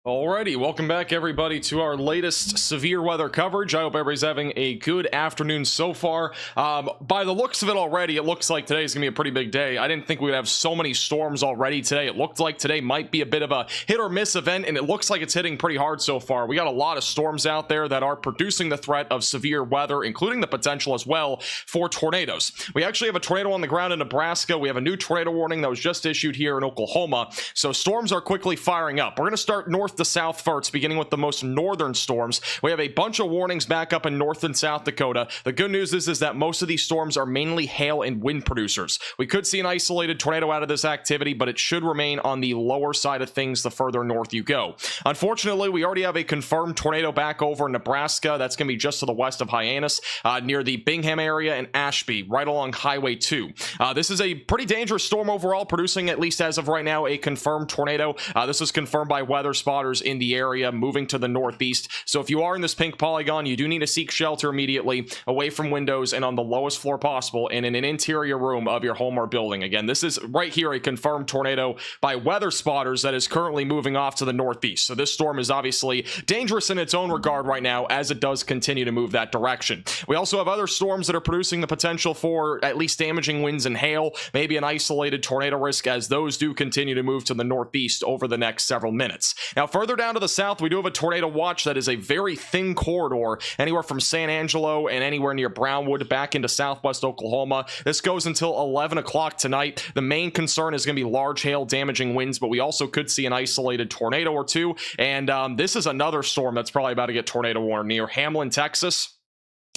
Alrighty, welcome back everybody to our latest severe weather coverage. I hope everybody's having a good afternoon so far. By the looks of it already, it looks like today's gonna be a pretty big day. I didn't think we would have so many storms already today. It looked like today might be a bit of a hit or miss event, and it looks like it's hitting pretty hard so far. We got a lot of storms out there that are producing the threat of severe weather, including the potential as well for tornadoes. We actually have a tornado on the ground in Nebraska. We have a new tornado warning that was just issued here in Oklahoma. So storms are quickly firing up. We're gonna start north to south first, beginning with the most northern storms. We have a bunch of warnings back up in North and South Dakota. The good news is that most of these storms are mainly hail and wind producers. We could see an isolated tornado out of this activity, but it should remain on the lower side of things the further north you go. Unfortunately, we already have a confirmed tornado back over in Nebraska. That's going to be just to the west of Hyannis, near the Bingham area and Ashby, right along Highway 2. This is a pretty dangerous storm overall, producing, at least as of right now, a confirmed tornado. This is confirmed by weather spotters in the area, moving to the northeast. So if you are in this pink polygon, you do need to seek shelter immediately, away from windows and on the lowest floor possible, and in an interior room of your home or building. Again, this is right here a confirmed tornado by weather spotters that is currently moving off to the northeast. So this storm is obviously dangerous in its own regard right now, as it does continue to move that direction. We also have other storms that are producing the potential for at least damaging winds and hail, maybe an isolated tornado risk, as those do continue to move to the northeast over the next several minutes. Now, further down to the south, we do have a tornado watch that is a very thin corridor, anywhere from San Angelo and anywhere near Brownwood back into southwest Oklahoma. This goes until 11 o'clock tonight. The main concern is going to be large hail damaging winds, but we also could see an isolated tornado or two. And this is another storm that's probably about to get tornado warning near Hamlin, Texas.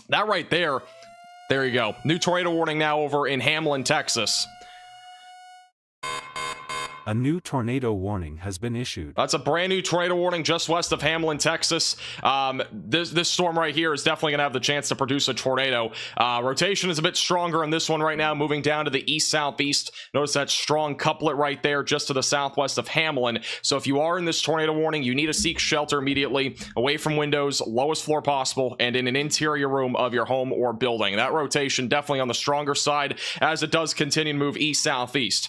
That right there you go. New tornado warning now over in Hamlin, Texas. A new tornado warning has been issued. That's a brand new tornado warning just west of Hamlin, Texas. This storm right here is definitely going to have the chance to produce a tornado. Rotation is a bit stronger in this one right now, moving down to the east-southeast. Notice that strong couplet right there just to the southwest of Hamlin. So if you are in this tornado warning, you need to seek shelter immediately, away from windows, lowest floor possible, and in an interior room of your home or building. That rotation definitely on the stronger side, as it does continue to move east-southeast.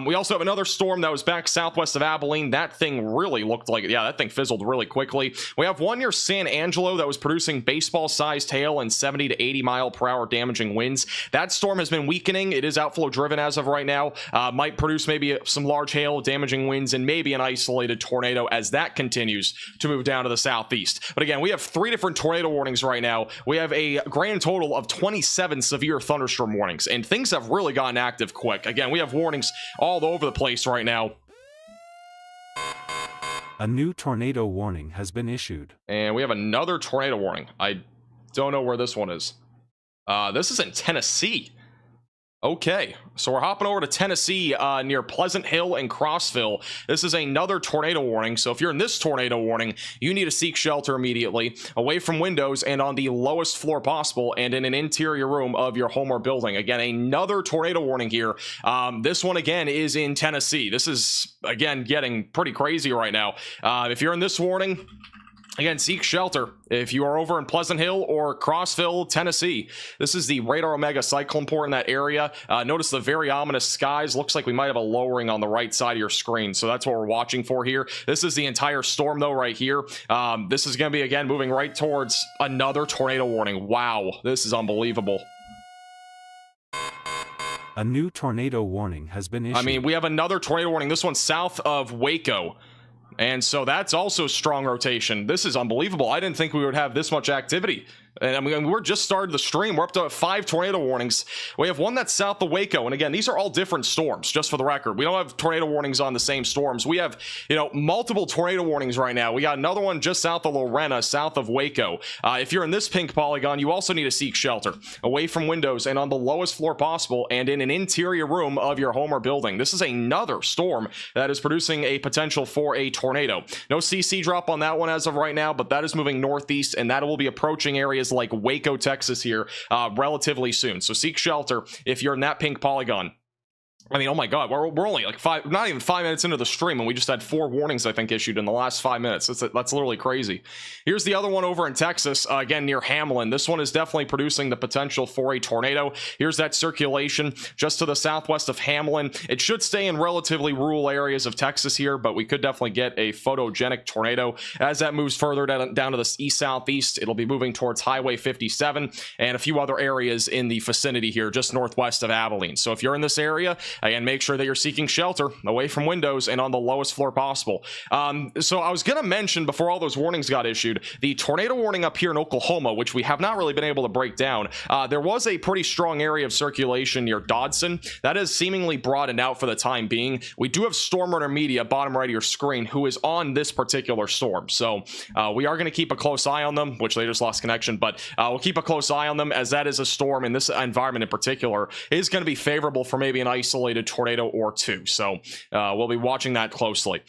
We also have another storm that was back southwest of Abilene. That thing really looked like, yeah, that thing fizzled really quickly. We have one near San Angelo that was producing baseball-sized hail and 70 to 80 mile per hour damaging winds. That storm has been weakening. It is outflow driven as of right now. Might produce maybe some large hail, damaging winds, and maybe an isolated tornado as that continues to move down to the southeast. But again, we have 3 different tornado warnings right now. We have a grand total of 27 severe thunderstorm warnings, and things have really gotten active quick. Again, we have warnings all over the place right now. A new tornado warning has been issued. And we have another tornado warning. I don't know where this one is. This is in Tennessee. Okay, so we're hopping over to Tennessee, near Pleasant Hill and Crossville. This is another tornado warning. So if you're in this tornado warning, you need to seek shelter immediately, away from windows and on the lowest floor possible, and in an interior room of your home or building. Again, another tornado warning here. This one again is in Tennessee. This is again getting pretty crazy right now. If you're in this warning, again, seek shelter if you are over in Pleasant Hill or Crossville, Tennessee. This is the Radar Omega cyclone port in that area. Notice the very ominous skies. Looks like we might have a lowering on the right side of your screen, so that's what we're watching for here. This is the entire storm, though, right here. This is going to be, again, moving right towards another tornado warning. Wow, this is unbelievable. A new tornado warning has been issued. I mean, we have another tornado warning. This one's south of Waco. And so that's also strong rotation. This is unbelievable. I didn't think we would have this much activity. And I mean, we're just started the stream. We're up to 5 tornado warnings. We have one that's south of Waco. And again, these are all different storms, just for the record. We don't have tornado warnings on the same storms. We have, multiple tornado warnings right now. We got another one just south of Lorena, south of Waco. If you're in this pink polygon, you also need to seek shelter, away from windows and on the lowest floor possible, and in an interior room of your home or building. This is another storm that is producing a potential for a tornado. No CC drop on that one as of right now, but that is moving northeast, and that will be approaching areas like Waco, Texas here relatively soon. So seek shelter if you're in that pink polygon. I mean, oh my god, we're only like not even 5 minutes into the stream, and we just had 4 warnings, I think, issued in the last 5 minutes. That's literally crazy. Here's the other one over in Texas, again near Hamlin. This one is definitely producing the potential for a tornado. Here's that circulation just to the southwest of Hamlin. It should stay in relatively rural areas of Texas here, but we could definitely get a photogenic tornado as that moves further down to the east-southeast. It'll be moving towards Highway 57 and a few other areas in the vicinity here, just northwest of Abilene. So if you're in this area, again, make sure that you're seeking shelter away from windows and on the lowest floor possible. So I was going to mention before all those warnings got issued, the tornado warning up here in Oklahoma, which we have not really been able to break down. There was a pretty strong area of circulation near Dodson. That is seemingly broadened out for the time being. We do have Storm Runner Media, bottom right of your screen, who is on this particular storm. So we are going to keep a close eye on them, which they just lost connection, but we'll keep a close eye on them, as that is a storm in this environment in particular is going to be favorable for maybe an isolated tornado or two. So we'll be watching that closely.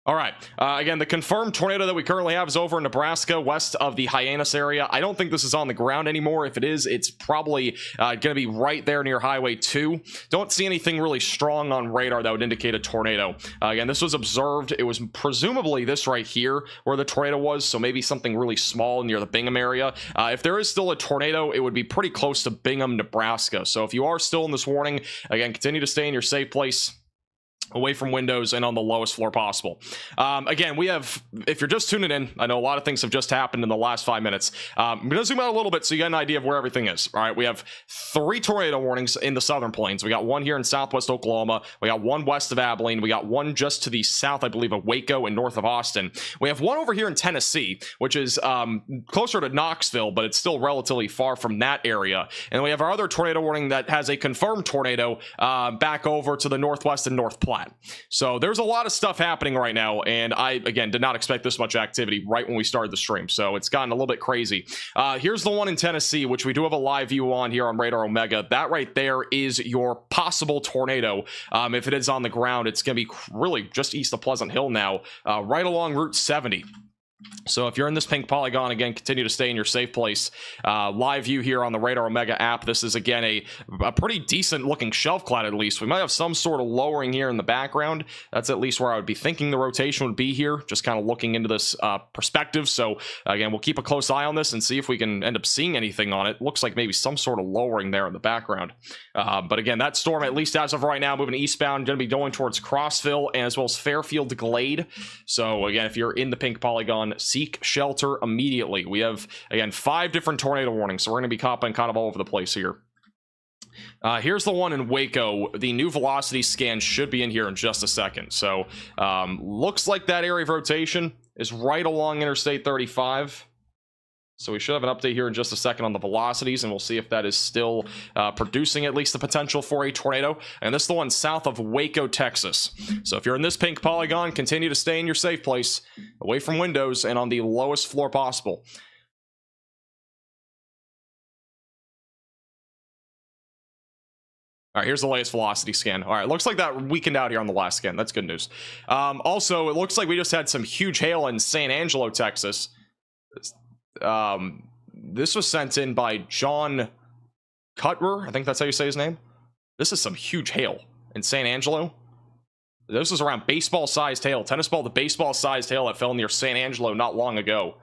All right. Again, the confirmed tornado that we currently have is over in Nebraska, west of the Hyannis area. I don't think this is on the ground anymore. If it is, it's probably going to be right there near Highway 2. Don't see anything really strong on radar that would indicate a tornado. Again, this was observed. It was presumably this right here where the tornado was, so maybe something really small near the Bingham area. If there is still a tornado, it would be pretty close to Bingham, Nebraska. So if you are still in this warning, again, continue to stay in your safe place, away from windows and on the lowest floor possible. Again, we have, if you're just tuning in, I know a lot of things have just happened in the last 5 minutes. I'm going to zoom out a little bit so you get an idea of where everything is. All right, we have 3 tornado warnings in the southern plains. We got one here in southwest Oklahoma. We got one west of Abilene. We got one just to the south, I believe, of Waco and north of Austin. We have one over here in Tennessee, which is closer to Knoxville, but it's still relatively far from that area. And we have our other tornado warning that has a confirmed tornado back over to the northwest and North Platte. So there's a lot of stuff happening right now, and I, again, did not expect this much activity right when we started the stream, so it's gotten a little bit crazy. Here's the one in Tennessee, which we do have a live view on here on Radar Omega. That right there is your possible tornado. If it is on the ground, it's going to be really just east of Pleasant Hill now, right along Route 70. So if you're in this pink polygon, again, continue to stay in your safe place. Live view here on the Radar Omega app. This is, again, a pretty decent looking shelf cloud, at least. We might have some sort of lowering here in the background. That's at least where I would be thinking the rotation would be here, just kind of looking into this perspective. So again, we'll keep a close eye on this and see if we can end up seeing anything on it. Looks like maybe some sort of lowering there in the background. But again, that storm, at least as of right now, moving eastbound, going to be going towards Crossville and as well as Fairfield Glade. So again, if you're in the pink polygon, seek shelter immediately. We have, again, 5 different tornado warnings, so we're going to be copping kind of all over the place here. Here's the one in Waco. The new velocity scan should be in here in just a second. So looks like that area of rotation is right along Interstate 35. So we should have an update here in just a second on the velocities, and we'll see if that is still producing at least the potential for a tornado. And this is the one south of Waco, Texas. So if you're in this pink polygon, continue to stay in your safe place, away from windows and on the lowest floor possible. All right, here's the latest velocity scan. All right, looks like that weakened out here on the last scan. That's good news. Also, it looks like we just had some huge hail in San Angelo, Texas. This was sent in by John Cutrer. I think that's how you say his name. This is some huge hail in San Angelo. This was around baseball-sized hail. Tennis ball to baseball-sized hail that fell near San Angelo not long ago.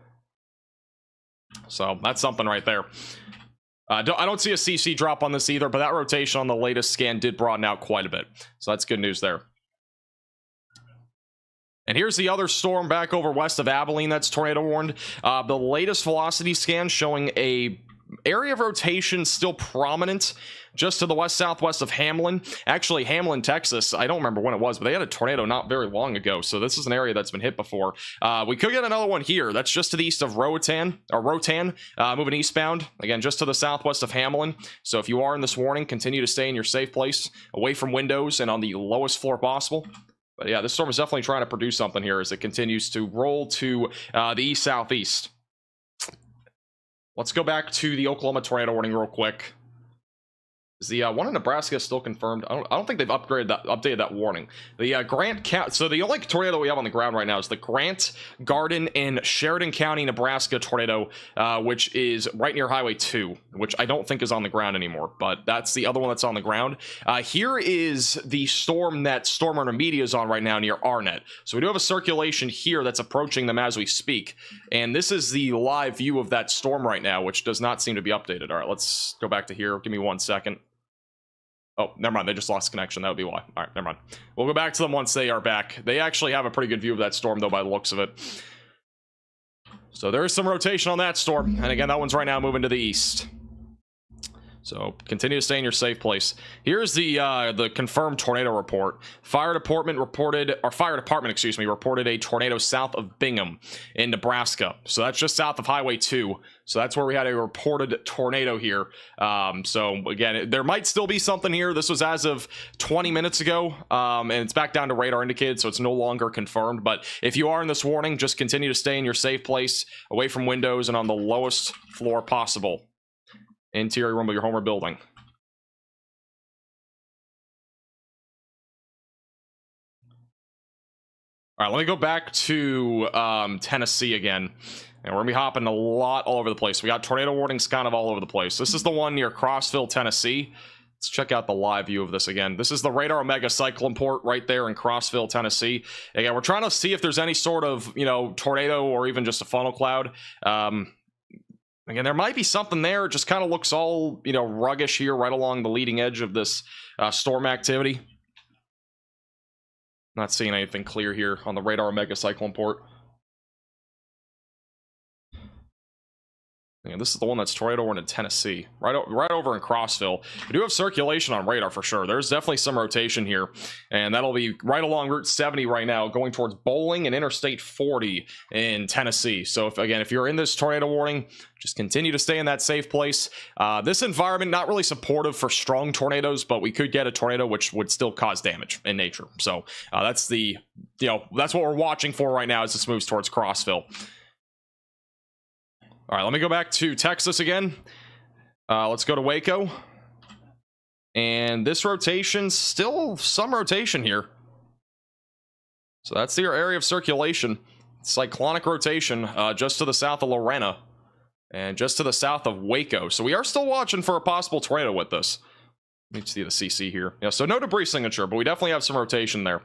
So that's something right there. I don't see a CC drop on this either, but that rotation on the latest scan did broaden out quite a bit. So that's good news there. And here's the other storm back over west of Abilene that's tornado warned. The latest velocity scan showing a area of rotation still prominent just to the west-southwest of Hamlin. Actually, Hamlin, Texas, I don't remember when it was, but they had a tornado not very long ago, so this is an area that's been hit before. We could get another one here. That's just to the east of Rotan, moving eastbound, again, just to the southwest of Hamlin. So if you are in this warning, continue to stay in your safe place, away from windows and on the lowest floor possible. But yeah, this storm is definitely trying to produce something here as it continues to roll to the east-southeast. Let's go back to the Oklahoma tornado warning real quick. Is the one in Nebraska still confirmed? I don't think they've updated that warning. The Grant County. So the only tornado we have on the ground right now is the Grant, Garden, and Sheridan County, Nebraska tornado, which is right near Highway 2, which I don't think is on the ground anymore. But that's the other one that's on the ground. Here is the storm that Storm Runner Media is on right now near Arnett. So we do have a circulation here that's approaching them as we speak. And this is the live view of that storm right now, which does not seem to be updated. All right, let's go back to here. Give me 1 second. Oh, never mind. They just lost connection. That would be why. All right, never mind. We'll go back to them once they are back. They actually have a pretty good view of that storm, though, by the looks of it. So there is some rotation on that storm. And again, that one's right now moving to the east. So continue to stay in your safe place. Here's the confirmed tornado report. Fire department, reported a tornado south of Bingham in Nebraska. So that's just south of Highway 2. So that's where we had a reported tornado here. So again, there might still be something here. This was as of 20 minutes ago, and it's back down to radar indicated, so it's no longer confirmed. But if you are in this warning, just continue to stay in your safe place, away from windows and on the lowest floor possible. Interior room of your home or building. All right, let me go back to Tennessee again. And we're going to be hopping a lot all over the place. We got tornado warnings kind of all over the place. This is the one near Crossville, Tennessee. Let's check out the live view of this again. This is the Radar Omega Cyclone port right there in Crossville, Tennessee. Again, we're trying to see if there's any sort of, tornado or even just a funnel cloud. Again, there might be something there. It just kind of looks all, ruggish here right along the leading edge of this storm activity. Not seeing anything clear here on the Radar Omega Cyclone port. Yeah, this is the one that's tornado warned in Tennessee, right over in Crossville. We do have circulation on radar for sure. There's definitely some rotation here, and that'll be right along Route 70 right now, going towards Bowling and Interstate 40 in Tennessee. So if you're in this tornado warning, just continue to stay in that safe place. This environment not really supportive for strong tornadoes, but we could get a tornado which would still cause damage in nature. So that's that's what we're watching for right now as this moves towards Crossville. All right, let me go back to Texas again. Let's go to Waco. And this rotation, still some rotation here. So that's your area of circulation. Cyclonic rotation just to the south of Lorena. And just to the south of Waco. So we are still watching for a possible tornado with this. Let me see the CC here. Yeah, so no debris signature, but we definitely have some rotation there.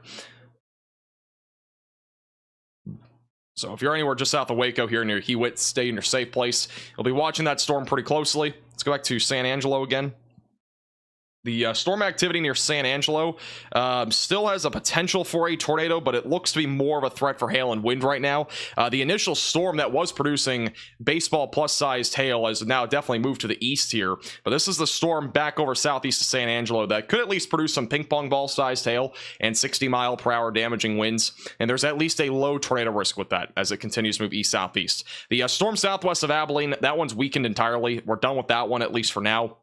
So if you're anywhere just south of Waco here near Hewitt, stay in your safe place. You'll be watching that storm pretty closely. Let's go back to San Angelo again. The storm activity near San Angelo still has a potential for a tornado, but it looks to be more of a threat for hail and wind right now. The initial storm that was producing baseball plus-sized hail has now definitely moved to the east here. But this is the storm back over southeast of San Angelo that could at least produce some ping-pong ball-sized hail and 60-mile-per-hour damaging winds. And there's at least a low tornado risk with that as it continues to move east-southeast. The storm southwest of Abilene, that one's weakened entirely. We're done with that one, at least for now.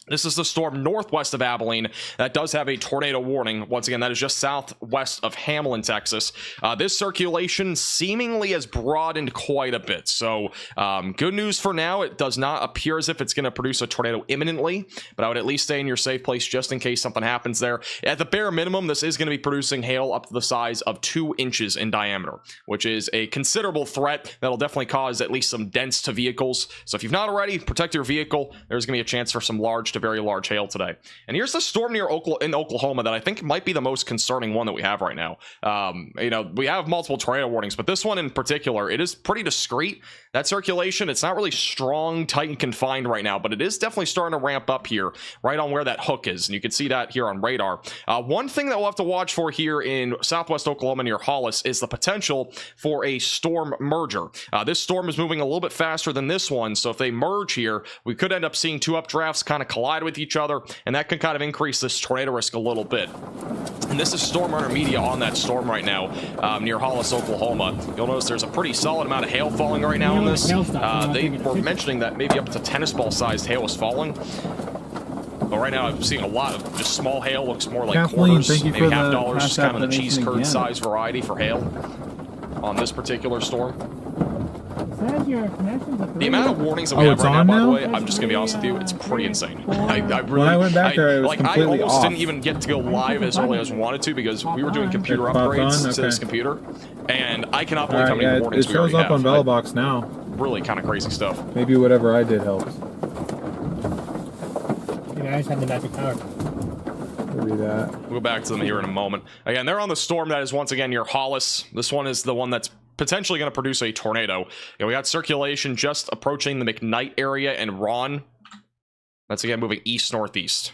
This is the storm northwest of Abilene that does have a tornado warning. Once again, that is just southwest of Hamlin, Texas. This circulation seemingly has broadened quite a bit. So good news for now. It does not appear as if it's going to produce a tornado imminently, but I would at least stay in your safe place just in case something happens there. At the bare minimum, this is going to be producing hail up to the size of 2 inches in diameter, which is a considerable threat that'll definitely cause at least some dents to vehicles. So if you've not already, protect your vehicle. There's going to be a chance for some large to very large hail today. And here's the storm in Oklahoma that I think might be the most concerning one that we have right now. We have multiple tornado warnings, but this one in particular, it is pretty discreet. That circulation, it's not really strong, tight, and confined right now, but it is definitely starting to ramp up here, right on where that hook is. And you can see that here on radar. One thing that we'll have to watch for here in southwest Oklahoma near Hollis is the potential for a storm merger. This storm is moving a little bit faster than this one, so if they merge here, we could end up seeing 2 updrafts kind of collide with each other, and that could kind of increase this tornado risk a little bit. And this is Storm Runner Media on that storm right now near Hollis, Oklahoma. You'll notice there's a pretty solid amount of hail falling right now on this. They were mentioning that maybe up to tennis ball sized hail was falling. But right now I'm seeing a lot of just small hail. Looks more like Kathleen, quarters, maybe $50, just kind of the cheese curd size variety for hail on this particular storm. The amount of warnings that we have right now, by the way, I'm just gonna be honest with you, it's pretty insane. I really, when I went back there, it was I completely almost off. didn't even get to go live as early as I wanted to because we were doing computer It popped upgrades on? to this Okay. computer, and I cannot believe how Alright, many yeah, it warnings we shows already up on have. Velobox now. Really kind of crazy stuff. Maybe whatever I did helped. Yeah, I just have the magic power. Maybe that. We'll go back to them here in a moment. Again, they're on the storm that is once again near Hollis. This one is the one that's potentially going to produce a tornado. We got circulation just approaching the McKnight area and Ron. That's again moving east-northeast.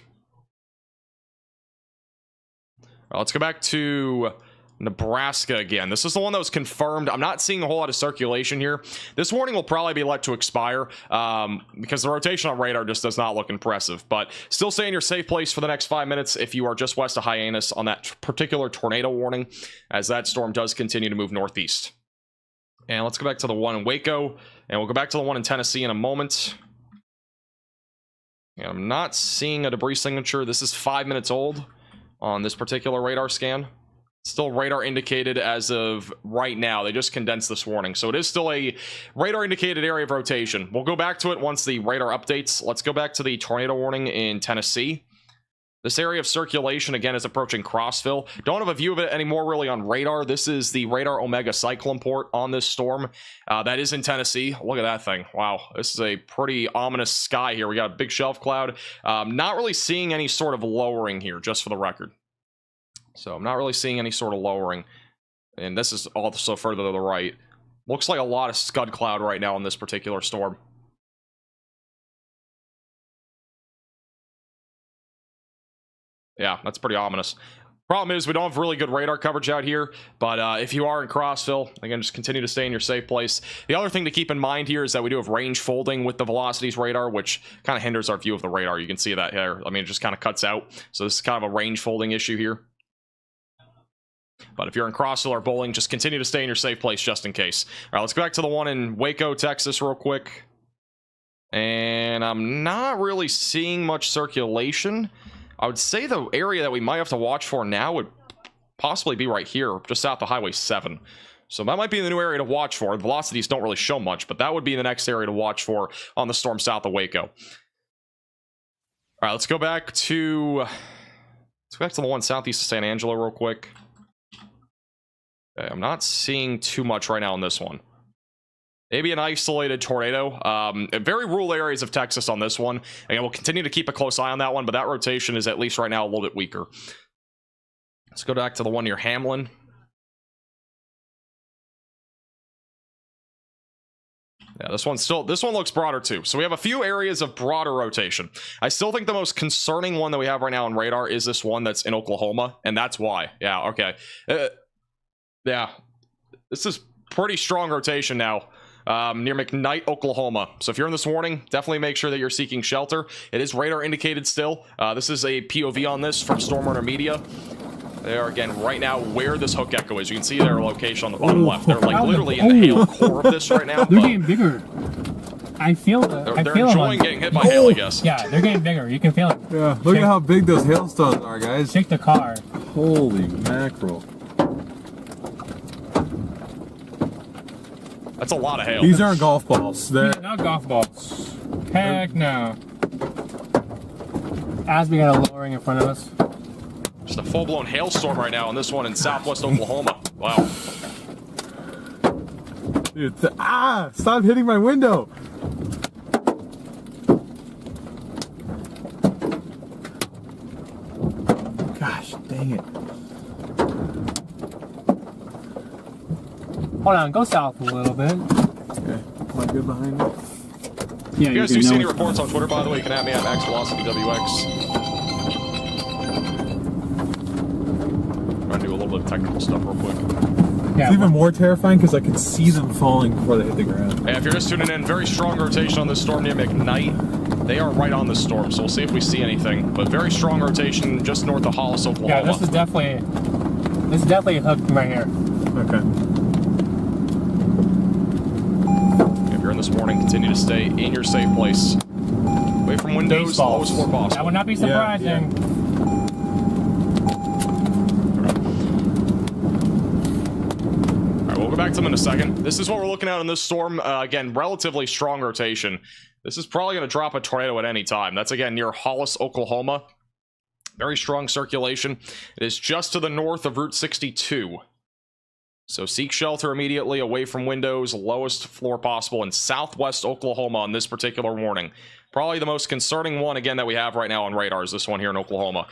Let's go back to Nebraska again. This is the one that was confirmed. I'm not seeing a whole lot of circulation here. This warning will probably be let to expire because the rotation on radar just does not look impressive. But still stay in your safe place for the next 5 minutes if you are just west of Hyannis on that particular tornado warning, as that storm does continue to move northeast. And let's go back to the one in Waco, and we'll go back to the one in Tennessee in a moment. And I'm not seeing a debris signature. This is 5 minutes old on this particular radar scan. Still radar indicated as of right now. They just condensed this warning, so it is still a radar indicated area of rotation. We'll go back to it once the radar updates. Let's go back to the tornado warning in Tennessee. This area of circulation again is approaching Crossville. Don't have a view of it anymore really on radar. This is the radar Omega cyclone port on this storm. That is in Tennessee. Look at that thing. Wow, this is a pretty ominous sky here. We got a big shelf cloud. Not really seeing any sort of lowering here, just for the record. So I'm not really seeing any sort of lowering. And this is also further to the right. Looks like a lot of scud cloud right now in this particular storm. Yeah, that's pretty ominous. Problem is, we don't have really good radar coverage out here, but if you are in Crossville, again, just continue to stay in your safe place. The other thing to keep in mind here is that we do have range folding with the velocities radar, which kind of hinders our view of the radar. You can see that here. I mean, it just kind of cuts out. So this is kind of a range folding issue here. But if you're in Crossville or Bowling, just continue to stay in your safe place just in case. All right, let's go back to the one in Waco, Texas real quick. And I'm not really seeing much circulation. I would say the area that we might have to watch for now would possibly be right here, just south of Highway 7. So that might be the new area to watch for. The velocities don't really show much, but that would be the next area to watch for on the storm south of Waco. All right, let's go back to the one southeast of San Angelo real quick. Okay, I'm not seeing too much right now on this one. Maybe an isolated tornado. Very rural areas of Texas on this one. And we'll continue to keep a close eye on that one, but that rotation is at least right now a little bit weaker. Let's go back to the one near Hamlin. Yeah, this one looks broader too. So we have a few areas of broader rotation. I still think the most concerning one that we have right now on radar is this one that's in Oklahoma, and that's why. Yeah, okay. Yeah, this is pretty strong rotation now. Near McKnight, Oklahoma. So if you're in this warning, definitely make sure that you're seeking shelter. It is radar indicated still. This is a POV on this from Stormrunner Media. They are again right now where this hook echo is. You can see their location on the bottom left. They're like literally in the hail core of this right now. They're getting bigger. I feel They're feel enjoying getting hit by hail, I guess. Yeah, they're getting bigger. You can feel it. Yeah, look at how big those hailstones are, guys. Shake the car. Holy mackerel. That's a lot of hail. These aren't golf balls. They're Not golf balls. Heck no. As we got a lowering in front of us. Just a full-blown hailstorm right now on this one in southwest Oklahoma. Wow. dude, stop hitting my window. Gosh, dang it. Hold on, go south a little bit. Okay, am I good behind me? Yeah, If you guys do see any reports on Twitter, by the way, you can at me at MaxVelocityWX. I'm gonna do a little bit of technical stuff real quick. Yeah, It's even more terrifying because I could see them falling before they hit the ground. And if you're just tuning in, very strong rotation on this storm near McKnight. They are right on the storm, so we'll see if we see anything. But very strong rotation just north of Hollis, Oklahoma. yeah, this is definitely a hook right here. Okay. If you're in this warning, continue to stay in your safe place. Away from windows, Baseballs. lowest floor possible. That would not be surprising. Yeah. Alright, we'll go back to them in a second. This is what we're looking at in this storm. Again, relatively strong rotation. This is probably going to drop a tornado at any time. That's, again, near Hollis, Oklahoma. Very strong circulation. It is just to the north of Route 62. So seek shelter immediately away from windows, lowest floor possible in southwest Oklahoma on this particular warning. Probably the most concerning one, again, that we have right now on radar is this one here in Oklahoma.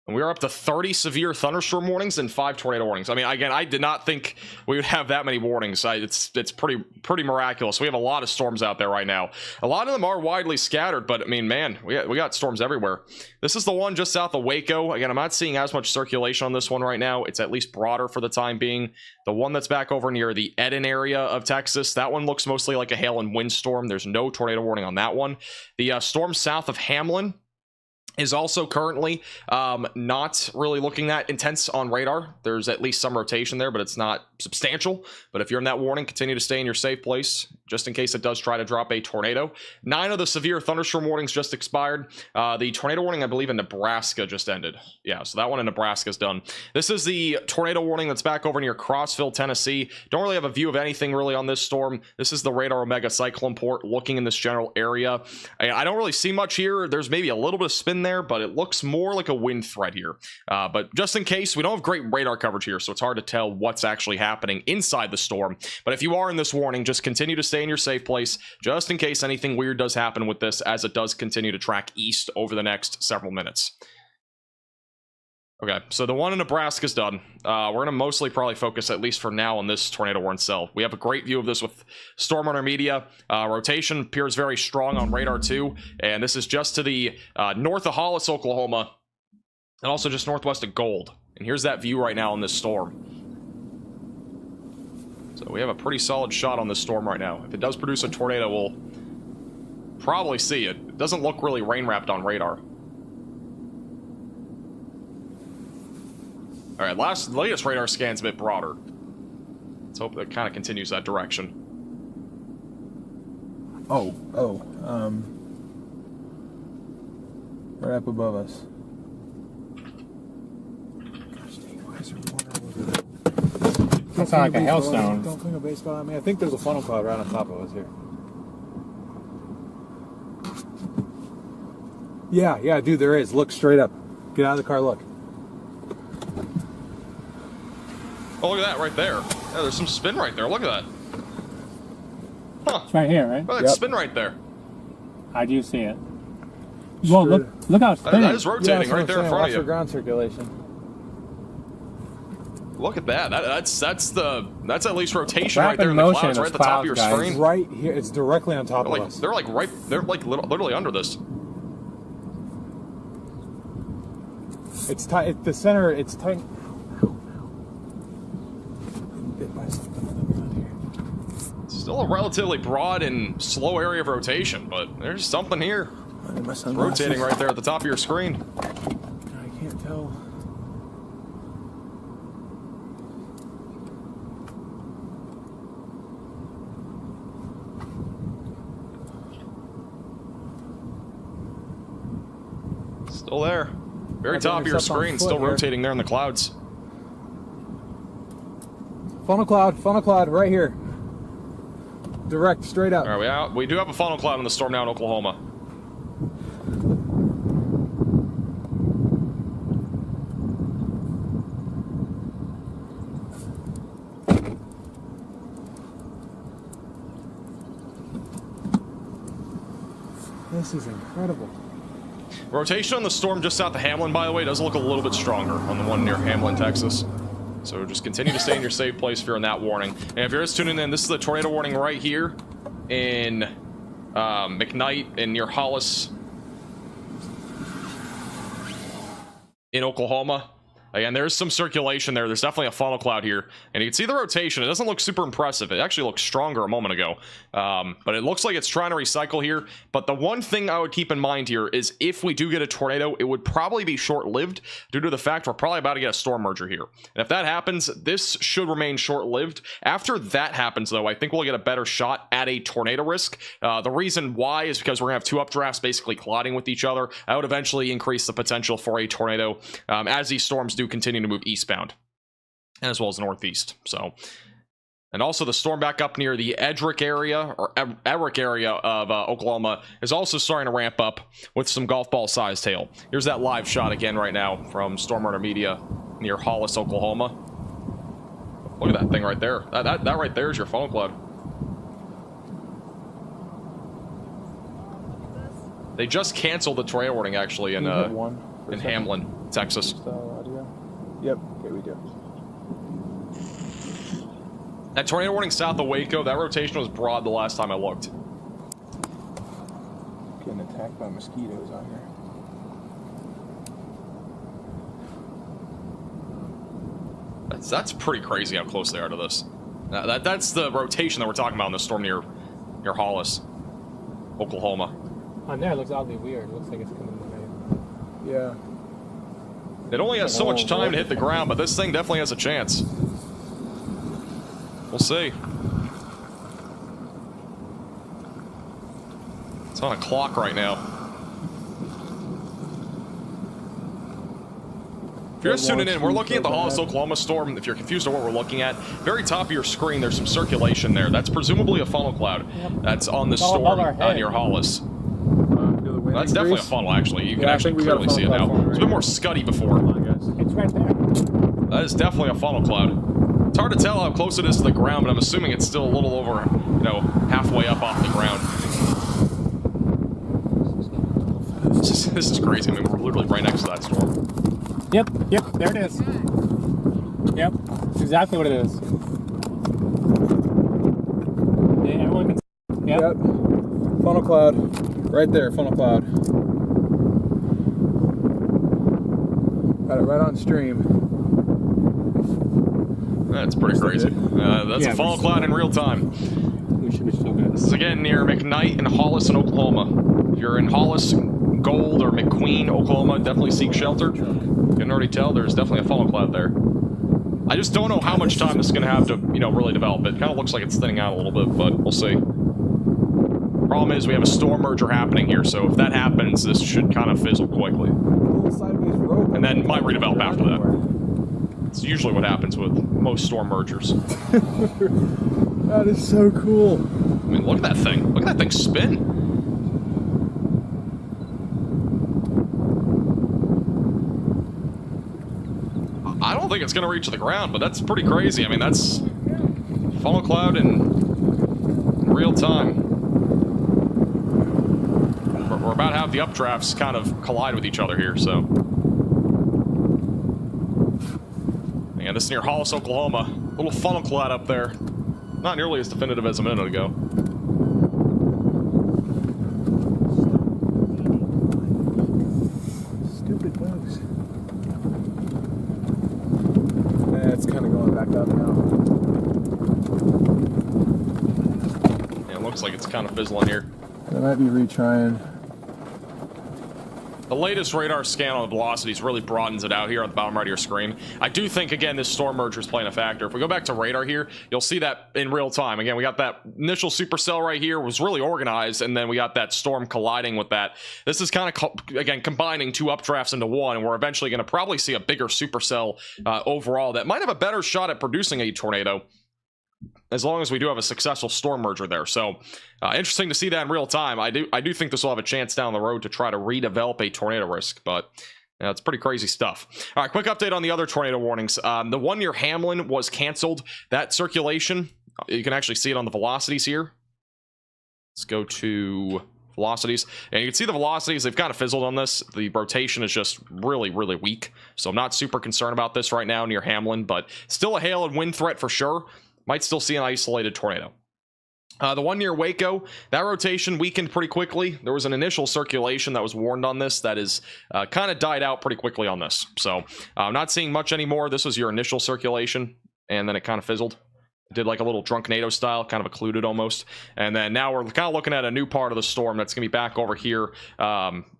And we are up to 30 severe thunderstorm warnings and 5 tornado warnings. I mean, again, I did not think we would have that many warnings. It's pretty miraculous. We have a lot of storms out there right now. A lot of them are widely scattered, but I mean, man, we got storms everywhere. This is the one just south of Waco. Again, I'm not seeing as much circulation on this one right now. It's at least broader for the time being. The one that's back over near the Eden area of Texas, that one looks mostly like a hail and wind storm. There's no tornado warning on that one. The storm south of Hamlin is also currently not really looking that intense on radar. There's at least some rotation there, but it's not substantial. But if you're in that warning, continue to stay in your safe place, just in case it does try to drop a tornado. 9 of the severe thunderstorm warnings just expired. The tornado warning, I believe, in Nebraska just ended. Yeah, so that one in Nebraska is done. This is the tornado warning that's back over near Crossville, Tennessee. Don't really have a view of anything really on this storm. This is the Radar Omega Cyclone Port looking in this general area. I don't really see much here. There's maybe a little bit of spin there, but it looks more like a wind threat here. But just in case, we don't have great radar coverage here, so it's hard to tell what's actually happening inside the storm. But if you are in this warning, just continue to stay in your safe place, just in case anything weird does happen with this, as it does continue to track east over the next several minutes. Okay, so the one in Nebraska is done. We're going to mostly probably focus, at least for now, on this tornado warning cell. We have a great view of this with Storm Runner Media. Rotation appears very strong on radar too, and this is just to the north of Hollis, Oklahoma, and also just northwest of Gold. And here's that view right now on this storm. So we have a pretty solid shot on this storm right now. If it does produce a tornado, we'll probably see it. It doesn't look really rain-wrapped on radar. All right, latest radar scan's a bit broader. Let's hope that kind of continues that direction. Right up above us. Gosh dang, why is there water over there? That sounds like a hailstone. Don't fling a baseball at me. I think there's a funnel cloud right on top of us here. Yeah, dude, there is. Look straight up. Get out of the car, look. Oh, look at that right there. Yeah, there's some spin right there. Look at that. Huh. It's right here, right? Oh, that's spin right there. How do you see it? Well, look how it's spinning. That is rotating right there in front of you. Watch for ground circulation. Look at that. That's at least rotation right Rapid there in the motion clouds, of right at the top of your clouds, guys. screen. Right here. It's directly on top of us. They're like literally under this. It's tight. The center. It's tight. Still a relatively broad and slow area of rotation, but there's something here. It's rotating right there at the top of your screen. I can't tell. Still there. Very top of your screen, still rotating there in the clouds. Funnel cloud right here. Direct, straight up. All right, we do have a funnel cloud in the storm now in Oklahoma. This is incredible. Rotation on the storm just south of Hamlin, by the way, does look a little bit stronger on the one near Hamlin, Texas. So just continue to stay in your safe place if you're in that warning. And if you're just tuning in, this is the tornado warning right here in McKnight and near Hollis in Oklahoma. Again, there's some circulation there. There's definitely a funnel cloud here. And you can see the rotation. It doesn't look super impressive. It actually looks stronger a moment ago. But it looks like it's trying to recycle here. But the one thing I would keep in mind here is if we do get a tornado, it would probably be short-lived due to the fact we're probably about to get a storm merger here. And if that happens, this should remain short-lived. After that happens, though, I think we'll get a better shot at a tornado risk. The reason why is because we're going to have two updrafts basically colliding with each other. That would eventually increase the potential for a tornado as these storms do continue to move eastbound. and as well as northeast. So, and also the storm back up near the Edric area or Eric area of Oklahoma is also starting to ramp up with some golf ball sized hail. Here's that live shot again right now from Storm Runner Media near Hollis, Oklahoma. Look at that thing right there. That right there is your funnel cloud. They just canceled the tornado warning actually in Hamlin, Texas. Yep, okay, we do. That tornado warning south of Waco, that rotation was broad the last time I looked. Getting attacked by mosquitoes out here. That's pretty crazy how close they are to this. That's the rotation that we're talking about in the storm near Hollis, Oklahoma. On there, it looks oddly weird. It looks like it's coming away. Yeah. It only has so much time to hit the ground, but this thing definitely has a chance. We'll see. It's on a clock right now. If you're just tuning in, we're looking at the Hollis, Oklahoma storm. If you're confused on what we're looking at, very top of your screen, there's some circulation there. That's presumably a funnel cloud. That's on the storm near Hollis. That's definitely a funnel, actually. You can actually clearly see it now. It's been more scuddy before. It's right there. That is definitely a funnel cloud. It's hard to tell how close it is to the ground, but I'm assuming it's still a little over, halfway up off the ground. This is crazy. I mean, we're literally right next to that storm. Yep, there it is. Yep, that's exactly what it is. Yeah, everyone can see. Yep. Funnel cloud. Right there, funnel cloud. Got it right on stream. That's pretty crazy. That's a funnel cloud in real time. We should be still good. This is again near McKnight and Hollis in Oklahoma. If you're in Hollis, Gold, or McQueen, Oklahoma, definitely seek shelter. You can already tell there's definitely a funnel cloud there. I just don't know how much time this is going to have to, really develop. It kind of looks like it's thinning out a little bit, but we'll see. Problem is we have a storm merger happening here, so if that happens, this should kind of fizzle quickly. And then might redevelop after that. It's usually what happens with most storm mergers. That is so cool. I mean, look at that thing. Look at that thing spin. I don't think it's going to reach the ground, but that's pretty crazy. I mean, that's funnel cloud in real time. We're about to have the updrafts kind of collide with each other here, so. And this is near Hollis, Oklahoma. Little funnel cloud up there. Not nearly as definitive as a minute ago. Stupid bugs. It's kind of going back up now. Yeah, it looks like it's kind of fizzling here. They might be retrying. The latest radar scan on the velocities really broadens it out here on the bottom right of your screen. I do think, again, this storm merger is playing a factor. If we go back to radar here, you'll see that in real time. Again, we got that initial supercell right here, was really organized, and then we got that storm colliding with that. This is kind of, again, combining two updrafts into one, and we're eventually going to probably see a bigger supercell overall that might have a better shot at producing a tornado, as long as we do have a successful storm merger there. So interesting to see that in real time. I do think this will have a chance down the road to try to redevelop a tornado risk, but it's pretty crazy stuff. All right, quick update on the other tornado warnings. The one near Hamlin was canceled. That circulation, you can actually see it on the velocities here. Let's go to velocities, and you can see the velocities, they've kind of fizzled on this. The rotation is just really, really weak, so I'm not super concerned about this right now near Hamlin, but still a hail and wind threat for sure. Might still see an isolated tornado. The one near Waco, that rotation weakened pretty quickly. There was an initial circulation that was warned on this that is kind of died out pretty quickly on this. So I'm not seeing much anymore. This was your initial circulation, and then it kind of fizzled. Did like a little Drunknado style, kind of occluded almost. And then now we're kind of looking at a new part of the storm that's going to be back over here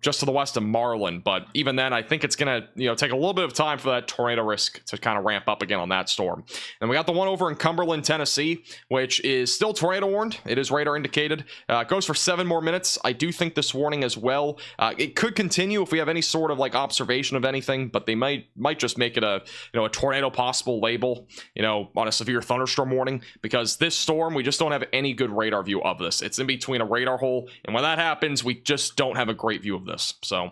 just to the west of Marlin. But even then, I think it's going to take a little bit of time for that tornado risk to kind of ramp up again on that storm. And we got the one over in Cumberland, Tennessee, which is still tornado warned. It is radar indicated. It goes for 7 more minutes. I do think this warning as well. It could continue if we have any sort of like observation of anything, but they might just make it a a tornado possible label on a severe thunderstorm warning, because this storm, we just don't have any good radar view of this. It's in between a radar hole, and when that happens, we just don't have a great view of this. So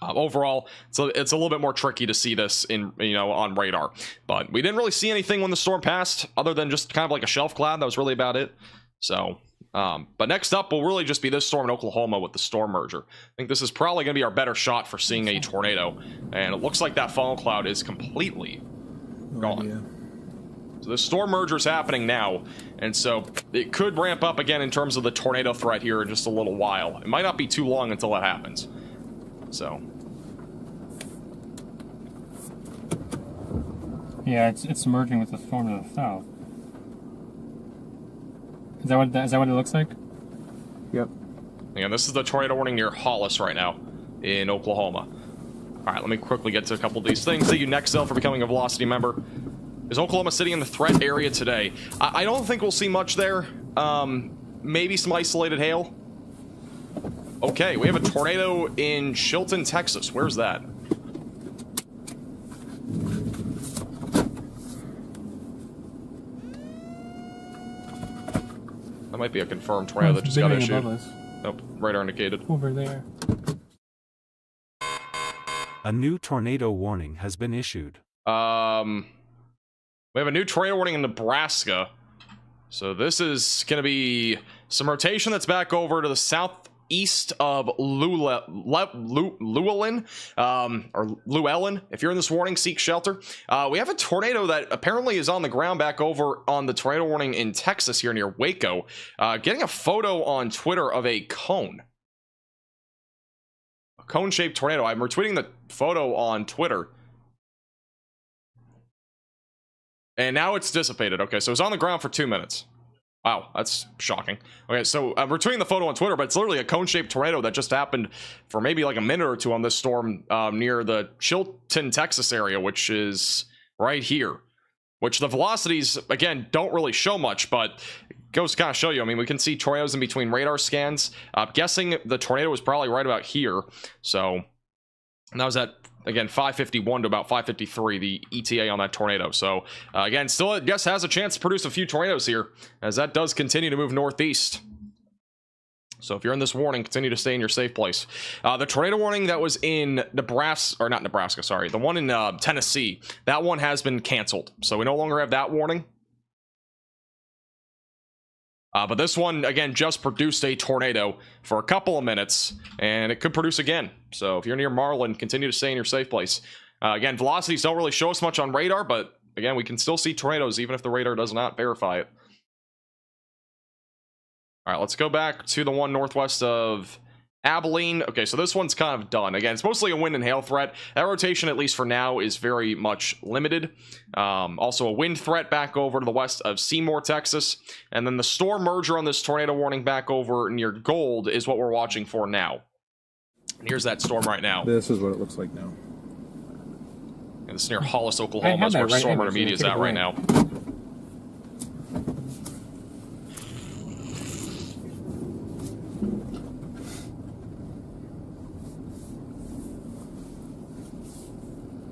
overall, it's a little bit more tricky to see this in on radar. But we didn't really see anything when the storm passed, other than just kind of like a shelf cloud. That was really about it. So but next up will really just be this storm in Oklahoma with the storm merger. I think this is probably going to be our better shot for seeing a tornado, and it looks like that funnel cloud is completely gone. So the storm merger is happening now, and so it could ramp up again in terms of the tornado threat here in just a little while. It might not be too long until that happens. So yeah, it's merging with the storm to the south. Is that what it looks like? Yep. And this is the tornado warning near Hollis right now in Oklahoma. All right, let me quickly get to a couple of these things. Thank you, Nexel, for becoming a Velocity member. Is Oklahoma City in the threat area today? I don't think we'll see much there. Maybe some isolated hail. Okay, we have a tornado in Chilton, Texas. Where's that? That might be a confirmed tornado that just got issued. Nope, radar indicated. Over there. A new tornado warning has been issued. We have a new tornado warning in Nebraska. So this is going to be some rotation that's back over to the southeast of Llewellyn, If you're in this warning, seek shelter. We have a tornado that apparently is on the ground back over on the tornado warning in Texas here near Waco. Getting a photo on Twitter of a cone. A cone-shaped tornado. I'm retweeting the photo on Twitter. And now it's dissipated. Okay, so it's on the ground for 2 minutes. Wow, that's shocking. Okay, so I'm retweeting the photo on Twitter, but it's literally a cone-shaped tornado that just happened for maybe like a minute or two on this storm near the Chilton, Texas area, which is right here. Which the velocities, again, don't really show much, but it goes to kind of show you. I mean, we can see tornadoes in between radar scans. I'm guessing the tornado was probably right about here. So, and that was at, again, 551 to about 553, the ETA on that tornado. So, again, still, I guess, has a chance to produce a few tornadoes here, as that does continue to move northeast. So if you're in this warning, continue to stay in your safe place. The tornado warning that was in Nebraska, or not Nebraska, sorry, the one in Tennessee, that one has been canceled. So we no longer have that warning. But this one, again, just produced a tornado for a couple of minutes, and it could produce again. So if you're near Marlin, continue to stay in your safe place. Again, velocities don't really show us much on radar, but again, we can still see tornadoes even if the radar does not verify it. All right, let's go back to the one northwest of Abilene. Okay, so this one's kind of done. Again, it's mostly a wind and hail threat. That rotation, at least for now, is very much limited. Also a wind threat back over to the west of Seymour, Texas. And then the storm merger on this tornado warning back over near Gold is what we're watching for now. And here's that storm right now. This is what it looks like now. And this is near Hollis, Oklahoma, is where Storm Intermediate is at right now.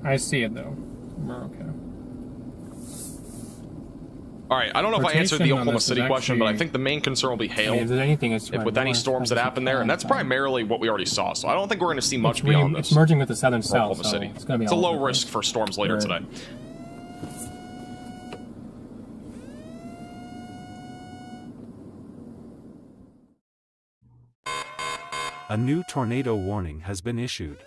I see it though. We're okay. All right, I don't know if I answered the Oklahoma City question, actually, but I think the main concern will be hail. I mean, if there's anything, it's with any storms that happen there, and that's primarily what we already saw. So I don't think we're going to see much beyond this. It's merging with the southern south, Oklahoma so City. it's going to be a low risk for storms later today. A new tornado warning has been issued.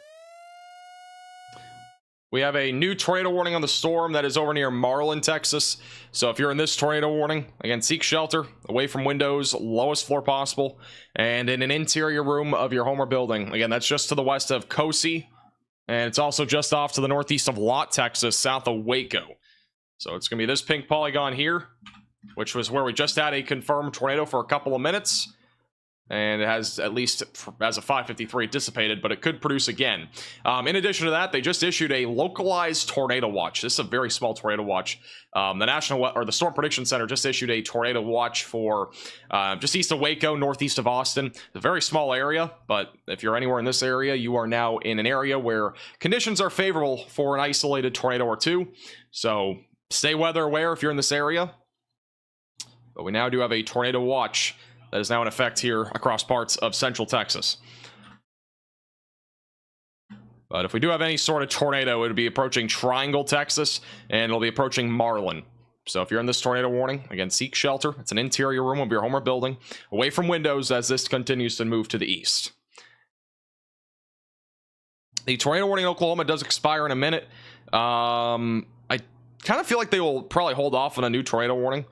We have a new tornado warning on the storm that is over near Marlin, Texas. So if you're in this tornado warning, again, seek shelter, away from windows, lowest floor possible, and in an interior room of your home or building. Again, that's just to the west of Cosi, and it's also just off to the northeast of Lott, Texas, south of Waco. So it's going to be this pink polygon here, which was where we just had a confirmed tornado for a couple of minutes. And it has, at least as of 5:53, dissipated, but it could produce again. In addition to that, they just issued a localized tornado watch. This is a very small tornado watch. The Storm Prediction Center just issued a tornado watch for just east of Waco, northeast of Austin. It's a very small area, but if you're anywhere in this area, you are now in an area where conditions are favorable for an isolated tornado or two. So stay weather aware if you're in this area. But we now do have a tornado watch that is now in effect here across parts of central Texas. But if we do have any sort of tornado, it would be approaching Triangle, Texas, and it'll be approaching Marlin. So if you're in this tornado warning, again, seek shelter. It's an interior room of your home or building, away from windows as this continues to move to the east. The tornado warning in Oklahoma does expire in a minute. I kind of feel like they will probably hold off on a new tornado warning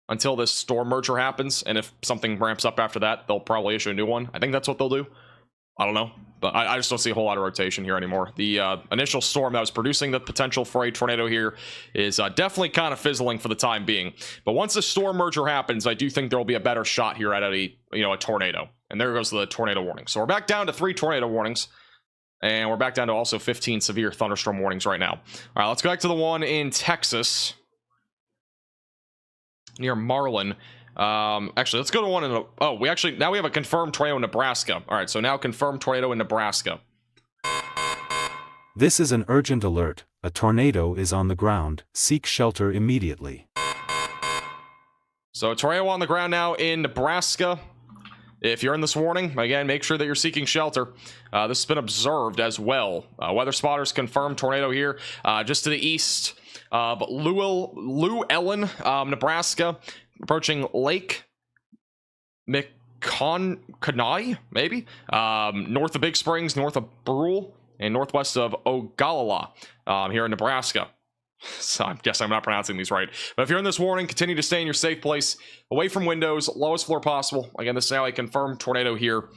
until this storm merger happens, and if something ramps up after that, they'll probably issue a new one. I think that's what they'll do. I don't know, but I just don't see a whole lot of rotation here anymore. The initial storm that was producing the potential for a tornado here is definitely kind of fizzling for the time being. But once the storm merger happens, I do think there will be a better shot here at a tornado. And there goes the tornado warning. So we're back down to 3 tornado warnings, and we're back down to also 15 severe thunderstorm warnings right now. All right, let's go back to the one in Texas, near Marlin. Actually, let's go to one in now we have a confirmed tornado in Nebraska. All right, so now confirmed tornado in Nebraska. This is an urgent alert. A tornado is on the ground. Seek shelter immediately. So a tornado on the ground now in Nebraska. If you're in this warning, again, make sure that you're seeking shelter. This has been observed as well. Weather spotters confirmed tornado here just to the east of Llewellyn, Nebraska, approaching Lake McConaughey, maybe, north of Big Springs, north of Brule, and northwest of Ogallala, here in Nebraska. So I guess I'm not pronouncing these right. But if you're in this warning, continue to stay in your safe place, away from windows, lowest floor possible. Again, this is now a confirmed tornado here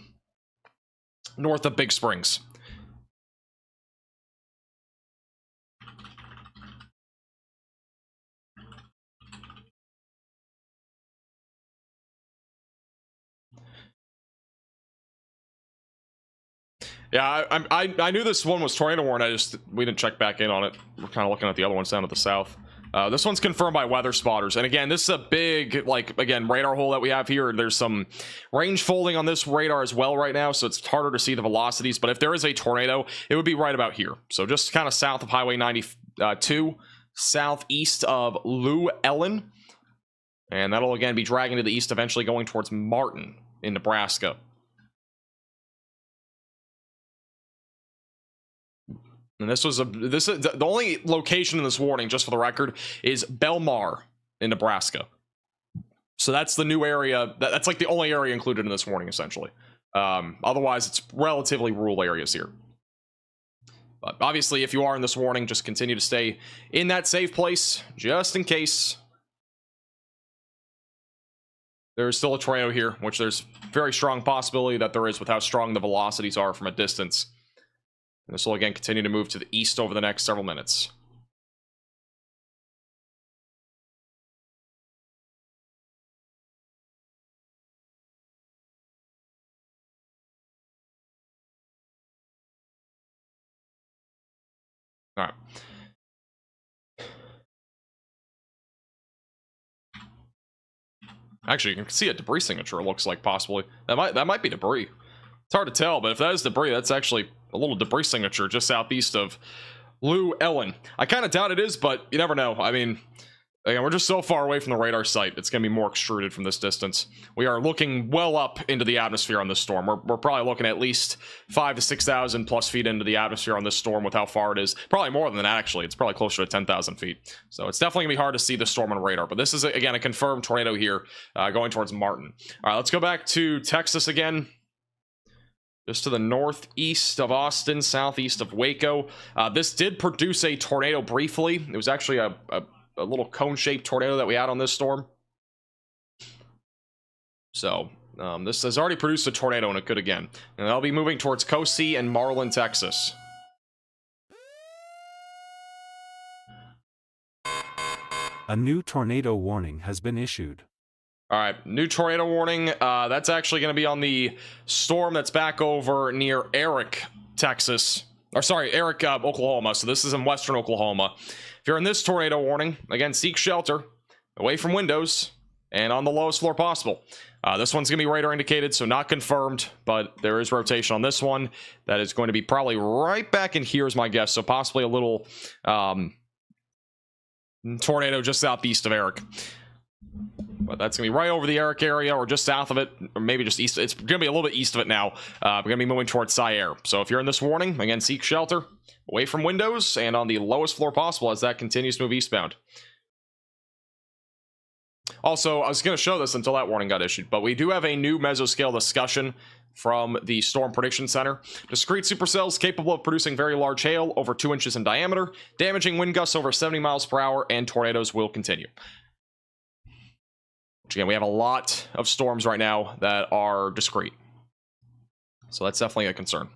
north of Big Springs. Yeah, I knew this one was tornado warning. We didn't check back in on it. We're kind of looking at the other ones down to the south. This one's confirmed by weather spotters. And again, this is a big, radar hole that we have here. There's some range folding on this radar as well right now, so it's harder to see the velocities. But if there is a tornado, it would be right about here. So just kind of south of Highway 92, southeast of Llewellyn. And that'll again be dragging to the east, eventually going towards Martin in Nebraska. And this is the only location in this warning, just for the record, is Belmar in Nebraska. So that's the new area. That's like the only area included in this warning, essentially. Otherwise, it's relatively rural areas here. But obviously, if you are in this warning, just continue to stay in that safe place, just in case there's still a tornado here, which there's very strong possibility that there is with how strong the velocities are from a distance. And this will again continue to move to the east over the next several minutes. All right. Actually, you can see a debris signature, it looks like, possibly. That might be debris. It's hard to tell, but if that is debris, that's actually a little debris signature just southeast of Llewellyn. I kind of doubt it is, but you never know. I mean, again, we're just so far away from the radar site, it's going to be more extruded from this distance. We are looking well up into the atmosphere on this storm. We're probably looking at least 5,000 to 6,000 plus feet into the atmosphere on this storm with how far it is. Probably more than that, actually. It's probably closer to 10,000 feet. So it's definitely going to be hard to see the storm on radar. But this is, again, a confirmed tornado here going towards Martin. All right, let's go back to Texas again. Just to the northeast of Austin, southeast of Waco. This did produce a tornado briefly. It was actually a little cone-shaped tornado that we had on this storm. So, this has already produced a tornado, and it could again. And that'll be moving towards Kosci and Marlin, Texas. A new tornado warning has been issued. All right, new tornado warning. That's actually going to be on the storm that's back over near Eric, Texas. Or sorry, Eric, Oklahoma. So this is in western Oklahoma. If you're in this tornado warning, again, seek shelter away from windows and on the lowest floor possible. This one's going to be radar indicated, so not confirmed, but there is rotation on this one. That is going to be probably right back in here is my guess. So possibly a little tornado just southeast of Eric. But that's going to be right over the Eric area or just south of it, or maybe just east. It's going to be a little bit east of it now. We're going to be moving towards Sierre. So if you're in this warning, again, seek shelter away from windows and on the lowest floor possible as that continues to move eastbound. Also, I was going to show this until that warning got issued, but we do have a new mesoscale discussion from the Storm Prediction Center. Discrete supercells capable of producing very large hail over 2 inches in diameter, damaging wind gusts over 70 miles per hour, and tornadoes will continue. Which again, we have a lot of storms right now that are discrete. So that's definitely a concern.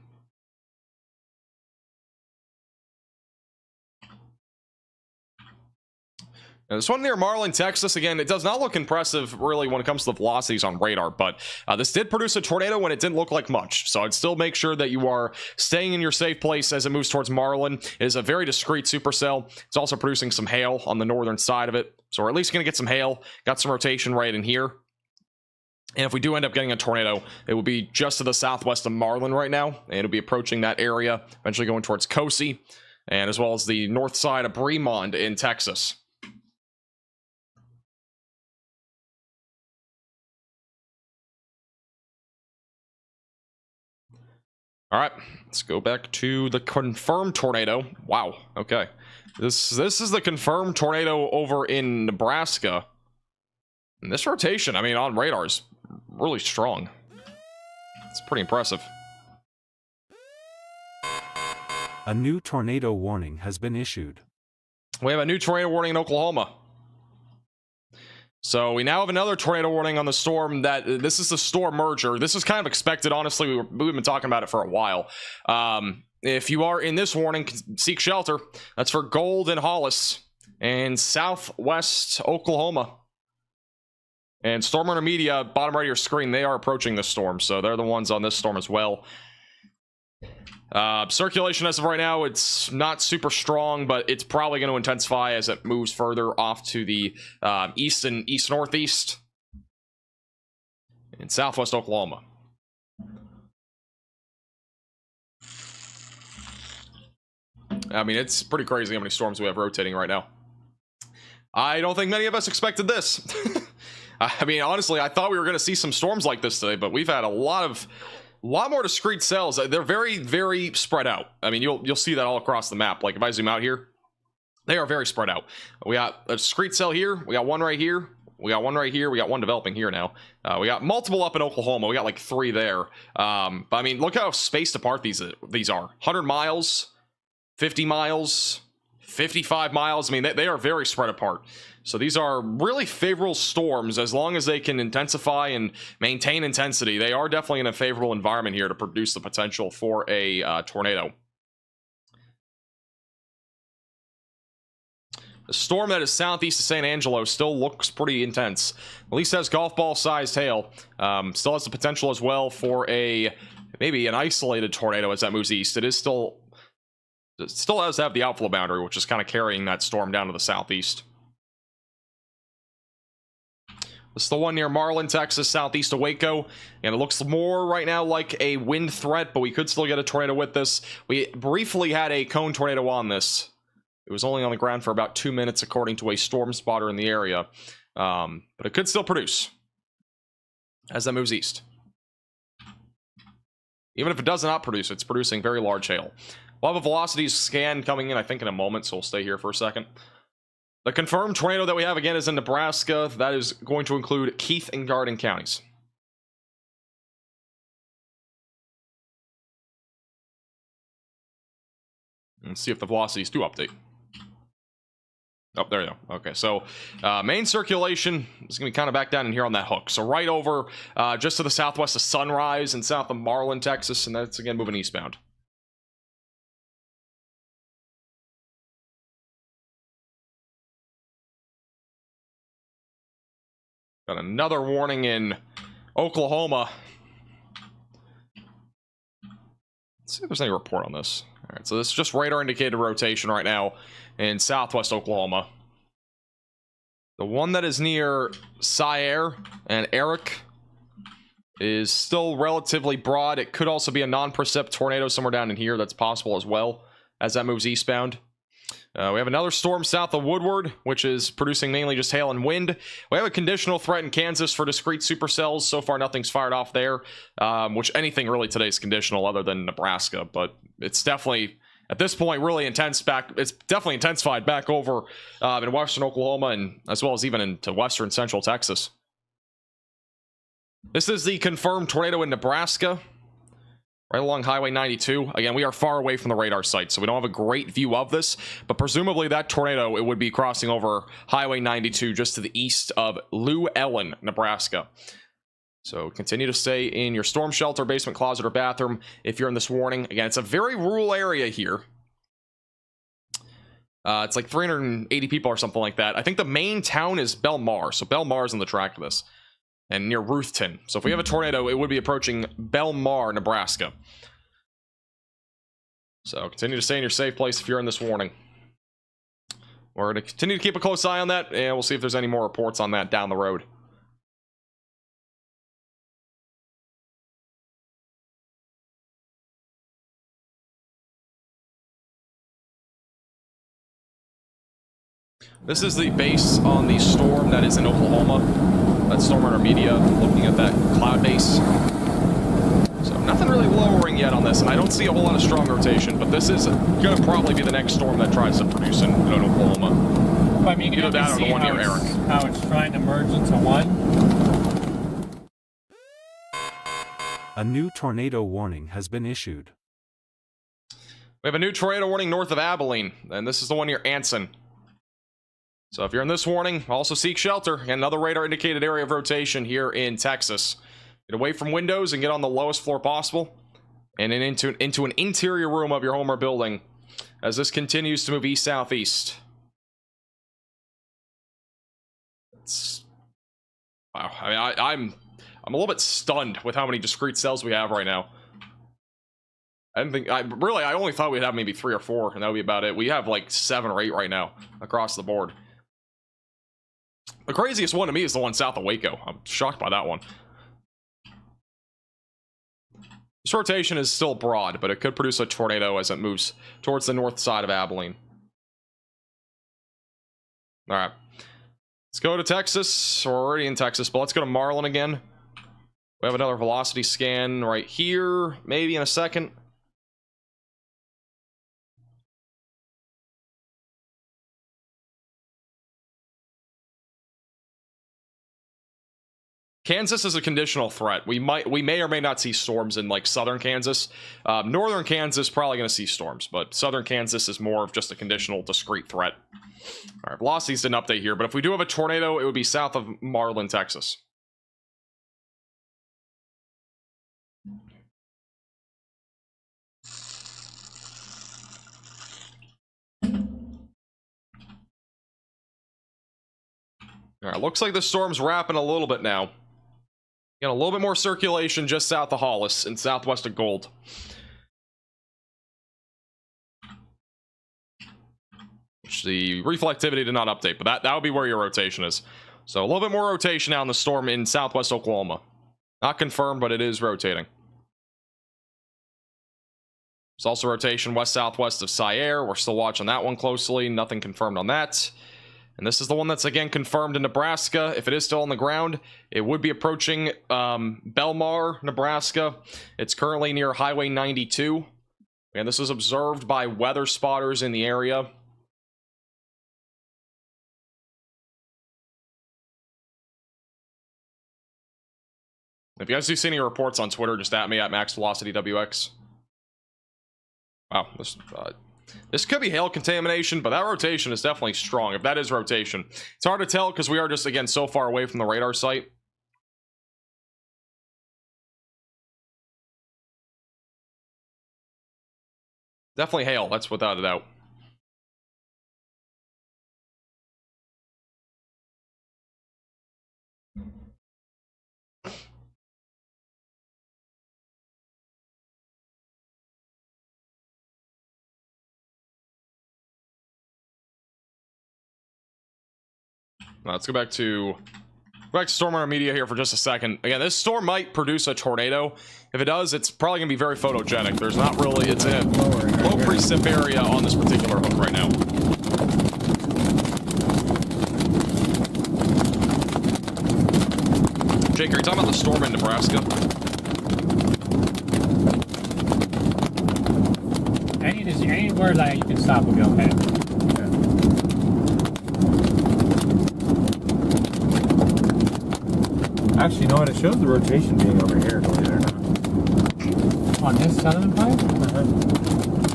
Now, this one near Marlin, Texas, again, it does not look impressive really when it comes to the velocities on radar, but this did produce a tornado when it didn't look like much. So I'd still make sure that you are staying in your safe place as it moves towards Marlin. It is a very discrete supercell. It's also producing some hail on the northern side of it. So we're at least going to get some hail. Got some rotation right in here. And if we do end up getting a tornado, it will be just to the southwest of Marlin right now. And it'll be approaching that area, eventually going towards Cosi, and as well as the north side of Bremond in Texas. All right, let's go back to the confirmed tornado. Wow, okay. This is the confirmed tornado over in Nebraska. And this rotation, I mean, on radar is really strong. It's pretty impressive. A new tornado warning has been issued. We have a new tornado warning in Oklahoma. So we now have another tornado warning on the storm. This is the storm merger. This is kind of expected, honestly. We've been talking about it for a while. If you are in this warning, seek shelter. That's for Gold and Hollis and southwest Oklahoma. And Storm Runner Media, bottom right of your screen, they are approaching this storm. So they're the ones on this storm as well. Circulation as of right now, it's not super strong, but it's probably going to intensify as it moves further off to the east and east-northeast in southwest Oklahoma. I mean, it's pretty crazy how many storms we have rotating right now. I don't think many of us expected this. I mean, honestly, I thought we were going to see some storms like this today, but we've had a lot more discrete cells. They're very, very spread out. I mean, you'll see that all across the map. Like if I zoom out here, they are very spread out. We got a discrete cell here. We got one right here. We got one right here. We got one developing here now. We got multiple up in Oklahoma. We got like 3 there. But I mean, look how spaced apart these are. 100 miles, 50 miles, 55 miles. I mean, they are very spread apart. So these are really favorable storms as long as they can intensify and maintain intensity. They are definitely in a favorable environment here to produce the potential for a tornado. The storm that is southeast of San Angelo still looks pretty intense. At least has golf ball sized hail. Still has the potential as well for maybe an isolated tornado as that moves east. It still has to have the outflow boundary, which is kind of carrying that storm down to the southeast. This is the one near Marlin, Texas, southeast of Waco, and it looks more right now like a wind threat, but we could still get a tornado with this. We briefly had a cone tornado on this. It was only on the ground for about 2 minutes, according to a storm spotter in the area, but it could still produce as that moves east. Even if it does not produce, it's producing very large hail. We'll have a velocity scan coming in, I think, in a moment, so we'll stay here for a second. The confirmed tornado that we have again is in Nebraska. That is going to include Keith and Garden counties. Let's see if the velocities do update. Oh, there you go. Okay, so main circulation is going to be kind of back down in here on that hook. So right over just to the southwest of Sunrise and south of Marlin, Texas, and that's again moving eastbound. Got another warning in Oklahoma. Let's see if there's any report on this. All right, so this is just radar indicated rotation right now in southwest Oklahoma. The one that is near Sierre and Eric is still relatively broad. It could also be a non-precip tornado somewhere down in here. That's possible as well as that moves eastbound. We have another storm south of Woodward, which is producing mainly just hail and wind. We have a conditional threat in Kansas for discrete supercells. So far, nothing's fired off there, which anything really today is conditional other than Nebraska. But it's definitely, at this point, really intense back. It's definitely intensified back over in western Oklahoma and as well as even into western central Texas. This is the confirmed tornado in Nebraska, right along Highway 92. Again, we are far away from the radar site, so we don't have a great view of this, but presumably that tornado, it would be crossing over Highway 92 just to the east of Llewellyn, Nebraska. So continue to stay in your storm shelter, basement, closet, or bathroom if you're in this warning. Again, it's a very rural area here. It's like 380 people or something like that. I think the main town is Belmar, so Belmar is on the track of this. And near Ruthton. So if we have a tornado, it would be approaching Belmar, Nebraska. So continue to stay in your safe place if you're in this warning. We're going to continue to keep a close eye on that, and we'll see if there's any more reports on that down the road. This is the base on the storm that is in Oklahoma. That's Storm Radar Media looking at that cloud base. So nothing really lowering yet on this, and I don't see a whole lot of strong rotation, but this is going to probably be the next storm that tries to produce in Oklahoma. Well, I mean, either that or the one near Eric. How it's trying to merge into one. A new tornado warning has been issued. We have a new tornado warning north of Abilene, and this is the one near Anson. So if you're in this warning, also seek shelter. And another radar indicated area of rotation here in Texas. Get away from windows and get on the lowest floor possible. And then into an interior room of your home or building as this continues to move east-southeast. Wow. I mean, I'm a little bit stunned with how many discrete cells we have right now. I only thought we'd have maybe 3 or 4, and that would be about it. We have like 7 or 8 right now across the board. The craziest one to me is the one south of Waco. I'm shocked by that one. This rotation is still broad, but it could produce a tornado as it moves towards the north side of Abilene. All right. Let's go to Texas. We're already in Texas, but let's go to Marlin again. We have another velocity scan right here, maybe in a second. Kansas is a conditional threat. We may or may not see storms in like southern Kansas. Northern Kansas probably going to see storms, but southern Kansas is more of just a conditional discrete threat. All right, velocities didn't update here, but if we do have a tornado, it would be south of Marlin, Texas. All right, looks like the storm's wrapping a little bit now. Got a little bit more circulation just south of Hollis and southwest of Gold. Which the reflectivity did not update, but that would be where your rotation is. So a little bit more rotation now in the storm in southwest Oklahoma. Not confirmed, but it is rotating. There's also rotation west-southwest of Sierre. We're still watching that one closely. Nothing confirmed on that. And this is the one that's again confirmed in Nebraska. If it is still on the ground, it would be approaching Belmar, Nebraska. It's currently near Highway 92. And this is observed by weather spotters in the area. If you guys do see any reports on Twitter, just at me at MaxVelocityWX. Wow, this could be hail contamination, but that rotation is definitely strong, if that is rotation. It's hard to tell because we are just, again, so far away from the radar site. Definitely hail, that's without a doubt. Let's go back to Storm Runner Media here for just a second. Again, this storm might produce a tornado. If it does, it's probably gonna be very photogenic. There's not really, it's in a low precip area on this particular hook right now. Jake, are you talking about the storm in Nebraska? Anywhere that you can stop will be okay. Actually, you know what? It shows the rotation being over here, believe it or not. On this southern pipe?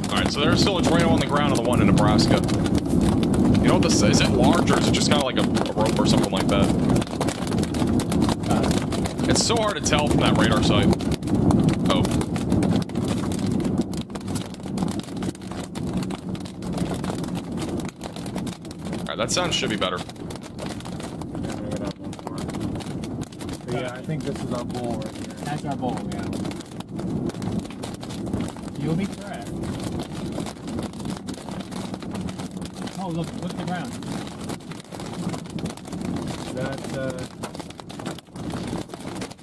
Alright, so there's still a tornado on the ground on the one in Nebraska. You know what this is? Is it large or is it just kind of like a rope or something like that? It's so hard to tell from that radar site. Oh. Alright, that sound should be better. Yeah, I think this is our bowl right here. That's our bowl, yeah. You'll be correct. Oh, look at the ground. That,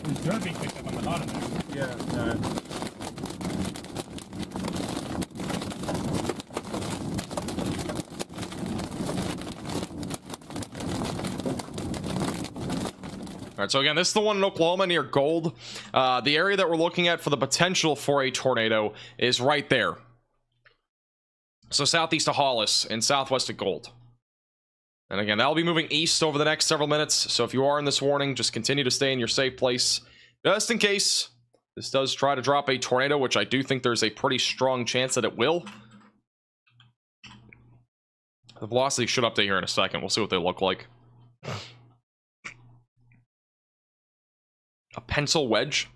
There's dirt being picked up on the bottom there. yeah, Alright, so again, this is the one in Oklahoma near Gold. The area that we're looking at for the potential for a tornado is right there. So southeast of Hollis and southwest of Gold. And again, that'll be moving east over the next several minutes. So if you are in this warning, just continue to stay in your safe place. Just in case this does try to drop a tornado, which I do think there's a pretty strong chance that it will. The velocity should update here in a second. We'll see what they look like. A pencil wedge.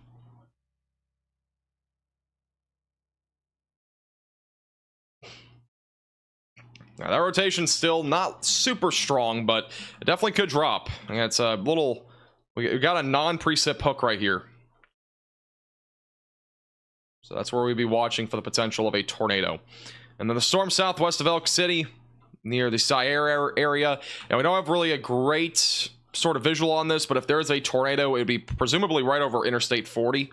Now that rotation's still not super strong, but it definitely could drop. And it's a little. We got a non-precip hook right here, so that's where we'd be watching for the potential of a tornado. And then the storm southwest of Elk City, near the Sierra area. And we don't have really a great sort of visual on this, but if there is a tornado, it would be presumably right over Interstate 40,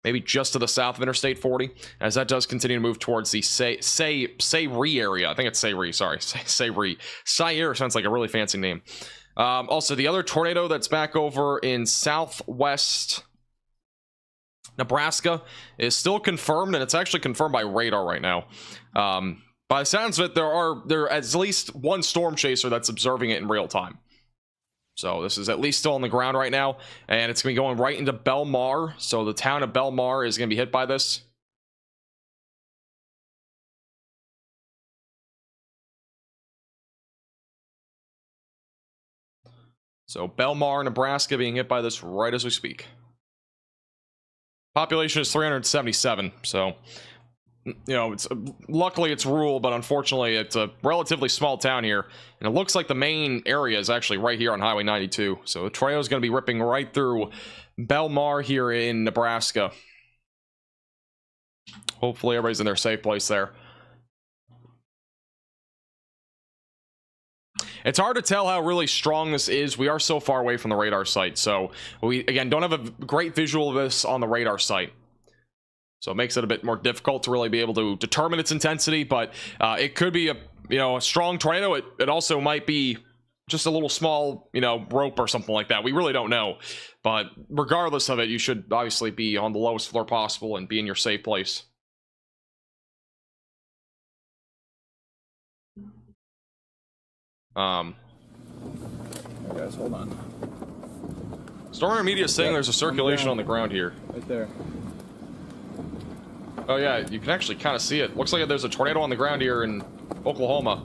maybe just to the south of Interstate 40, as that does continue to move towards the Sayre area. I think it's Sayre, sorry. Sayre. Sierra sounds like a really fancy name. Also, the other tornado that's back over in southwest Nebraska is still confirmed, and it's actually confirmed by radar right now. By the sounds of it, there is at least one storm chaser that's observing it in real time. So this is at least still on the ground right now, and it's going to be going right into Belmar. So the town of Belmar is going to be hit by this. So Belmar, Nebraska being hit by this right as we speak. Population is 377, so you know, it's luckily it's rural, but unfortunately it's a relatively small town here, and it looks like the main area is actually right here on Highway 92. So the tornado is going to be ripping right through Belmar here in Nebraska. Hopefully everybody's in their safe place there. It's hard to tell how really strong this is. We are so far away from the radar site, so we again don't have a great visual of this on the radar site. So it makes it a bit more difficult to really be able to determine its intensity, but it could be a strong tornado. It also might be just a little small, rope or something like that. We really don't know, but regardless of it, you should obviously be on the lowest floor possible and be in your safe place. Guys, hold on. Storm Runner Media is saying there's a circulation on the ground here. Right there. Oh yeah, you can actually kind of see it. Looks like there's a tornado on the ground here in Oklahoma.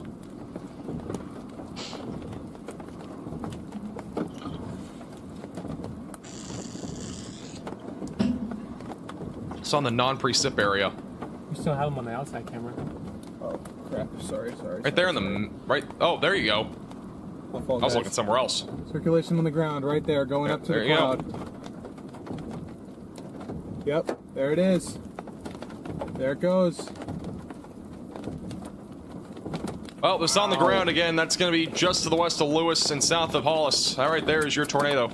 It's on the non-precip area. We still have them on the outside camera. Oh crap! Sorry. Right there in the right. Oh, there you go. My fault, I was guys. looking somewhere else. Circulation on the ground right there, going up to There the you go. cloud. Yep, there it is. There it goes. Well, this on the ground again. That's going to be just to the west of Lewis and south of Hollis. That right there is your tornado.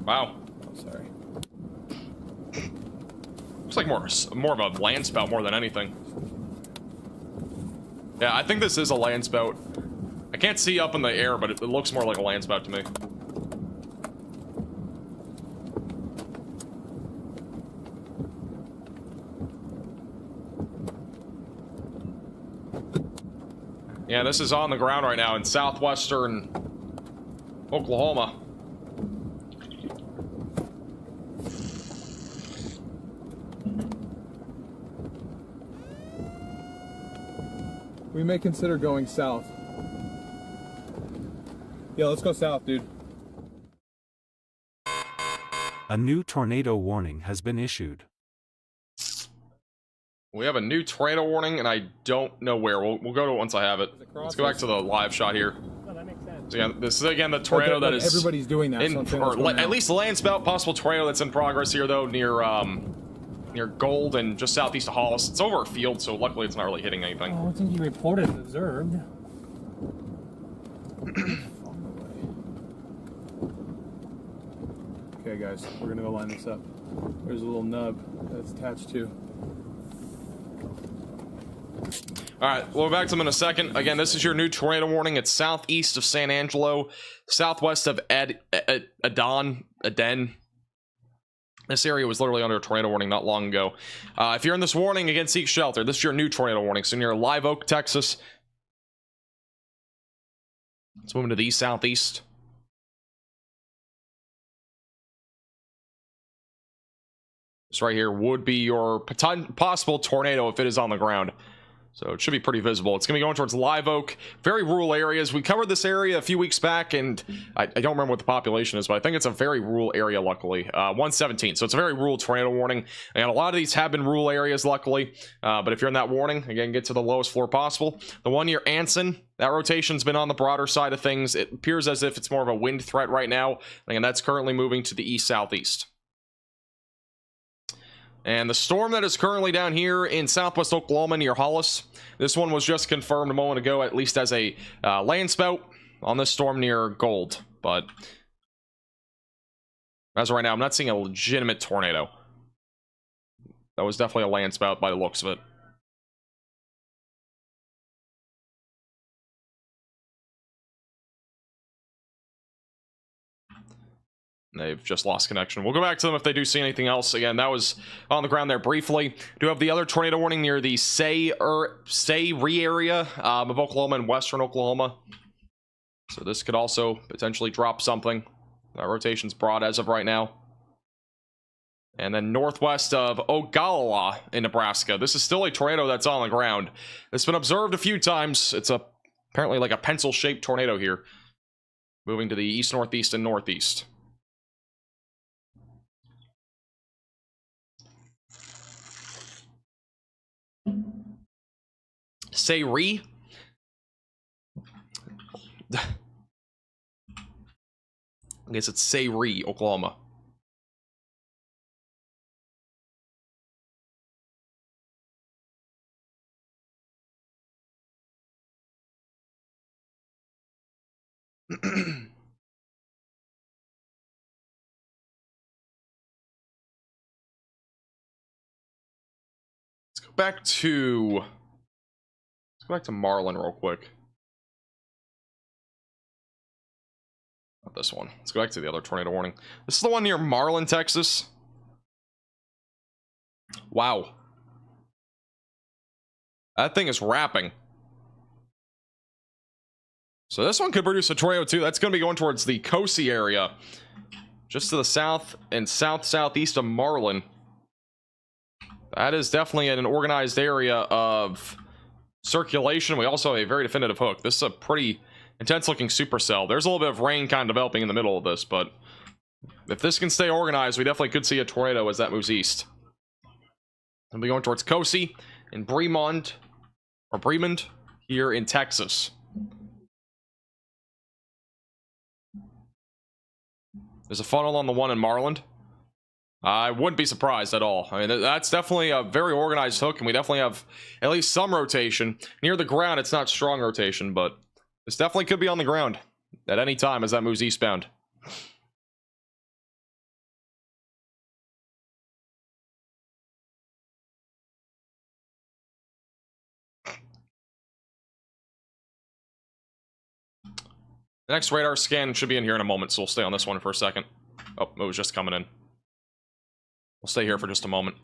Wow. Sorry. Looks like more of a land spout more than anything. Yeah, I think this is a land spout. I can't see up in the air, but it looks more like a land spout to me. Yeah, this is on the ground right now in southwestern Oklahoma. We may consider going south. Yeah, let's go south, dude. A new tornado warning has been issued. We have a new tornado warning, and I don't know where. We'll go to it once I have it. Let's go back to the live shot here. Oh, that makes sense. So again, this is again the tornado that is everybody's doing that. in, so I'm saying or what's going at on. least the land spout, possible tornado that's in progress here though, near Gold and just southeast of Hollis. It's over a field, so luckily it's not really hitting anything. Oh, I think you reported observed. Okay, guys, we're gonna go line this up. There's a little nub that's attached to. All right, we'll be back to them in a second. Again, this is your new tornado warning. It's southeast of San Angelo, southwest of Aden. This area was literally under a tornado warning not long ago. If you're in this warning, again, seek shelter. This is your new tornado warning. So near Live Oak, Texas. Let's move into the east southeast. This right here would be your possible tornado if it is on the ground. So it should be pretty visible. It's going to be going towards Live Oak. Very rural areas. We covered this area a few weeks back, and I don't remember what the population is, but I think it's a very rural area, luckily. 117. So it's a very rural tornado warning. And a lot of these have been rural areas, luckily. But if you're in that warning, again, get to the lowest floor possible. The one near Anson, that rotation's been on the broader side of things. It appears as if it's more of a wind threat right now. And that's currently moving to the east-southeast. And the storm that is currently down here in southwest Oklahoma near Hollis, this one was just confirmed a moment ago, at least as a land spout on this storm near Gold. But as of right now, I'm not seeing a legitimate tornado. That was definitely a land spout by the looks of it. They've just lost connection. We'll go back to them if they do see anything else. Again, that was on the ground there briefly. Do have the other tornado warning near the Sayre area of Oklahoma and western Oklahoma. So this could also potentially drop something. That rotation's broad as of right now. And then northwest of Ogallala in Nebraska. This is still a tornado that's on the ground. It's been observed a few times. It's apparently like a pencil-shaped tornado here. Moving to the east, northeast, and northeast. Sayre. I guess it's Sayre, Oklahoma. Let's go back to Marlin real quick. Not this one. Let's go back to the other tornado warning. This is the one near Marlin, Texas. Wow. That thing is wrapping. So this one could produce a tornado too. That's going to be going towards the Cosi area. Just to the south and south-southeast of Marlin. That is definitely in an organized area of circulation. We also have a very definitive hook. This is a pretty intense looking supercell. There's a little bit of rain kind of developing in the middle of this, but if this can stay organized, we definitely could see a tornado as that moves east. We'll be going towards Cosi in Bremond here in Texas. There's a funnel on the one in Marland. I wouldn't be surprised at all. I mean, that's definitely a very organized hook, and we definitely have at least some rotation. Near the ground, it's not strong rotation, but this definitely could be on the ground at any time as that moves eastbound. The next radar scan should be in here in a moment, so we'll stay on this one for a second. Oh, it was just coming in. We'll stay here for just a moment.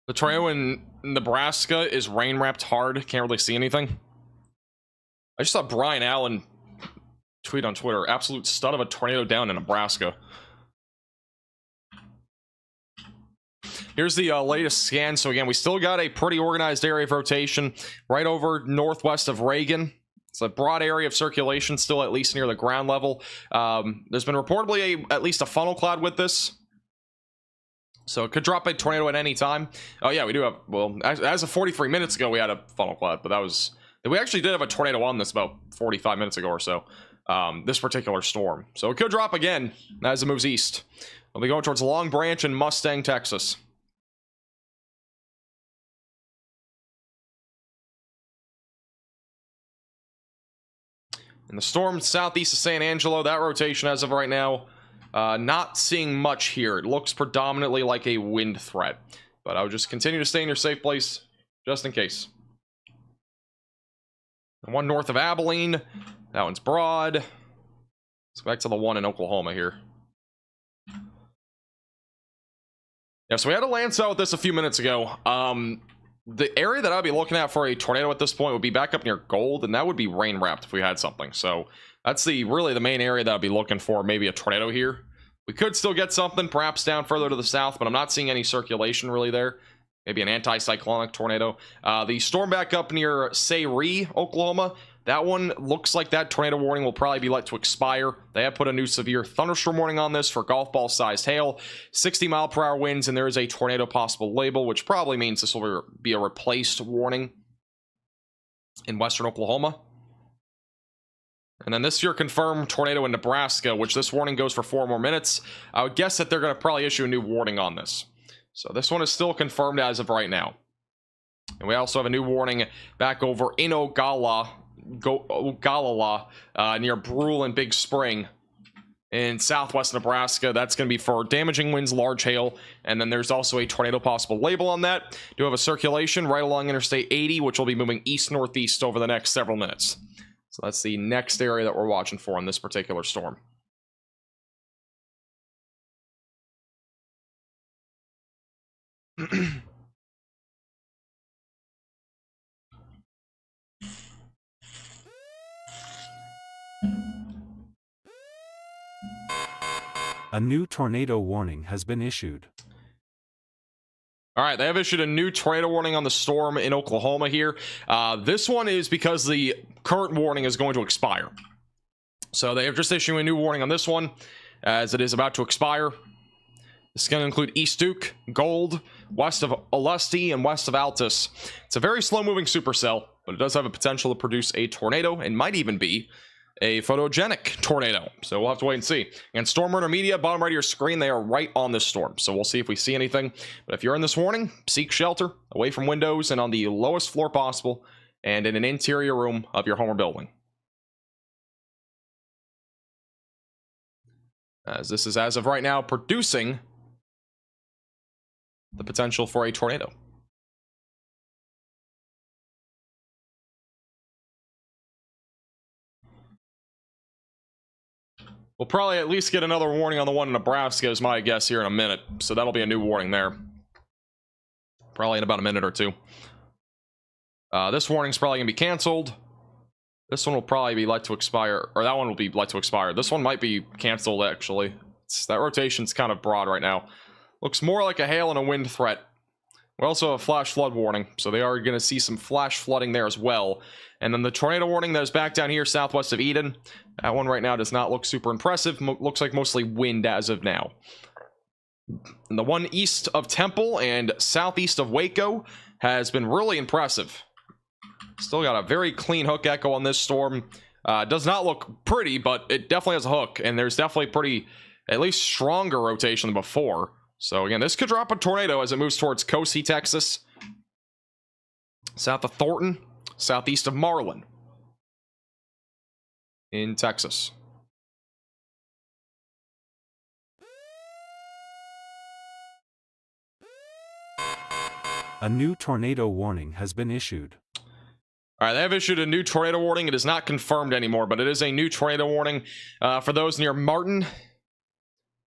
The tornado in Nebraska is rain wrapped hard. Can't really see anything. I just saw Brian Allen tweet on Twitter, absolute stud of a tornado down in Nebraska. Here's the latest scan. So again, we still got a pretty organized area of rotation right over northwest of Reagan. It's a broad area of circulation, still at least near the ground level. There's been reportedly at least a funnel cloud with this. So it could drop a tornado at any time. Oh yeah, we do have, well, as of 43 minutes ago, we had a funnel cloud, but that was, we actually did have a tornado on this about 45 minutes ago or so, this particular storm. So it could drop again as it moves east. We'll be going towards Long Branch and Mustang, Texas. And the storm southeast of San Angelo, that rotation as of right now, not seeing much here. It looks predominantly like a wind threat, but I would just continue to stay in your safe place just in case. The one north of Abilene, that one's broad. Let's go back to the one in Oklahoma here. Yeah, so we had a landslide with this a few minutes ago. The area that I'd be looking at for a tornado at this point would be back up near Gold, and that would be rain wrapped if we had something. So that's really the main area that I'd be looking for, maybe a tornado here. We could still get something, perhaps down further to the south, but I'm not seeing any circulation really there. Maybe an anticyclonic tornado. The storm back up near Sayre, Oklahoma, that one looks like that tornado warning will probably be let to expire. They have put a new severe thunderstorm warning on this for golf ball sized hail, 60-mile-per-hour winds, and there is a tornado possible label, which probably means this will be a replaced warning in western Oklahoma. And then this year confirmed tornado in Nebraska, which this warning goes for 4 more minutes. I would guess that they're going to probably issue a new warning on this. So this one is still confirmed as of right now. And we also have a new warning back over in Ogallala, near Brule and Big Spring in southwest Nebraska. That's going to be for damaging winds, large hail, and then there's also a tornado possible label on that. Do have a circulation right along Interstate 80, which will be moving east-northeast over the next several minutes. So that's the next area that we're watching for in this particular storm. A new tornado warning has been issued. All right, they have issued a new tornado warning on the storm in Oklahoma here. This one is because the current warning is going to expire. So they have just issued a new warning on this one as it is about to expire. This is going to include East Duke, Gold, west of Olustee, and west of Altus. It's a very slow-moving supercell, but it does have a potential to produce a tornado and might even be a photogenic tornado. So we'll have to wait and see. And Storm Runner Media, bottom right of your screen, they are right on this storm. So we'll see if we see anything. But if you're in this warning, seek shelter away from windows and on the lowest floor possible and in an interior room of your home or building. As this is, as of right now, producing the potential for a tornado. We'll probably at least get another warning on the one in Nebraska is my guess here in a minute. So that'll be a new warning there. probably in about a minute or two. This warning's probably gonna be canceled. This one will probably be let to expire, or that one will be let to expire. This one might be canceled, actually. That rotation's kind of broad right now. Looks more like a hail and a wind threat. We also have a flash flood warning, so they are going to see some flash flooding there as well. And then the tornado warning that is back down here southwest of Eden. That one right now does not look super impressive. Looks like mostly wind as of now. And the one east of Temple and southeast of Waco has been really impressive. Still got a very clean hook echo on this storm. Does not look pretty, but it definitely has a hook, and there's definitely pretty, at least stronger rotation than before. So again, this could drop a tornado as it moves towards Cosi, Texas, south of Thornton, southeast of Marlin in Texas. A new tornado warning has been issued. All right, they have issued a new tornado warning. It is not confirmed anymore, but it is a new tornado warning for those near Martin,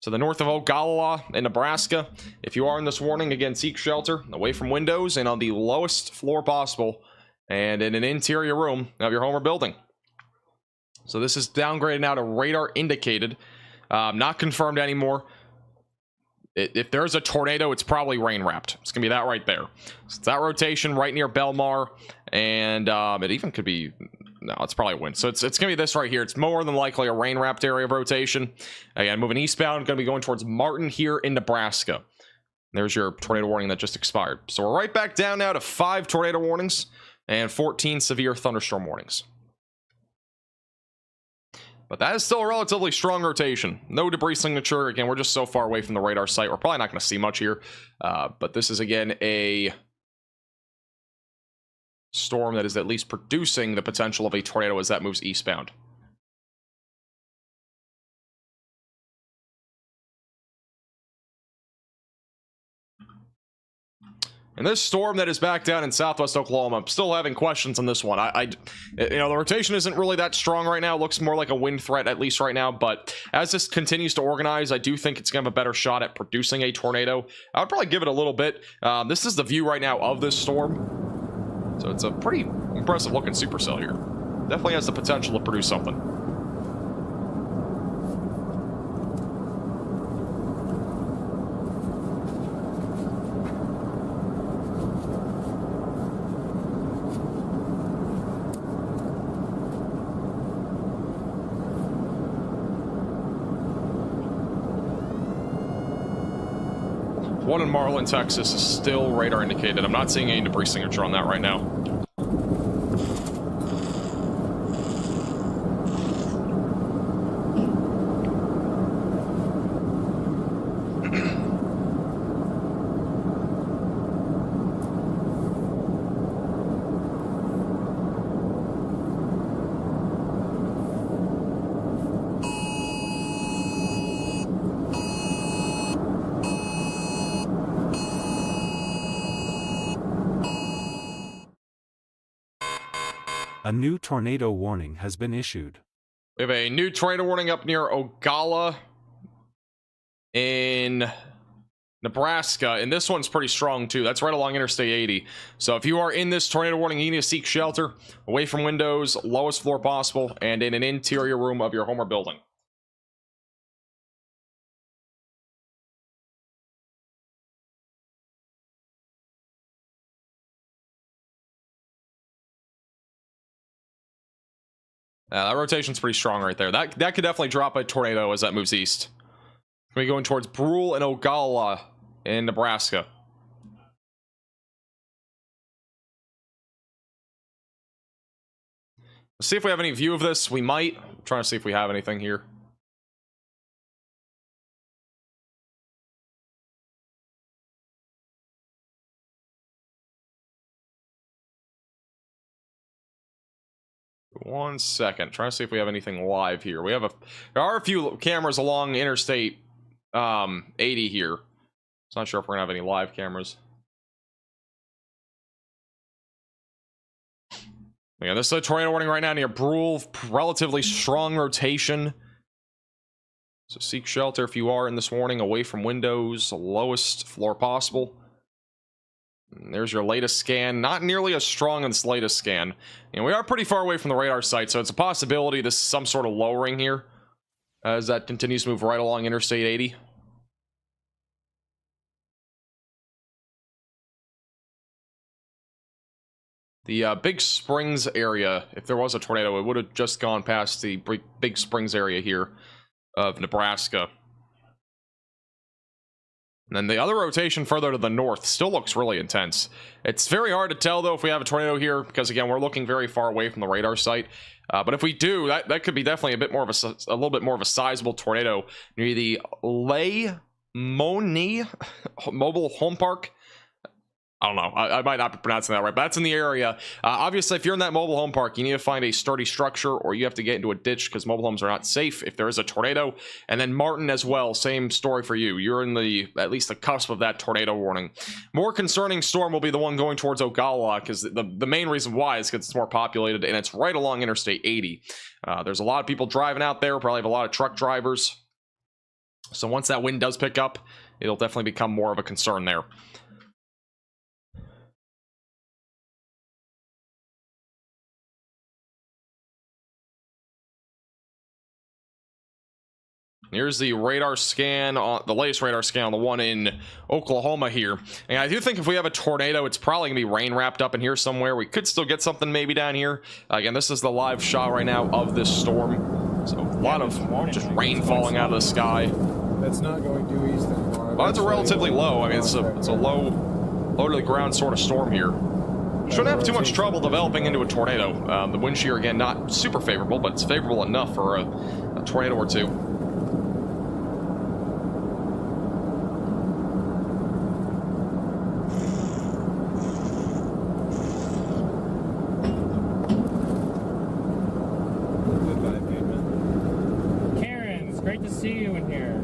to the north of Ogallala in Nebraska. If you are in this warning, again, seek shelter away from windows and on the lowest floor possible and in an interior room of your home or building. So this is downgraded now to radar indicated, not confirmed anymore. If there's a tornado, it's probably rain wrapped. It's gonna be that right there. So it's that rotation right near Belmar, and it even could be, no, it's probably a wind. So it's gonna be this right here. It's more than likely a rain wrapped area of rotation. Again, moving eastbound, gonna be going towards Martin here in Nebraska. There's your tornado warning that just expired. So we're right back down now to 5 tornado warnings and 14 severe thunderstorm warnings. But that is still a relatively strong rotation. No debris signature. Again, we're just so far away from the radar site. We're probably not going to see much here. But this is, again, a storm that is at least producing the potential of a tornado as that moves eastbound. And this storm that is back down in southwest Oklahoma, I'm still having questions on this one. You know, the rotation isn't really that strong right now. It looks more like a wind threat, at least right now. But as this continues to organize, I do think it's going to have a better shot at producing a tornado. I would probably give it a little bit. This is the view right now of this storm. So it's a pretty impressive looking supercell here. Definitely has the potential to produce something. One in Marlin, Texas is still radar indicated. I'm not seeing any debris signature on that right now. A new tornado warning has been issued. We have a new tornado warning up near Ogallala in Nebraska, and this one's pretty strong too. That's right along Interstate 80. So if you are in this tornado warning, you need to seek shelter away from windows, lowest floor possible, and in an interior room of your home or building. That rotation's pretty strong right there. That could definitely drop a tornado as that moves east. We're going towards Brule and Ogallala in Nebraska. Let's see if we have any view of this. We might. I'm trying to see if we have anything here. One second. Trying to see if we have anything live here. There are a few cameras along Interstate 80 here. So not sure if we're gonna have any live cameras. Yeah, this is a tornado warning right now near Brule. Relatively strong rotation. So seek shelter if you are in this warning, away from windows, lowest floor possible. There's your latest scan. Not nearly as strong as this latest scan. And we are pretty far away from the radar site, so it's a possibility this is some sort of lowering here as that continues to move right along Interstate 80. The Big Springs area, if there was a tornado, it would have just gone past the Big Springs area here of Nebraska. And then the other rotation further to the north still looks really intense. It's very hard to tell, though, if we have a tornado here, because, again, we're looking very far away from the radar site. But if we do, that could be definitely a little bit more of a sizable tornado near the Lemonis Mobile Home Park. I don't know. I might not be pronouncing that right, but that's in the area. Obviously, if you're in that mobile home park, you need to find a sturdy structure, or you have to get into a ditch because mobile homes are not safe if there is a tornado. And then Martin as well, same story for you. You're in at least the cusp of that tornado warning. More concerning storm will be the one going towards Ogallala, because the main reason why is because it's more populated and it's right along Interstate 80. There's a lot of people driving out there, probably have a lot of truck drivers. So once that wind does pick up, it'll definitely become more of a concern there. Here's the radar scan, the latest radar scan on the one in Oklahoma here. And I do think if we have a tornado, it's probably going to be rain wrapped up in here somewhere. We could still get something maybe down here. Again, this is the live shot right now of this storm. So a lot of just rain falling out of the sky. That's not going due east anymore. Well, it's a relatively low. I mean, it's a low to the ground sort of storm here. Shouldn't have too much trouble developing into a tornado. The wind shear, again, not super favorable, but it's favorable enough for a tornado or two. Great to see you in here.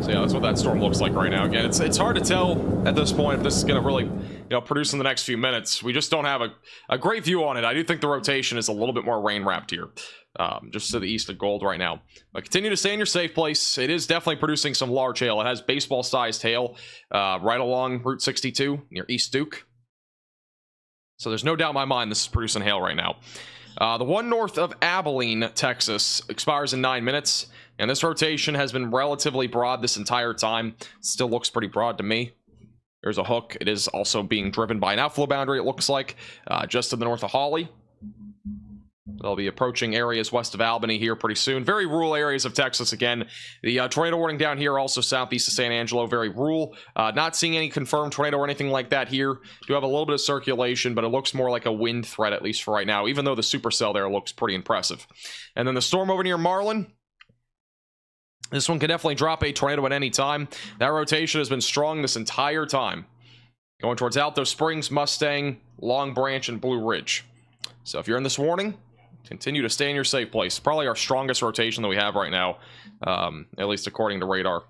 So yeah, that's what that storm looks like right now. Again, it's hard to tell at this point if this is going to really, produce in the next few minutes. We just don't have a great view on it. I do think the rotation is a little bit more rain wrapped here, just to the east of Gold right now. But continue to stay in your safe place. It is definitely producing some large hail. It has baseball-sized hail right along Route 62 near East Duke. So there's no doubt in my mind this is producing hail right now. The one north of Abilene, Texas, expires in 9 minutes. And this rotation has been relatively broad this entire time. Still looks pretty broad to me. There's a hook. It is also being driven by an outflow boundary, it looks like, just to the north of Hawley. They'll be approaching areas west of Albany here pretty soon. Very rural areas of Texas again. The tornado warning down here, also southeast of San Angelo, very rural. Not seeing any confirmed tornado or anything like that here. Do have a little bit of circulation, but it looks more like a wind threat, at least for right now, even though the supercell there looks pretty impressive. And then the storm over near Marlin. This one can definitely drop a tornado at any time. That rotation has been strong this entire time. Going towards Alto Springs, Mustang, Long Branch, and Blue Ridge. So if you're in this warning, continue to stay in your safe place. Probably our strongest rotation that we have right now, at least according to radar.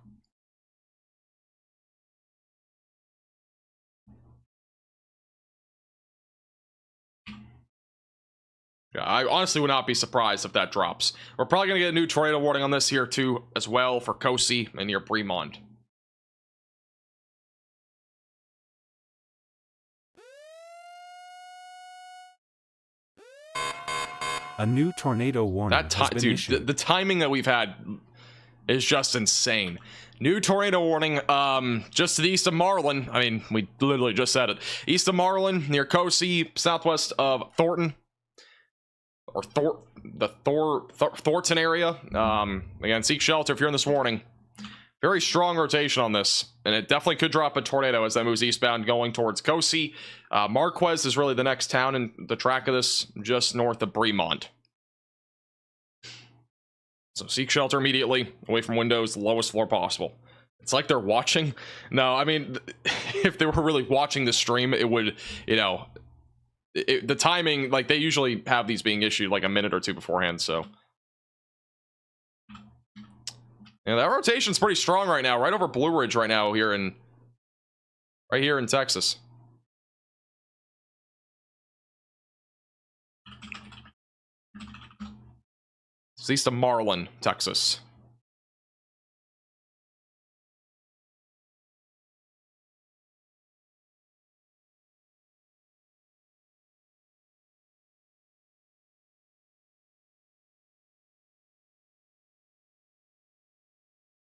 Yeah, I honestly would not be surprised if that drops. We're probably going to get a new tornado warning on this here too, as well, for Cosi and near Bremond. A new tornado warning has been issued. The timing that we've had is just insane. New tornado warning, just to the east of Marlin. I mean, we literally just said it. East of Marlin, near Cosi, southwest of Thornton. Or Thornton area. Again, seek shelter if you're in this warning. Very strong rotation on this, and it definitely could drop a tornado as that moves eastbound going towards Cosi. Marquez is really the next town in the track of this, just north of Bremond. So seek shelter immediately, away from windows, the lowest floor possible. It's like they're watching. No, I mean, if they were really watching the stream, it would, the timing, like, they usually have these being issued like a minute or two beforehand, so. Yeah, that rotation's pretty strong right now, right over Blue Ridge right now right here in Texas. east of Marlin, Texas.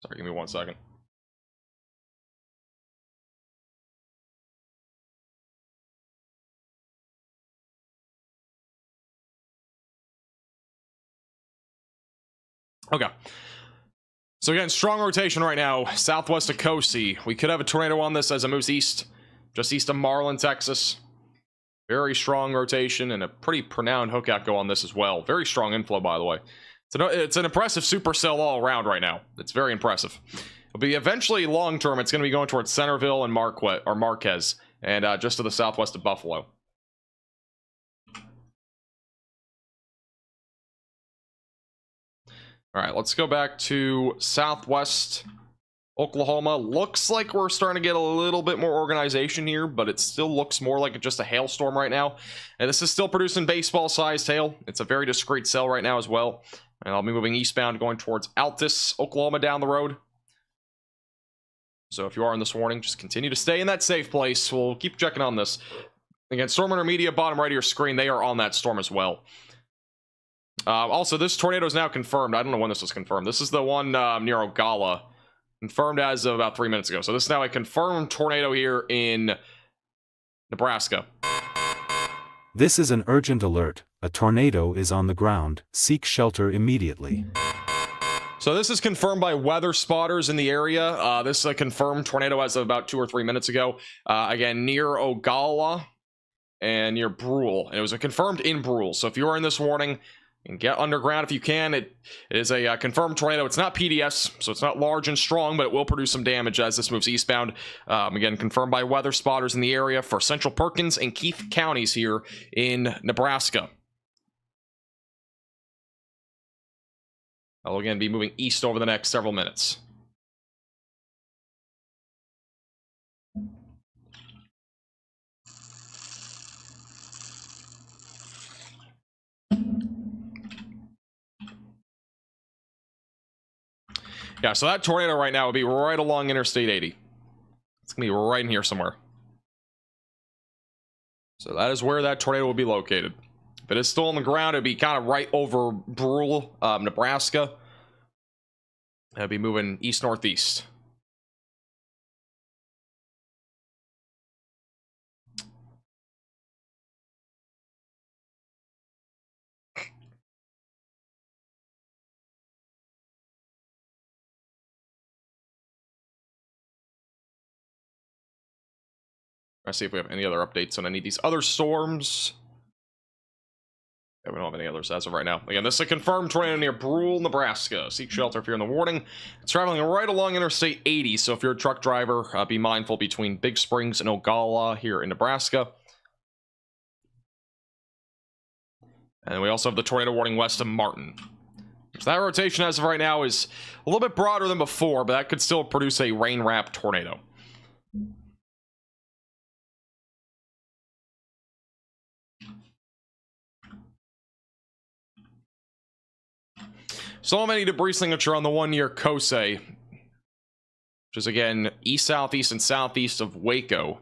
Sorry, give me 1 second. Okay. So again, strong rotation right now, southwest of Cosi. We could have a tornado on this as it moves east, just east of Marlin, Texas. Very strong rotation and a pretty pronounced hook echo on this as well. Very strong inflow, by the way. It's an impressive supercell all around right now. It's very impressive. It'll be eventually long term. It's going to be going towards Centerville and Marquez, and just to the southwest of Buffalo. All right, let's go back to southwest Oklahoma. Looks like we're starting to get a little bit more organization here, but it still looks more like just a hailstorm right now. And this is still producing baseball-sized hail. It's a very discrete cell right now as well. And I'll be moving eastbound, going towards Altus, Oklahoma down the road. So if you are in this warning, just continue to stay in that safe place. We'll keep checking on this. Again, Storm Intermedia, bottom right of your screen, they are on that storm as well. Also, this tornado is now confirmed. I don't know when this was confirmed. This is the one near Ogalla. Confirmed as of about 3 minutes ago. So this is now a confirmed tornado here in Nebraska. This is an urgent alert. A tornado is on the ground. Seek shelter immediately. So this is confirmed by weather spotters in the area. This is a confirmed tornado as of about 2 or 3 minutes ago. Again, near Ogalla and near Brule. And it was a confirmed in Brule. So if you are in this warning, and get underground if you can. It is a confirmed tornado. It's not PDS, so it's not large and strong, but it will produce some damage as this moves eastbound. Again, confirmed by weather spotters in the area for Central Perkins and Keith counties here in Nebraska. I'll again be moving east over the next several minutes. Yeah, so that tornado right now would be right along Interstate 80. It's going to be right in here somewhere. So that is where that tornado will be located. If it is still on the ground, it would be kind of right over Brule, Nebraska. It would be moving east-northeast. Let's see if we have any other updates on any of these other storms. Yeah, we don't have any others as of right now. Again, this is a confirmed tornado near Brule, Nebraska. Seek shelter if you're in the warning. It's traveling right along Interstate 80, so if you're a truck driver, be mindful between Big Springs and Ogalla here in Nebraska. And we also have the tornado warning west of Martin. So that rotation as of right now is a little bit broader than before, but that could still produce a rain-wrapped tornado. So many debris signature on the one near Cosi, which is again east, southeast, and southeast of Waco.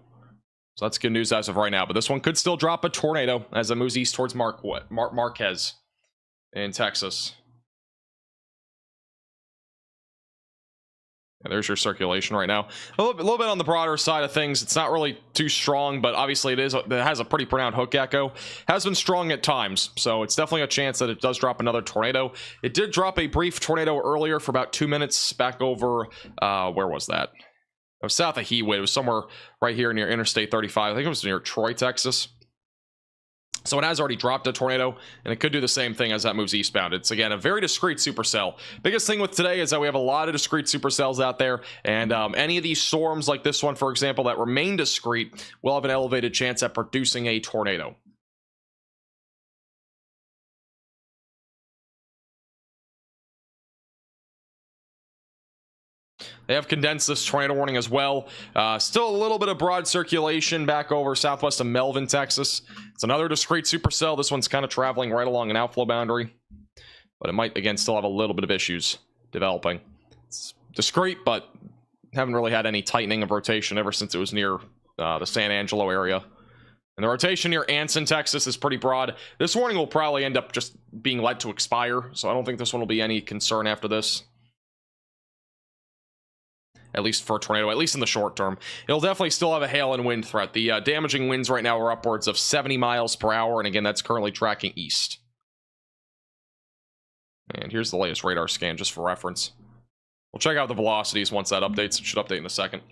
So that's good news as of right now. But this one could still drop a tornado as it moves east towards Marquez in Texas. And there's your circulation right now. A little bit on the broader side of things. It's not really too strong, but obviously it has a pretty pronounced hook echo. Has been strong at times, so it's definitely a chance that it does drop another tornado. It did drop a brief tornado earlier for about 2 minutes back over, where was that? It was south of Heatwood. It was somewhere right here near Interstate 35. I think it was near Troy, Texas. So it has already dropped a tornado, and it could do the same thing as that moves eastbound. It's, again, a very discrete supercell. Biggest thing with today is that we have a lot of discrete supercells out there, and any of these storms like this one, for example, that remain discrete will have an elevated chance at producing a tornado. They have condensed this tornado warning as well. Still a little bit of broad circulation back over southwest of Melvin, Texas. It's another discrete supercell. This one's kind of traveling right along an outflow boundary. but it might, again, still have a little bit of issues developing. It's discreet, but haven't really had any tightening of rotation ever since it was near the San Angelo area. And the rotation near Anson, Texas is pretty broad. This warning will probably end up just being let to expire, so I don't think this one will be any concern after this. At least for a tornado, at least in the short term. It'll definitely still have a hail and wind threat. The damaging winds right now are upwards of 70 miles per hour, and again, that's currently tracking east. And here's the latest radar scan, just for reference. We'll check out the velocities once that updates. It should update in a second.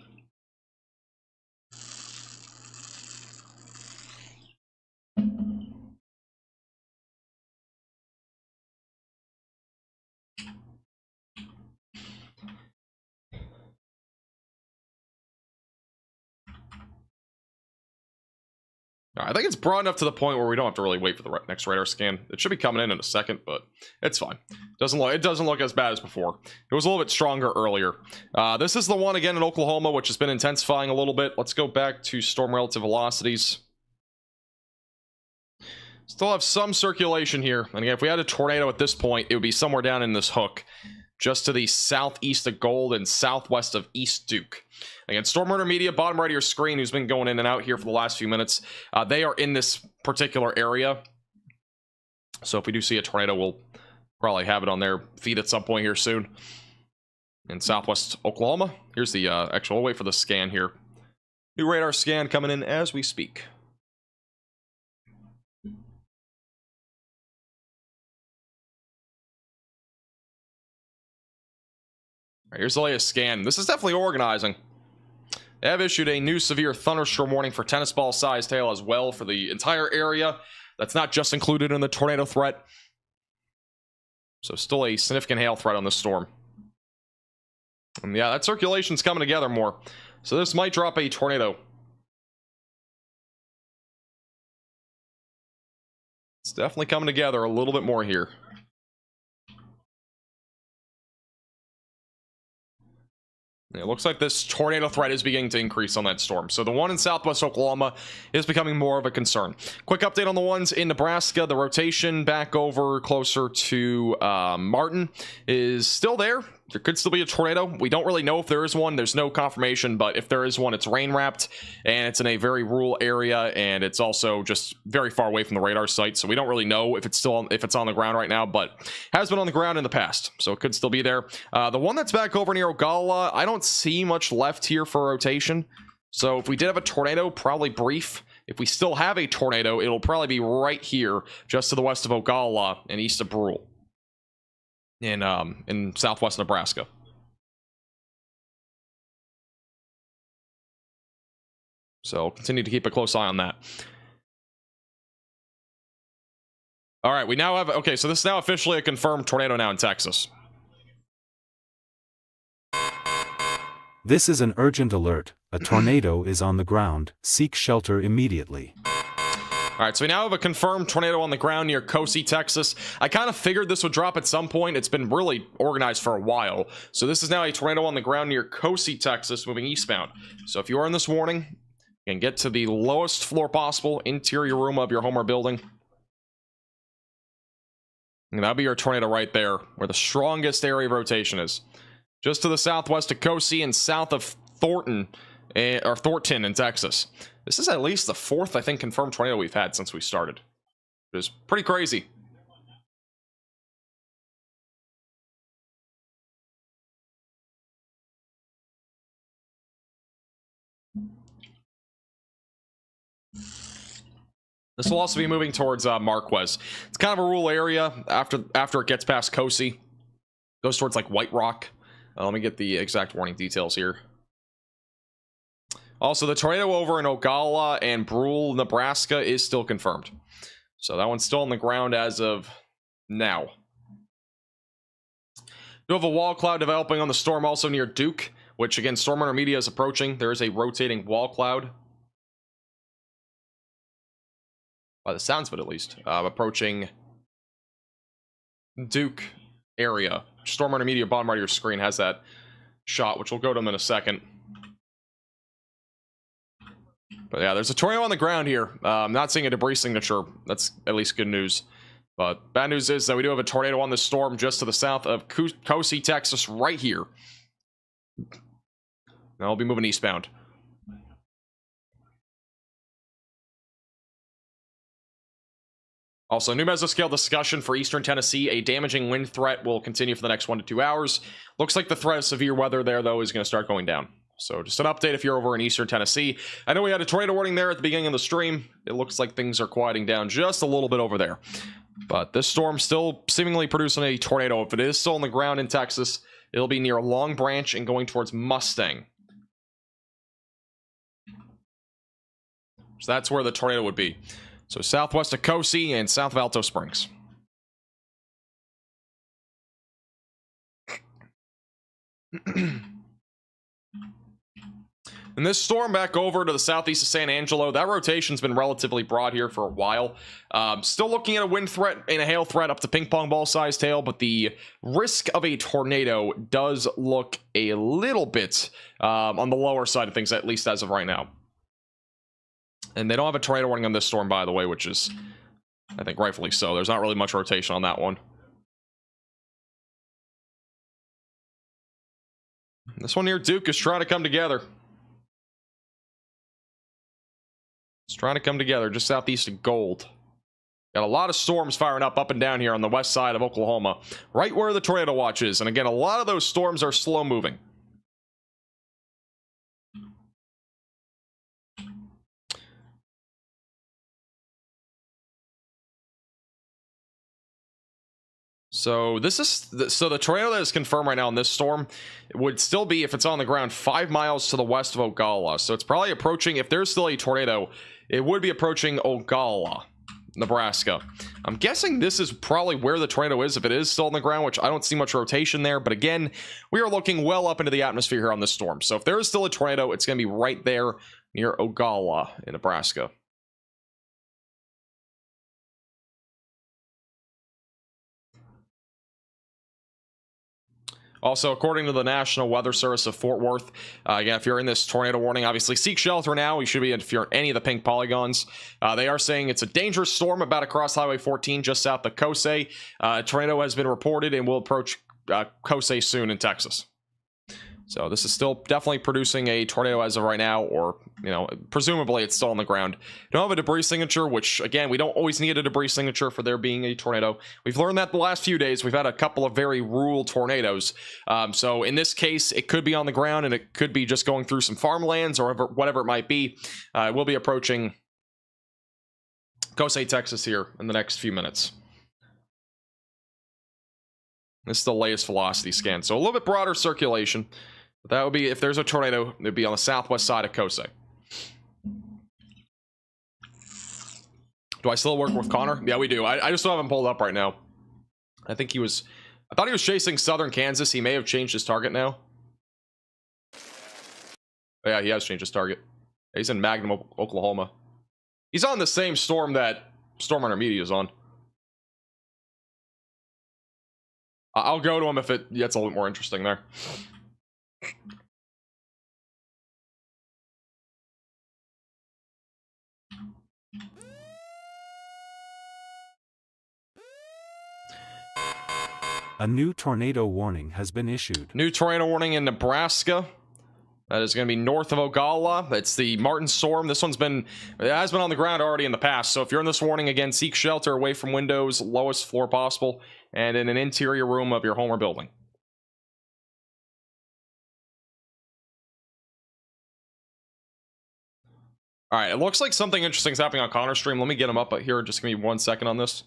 I think it's broad enough to the point where we don't have to really wait for the next radar scan. It should be coming in a second, but it's fine. It doesn't look as bad as before. It was a little bit stronger earlier. This is the one again in Oklahoma, which has been intensifying a little bit. Let's go back to storm relative velocities. Still have some circulation here. And again, if we had a tornado at this point, it would be somewhere down in this hook, just to the southeast of Gold and southwest of East Duke. Again, Storm Radar Media, bottom right of your screen, who's been going in and out here for the last few minutes, they are in this particular area. So if we do see a tornado, we'll probably have it on their feed at some point here soon. In southwest Oklahoma. Here's the actual, we'll wait for the scan here. New radar scan coming in as we speak. Right, here's the latest scan. This is definitely organizing. They have issued a new severe thunderstorm warning for tennis ball sized hail as well for the entire area. That's not just included in the tornado threat. So still a significant hail threat on this storm. And yeah, that circulation's coming together more. So this might drop a tornado. It's definitely coming together a little bit more here. It looks like this tornado threat is beginning to increase on that storm. So the one in southwest Oklahoma is becoming more of a concern. Quick update on the ones in Nebraska. The rotation back over closer to Martin is still there. There could still be a tornado. We don't really know if there is one. There's no confirmation, but if there is one, it's rain wrapped and it's in a very rural area, and it's also just very far away from the radar site. So we don't really know if it's on the ground right now, but has been on the ground in the past, so it could still be there. The one that's back over near Ogalla, I don't see much left here for rotation. So if we did have a tornado, probably brief. If we still have a tornado, it'll probably be right here, just to the west of Ogalla and east of Brule. In southwest Nebraska. So continue to keep a close eye on that. All right, we now have, okay, so this is now officially a confirmed tornado now in Texas. This is an urgent alert. A tornado is on the ground. Seek shelter immediately. All right, so we now have a confirmed tornado on the ground near Cosi, Texas. I kind of figured this would drop at some point. It's been really organized for a while. So this is now a tornado on the ground near Cosi, Texas, moving eastbound. So if you are in this warning, you can get to the lowest floor possible, interior room of your home or building. And that'll be your tornado right there, where the strongest area of rotation is. Just to the southwest of Cosi and south of Thornton in Texas. This is at least the fourth, I think, confirmed tornado we've had since we started. It is pretty crazy. This will also be moving towards Marquez. It's kind of a rural area after it gets past Cosi. Goes towards like White Rock. Let me get the exact warning details here. Also, the tornado over in Ogalla and Brule, Nebraska is still confirmed. So that one's still on the ground as of now. You have a wall cloud developing on the storm also near Duke, which again, Storm Radar Media is approaching. There is a rotating wall cloud. By the sounds of it, at least. Approaching Duke area. Storm Radar Media, bottom right of your screen, has that shot, which we'll go to them in a second. But yeah, there's a tornado on the ground here. I'm not seeing a debris signature. That's at least good news. But bad news is that we do have a tornado on this storm just to the south of Cosey, Texas, right here. Now I'll be moving eastbound. Also, new mesoscale discussion for eastern Tennessee. A damaging wind threat will continue for the next 1 to 2 hours. Looks like the threat of severe weather there, though, is going to start going down. So just an update if you're over in eastern Tennessee. I know we had a tornado warning there at the beginning of the stream. It looks like things are quieting down just a little bit over there. But this storm still seemingly producing a tornado. If it is still on the ground in Texas, it'll be near Long Branch and going towards Mustang. So that's where the tornado would be. So southwest of Cosey and south of Alto Springs. And this storm back over to the southeast of San Angelo, that rotation's been relatively broad here for a while. Still looking at a wind threat and a hail threat up to ping pong ball sized hail, but the risk of a tornado does look a little bit on the lower side of things, at least as of right now. And they don't have a tornado warning on this storm, by the way, which is, I think, rightfully so. There's not really much rotation on that one. This one near Duke is trying to come together. It's trying to come together just southeast of Gold. Got a lot of storms firing up and down here on the west side of Oklahoma, right where the tornado watch is. And again, a lot of those storms are slow moving. So this is the tornado that is confirmed right now in this storm would still be, if it's on the ground, 5 miles to the west of Ogalla. So it's probably approaching, if there's still a tornado, it would be approaching Ogalla, Nebraska. I'm guessing this is probably where the tornado is if it is still on the ground, which I don't see much rotation there. But again, we are looking well up into the atmosphere here on this storm. So if there is still a tornado, it's going to be right there near Ogalla in Nebraska. Also, according to the National Weather Service of Fort Worth, again, if you're in this tornado warning, obviously seek shelter now. You should be if you're in any of the pink polygons. They are saying it's a dangerous storm about across Highway 14 just south of Cosey. Tornado has been reported and will approach Cosey soon in Texas. So this is still definitely producing a tornado as of right now, or, you know, presumably it's still on the ground. Don't have a debris signature, which, again, we don't always need a debris signature for there being a tornado. We've learned that the last few days. We've had a couple of very rural tornadoes. So in this case, it could be on the ground, and it could be just going through some farmlands or whatever it might be. We'll be approaching Cosey, Texas here in the next few minutes. This is the latest velocity scan. So a little bit broader circulation. But that would be, if there's a tornado, it'd be on the southwest side of Cosey. Do I still work with Connor? Yeah, we do. I just don't have him pulled up right now. I think he was... I thought he was chasing southern Kansas. He may have changed his target now. Oh, yeah, he has changed his target. He's in Magnum, Oklahoma. He's on the same storm that Storm Runner Media is on. I'll go to him if it gets a little more interesting there. A new tornado warning has been issued. New tornado warning in Nebraska. That is going to be north of Ogalla. It's the Martin storm. This one's been, it has been on the ground already in the past. So if you're in this warning, again, seek shelter away from windows, lowest floor possible, and in an interior room of your home or building. All right, it looks like something interesting is happening on Connor's stream. Let me get him up here. Just give me 1 second on this.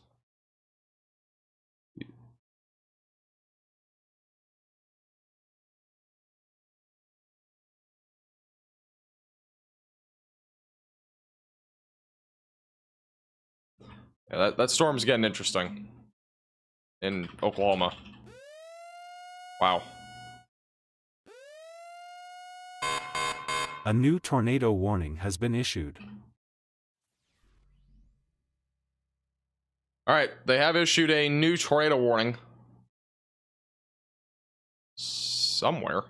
Yeah, that storm's getting interesting in Oklahoma. Wow. A new tornado warning has been issued. All right, they have issued a new tornado warning somewhere.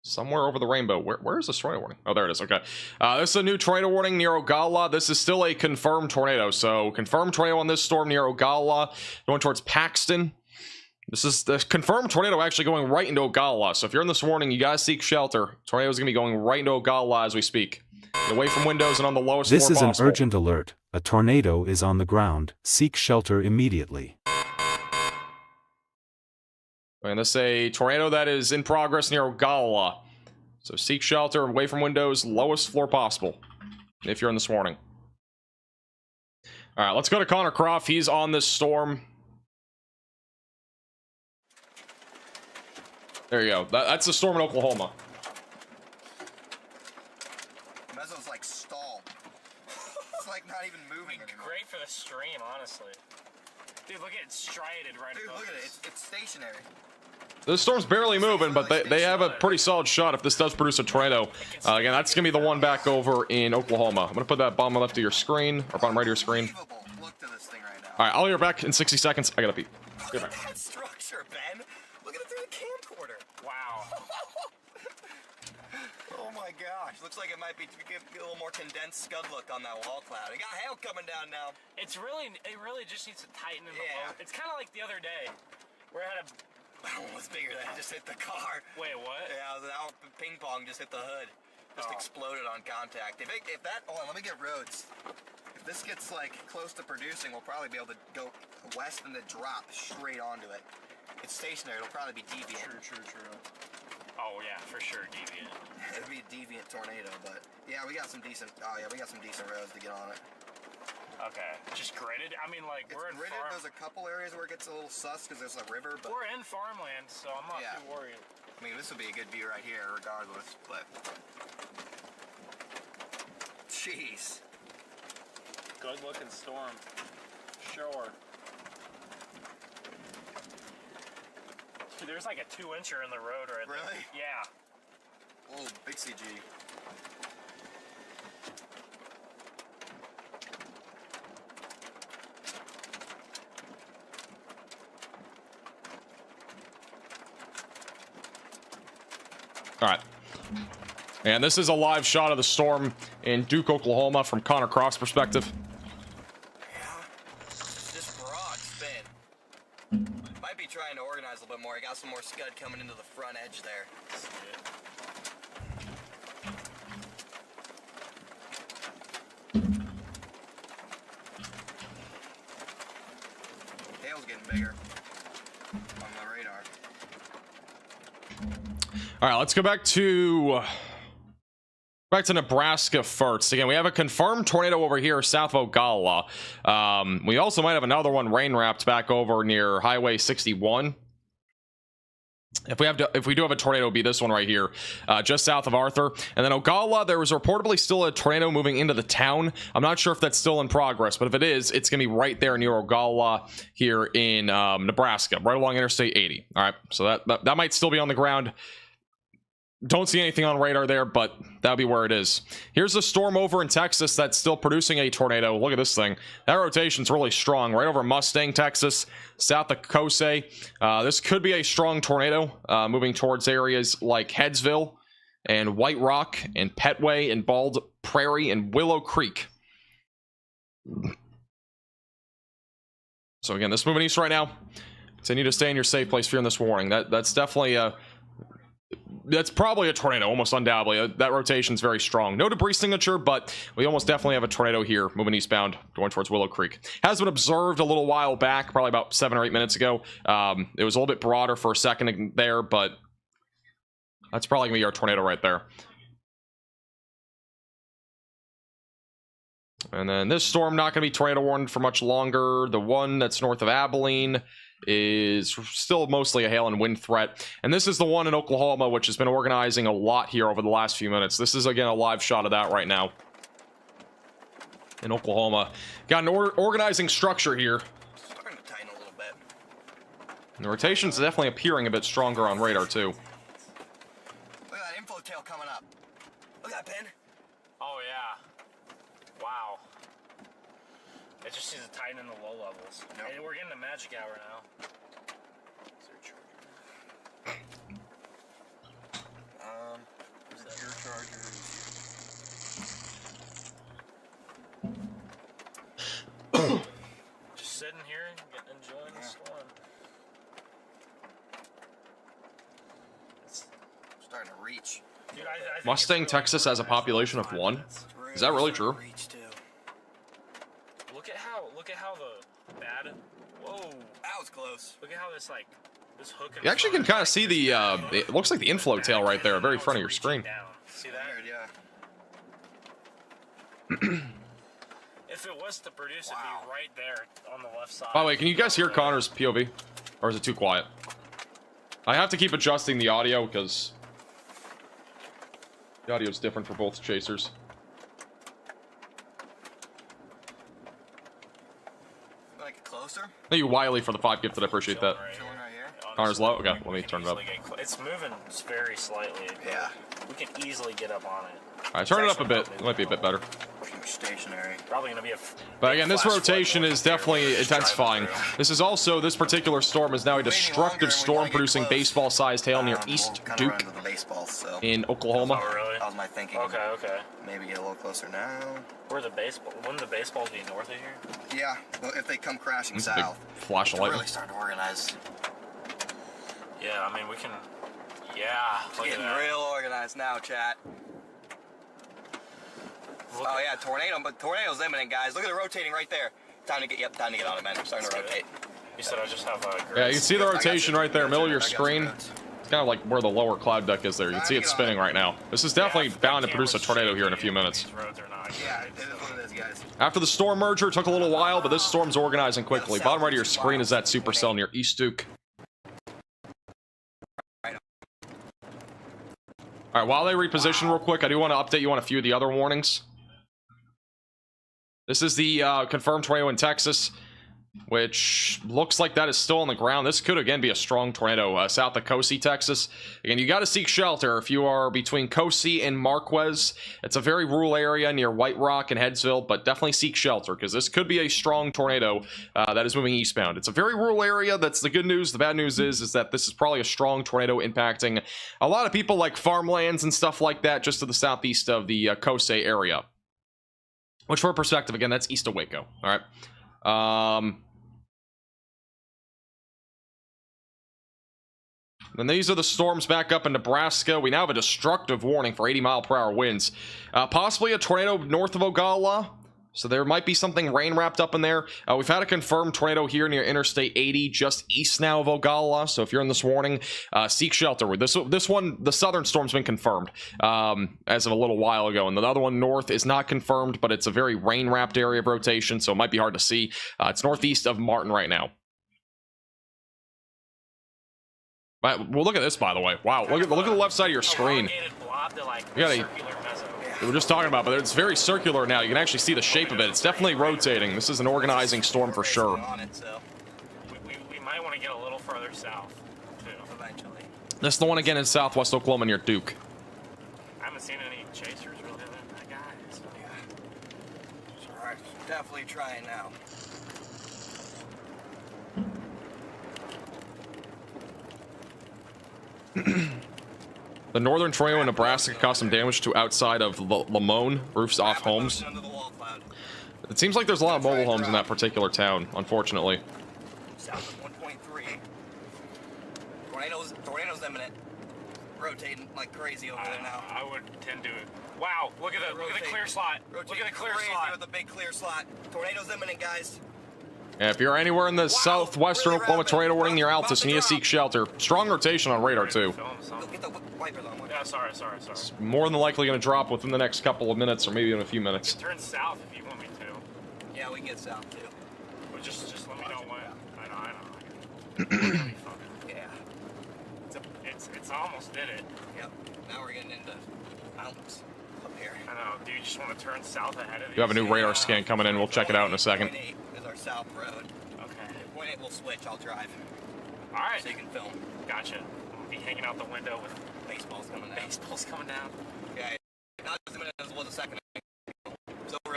Somewhere over the rainbow. Where is this tornado warning? Oh, there it is. Okay. This is a new tornado warning near Ogalla. This is still a confirmed tornado. So, confirmed tornado on this storm near Ogalla, going towards Paxton. This is the confirmed tornado actually going right into Ogalla. So, if you're in this warning, you guys seek shelter. Tornado is going to be going right into Ogalla as we speak. Get away from windows and on the lowest floor This is possible. an urgent alert. A tornado is on the ground. Seek shelter immediately. And this is a tornado that is in progress near Ogalla. So seek shelter away from windows, lowest floor possible, if you're in this warning. All right, let's go to Connor Croft. He's on this storm. There you go. That's the storm in Oklahoma. Mezzo's like stalled. It's like not even moving anymore. Great for the stream, honestly. Dude, look at it striated right Dude, above look at it. us. It's stationary. The storm's barely moving, but they have a pretty solid shot if this does produce a tornado. Again, that's going to be the one back over in Oklahoma. I'm going to put that bottom left of your screen, or bottom right of your screen. Unbelievable. Look to this thing right now. All right, I'll be back in 60 seconds. I got to pee. Look at that structure, Ben. Look at it through the camcorder. Wow. Oh my gosh. Looks like it might be get a little more condensed scud look on that wall cloud. It got hail coming down now. It really just needs to tighten in the Yeah. low. It's kind of like the other day, where I had a... That one was bigger than it just hit the car. Wait, what? Yeah, that ping pong just hit the hood. Just Oh. exploded on contact. If that, hold on, let me get roads. If this gets like close to producing, we'll probably be able to go west and then drop straight onto it. It's stationary, it'll probably be deviant. True. Oh, yeah, for sure, deviant. It'll be a deviant tornado, but yeah, we got some decent roads to get on it. Okay. Just gridded? I mean, like, It's we're in gridded, farm... there's a couple areas where it gets a little sus because there's a river, but We're in farmland, so I'm not Yeah. too worried. I mean, this would be a good view right here regardless, but jeez. Good looking storm. Sure. Dude, there's like a 2-incher in the road right there. Really? Yeah. Oh, big CG. All right. And this is a live shot of the storm in Duke, Oklahoma from Connor Croft's perspective. Yeah. Just broad spin. Might be trying to organize a little bit more. I got some more scud coming into the front edge there. Hail's getting bigger on the radar. All right, let's go back to Nebraska first. Again, we have a confirmed tornado over here south of Ogalla. We also might have another one rain wrapped back over near Highway 61. If we do have a tornado, it'll be this one right here, just south of Arthur. And then Ogalla, there was reportedly still a tornado moving into the town. I'm not sure if that's still in progress, but if it is, it's going to be right there near Ogalla here in Nebraska, right along Interstate 80. All right, so that might still be on the ground. Don't see anything on radar there, but that'll be where it is. Here's a storm over in Texas that's still producing a tornado. Look at this thing. That rotation's really strong. Right over Mustang, Texas, south of Kosei. This could be a strong tornado moving towards areas like Headsville and White Rock and Petway and Bald Prairie and Willow Creek. So again, this moving east right now. Continue to stay in your safe place if you're in this warning. That's definitely a... That's probably a tornado, almost undoubtedly. That rotation's very strong. No debris signature, but we almost definitely have a tornado here moving eastbound, going towards Willow Creek. Has been observed a little while back, probably about 7 or 8 minutes ago. It was a little bit broader for a second there, but that's probably going to be our tornado right there. And then this storm not going to be tornado warned for much longer. The one that's north of Abilene is still mostly a hail and wind threat. And this is the one in Oklahoma, which has been organizing a lot here over the last few minutes. This is, again, a live shot of that right now in Oklahoma. Got an organizing structure here. Starting to tighten a little bit. And the rotation's definitely appearing a bit stronger on radar, too. Look at that inflow tail coming up. Look at that, Ben. Oh, yeah. Wow. It just needs to tighten in the low levels. Yep. Hey, we're getting a magic hour now. reach. Dude, I think Mustang, it's Texas has a population of 1. Is that really true? Reach too. Look at how the bad. Whoa. That was close. Look at how this like this hook. You actually can kind of see the, it looks like the inflow tail right there, very front of your screen. See that? Weird, yeah. If it was to produce, it'd be right there on the left side. By the way, can you guys hear Connor's POV? Or is it too quiet? I have to keep adjusting the audio because the audio is different for both chasers. Like closer? Thank you, Wiley, for the 5 gifted. I appreciate that. Chilling right here. Connor's low? Okay, let me turn it up. It's moving very slightly. Yeah. We can easily get up on it. Alright, turn it up a bit. It might be a bit better. Stationary. Probably gonna be a. But again, this flash rotation flood is definitely intensifying. This is also, this particular storm is now a destructive storm producing baseball-sized hail near East we'll Duke run to the baseball, so in Oklahoma. Oh, really? that was my thinking. Okay. Maybe get a little closer now. Wouldn't the baseballs be north of here? Yeah, well, if they come crashing It's a big south, flash of they're lightning. really starting to organize. Yeah, I mean we can. Yeah, look at Getting that. real organized now, chat. Look Oh at- yeah, tornado, but tornado's imminent, guys. Look at it rotating right there. Time to get on it, man. We're starting to Let's get rotate. You said I just have a. Yeah, you can see the I got rotation some right there, roads middle of in your there. I got some screen. roads. It's kind of like where the lower cloud deck is there. You can see it spinning right now. This is definitely bound to produce a tornado here in a few minutes. These roads are not. Yeah, it is what it is, guys. After the storm merger, it took a little while, but this storm's organizing quickly. Bottom right of your screen is that supercell near East Duke. Alright, while they reposition real quick, I do want to update you on a few of the other warnings. This is the confirmed tornado in Texas, which looks like that is still on the ground. This could again be a strong tornado south of Cosi, Texas. Again, you got to seek shelter if you are between Cosi and Marquez. It's a very rural area near White Rock and Headsville, but definitely seek shelter because this could be a strong tornado that is moving eastbound. It's a very rural area. That's the good news. The bad news is that this is probably a strong tornado impacting a lot of people like farmlands and stuff like that just to the southeast of the Cosi area. Which, for perspective, again, that's east of Waco. All right. Then these are the storms back up in Nebraska. We now have a destructive warning for 80-mile-per-hour winds. Possibly a tornado north of Ogalla. So there might be something rain wrapped up in there. We've had a confirmed tornado here near Interstate 80, just east now of Ogalla. So if you're in this warning, seek shelter. This one, the southern storm's been confirmed as of a little while ago. And the other one north is not confirmed, but it's a very rain wrapped area of rotation. So it might be hard to see. It's northeast of Martin right now. Well, look at this, by the way. Wow, look at the left side of your screen. You got a, we were just talking about, but it's very circular now. You can actually see the shape of it. It's definitely rotating. This is an organizing storm for sure. We might want to get a little further south, too. Eventually. This is the one again in southwest Oklahoma near Duke. I haven't seen any chasers really than that guy. So. Yeah. Alright, definitely trying now. The northern tornado in Nebraska caused some damage to outside of Lamone, roofs off homes. It seems like there's a lot of mobile homes in that particular town, unfortunately. South of 1.3. Tornadoes imminent. Rotating like crazy over there now. I would tend to. Wow, look at the clear slot. Look at the clear slot. With a big clear slot. Tornadoes imminent, guys. And if you're anywhere in the southwestern Oklahoma tornado warning near Altus, you need to seek shelter. Strong rotation on radar, too. Get the wipers on. Yeah, sorry. It's more than likely going to drop within the next couple of minutes, or maybe in a few minutes. Turn south if you want me to. Yeah, we can get south, too. But just let me know when. I know. Yeah. It's almost did it. Yep. Now we're getting into mountains up here. I know. Do you just want to turn south ahead of You have a new radar scan coming in. We'll check it out in a second. 0.8 is our south road. Okay. 0.8 will switch. I'll drive. All right. So you can film. Gotcha. We'll be hanging out the window with Baseball's coming down. baseballs coming down. Yeah. Not as minute as it was a second ago. So we're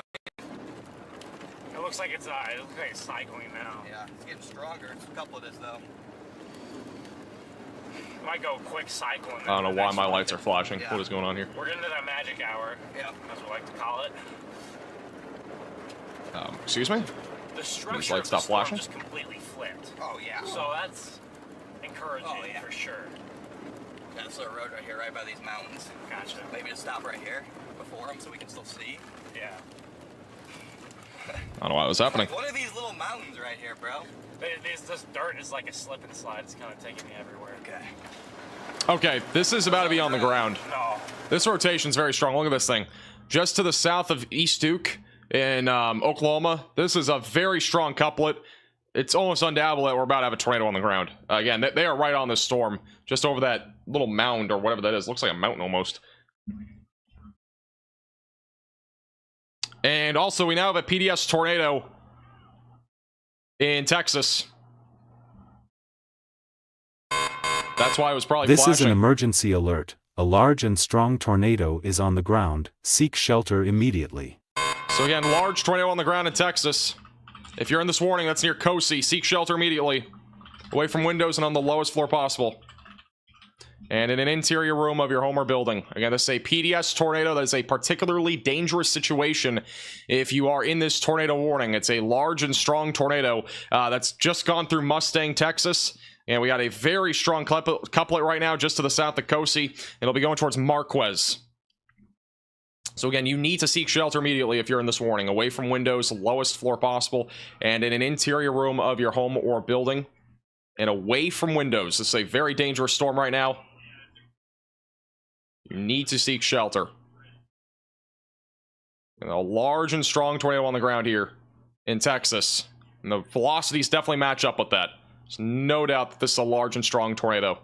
It looks like it's cycling now. yeah, it's getting stronger. It's a couple of this though. Might go quick cycling. I don't know why my lights are flashing. Yeah. What is going on here? We're getting to that magic hour, Yeah. as we like to call it. Excuse me? The structure lights of the stop storm flashing? just completely flipped. Oh yeah. So that's encouraging Oh, yeah. for sure. That's our road right here, right by these mountains. Gotcha. Maybe just stop right here before them so we can still see. Yeah. I don't know what was happening. Like, what are these little mountains right here, bro? This dirt is like a slip and slide. It's kind of taking me everywhere. Okay. Okay, this is about to be on the ground. No. This rotation's very strong. Look at this thing. Just to the south of East Duke in Oklahoma, this is a very strong couplet. It's almost undoubtable that we're about to have a tornado on the ground. Again, they are right on this storm, just over that little mound or whatever that is. Looks like a mountain almost. And also, we now have a PDS tornado in Texas. That's why it was probably This flashing. is an emergency alert. A large and strong tornado is on the ground. Seek shelter immediately. So again, large tornado on the ground in Texas. If you're in this warning, that's near Cosi. Seek shelter immediately. Away from windows and on the lowest floor possible. And in an interior room of your home or building. Again, this is a PDS tornado. That is a particularly dangerous situation if you are in this tornado warning. It's a large and strong tornado that's just gone through Mustang, Texas. And we got a very strong couplet right now just to the south of Cosi. It'll be going towards Marquez. So again, you need to seek shelter immediately if you're in this warning. Away from windows, lowest floor possible, and in an interior room of your home or building. And away from windows. This is a very dangerous storm right now. You need to seek shelter. And a large and strong tornado on the ground here in Texas. And the velocities definitely match up with that. There's no doubt that this is a large and strong tornado.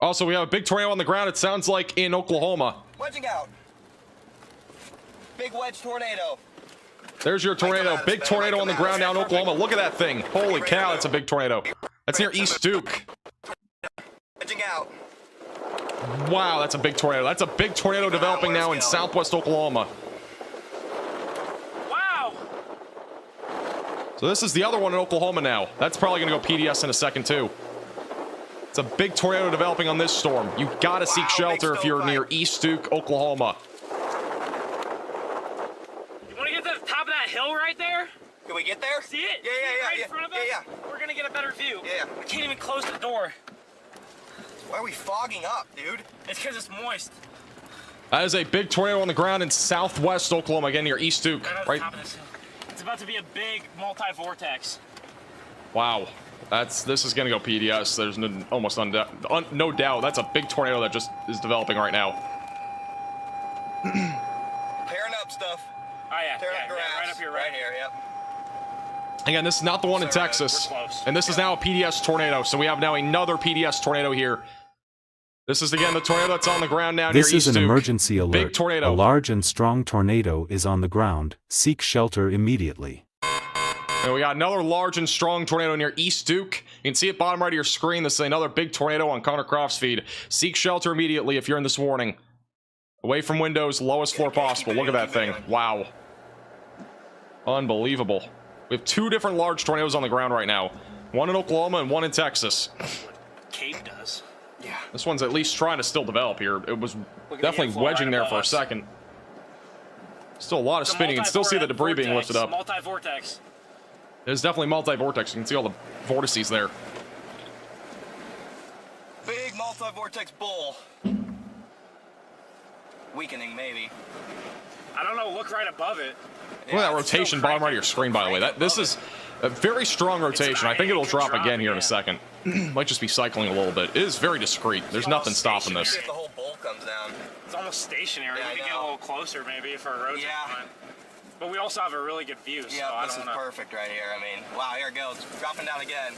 Also, we have a big tornado on the ground, it sounds like, in Oklahoma. Wedging out. Big wedge tornado. There's your tornado. Big tornado on the ground down in Oklahoma. Look at that thing. Holy cow, that's a big tornado. That's near East Duke. Wedging out. Wow, that's a big tornado. That's a big tornado developing now in southwest Oklahoma. Wow. So this is the other one in Oklahoma now. That's probably going to go PDS in a second, too. It's a big tornado developing on this storm. You gotta seek shelter if you're near East Duke, Oklahoma. You want to get to the top of that hill right there? Can we get there? See it? Yeah, See it yeah, right yeah. in front of us? Yeah, We're gonna get a better view. Yeah. I can't even close the door. Why are we fogging up, dude? It's because it's moist. That is a big tornado on the ground in southwest Oklahoma, again near East Duke. Right on the Right? top of this hill. It's about to be a big multi-vortex. Wow. This is gonna go PDS. There's no doubt. That's a big tornado that just is developing right now. Tearing up stuff. Oh yeah, Tearing up grass. right up here, Right here, yep. Again, this is not the one in Sorry, Texas. we're close. And this is now a PDS tornado. So we have now another PDS tornado here. This is again the tornado that's on the ground now near This East is an Duke. emergency alert. Big tornado. A large and strong tornado is on the ground. Seek shelter immediately. And we got another large and strong tornado near East Duke. You can see it bottom right of your screen. This is another big tornado on Connor Croft's feed. Seek shelter immediately if you're in this warning. Away from windows, lowest floor possible. Look at that thing. Wow. Unbelievable. We have two different large tornadoes on the ground right now. One in Oklahoma and one in Texas. Cape does. Yeah. This one's at least trying to still develop here. It was the definitely inflow wedging right there above for a us. second. Still a lot of It's a spinning. You can still see the debris being lifted up. Multi-vortex. There's definitely multi-vortex. You can see all the vortices there. Big multi-vortex bull. Weakening, maybe. I don't know. Look right above it. Look at that rotation bottom right of your screen, by the way. This is a very strong rotation. I think it'll drop again here in a second. Might just be cycling a little bit. It is very discreet. There's nothing stopping this. If the whole bowl comes down. It's almost stationary. Yeah, we I could get a know. little closer maybe if our roads Yeah. are fine. But we also have a really good view, so Yeah, I this don't is know. perfect right here. I mean, wow, here it goes. Dropping down again.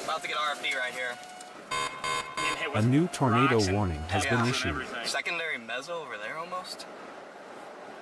About to get RFD right here. Getting hit A with new tornado rocks and warning has Yeah. been and issued. everything. Secondary mezzo over there almost.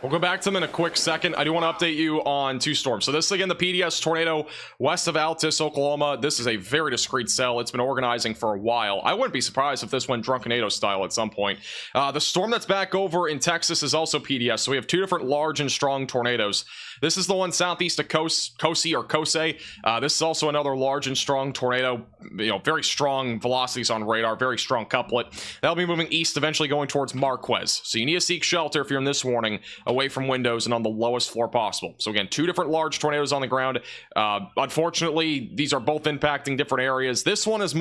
We'll go back to them in a quick second. I do want to update you on two storms. So this is again the PDS tornado west of Altus, Oklahoma. This is a very discreet cell. It's been organizing for a while. I wouldn't be surprised if this went Drunkenado style at some point. The storm that's back over in Texas is also PDS. So we have two different large and strong tornadoes. This is the one southeast of Cosi or Kosei. This is also another large and strong tornado. You know, very strong velocities on radar, very strong couplet. That'll be moving east, eventually going towards Marquez. So you need to seek shelter if you're in this warning. away from windows and on the lowest floor possible. So again, 2 different large tornadoes on the ground. Unfortunately, these are both impacting different areas. This one is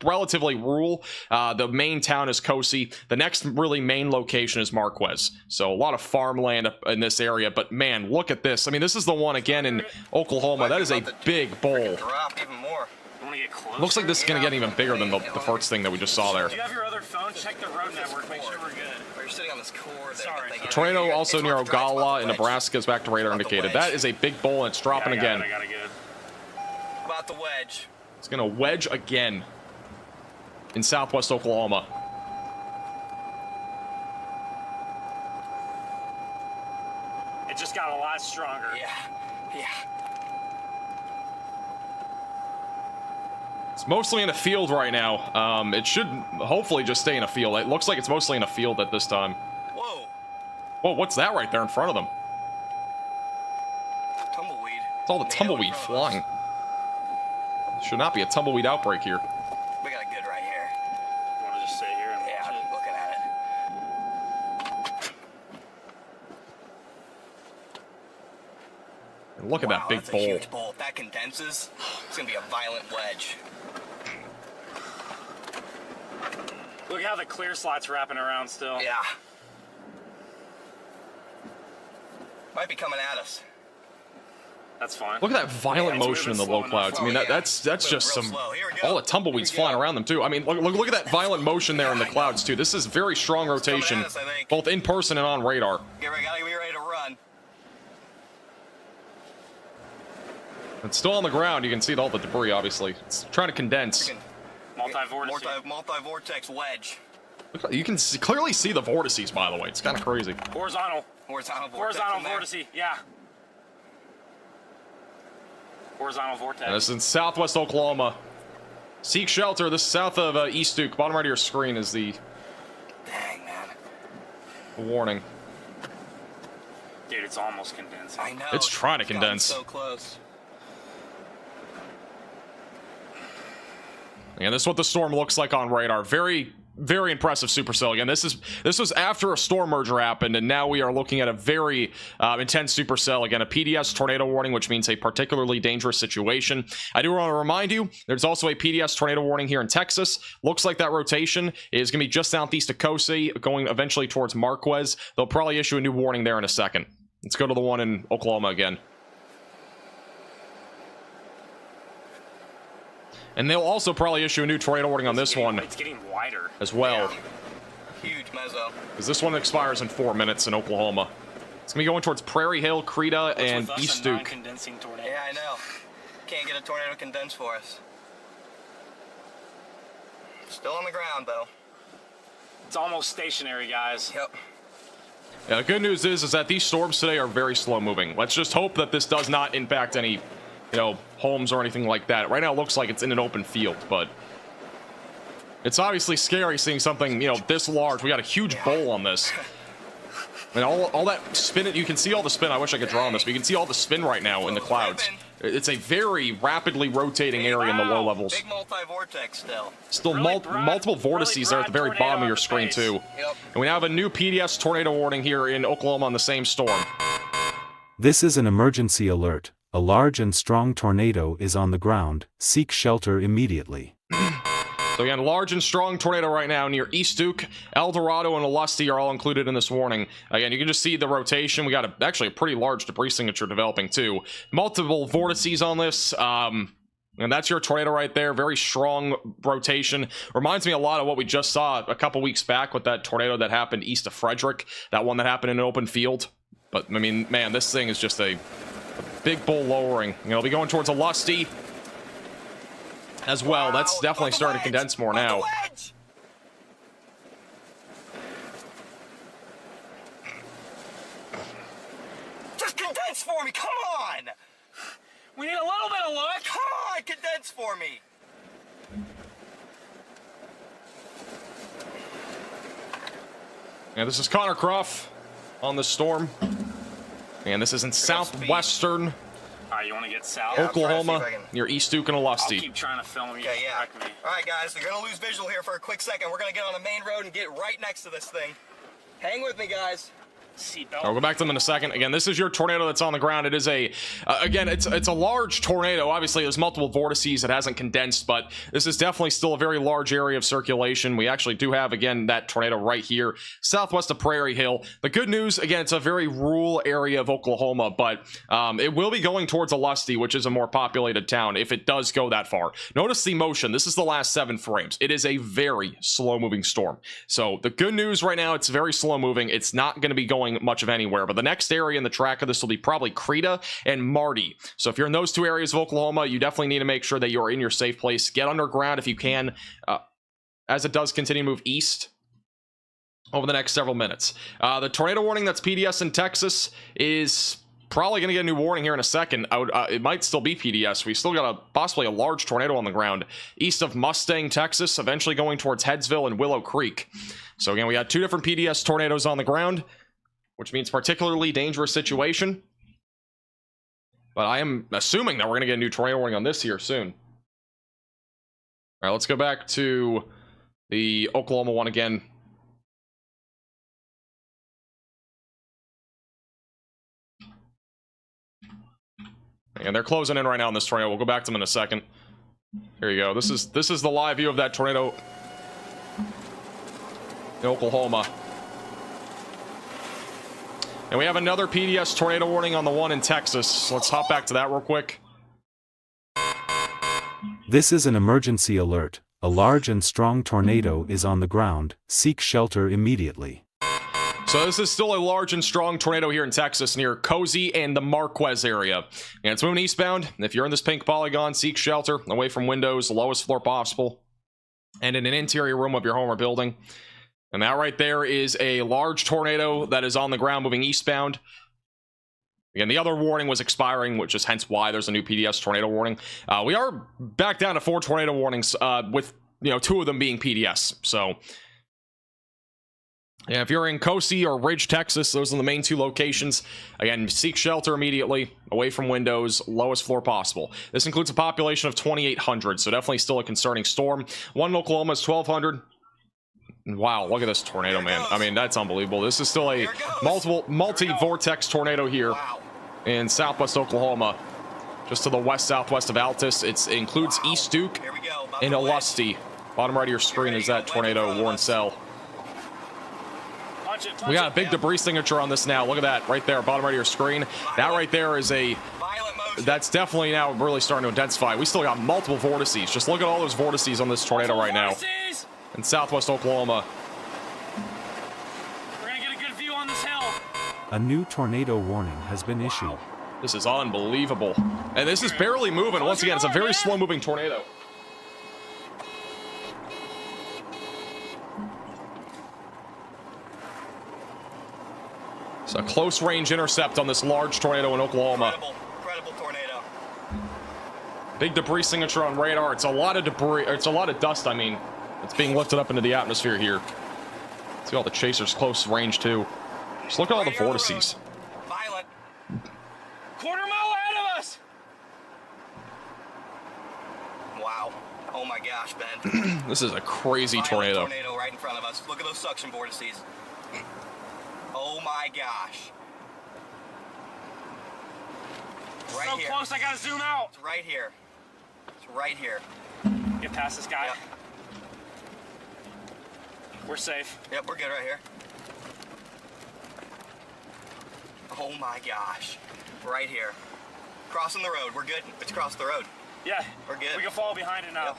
relatively rural. The main town is Kosi. The next really main location is Marquez. So a lot of farmland in this area. But man, look at this. I mean, this is the one again in Oklahoma. That is a big bowl. Drop even more. You want to get close? Looks like this is going to get even bigger than the first thing that we just saw there. Do you have your other phone? Check the road network. Make sure we're good. You're sitting on this cord. Sorry. Tornado also near Ogalla in Nebraska is back to radar indicated. That is a big bowl and it's dropping again. I got it good. About the wedge. It's going to wedge again in southwest Oklahoma. It just got a lot stronger. Yeah. It's mostly in a field right now. It should hopefully just stay in a field. It looks like it's mostly in a field at this time. Whoa. Whoa, what's that right there in front of them? Tumbleweed. It's all the tumbleweed flying. Should not be a tumbleweed outbreak here. We got a good right here. You want to just stay here and Yeah, watch it? I'm looking at it. And look at that big that's bowl. A huge bowl. If that condenses, it's gonna be a violent wedge. Look how the clear slot's wrapping around still. Yeah. Might be coming at us. That's fine. Look at that violent it's motion in the moving low slow clouds. I mean, enough. that's Moving just real some slow. Here we go. all the tumbleweeds Here we flying go. around them too. I mean, look at that violent motion there in the clouds too. This is very strong rotation, at us, I think. both in person and on radar. Gotta be ready to run. It's still on the ground. You can see all the debris. Obviously, it's trying to condense. Multi-vortex. Multi-vortex wedge. You can clearly see the vortices. By the way, it's kind of crazy. Horizontal. Horizontal vortex. Horizontal in there. vortice. Yeah. Horizontal vortex. And this is in southwest Oklahoma. Seek shelter. This is south of East Duke. Bottom right of your screen is the Dang, man. warning. Dude, it's almost condensing. I know. It's trying to gotten condense. So close. And this is what the storm looks like on radar. Very, very impressive supercell. Again, this was after a storm merger happened, and now we are looking at a very intense supercell. Again, a PDS tornado warning, which means a particularly dangerous situation. I do want to remind you, there's also a PDS tornado warning here in Texas. Looks like that rotation is going to be just southeast of Kosi, going eventually towards Marquez. They'll probably issue a new warning there in a second. Let's go to the one in Oklahoma again. And they'll also probably issue a new tornado warning on this one It's getting wider. as well. Yeah. Huge mezzo. Because this one expires in 4 minutes in Oklahoma. It's going to be going towards Prairie Hill, Creta, and With us, East a Duke. non-condensing tornado. Yeah, I know. Can't get a tornado condensed for us. Still on the ground, though. It's almost stationary, guys. Yep. Yeah, the good news is that these storms today are very slow moving. Let's just hope that this does not impact any, homes or anything like that. Right now it looks like it's in an open field, but it's obviously scary seeing something, this large. We got a huge bowl on this. And all that spin, you can see all the spin. I wish I could draw on this, but you can see all the spin right now in the clouds. It's a very rapidly rotating area in the low levels. Big multi-vortex still. Still Really broad- multiple vortices really there at the very broad bottom of tornado your on the screen face. too. Yep. And we now have a new PDS tornado warning here in Oklahoma on the same storm. This is an emergency alert. A large and strong tornado is on the ground. Seek shelter immediately. So again, large and strong tornado right now near East Duke, El Dorado, and Olustee are all included in this warning. Again, you can just see the rotation. We got actually a pretty large debris signature developing too. Multiple vortices on this. And that's your tornado right there. Very strong rotation. Reminds me a lot of what we just saw a couple weeks back with that tornado that happened east of Frederick. That one that happened in an open field. But, I mean, man, this thing is just a big bull lowering. It'll be going towards Olustee as well. That's definitely starting to condense more now. Just condense for me, come on! We need a little bit of luck. Come on, condense for me! Yeah, this is Connor Croft on the storm. And this is in southwestern All right, you want to get south? Yeah. I'm trying to see Oklahoma if I can- near East Duke and I'll Olustee. keep trying to film you. Okay, yeah. Correct me. Alright guys, we're gonna lose visual here for a quick second. We're gonna get on the main road and get right next to this thing. Hang with me, guys. Seatbelt. I'll go back to them in a second. Again, this is your tornado that's on the ground. It is a, again, it's a large tornado. Obviously, there's multiple vortices. It hasn't condensed, but this is definitely still a very large area of circulation. We actually do have, again, that tornado right here, southwest of Prairie Hill. The good news, again, it's a very rural area of Oklahoma, but it will be going towards Alusty, which is a more populated town, if it does go that far. Notice the motion. This is the last 7 frames. It is a very slow-moving storm. So the good news right now, it's very slow-moving. It's not going to be going much of anywhere, but the next area in the track of this will be probably Creta and Marty. So if you're in those 2 areas of Oklahoma, you definitely need to make sure that you're in your safe place. Get underground if you can, as it does continue to move east over the next several minutes. The tornado warning that's PDS in Texas is probably going to get a new warning here in a second. It might still be PDS. We still got possibly a large tornado on the ground east of Mustang, Texas, eventually going towards Headsville and Willow Creek. So again, we got 2 different PDS tornadoes on the ground, which means particularly dangerous situation. But I am assuming that we're going to get a new tornado warning on this here soon. All right, let's go back to the Oklahoma one again. And they're closing in right now on this tornado. We'll go back to them in a second. Here you go. This is the live view of that tornado in Oklahoma. And we have another PDS tornado warning on the one in Texas. Let's hop back to that real quick. This is an emergency alert. A large and strong tornado is on the ground. Seek shelter immediately. So this is still a large and strong tornado here in Texas near Cozy and the Marquez area. And it's moving eastbound. If you're in this pink polygon, seek shelter away from windows, the lowest floor possible, and in an interior room of your home or building. And that right there is a large tornado that is on the ground moving eastbound. Again, the other warning was expiring, which is hence why there's a new PDS tornado warning. We are back down to 4 tornado warnings, with 2 of them being PDS. So yeah, if you're in Cozy or Ridge, Texas, those are the main 2 locations. Again, seek shelter immediately, away from windows, lowest floor possible. This includes a population of 2,800, so definitely still a concerning storm. One in Oklahoma is 1,200. Wow, look at this tornado, man. I mean, that's unbelievable. This is still a multi-vortex tornado here in southwest Oklahoma, just to the west-southwest of Altus. It includes East Duke and Alusty. Bottom right of your screen is that tornado Warren Cell. We got a big debris signature on this now. Look at that right there, bottom right of your screen. That right there is that's definitely now really starting to intensify. We still got multiple vortices. Just look at all those vortices on this tornado right now in southwest Oklahoma. We're gonna get a good view on this hill. A new tornado warning has been issued. This is unbelievable. And this is barely moving. Once again, it's a very slow-moving tornado. It's a close-range intercept on this large tornado in Oklahoma. Incredible tornado. Big debris signature on radar. It's a lot of debris. It's a lot of dust, I mean. It's being lifted up into the atmosphere here. See all the chasers close range, too. Just look at all the vortices. Violent. Quarter mile ahead of us. Wow. Oh my gosh, Ben. This is a crazy tornado. Tornado right in front of us. Look at those suction vortices. Oh my gosh. Right So here. close, I gotta zoom out. It's right here. It's right here. Get past this guy. Yep. We're safe. Yep, we're good right here. Oh my gosh. Right here. Crossing the road. We're good. It's crossed the road. Yeah. We're good. We can fall behind it now. Yep.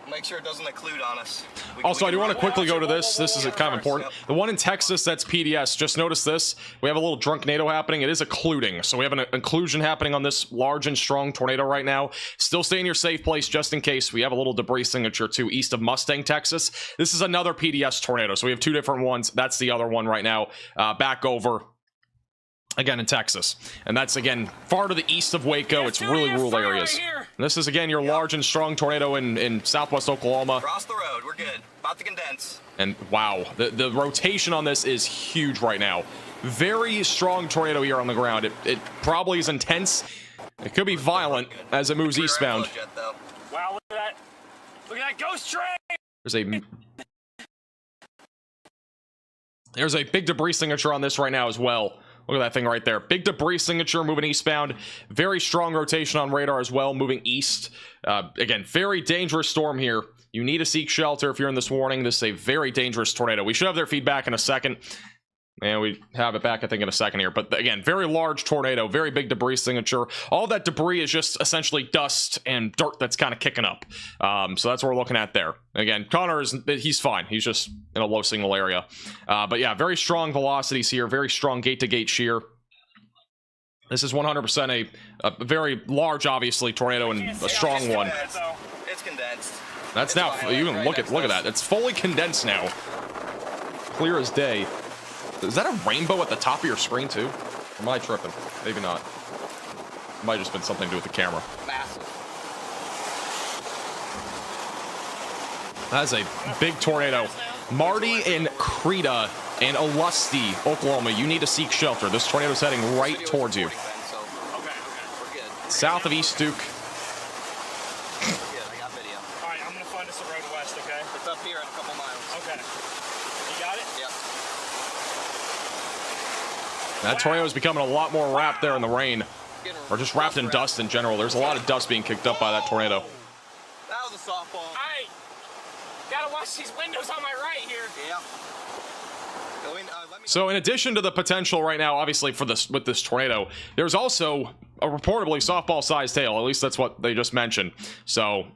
Make sure it doesn't occlude on us. Also, I do want to run quickly it. go to this. This is kind of important. The one in Texas, that's PDS. Just notice this. We have a little drunknado happening. It is occluding. So we have an occlusion happening on this large and strong tornado right now. Still stay in your safe place just in case. We have a little debris signature too east of Mustang, Texas. This is another PDS tornado. So we have 2 different ones. That's the other one right now. Back over. Again in Texas, and that's again far to the east of Waco. It's really rural areas. And this is again your large and strong tornado in southwest Oklahoma. Cross the road. We're good. About to condense. And wow, the rotation on this is huge right now. Very strong tornado here on the ground. It probably is intense. It could be violent as it moves eastbound. Wow, look at that. Look at that ghost train. There's a There's a big debris signature on this right now as well. Look at that thing right there. Big debris signature moving eastbound. Very strong rotation on radar as well, moving east. Again, very dangerous storm here. You need to seek shelter if you're in this warning. This is a very dangerous tornado. We should have their feedback in a second. And we have it back, I think, in a second here. But again, very large tornado, very big debris signature. All that debris is just essentially dust and dirt that's kind of kicking up. So that's what we're looking at there. Again, Connor, he's fine. He's just in a low signal area. But yeah, very strong velocities here. Very strong gate-to-gate shear. This is 100% a very large, obviously, tornado and a strong one. It's condensed. That's now, you can look at that. It's fully condensed now. Clear as day. Is that a rainbow at the top of your screen too? Or am I tripping? Maybe not. It might have just been something to do with the camera. Massive. That is a big tornado. Marty and Creta and Olustee, Oklahoma, you need to seek shelter. This tornado is heading right towards you. South of East Duke. I got video. All right, I'm gonna find us a road west, okay? It's up here in a couple miles. Okay. You got it? Yep. That tornado is becoming a lot more wrapped there in the rain. Or just wrapped in dust in general. There's a lot of dust being kicked up by that tornado. That was a softball. Hey, gotta watch these windows on my right here. Yep. Let me... So in addition to the potential right now, obviously, for this with this tornado, there's also a reportedly softball-sized hail. At least that's what they just mentioned. So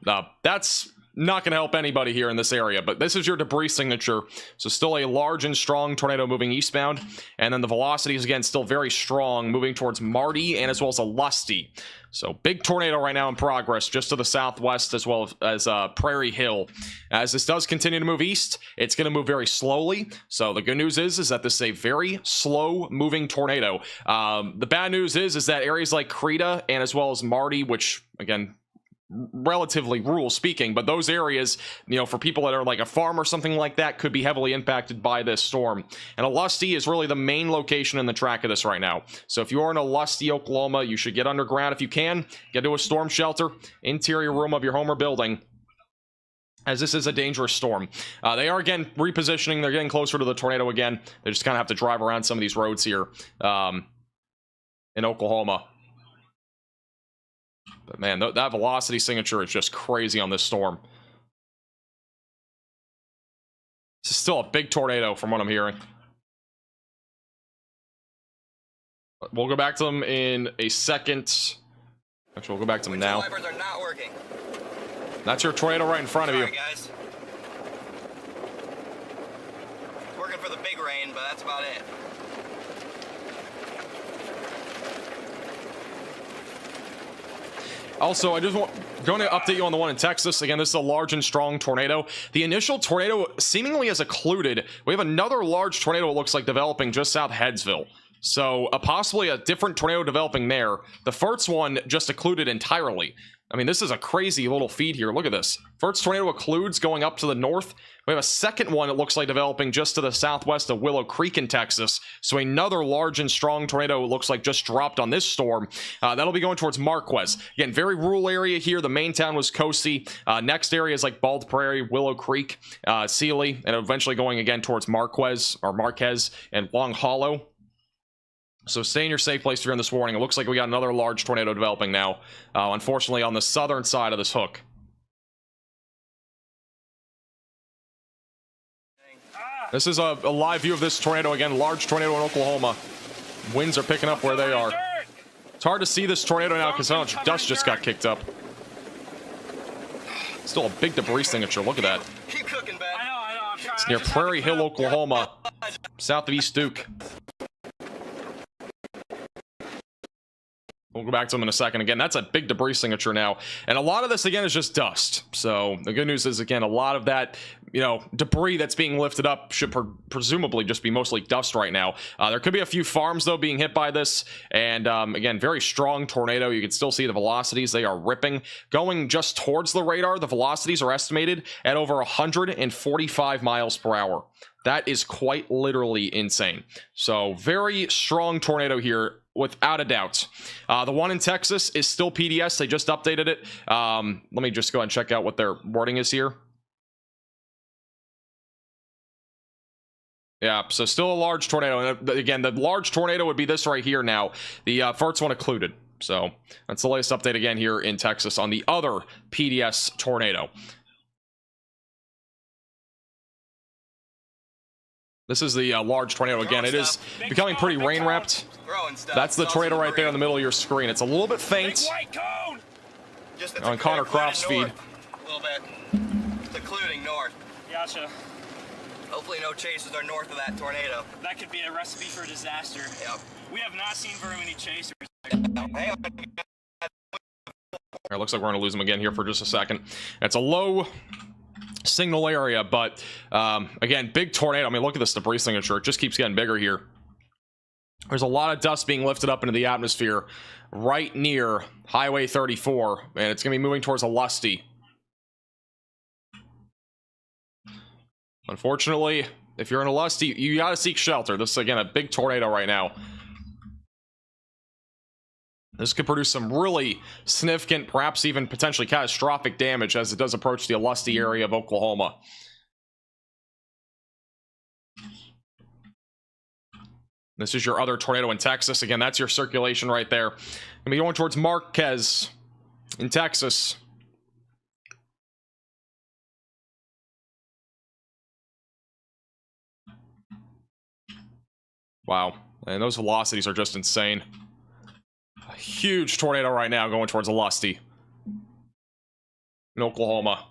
that's not going to help anybody here in this area, but this is your debris signature. So still a large and strong tornado moving eastbound, and then the velocity is again still very strong, moving towards Marty and as well as Olustee. So big tornado right now in progress just to the southwest as well as Prairie Hill. As this does continue to move east, it's going to move very slowly. So the good news is that this is a very slow moving tornado. The bad news is that areas like Creta and as well as Marty, which again, relatively rural speaking, but those areas, you know, for people that are like a farm or something like that, could be heavily impacted by this storm. And Olustee is really the main location in the track of this right now. So if you're in Olustee, Oklahoma, you should get underground if you can. Get to a storm shelter, interior room of your home or building, as this is a dangerous storm. They are again repositioning. They're getting closer to the tornado again. They just kind of have to drive around some of these roads here in Oklahoma. But man, that velocity signature is just crazy on this storm. This is still a big tornado from what I'm hearing. We'll go back to them in a second. Actually, we'll go back to them now. Wipers are not working. That's your tornado right in front of you. Sorry, guys. Working for the big rain, but that's about it. Also, I just going to update you on the one in Texas. Again, this is a large and strong tornado. The initial tornado seemingly has occluded. We have another large tornado, it looks like, developing just south of Headsville. So possibly a different tornado developing there. The first one just occluded entirely. I mean, this is a crazy little feed here. Look at this. First tornado occludes going up to the north. We have a second one, it looks like, developing just to the southwest of Willow Creek in Texas. So another large and strong tornado, it looks like, just dropped on this storm. That'll be going towards Marquez. Again, very rural area here. The main town was Cosi. Next area is like Bald Prairie, Willow Creek, Sealy, and eventually going again towards Marquez and Long Hollow. So stay in your safe place if you're in this warning. It looks like we got another large tornado developing now, unfortunately on the southern side of this hook. This is a live view of this tornado again. Large tornado in Oklahoma. Winds are picking up where they are. It's hard to see this tornado now because how much dust just got kicked up. Still a big debris signature. Look at that. Keep cooking, Ben. I know. I'm trying. It's near Prairie Hill, Oklahoma, south of East Duke. We'll go back to them in a second. Again, that's a big debris signature now. And a lot of this, again, is just dust. So the good news is, again, a lot of that, you know, debris that's being lifted up should presumably just be mostly dust right now. There could be a few farms, though, being hit by this. And, again, very strong tornado. You can still see the velocities. They are ripping. Going just towards the radar, the velocities are estimated at over 145 miles per hour. That is quite literally insane. So very strong tornado here, without a doubt. The one in Texas is still PDS. They just updated it. Let me just go ahead and check out what their wording is here. Yeah, so still a large tornado. And again, the large tornado would be this right here now. The first one occluded. So that's the latest update again here in Texas on the other PDS tornado. This is the large tornado again. It is becoming pretty rain wrapped. That's the tornado right there in the middle of your screen. It's a little bit faint on Connor Croft's feed. A little bit. It's occluding north. Gotcha. Hopefully no chasers are north of that tornado. That could be a recipe for disaster. Yep. We have not seen very many chasers. Hey, It looks like we're going to lose them again here for just a second. It's a low signal area, but again, big tornado. I mean, look at this debris signature. It just keeps getting bigger here. There's a lot of dust being lifted up into the atmosphere right near Highway 34, and it's going to be moving towards Alusty. Unfortunately, if you're in Alusty, you got to seek shelter. This is, again, a big tornado right now. This could produce some really significant, perhaps even potentially catastrophic damage as it does approach the Alusty area of Oklahoma. This is your other tornado in Texas. Again, that's your circulation right there. Gonna be going towards Marquez in Texas. Wow. And those velocities are just insane. A huge tornado right now going towards Alusty in Oklahoma.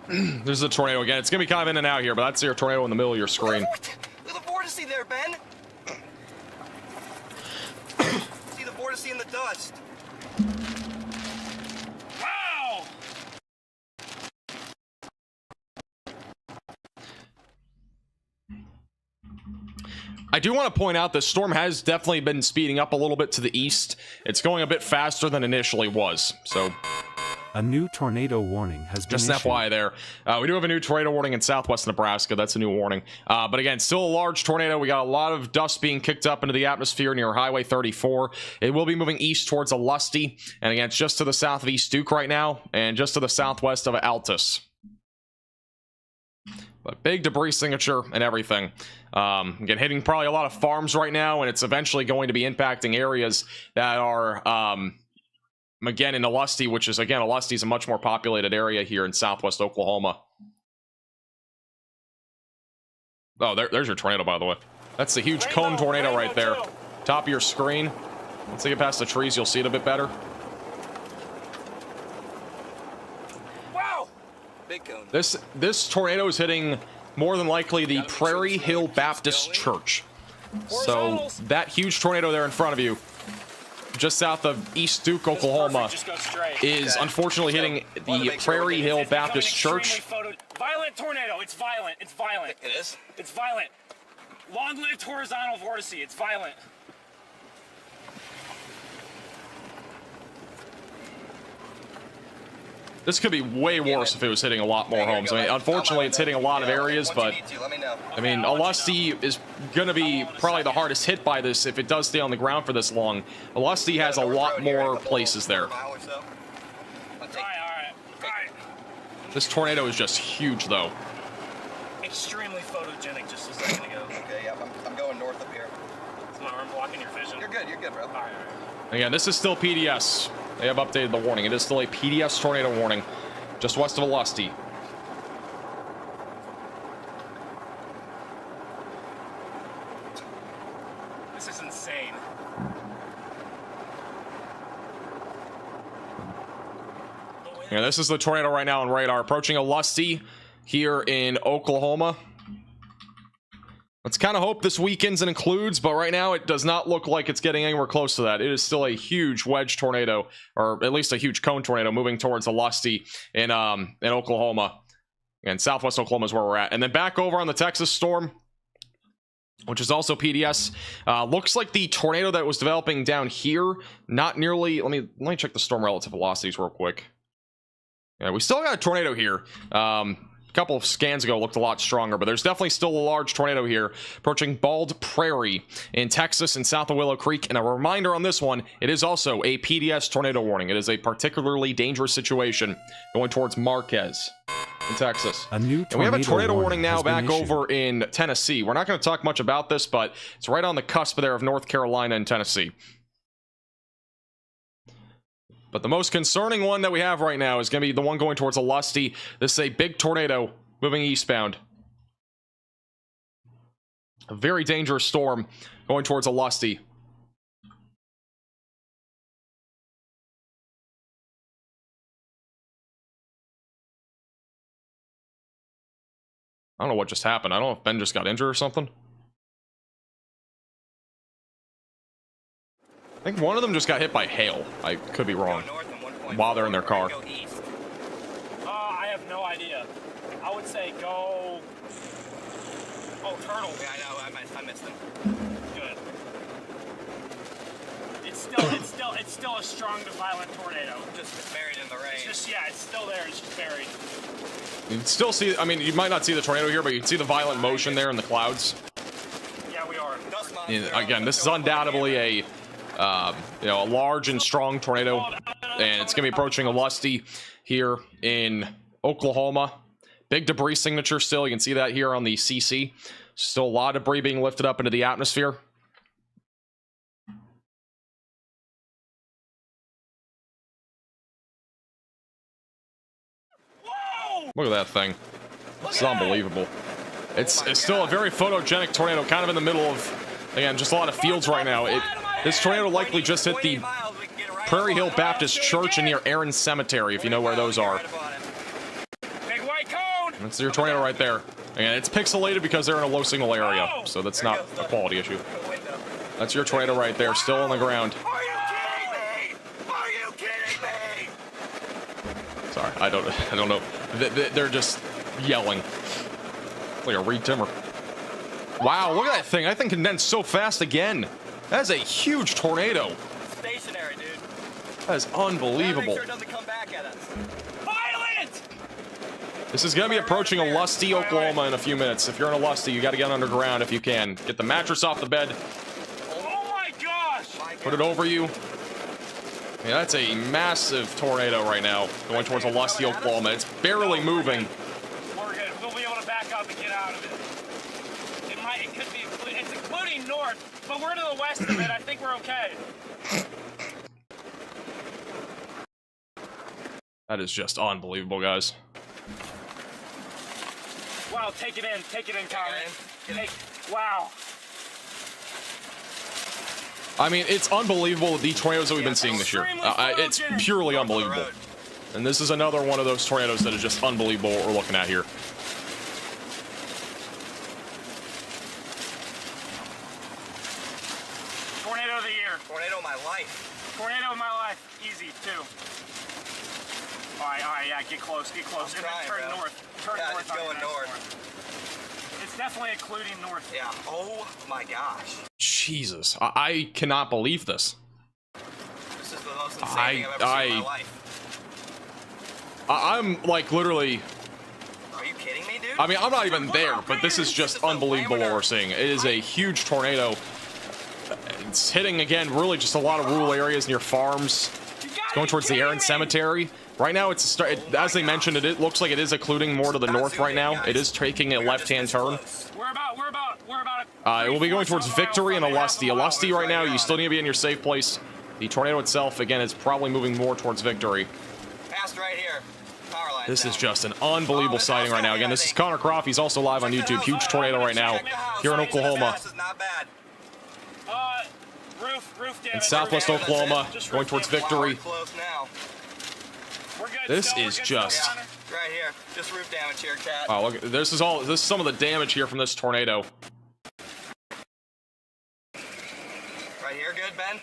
This is a tornado again. It's going to be kind of in and out here, but that's your tornado in the middle of your screen. Look at the vortice there, Ben. See the vortice in the dust. Wow! I do want to point out the storm has definitely been speeding up a little bit to the east. It's going a bit faster than initially was, so A new tornado warning has been just an issued. FYI there. We do have a new tornado warning in southwest Nebraska. That's a new warning. But again, still a large tornado. We got a lot of dust being kicked up into the atmosphere near Highway 34. It will be moving east towards Alusty. And again, it's just to the south of East Duke right now, and just to the southwest of Altus. But big debris signature and everything. Again, hitting probably a lot of farms right now, and it's eventually going to be impacting areas that are... again in Alusty, which is, again, Alusty is a much more populated area here in southwest Oklahoma. Oh, there's your tornado, by the way. That's the huge cone tornado right there. Top of your screen. Once you get past the trees, you'll see it a bit better. Wow! Big cone. This tornado is hitting more than likely the Prairie Hill Baptist Church. So that huge tornado there in front of you, just south of East Duke, Oklahoma, Just go straight. is unfortunately hitting the Prairie Hill Baptist Church. Violent tornado. It's violent. It's violent. It is. It's violent. Long-lived horizontal vortice. It's violent. This could be way worse if it was hitting a lot more homes. I mean, unfortunately, it's hitting a lot of areas, but Let me know. I mean, Alusty is going to be probably the hardest hit by this if it does stay on the ground for this long. Alusty has a lot more places there. All right. This tornado is just huge, though. Extremely photogenic just a second ago. Okay, yeah, I'm going north up here. Is my arm blocking your vision? You're good, bro. All right. Again, this is still PDS. They have updated the warning. It is still a PDS tornado warning, just west of Alusty. This is insane. Yeah, this is the tornado right now on radar, approaching Alusty here in Oklahoma. Let's kind of hope this weekends and includes, but right now it does not look like it's getting anywhere close to that. It is still a huge wedge tornado, or at least a huge cone tornado moving towards Alusty in Oklahoma. And southwest Oklahoma is where we're at. And then back over on the Texas storm, which is also PDS. Looks like the tornado that was developing down here, not nearly... Let me check the storm relative velocities real quick. Yeah, we still got a tornado here. couple of scans ago looked a lot stronger, but there's definitely still a large tornado here approaching Bald Prairie in Texas and south of Willow Creek. And a reminder on this one, it is also a PDS tornado warning. It is a particularly dangerous situation going towards Marquez in Texas. A new And we have a tornado warning now has been back issued. over in Tennessee. We're not going to talk much about this, but it's right on the cusp there of North Carolina and Tennessee. But the most concerning one that we have right now is going to be the one going towards Alusty. This is a big tornado moving eastbound. A very dangerous storm going towards Alusty. I don't know what just happened. I don't know if Ben just got injured or something. I think one of them just got hit by hail. I could be wrong. While they're in their car. I have no idea. I would say go. Oh, Turtle. Yeah, I know. I missed him. Good. It's still a strong to violent tornado. Just buried in the rain. It's still there. It's just buried. You can still see, I mean, you might not see the tornado here, but you can see the violent motion there in the clouds. Yeah, we are. And again, this is undoubtedly a, you know, a large and strong tornado, and it's going to be approaching Alusty here in Oklahoma. Big debris signature still. You can see that here on the CC. Still a lot of debris being lifted up into the atmosphere. Look at that thing. It's unbelievable. It's still a very photogenic tornado, kind of in the middle of, again, just a lot of fields right now. This tornado likely just hit the Prairie Hill Baptist Church and near Aaron Cemetery, if you know where those are. Big white cone. That's your tornado right there. And it's pixelated because they're in a low signal area, so that's not a quality issue. That's your tornado right there, still on the ground. Are you kidding me? Are you kidding me? Sorry, I don't know. They're just yelling. Like a Reed Timmer. Wow, look at that thing. That thing condensed so fast again. That is a huge tornado. Stationary, dude. That is unbelievable. Make sure it doesn't come back at us. Violent. This is going to be approaching Alusty, Oklahoma in a few minutes. If you're in Alusty, you got to get underground if you can. Get the mattress off the bed. Oh my gosh. Put it over you. Yeah, that's a massive tornado right now going towards Alusty, Oklahoma. It's barely moving. We're good. We'll be able to back up and get out of it. It could be, it's including north, but we're to the west of it. I think we're okay. That is just unbelievable, guys. Wow, take it in, Connor. Wow. I mean, it's unbelievable, the tornadoes that we've been seeing this year. It's purely unbelievable. And this is another one of those tornadoes that is just unbelievable what we're looking at here. Tornado of the year. Tornado of my life. Tornado of my life. Easy, too. All right, yeah, get close. I'm And then trying, turn bro. north. Turn Yeah, north. it's on going the next north. one. It's definitely including north. Yeah. Oh my gosh. Jesus, I cannot believe this. This is the most insane thing I've ever seen in my life. I'm like literally, Are you kidding me, dude? I mean, I'm not even there, but this is just unbelievable what we're seeing. It is a huge tornado. It's hitting, again, really just a lot of rural areas near farms. It's going towards the Aaron Cemetery. Right now, as they mentioned, it looks like it is occluding more to the north right now. It is taking a left-hand turn. We're about. It will be going towards Victory and Alusty. Alusty right now, you still need to be in your safe place. The tornado itself, again, is probably moving more towards Victory. Passed right here. Power line. This is just an unbelievable sighting right now. Again, this is Connor Croft. He's also live on YouTube. Huge tornado right now here in Oklahoma. This is not bad. Roof damage. In southwest Oklahoma, going towards Victory. Close now. We're good. This still, is we're good just- still, Connor. Right here. Just roof damage here, cat. Wow, look, this is some of the damage here from this tornado. Right here, good, Ben?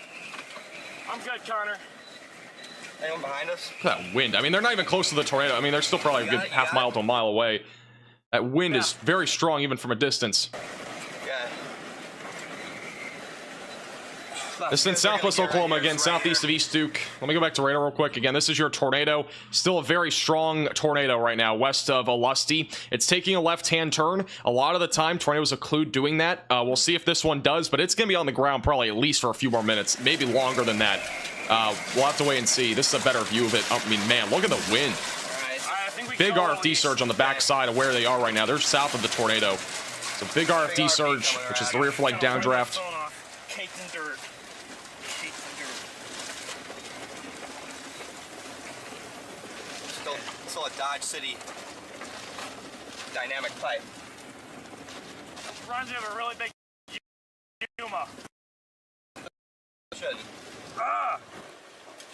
I'm good, Connor. Anyone behind us? Look at that wind. I mean, they're not even close to the tornado. I mean, they're still probably a good half mile to a mile away. That wind is very strong even from a distance. Good. clouds. This is in southwest Oklahoma, again, southeast of East Duke. Let me go back to radar real quick. Again, this is your tornado. Still a very strong tornado right now, west of Ulusty. It's taking a left-hand turn. A lot of the time, tornadoes occlude doing that. We'll see if this one does, but it's going to be on the ground probably at least for a few more minutes, maybe longer than that. We'll have to wait and see. This is a better view of it. I mean, man, look at the wind. I think we Big go RFD surge on the backside of where they are right now. They're south of the tornado. It's a big RFD surge, which is the rear flight downdraft. Caked in dirt. Caked in dirt. Still a Dodge City dynamic pipe. Reminds me of a really big Yuma.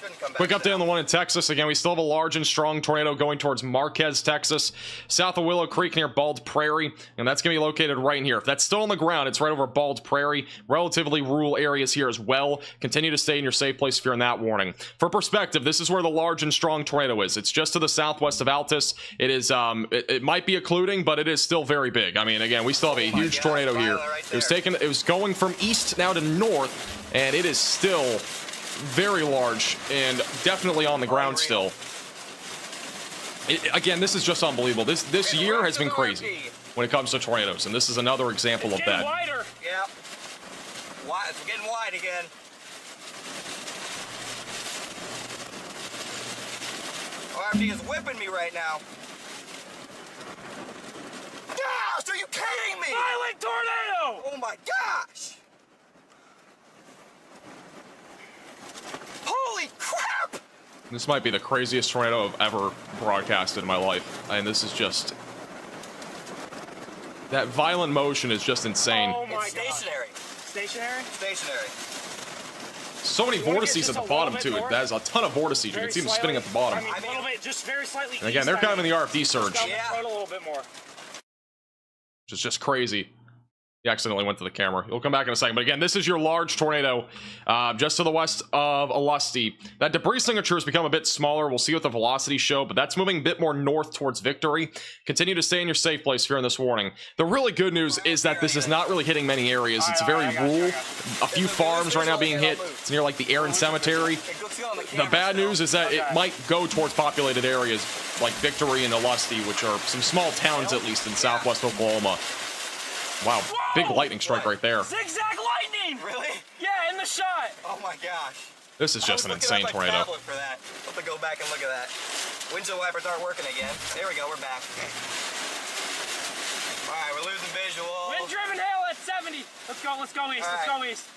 Shouldn't come back. Quick update on the one in Texas. Again, we still have a large and strong tornado going towards Marquez, Texas, south of Willow Creek near Bald Prairie, and that's going to be located right in here. If that's still on the ground, it's right over Bald Prairie. Relatively rural areas here as well. Continue to stay in your safe place if you're in that warning. For perspective, this is where the large and strong tornado is. It's just to the southwest of Altus. It is, it might be occluding, but it is still very big. I mean, again, we still have a huge tornado here. It was going from east now to north, and it is still very large and definitely on the ground still. Again, this is just unbelievable. This year has been crazy when it comes to tornadoes, and this is another example of that. Wider. Yeah. It's getting wide again. RFD is whipping me right now. Gosh, are you kidding me? Violent tornado! Oh my gosh! Holy crap! This might be the craziest tornado I've ever broadcasted in my life. And this is just... that violent motion is just insane. Oh my It's stationary. Stationary? Stationary. So many wanna get vortices just at the a bottom, little too. bit It more? has a ton of vortices. You can see them spinning at the bottom. I mean, a little bit, just very slightly. And again, they're kind of in the RFD surge, Down which the front a little bit more. is just crazy. He accidentally went to the camera. He'll come back in a second. But again, this is your large tornado just to the west of Ulusty. That debris signature has become a bit smaller. We'll see what the velocities show, but that's moving a bit more north towards Victory. Continue to stay in your safe place here in this warning. The really good news is that this is not really hitting many areas. It's very rural. A few farms right now being hit. It's near like the Aaron Cemetery. The bad news is that it might go towards populated areas like Victory and Ulusty, which are some small towns at least in southwest Oklahoma. Wow, big lightning strike right there. Zigzag lightning! Really? Yeah, in the shot. Oh my gosh. This is just an insane tornado. For that. I'll have to go back and look at that. Windshield wipers aren't working again. There we go, we're back. Alright, we're losing visual. Wind-driven hail at 70. Let's go east. Let's go east.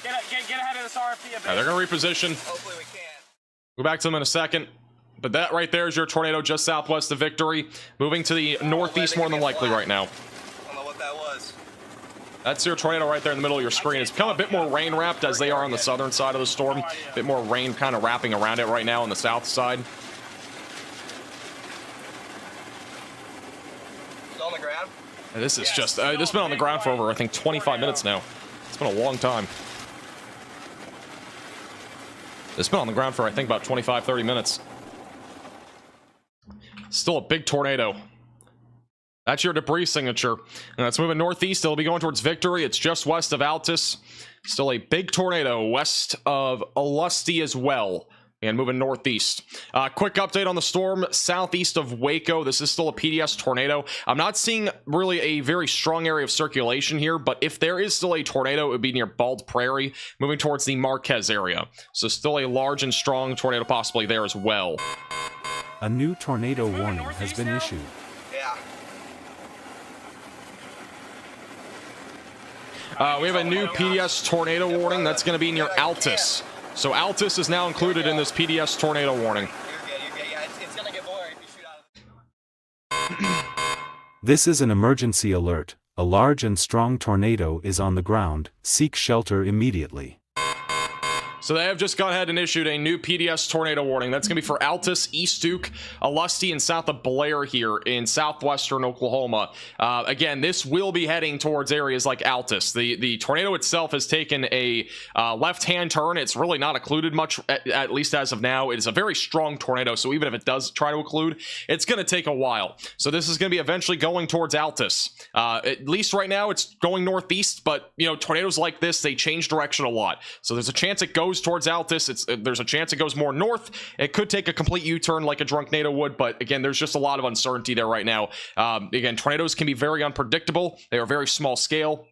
Get ahead of this RFD a bit. They're going to reposition. Hopefully we can. Go back to them in a second. But that right there is your tornado just southwest of Victory. Moving to the northeast more than likely right now. I don't know what that was. That's your tornado right there in the middle of your screen. It's become a bit more rain wrapped as they are on the southern side of the storm. A bit more rain kind of wrapping around it right now on the south side. It's on the ground. And this is just, this has been on the ground for over, I think, 25 minutes now. It's been a long time. It's been on the ground for, I think, about 25, 30 minutes. Still a big tornado. That's your debris signature. And that's moving northeast. It'll be going towards Victory. It's just west of Altus. Still a big tornado west of Ulusty as well. And moving northeast. Quick update on the storm southeast of Waco. This is still a PDS tornado. I'm not seeing really a very strong area of circulation here, but if there is still a tornado, it would be near Bald Prairie, moving towards the Marquez area. So still a large and strong tornado possibly there as well. A new tornado warning has been issued. Yeah. We have a new PDS tornado warning that's going to be near Altus. So Altus is now included in this PDS tornado warning. You're good. Yeah, it's gonna get blurry if you shoot out of This is an emergency alert. A large and strong tornado is on the ground. Seek shelter immediately. So they have just gone ahead and issued a new PDS tornado warning. That's going to be for Altus, East Duke, Alusty, and south of Blair here in southwestern Oklahoma. Again, this will be heading towards areas like Altus. The tornado itself has taken a left-hand turn. It's really not occluded much, at least as of now. It is a very strong tornado, so even if it does try to occlude, it's going to take a while. So this is going to be eventually going towards Altus. At least right now, it's going northeast, but, you know, tornadoes like this, they change direction a lot. So there's a chance it goes towards Altus. There's a chance it goes more north. It could take a complete U-turn like a Drunknado would, but again, there's just a lot of uncertainty there right now. Again, tornadoes can be very unpredictable. They are very small scale,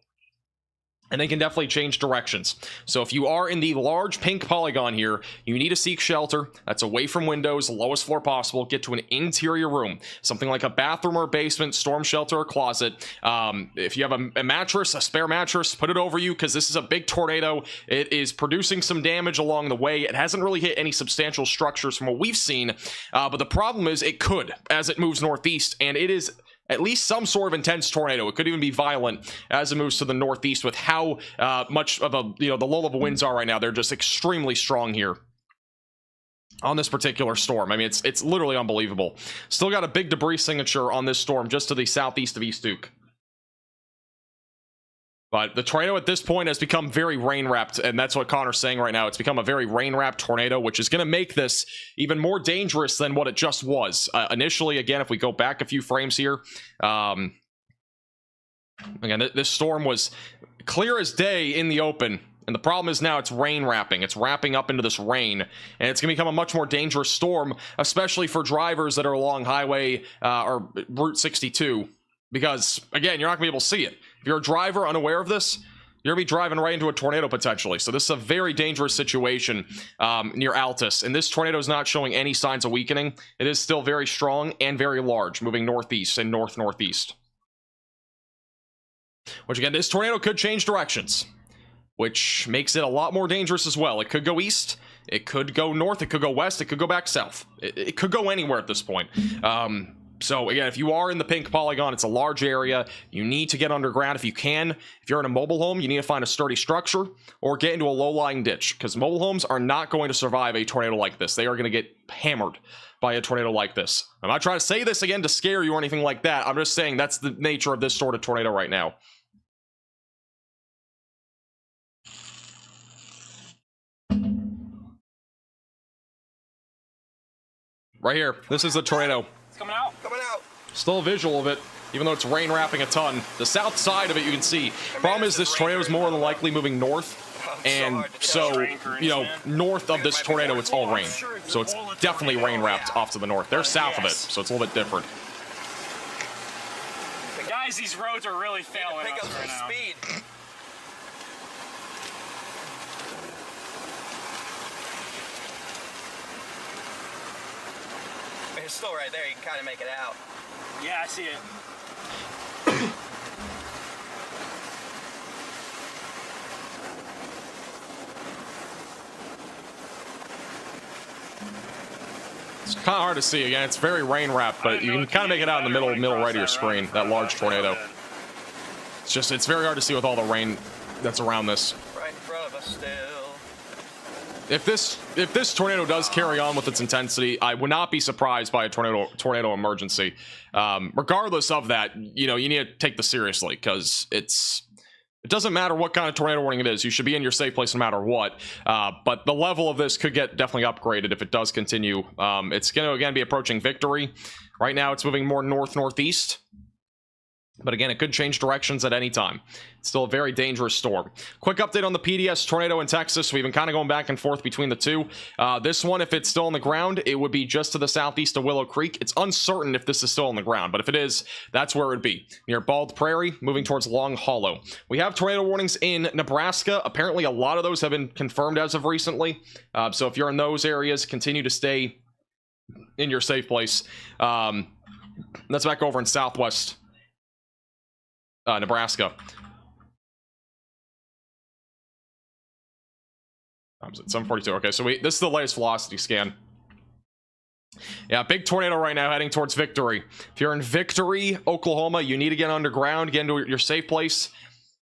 and they can definitely change directions. So if you are in the large pink polygon here, you need to seek shelter that's away from windows, the lowest floor possible. Get to an interior room, something like a bathroom or basement, storm shelter or closet. If you have a mattress, a spare mattress, put it over you, because this is a big tornado. It is producing some damage along the way. It hasn't really hit any substantial structures from what we've seen, but the problem is it could as it moves northeast, and it is at least some sort of intense tornado. It could even be violent as it moves to the northeast with how much of a, you know, the low level winds are right now. They're just extremely strong here on this particular storm. I mean, it's literally unbelievable. Still got a big debris signature on this storm just to the southeast of East Duke. But the tornado at this point has become very rain-wrapped, and that's what Connor's saying right now. It's become a very rain-wrapped tornado, which is going to make this even more dangerous than what it just was. Initially, again, if we go back a few frames here, again, this storm was clear as day in the open, and the problem is now it's rain-wrapping. It's wrapping up into this rain, and it's going to become a much more dangerous storm, especially for drivers that are along Highway or Route 62. Because, again, you're not going to be able to see it. If you're a driver unaware of this, you're going to be driving right into a tornado potentially. So this is a very dangerous situation near Altus. And this tornado is not showing any signs of weakening. It is still very strong and very large, moving northeast and north-northeast. Which, again, this tornado could change directions, which makes it a lot more dangerous as well. It could go east. It could go north. It could go west. It could go back south. It could go anywhere at this point. So again, if you are in the pink polygon, it's a large area. You need to get underground if you can. If you're in a mobile home, you need to find a sturdy structure or get into a low-lying ditch, because mobile homes are not going to survive a tornado like this. They are going to get hammered by a tornado like this. I'm not trying to say this again to scare you or anything like that. I'm just saying that's the nature of this sort of tornado right now. Right here, this is the tornado. Coming out. Coming out. Still a visual of it, even though it's rain wrapping a ton. The south side of it you can see. Problem is this tornado is more than likely moving north, and so, you know, north of this tornado it's all rain. So it's definitely rain wrapped off to the north. They're south of it, so it's a little bit different. Guys, these roads are really failing us right now. Speed. It's still right there. You can kind of make it out. Yeah, I see it. It's kind of hard to see. Again, it's very rain wrapped, but you can kind of make it out in the middle right of your screen. That large tornado. It's very hard to see with all the rain that's around this. Right in front of us still. If this tornado does carry on with its intensity, I would not be surprised by a tornado emergency. Regardless of that, you know, you need to take this seriously, because it doesn't matter what kind of tornado warning it is. You should be in your safe place no matter what. But the level of this could get definitely upgraded if it does continue. It's going to again be approaching Victory. Right now, it's moving more north-northeast. But again, it could change directions at any time. It's still a very dangerous storm. Quick update on the PDS tornado in Texas. We've been kind of going back and forth between the two. This one, if it's still on the ground, it would be just to the southeast of Willow Creek. It's uncertain if this is still on the ground, but if it is, that's where it would be. Near Bald Prairie, moving towards Long Hollow. We have tornado warnings in Nebraska. Apparently, a lot of those have been confirmed as of recently. So if you're in those areas, continue to stay in your safe place. That's back over in southwest Nebraska. Is it 742? Okay, so this is the latest velocity scan. Yeah, big tornado right now heading towards Victory. If you're in Victory, Oklahoma, you need to get underground, get into your safe place.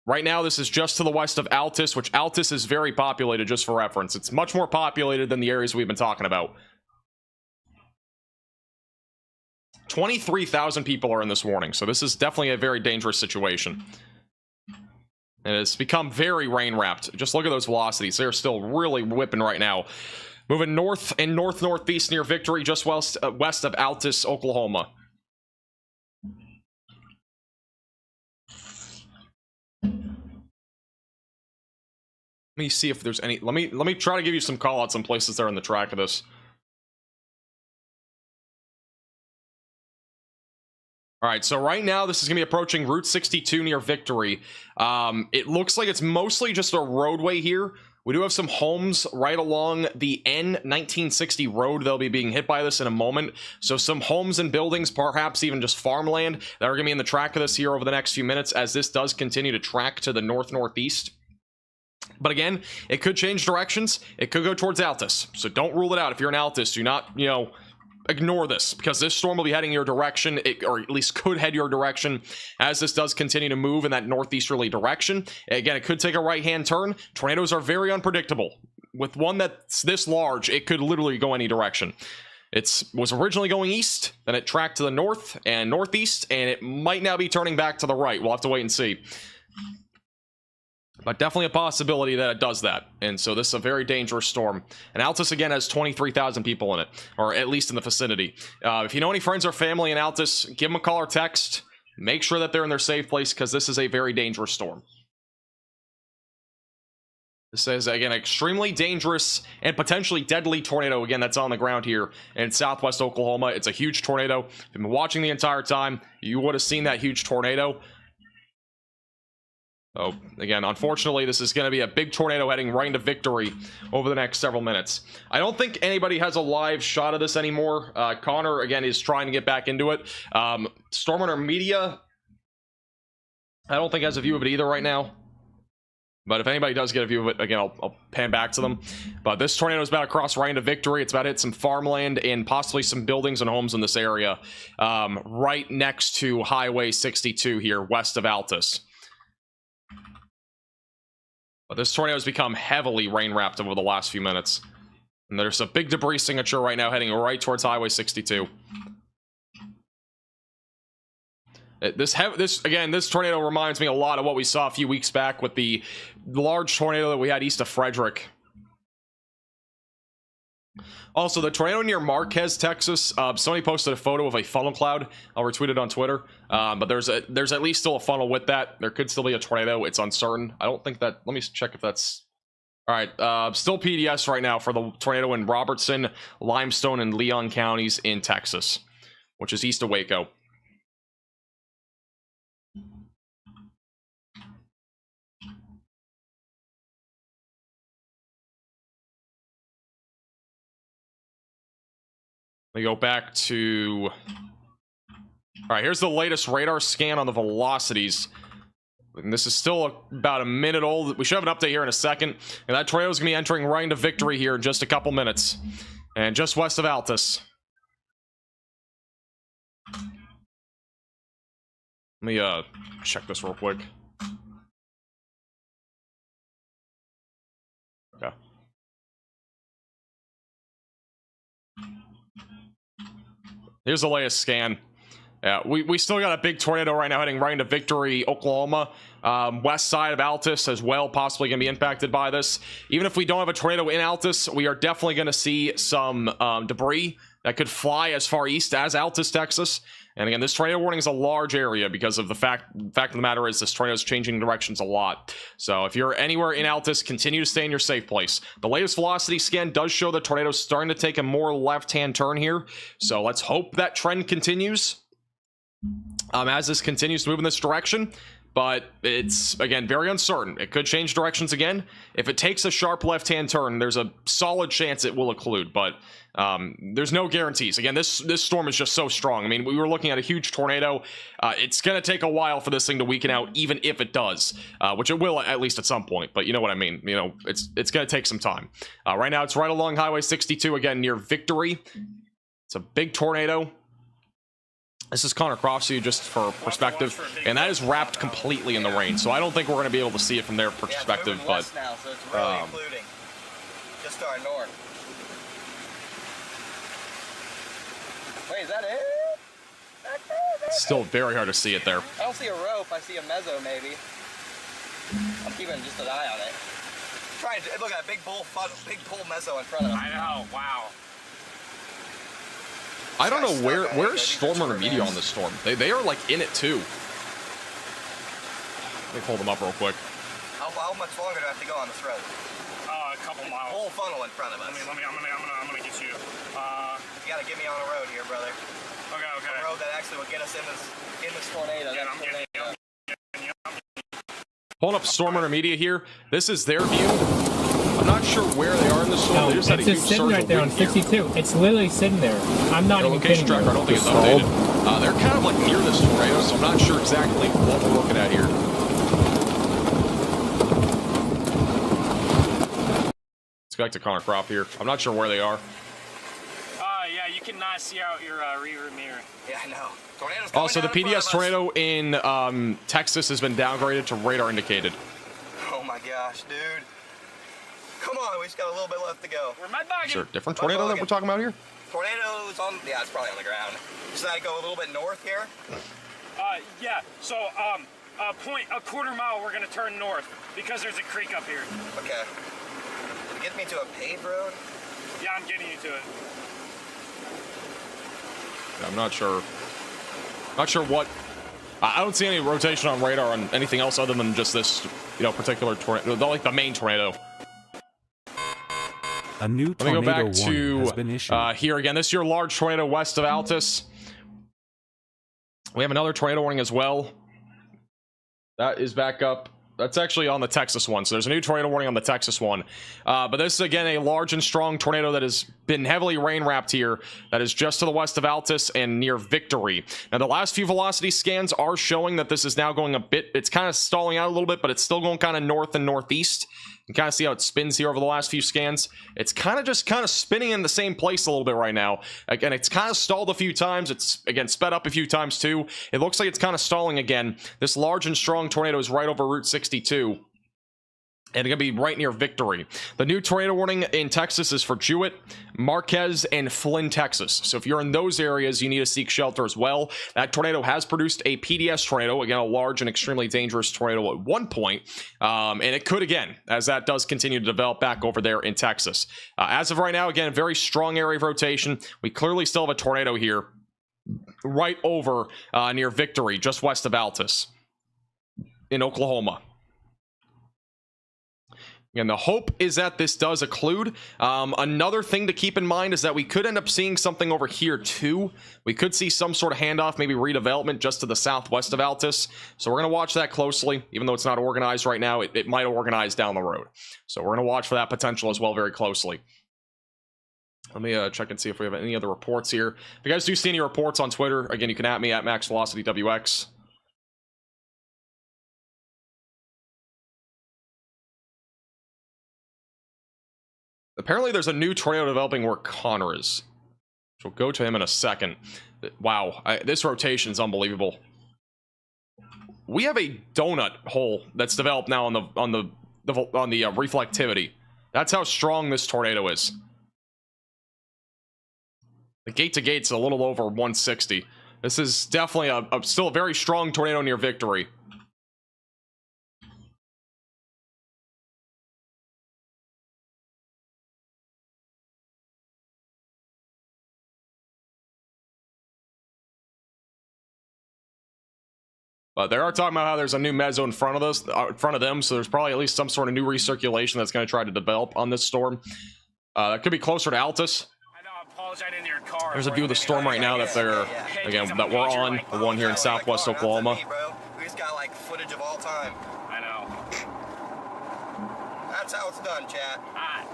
Right now, this is just to the west of Altus, which Altus is very populated, just for reference. It's much more populated than the areas we've been talking about. 23,000 people are in this warning, so this is definitely a very dangerous situation. And it's become very rain-wrapped. Just look at those velocities. They're still really whipping right now. Moving north and north-northeast near Victory, just west of Altus, Oklahoma. Let me see if there's any... Let me try to give you some call-outs on places that are on the track of this. Alright, so right now this is going to be approaching Route 62 near Victory. It looks like it's mostly just a roadway here. We do have some homes right along the N1960 road that'll be being hit by this in a moment. So some homes and buildings, perhaps even just farmland, that are going to be in the track of this here over the next few minutes as this does continue to track to the north-northeast. But again, it could change directions. It could go towards Altus. So don't rule it out. If you're in Altus, do not, you know, ignore this, because this storm will be heading your direction, or at least could head your direction as this does continue to move in that northeasterly direction. Again, it could take a right-hand turn. Tornadoes are very unpredictable. With one that's this large, it could literally go any direction. It was originally going east, then it tracked to the north and northeast, and it might now be turning back to the right. We'll have to wait and see. But definitely a possibility that it does that. And so this is a very dangerous storm. And Altus, again, has 23,000 people in it, or at least in the vicinity. If you know any friends or family in Altus, give them a call or text. Make sure that they're in their safe place, because this is a very dangerous storm. This is, again, extremely dangerous and potentially deadly tornado, again, that's on the ground here in southwest Oklahoma. It's a huge tornado. If you've been watching the entire time, you would have seen that huge tornado. Oh, again, unfortunately, this is going to be a big tornado heading right into Victory over the next several minutes. I don't think anybody has a live shot of this anymore. Connor, again, is trying to get back into it. Storm Runner Media, I don't think has a view of it either right now. But if anybody does get a view of it, again, I'll pan back to them. But this tornado is about to cross right into Victory. It's about to hit some farmland and possibly some buildings and homes in this area. Right next to Highway 62 here, west of Altus. But this tornado has become heavily rain-wrapped over the last few minutes. And there's a big debris signature right now heading right towards Highway 62. This tornado reminds me a lot of what we saw a few weeks back with the large tornado that we had east of Frederick. Also, the tornado near Marquez, Texas, somebody posted a photo of a funnel cloud. I'll retweet it on Twitter. But there's at least still a funnel with that. There could still be a tornado. It's uncertain. I don't think that... Let me check if that's... All right, still PDS right now for the tornado in Robertson, Limestone, and Leon counties in Texas, which is east of Waco. We go back to... All right, here's the latest radar scan on the velocities. And this is still about a minute old. We should have an update here in a second. And that tornado is going to be entering right into Victory here in just a couple minutes. And just west of Altus. Let me check this real quick. Okay. Here's the latest scan. Yeah, we still got a big tornado right now heading right into Victory, Oklahoma. West side of Altus as well, possibly going to be impacted by this. Even if we don't have a tornado in Altus, we are definitely going to see some debris that could fly as far east as Altus, Texas. And again, this tornado warning is a large area because of the fact of the matter is this tornado is changing directions a lot. So if you're anywhere in Altus, continue to stay in your safe place. The latest velocity scan does show the tornado is starting to take a more left-hand turn here. So let's hope that trend continues as this continues to move in this direction. But it's, again, very uncertain. It could change directions again. If it takes a sharp left-hand turn, there's a solid chance it will occlude, but there's no guarantees. Again, this storm is just so strong. I mean, we were looking at a huge tornado. It's going to take a while for this thing to weaken out, even if it does, which it will at least at some point, but you know what I mean. You know, it's going to take some time. Right now, it's right along Highway 62, again, near Victory. It's a big tornado. This is Connor Crossy, just for perspective, and that is wrapped completely in the rain, so I don't think we're going to be able to see it from their perspective, Yeah, but it's moving west now, so it's really including just our north. Wait, is that it? it's still very hard to see it there. I don't see a rope. I see a mezzo, maybe. I'm keeping just an eye on it. Trying to look at a big bull mezzo in front of us. I know. Wow. I don't know where's Stormer and Media on this storm. They are like in it too. Let me pull them up real quick. How much longer do I have to go on this road? A couple miles. Whole funnel in front of us. I'm gonna get you. You gotta get me on a road here, brother. Okay. A road that actually will get us in this tornado. Yeah, That I'm getting tornado. Pulling up Stormer Media here. This is their view. I'm not sure where they are in the storm. No, They just had a it's huge just sitting surge right of there on wind here. 62. It's literally sitting there. I'm not Their even location kidding tracker, I you. don't think it's Just stalled. updated. They're kind of like near this tornado, so I'm not sure exactly what we're looking at here. Let's go back to Connor Crop here. I'm not sure where they are. Yeah, you cannot see out your rear mirror. Yeah, I know. Tornado's coming Also, the down in front PDS of us. tornado in Texas has been downgraded to radar indicated. Oh my gosh, dude. Come on, we just got a little bit left to go. We're mud Is there bogging. a different tornado that we're talking about here? Tornado's on, yeah, it's probably on the ground. Should I go a little bit north here? Yeah. So a quarter mile, we're gonna turn north because there's a creek up here. Okay. Did it get me to a paved road? Yeah, I'm getting you to it. I'm not sure. Not sure what. I don't see any rotation on radar on anything else other than just this, particular tornado, like the main tornado. A new Let me go tornado back warning has been to issued. here again. This is your large tornado west of Altus. We have another tornado warning as well. That is back up. That's actually on the Texas one. So there's a new tornado warning on the Texas one. But this is, again, a large and strong tornado that has been heavily rain-wrapped here. That is just to the west of Altus and near Victory. Now, the last few velocity scans are showing that this is now going a bit... It's kind of stalling out a little bit, but it's still going kind of north and northeast. You can kind of see how it spins here over the last few scans. It's kind of spinning in the same place a little bit right now. Again, it's kind of stalled a few times. It's, again, sped up a few times too. It looks like it's kind of stalling again. This large and strong tornado is right over Route 62. And it's going to be right near Victory. The new tornado warning in Texas is for Jewett, Marquez, and Flynn, Texas. So if you're in those areas, you need to seek shelter as well. That tornado has produced a PDS tornado, again, a large and extremely dangerous tornado at one point. And it could again, as that does continue to develop back over there in Texas. As of right now, again, very strong area of rotation. We clearly still have a tornado here right over near Victory, just west of Altus in Oklahoma. And the hope is that this does occlude. Another thing to keep in mind is that we could end up seeing something over here too. We could see some sort of handoff, maybe redevelopment just to the southwest of Altus. So we're going to watch that closely. Even though it's not organized right now, it might organize down the road. So we're going to watch for that potential as well very closely. Let me check and see if we have any other reports here. If you guys do see any reports on Twitter, again, you can at me at MaxVelocityWX. Apparently there's a new tornado developing where Connor is. So we'll go to him in a second. Wow, this rotation is unbelievable. We have a donut hole that's developed now on the reflectivity. That's how strong this tornado is. The gate to gate's a little over 160. This is definitely still a very strong tornado near Victory. But they are talking about how there's a new mezzo in front of us, in front of them, so there's probably at least some sort of new recirculation that's going to try to develop on this storm. That could be closer to Altus. I know. I apologize in your car. There's a view of the storm right now that they're, again, that we're on, the one here in southwest Oklahoma. We just got like footage of all time. I know. That's how it's done, chat. Ah.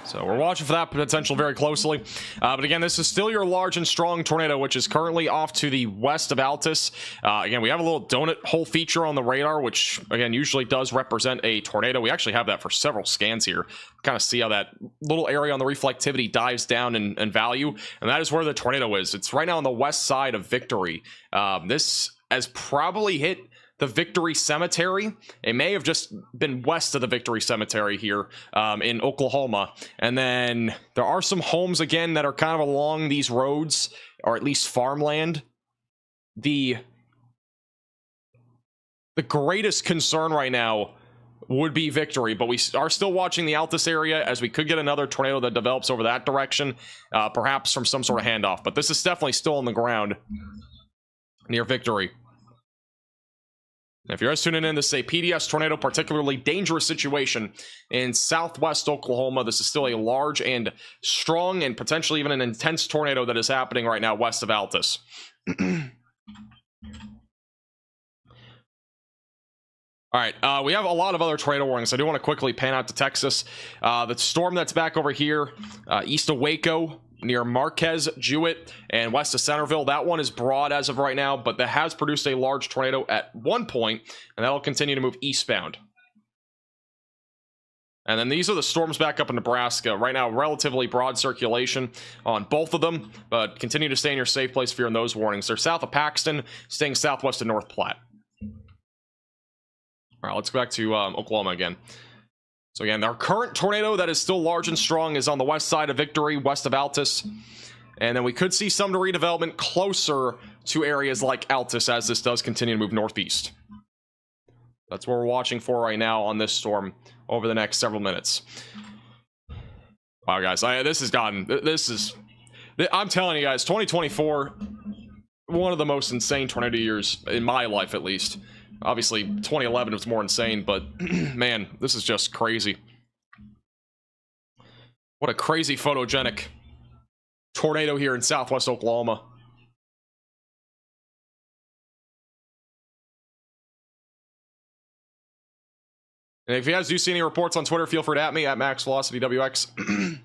So we're watching for that potential very closely. But again, this is still your large and strong tornado, which is currently off to the west of Altus. Again, we have a little donut hole feature on the radar, which again usually does represent a tornado. We actually have that for several scans here. Kind of see how that little area on the reflectivity dives down in value, and that is where the tornado is. It's right now on the west side of Victory. This has probably hit the Victory Cemetery. It may have just been west of the Victory Cemetery here in Oklahoma. And then there are some homes again that are kind of along these roads, or at least farmland. The greatest concern right now would be Victory, but we are still watching the Altus area, as we could get another tornado that develops over that direction, perhaps from some sort of handoff. But this is definitely still on the ground near Victory. If you're just tuning in, this is a PDS tornado, particularly dangerous situation in southwest Oklahoma. This is still a large and strong and potentially even an intense tornado that is happening right now west of Altus. All right, we have a lot of other tornado warnings. I do want to quickly pan out to Texas. The storm that's back over here, east of Waco, near Marquez, Jewett, and west of Centerville. That one is broad as of right now, but that has produced a large tornado at one point, and that'll continue to move eastbound. And then these are the storms back up in Nebraska. Right now, relatively broad circulation on both of them, but continue to stay in your safe place if you're in those warnings. They're south of Paxton, staying southwest of North Platte. All right, let's go back to Oklahoma again. So again, our current tornado that is still large and strong is on the west side of Victory, west of Altus. And then we could see some redevelopment closer to areas like Altus as this does continue to move northeast. That's what we're watching for right now on this storm over the next several minutes. Wow, guys, I'm telling you guys, 2024, one of the most insane tornado years in my life, at least. Obviously, 2011 was more insane, but man, this is just crazy. What a crazy photogenic tornado here in southwest Oklahoma. And if you guys do see any reports on Twitter, feel free to at me, at MaxVelocityWX.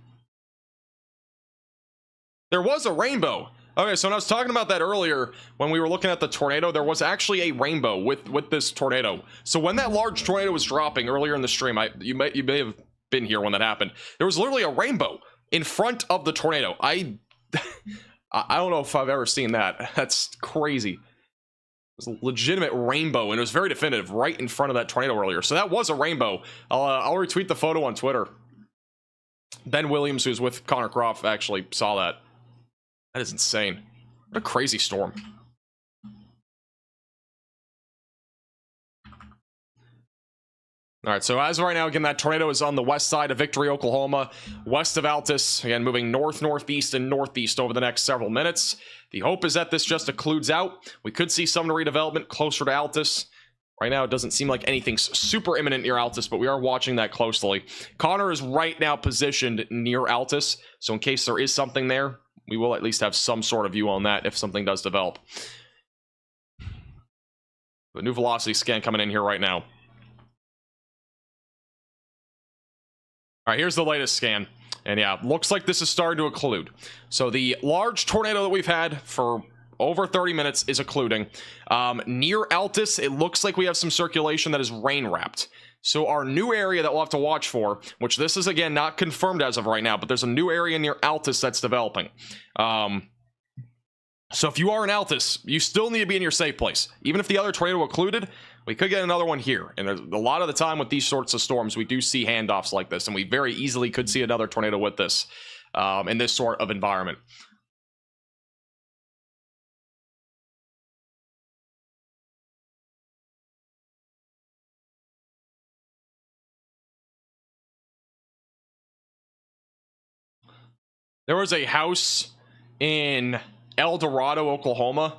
There was a rainbow. Okay, so when I was talking about that earlier, when we were looking at the tornado, there was actually a rainbow with this tornado. So when that large tornado was dropping earlier in the stream, you may have been here when that happened. There was literally a rainbow in front of the tornado. I don't know if I've ever seen that. That's crazy. It was a legitimate rainbow, and it was very definitive right in front of that tornado earlier. So that was a rainbow. I'll retweet the photo on Twitter. Ben Williams, who's with Connor Croft, actually saw that. That is insane. What a crazy storm. All right, so as of right now, again, that tornado is on the west side of Victory, Oklahoma, west of Altus, again, moving north, northeast, and northeast over the next several minutes. The hope is that this just occludes out. We could see some redevelopment closer to Altus. Right now, it doesn't seem like anything's super imminent near Altus, but we are watching that closely. Connor is right now positioned near Altus, so in case there is something there, we will at least have some sort of view on that if something does develop. The new velocity scan coming in here right now. All right, here's the latest scan. And yeah, looks like this is starting to occlude. So the large tornado that we've had for over 30 minutes is occluding. Near Altus, it looks like we have some circulation that is rain-wrapped. So our new area that we'll have to watch for, which this is again not confirmed as of right now, but there's a new area near Altus that's developing. So if you are in Altus, you still need to be in your safe place. Even if the other tornado occluded, we could get another one here. And there's a lot of the time with these sorts of storms, we do see handoffs like this, and we very easily could see another tornado with this in this sort of environment. There was a house in El Dorado, Oklahoma,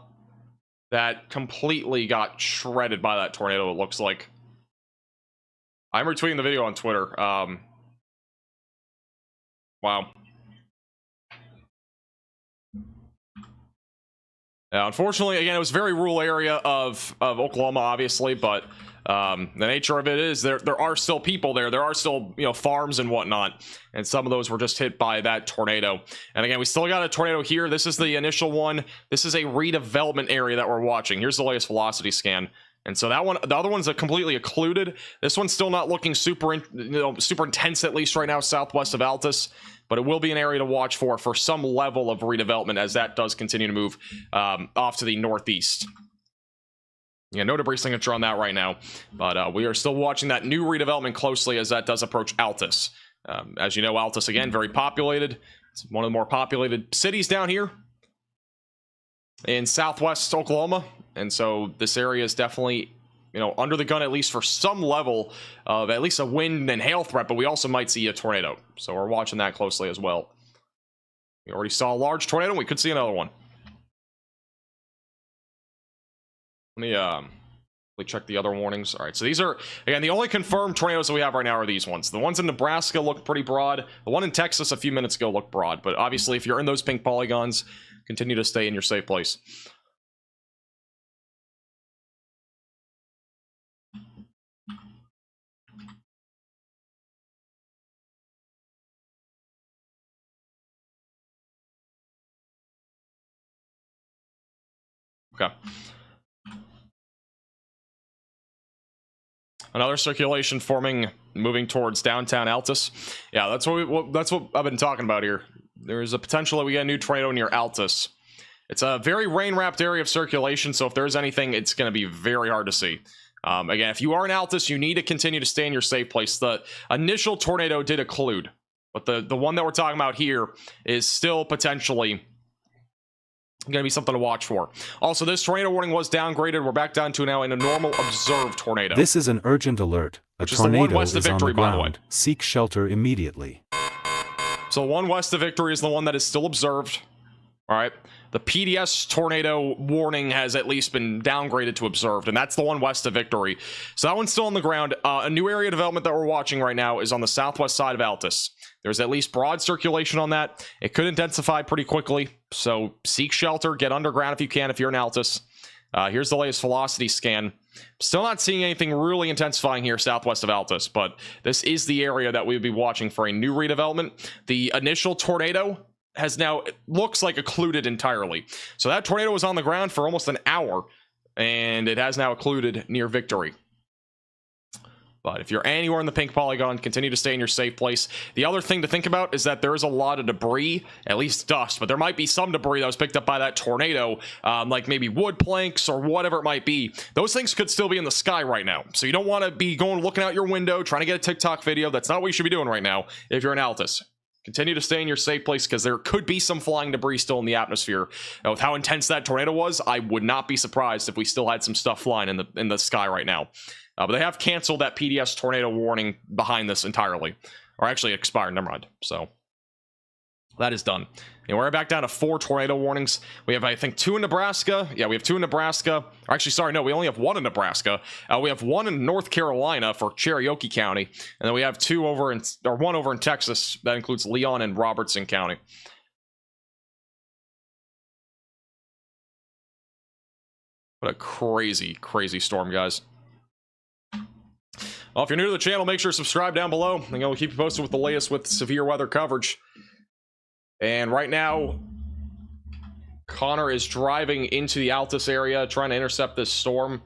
that completely got shredded by that tornado, it looks like. I'm retweeting the video on Twitter. Wow. Unfortunately, again, it was a very rural area of Oklahoma, obviously, but the nature of it is there are still people there. There are still, you know, farms and whatnot, and some of those were just hit by that tornado. And again, we still got a tornado here. This is the initial one. This is a redevelopment area that we're watching. Here's the latest velocity scan. And so that one, the other one's completely occluded. This one's still not looking super intense, at least right now, southwest of Altus. But it will be an area to watch for some level of redevelopment as that does continue to move off to the northeast. Yeah, no debris signature on that right now, but we are still watching that new redevelopment closely as that does approach Altus. As you know, Altus, again, very populated. It's one of the more populated cities down here in southwest Oklahoma, and so this area is definitely, you know, under the gun at least for some level of at least a wind and hail threat, but we also might see a tornado, so we're watching that closely as well. We already saw a large tornado, and we could see another one. Let me check the other warnings. All right, so these are, again, the only confirmed tornadoes that we have right now are these ones. The ones in Nebraska look pretty broad. The one in Texas a few minutes ago looked broad, but obviously if you're in those pink polygons, continue to stay in your safe place. Okay. Another circulation forming, moving towards downtown Altus. Yeah, that's what I've been talking about here. There's a potential that we get a new tornado near Altus. It's a very rain-wrapped area of circulation, so if there's anything, it's going to be very hard to see. Again, if you are in Altus, you need to continue to stay in your safe place. The initial tornado did occlude, but the one that we're talking about here is still potentially going to be something to watch for. Also, this tornado warning was downgraded. We're back down to now in a normal observed tornado. This is an urgent alert. A tornado is on the ground. Seek shelter immediately. So the one west of Victory is the one that is still observed. All right. The PDS tornado warning has at least been downgraded to observed, and that's the one west of Victory. So that one's still on the ground. A new area development that we're watching right now is on the southwest side of Altus. There's at least broad circulation on that. It could intensify pretty quickly, so seek shelter, get underground if you can, if you're in Altus. Here's the latest velocity scan. Still not seeing anything really intensifying here southwest of Altus, but this is the area that we would be watching for a new redevelopment. The initial tornado has now, it looks like, occluded entirely. So that tornado was on the ground for almost an hour, and it has now occluded near Victory. But if you're anywhere in the pink polygon, continue to stay in your safe place. The other thing to think about is that there is a lot of debris, at least dust, but there might be some debris that was picked up by that tornado, like maybe wood planks or whatever it might be. Those things could still be in the sky right now. So you don't want to be going looking out your window, trying to get a TikTok video. That's not what you should be doing right now if you're in Altus. Continue to stay in your safe place because there could be some flying debris still in the atmosphere. Now, with how intense that tornado was, I would not be surprised if we still had some stuff flying in the sky right now. But they have canceled that PDS tornado warning behind this entirely. Or actually expired, never mind. So that is done. And we're back down to 4 tornado warnings. We have, I think, 2 in Nebraska. Yeah, we have 2 in Nebraska. Or actually, sorry, no, we only have 1 in Nebraska. We have 1 in North Carolina for Cherokee County. And then we have 1 over in Texas. That includes Leon and Robertson County. What a crazy, crazy storm, guys. Well, if you're new to the channel, make sure to subscribe down below. And we'll keep you posted with the latest with severe weather coverage. And right now, Connor is driving into the Altus area, trying to intercept this storm.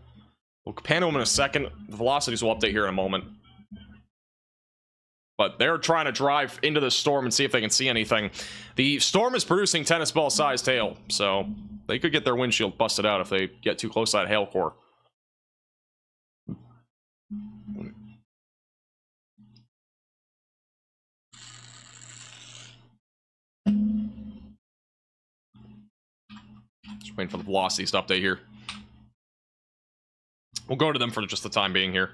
We'll pan to him in a second. The velocities will update here in a moment. But they're trying to drive into the storm and see if they can see anything. The storm is producing tennis ball sized hail, so they could get their windshield busted out if they get too close to that hail core. Just waiting for the velocities to update here. We'll go to them for just the time being here.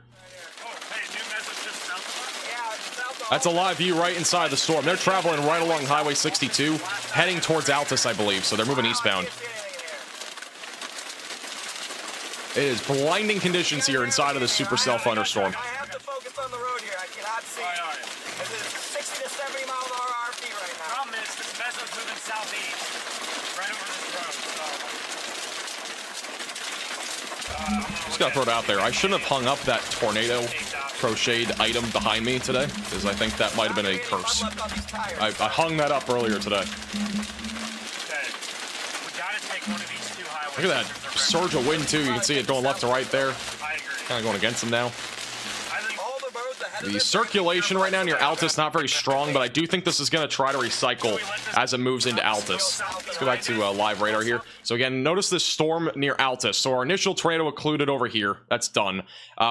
That's a live view right inside the storm. They're traveling right along Highway 62, heading towards Altus, I believe, so they're moving eastbound. It is blinding conditions here inside of the supercell thunderstorm. I have to focus on the road here. I cannot see. This is 60 to 70 mile an hour RP right now. Problem is, this vessel's moving southeast, right over this road. So Just gotta throw it out there. I shouldn't have hung up that tornado crocheted item behind me today, because I think that might have been a curse. I hung that up earlier today. Okay. We gotta take one of these two highways. Look at that surge of wind too. You can see it going left to right there. I agree. Kind of going against them now. I think All the roads ahead of The this circulation right now near Altus not very strong, but I do think this is going to try to recycle as it moves into Altus. Let's go back to live radar here. So again, notice this storm near Altus. So our initial tornado occluded over here. That's done.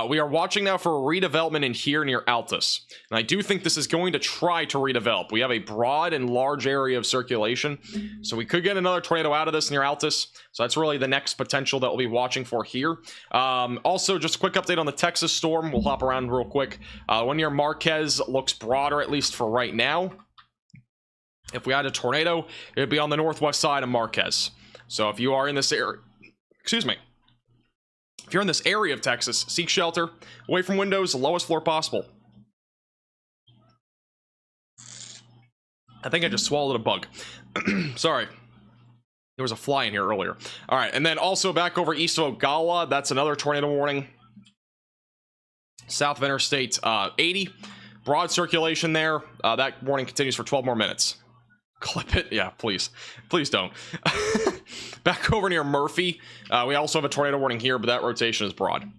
We are watching now for a redevelopment in here near Altus. And I do think this is going to try to redevelop. We have a broad and large area of circulation. So we could get another tornado out of this near Altus. So that's really the next potential that we'll be watching for here. Also, just a quick update on the Texas storm. We'll hop around real quick. One near Marquez looks broader, at least for right now. If we had a tornado, it would be on the northwest side of Marquez. So if you are in this area, excuse me, if you're in this area of Texas, seek shelter, away from windows, the lowest floor possible. I think I just swallowed a bug. Sorry. There was a fly in here earlier. All right, and then also back over east of Ogalla, that's another tornado warning. South of Interstate 80, broad circulation there. That warning continues for 12 more minutes. Clip it, yeah, please don't. Back over near Murphy, we also have a tornado warning here, but that rotation is broad.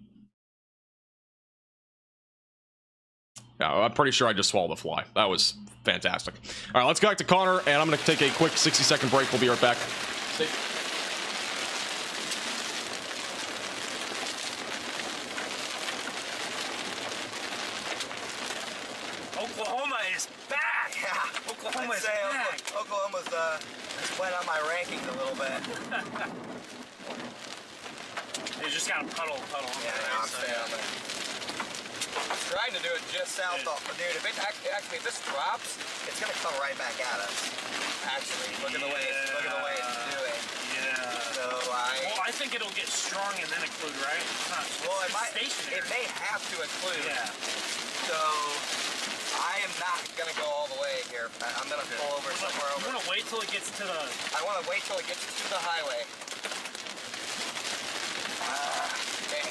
Yeah, I'm pretty sure I just swallowed a fly. That was fantastic. All right, let's go back to Connor, and I'm going to take a quick 60-second break. We'll be right back. Stay. Oklahoma is back. Yeah, Oklahoma I'd is say back. Oklahoma's went on my rankings a little bit. They just got a puddle. Yeah, no, I'm staying on there. I'm trying to do it just south of, dude. If it actually, if this drops, it's gonna come right back at us. Actually, look at the way it's doing. Yeah. So Well, I think it'll get strong and then include, right? It's not. well, it it's might. stationary. It may have to include. Yeah. So I am not gonna go all the way here. I'm gonna pull over somewhere You over. want to wait till it gets to the. I want to wait till it gets to the highway. Dang.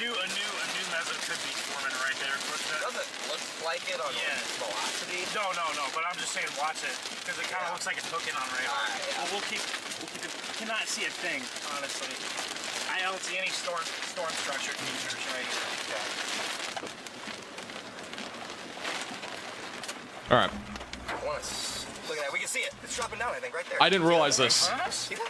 A new method could be forming right there. Of course, that. Doesn't look like it on Yeah. velocity. No. But I'm just saying, watch it because it kind of looks like it's hooking on radar. Alright, yeah. Well, we'll keep it. Cannot see a thing, honestly. I don't see any storm structure features right here. Okay. All right. I want to look at that. We can see it. It's dropping down. I think right there. I didn't realize this. See that?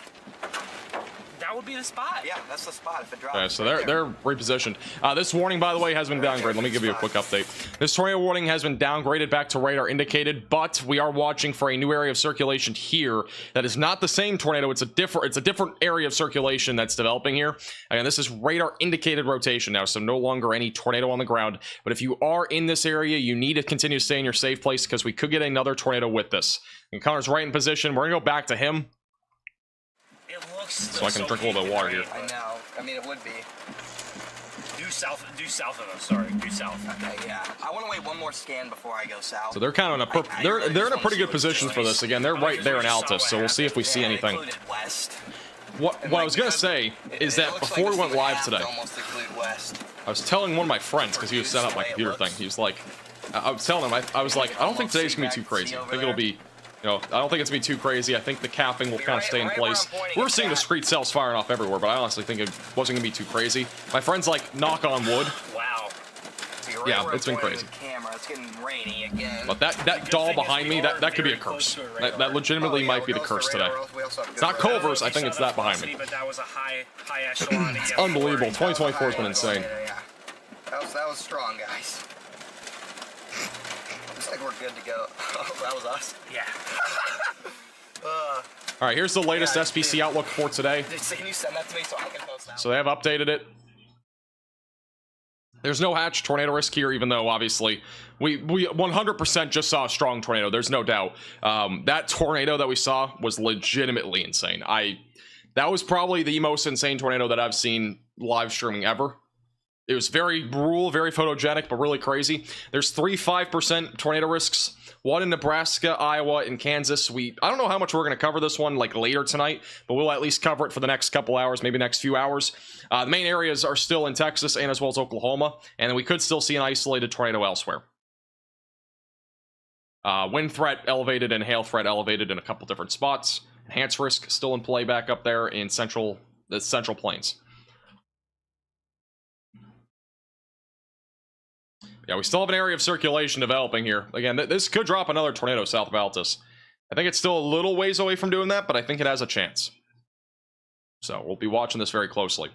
That would be the spot. Yeah, that's the spot. If it drops. Okay, so they're repositioned. This warning, by the way, has been downgraded. Let me give you a quick update. This tornado warning has been downgraded back to radar indicated, but we are watching for a new area of circulation here that is not the same tornado. It's a different area of circulation that's developing here. Again, this is radar indicated rotation now, so no longer any tornado on the ground. But if you are in this area, you need to continue to stay in your safe place because we could get another tornado with this. And Connor's right in position. We're gonna go back to him. It looks So I can drink a little bit of water here. I know. I mean, it would be. Due south of us. Sorry, due south. Okay, yeah. I want to wait one more scan before I go south. So they're kind of in a they're in a pretty good position for this. Again, they're right there in Altus, so we'll see if we see anything. Included west. What I was gonna say is that before we went live today, Almost include west. I was telling one of my friends because he was setting up my computer thing. He was like, I was telling him, I was like, I don't think today's gonna be too crazy. I think it'll be, I don't think it's gonna be too crazy. I think the capping will kind of stay in place. We're seeing the street cells firing off everywhere, but I honestly think it wasn't gonna be too crazy. My friend's like, knock on wood. Wow. So you're Yeah, where it's been I'm pointing crazy. the camera. It's getting rainy again. But that doll behind me, that could be a curse. That legitimately might be the curse today. It's not Culver's. I think it's that behind me. But that was a high echelon. It's unbelievable. 2024 has been insane. Yeah. That was strong, guys. Looks like we're good to go. Oh, that was us. Yeah. All right, here's the latest Yeah, SPC dude. outlook for today. Can you send that to me so I can post that? So they have updated it. There's no hatch tornado risk here, even though obviously we 100% just saw a strong tornado. There's no doubt. That tornado that we saw was legitimately insane. That was probably the most insane tornado that I've seen live streaming ever. It was very rural, very photogenic, but really crazy. There's 5% tornado risks. One in Nebraska, Iowa, and Kansas. I don't know how much we're going to cover this one like later tonight, but we'll at least cover it for the next couple hours, maybe next few hours. The main areas are still in Texas and as well as Oklahoma, and then we could still see an isolated tornado elsewhere. Wind threat elevated and hail threat elevated in a couple different spots. Enhanced risk still in play back up there in the central plains. Yeah, we still have an area of circulation developing here. Again, this could drop another tornado south of Altus. I think it's still a little ways away from doing that, but I think it has a chance. So we'll be watching this very closely.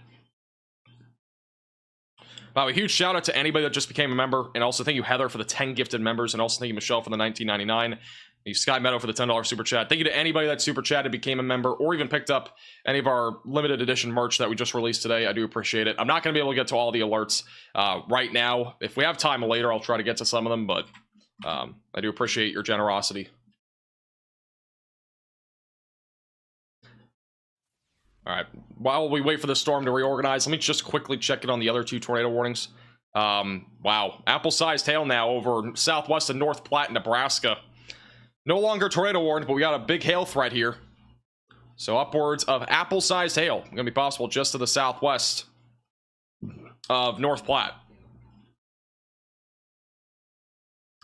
Wow, a huge shout out to anybody that just became a member, and also thank you, Heather, for the 10 gifted members, and also thank you, Michelle, for the $19.99. Thank you, Sky Meadow, for the $10 super chat. Thank you to anybody that super chatted, became a member, or even picked up any of our limited edition merch that we just released today. I do appreciate it. I'm not going to be able to get to all the alerts right now. If we have time later, I'll try to get to some of them, but I do appreciate your generosity. All right, while we wait for the storm to reorganize, let me just quickly check it on the other 2 tornado warnings. Wow, apple-sized hail now over southwest and North Platte, Nebraska. No longer tornado warned, but we got a big hail threat here. So upwards of apple-sized hail going to be possible just to the southwest of North Platte.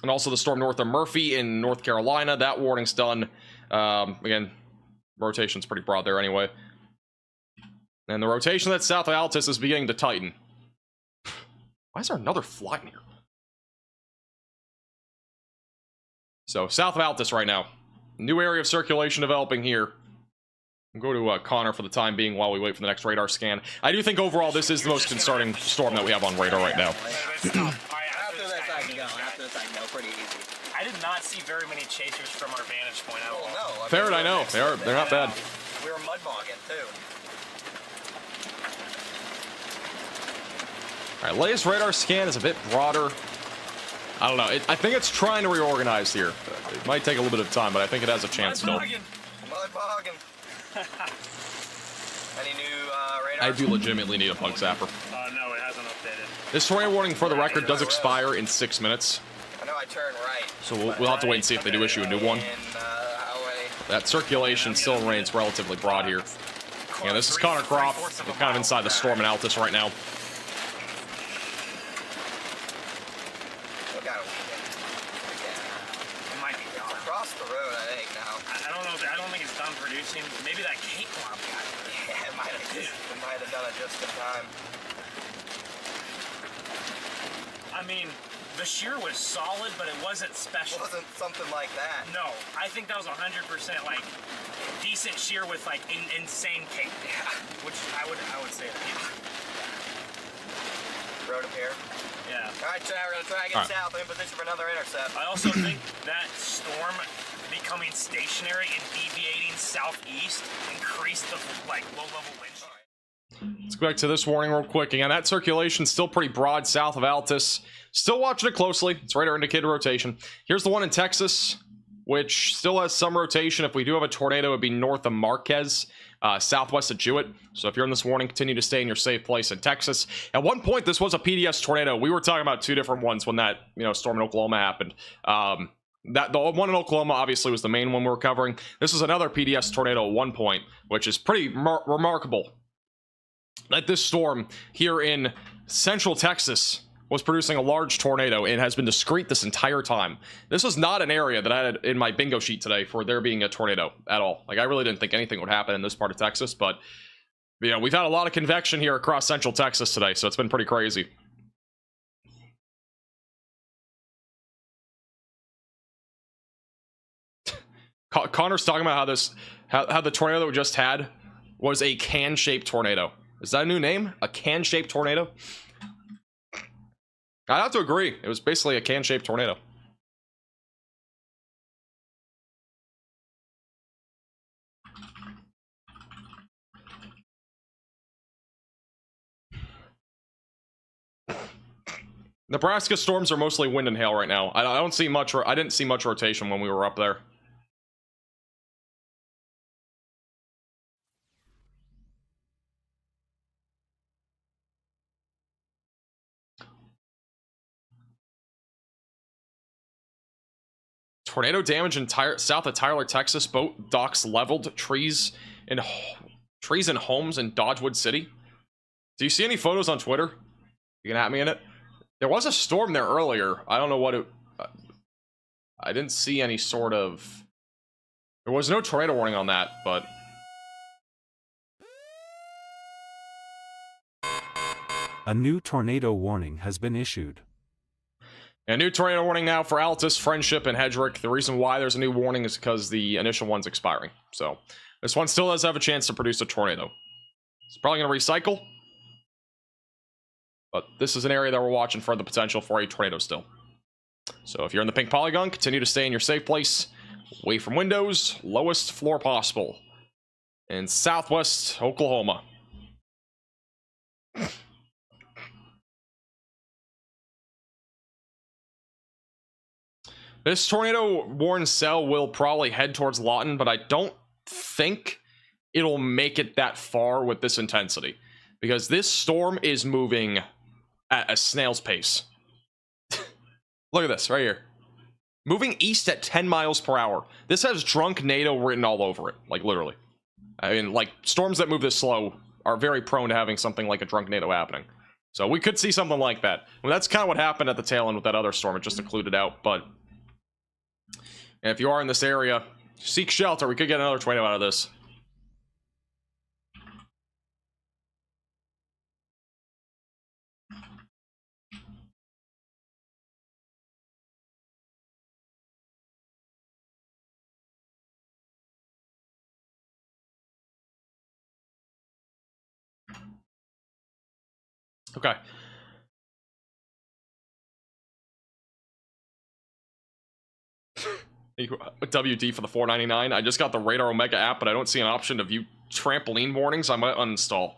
And also the storm north of Murphy in North Carolina. That warning's done. Again, rotation's pretty broad there anyway. And the rotation that's south of Altus is beginning to tighten. Why is there another fly in here? So, south of Altus right now. New area of circulation developing here. We'll go to Connor for the time being while we wait for the next radar scan. I do think overall this is the most concerning storm that we have on radar right now. After this, I can go. After this, I can go pretty easy. I did not see very many chasers from our vantage point at all. Well, no. Ferret, I know. They're not bad. We were mud bogging, too. Alright, latest radar scan is a bit broader. I don't know. I think it's trying to reorganize here. It might take a little bit of time, but I think it has a chance still. Mud bogging. Any new radar? I do legitimately need a bug zapper. No, it hasn't updated. This tornado warning, for the record, does expire in 6 minutes. I know I turned right. So we'll have to wait and see if they do issue a new one. That circulation still remains relatively broad here. Yeah, this is Connor Croft. We're kind of inside the storm in Altus right now. Maybe that cake bomb got it. Yeah, it might have done it just in time. I mean, the shear was solid, but it wasn't special. It wasn't something like that. No, I think that was 100% like decent shear with like insane cake. Yeah. Which I would say that. Road up here. Yeah. All right, so now we're gonna try and get south in position for another intercept. I also think that storm becoming stationary and deviating southeast increased the like low-level wind shear. Let's go back to this warning real quick. Again, that circulation's still pretty broad south of Altus. Still watching it closely. It's radar indicated rotation. Here's the one in Texas, which still has some rotation. If we do have a tornado, it'd be north of Marquez, southwest of Jewett. So if you're in this warning, continue to stay in your safe place in Texas. At one point, this was a PDS tornado. We were talking about 2 different ones when that storm in Oklahoma happened. The one in Oklahoma obviously was the main one we were covering. This is another PDS tornado at one point, which is pretty remarkable that this storm here in central Texas was producing a large tornado and has been discrete this entire time. This was not an area that I had in my bingo sheet today for there being a tornado at all. Like, I really didn't think anything would happen in this part of Texas, but we've had a lot of convection here across central Texas today, so it's been pretty crazy. Connor's talking about how the tornado that we just had was a can-shaped tornado. Is that a new name? A can-shaped tornado? I'd have to agree. It was basically a can-shaped tornado. Nebraska storms are mostly wind and hail right now. I didn't see much rotation when we were up there. Tornado damage in south of Tyler, Texas. Boat docks leveled. Trees and homes in Dodgewood City. Do you see any photos on Twitter? You can at me in it. There was a storm there earlier. I don't know what it... I didn't see any sort of... There was no tornado warning on that, but... A new tornado warning has been issued. A new tornado warning now for Altus, Friendship, and Hedrick. The reason why there's a new warning is because the initial one's expiring. So, this one still does have a chance to produce a tornado. It's probably going to recycle. But this is an area that we're watching for the potential for a tornado still. So if you're in the pink polygon, continue to stay in your safe place. Away from windows, lowest floor possible. In southwest Oklahoma. This tornado warned cell will probably head towards Lawton, but I don't think it'll make it that far with this intensity. Because this storm is moving at a snail's pace. Look at this right here. Moving east at 10 miles per hour. This has drunk NATO written all over it. Like, literally. I mean, like, storms that move this slow are very prone to having something like a drunk NATO happening. So we could see something like that. Well, that's kind of what happened at the tail end with that other storm. It just occluded out, but... if you are in this area, seek shelter. We could get another tornado out of this. Okay. WD for the $4.99. I just got the Radar Omega app, but I don't see an option to view trampoline warnings. I might uninstall.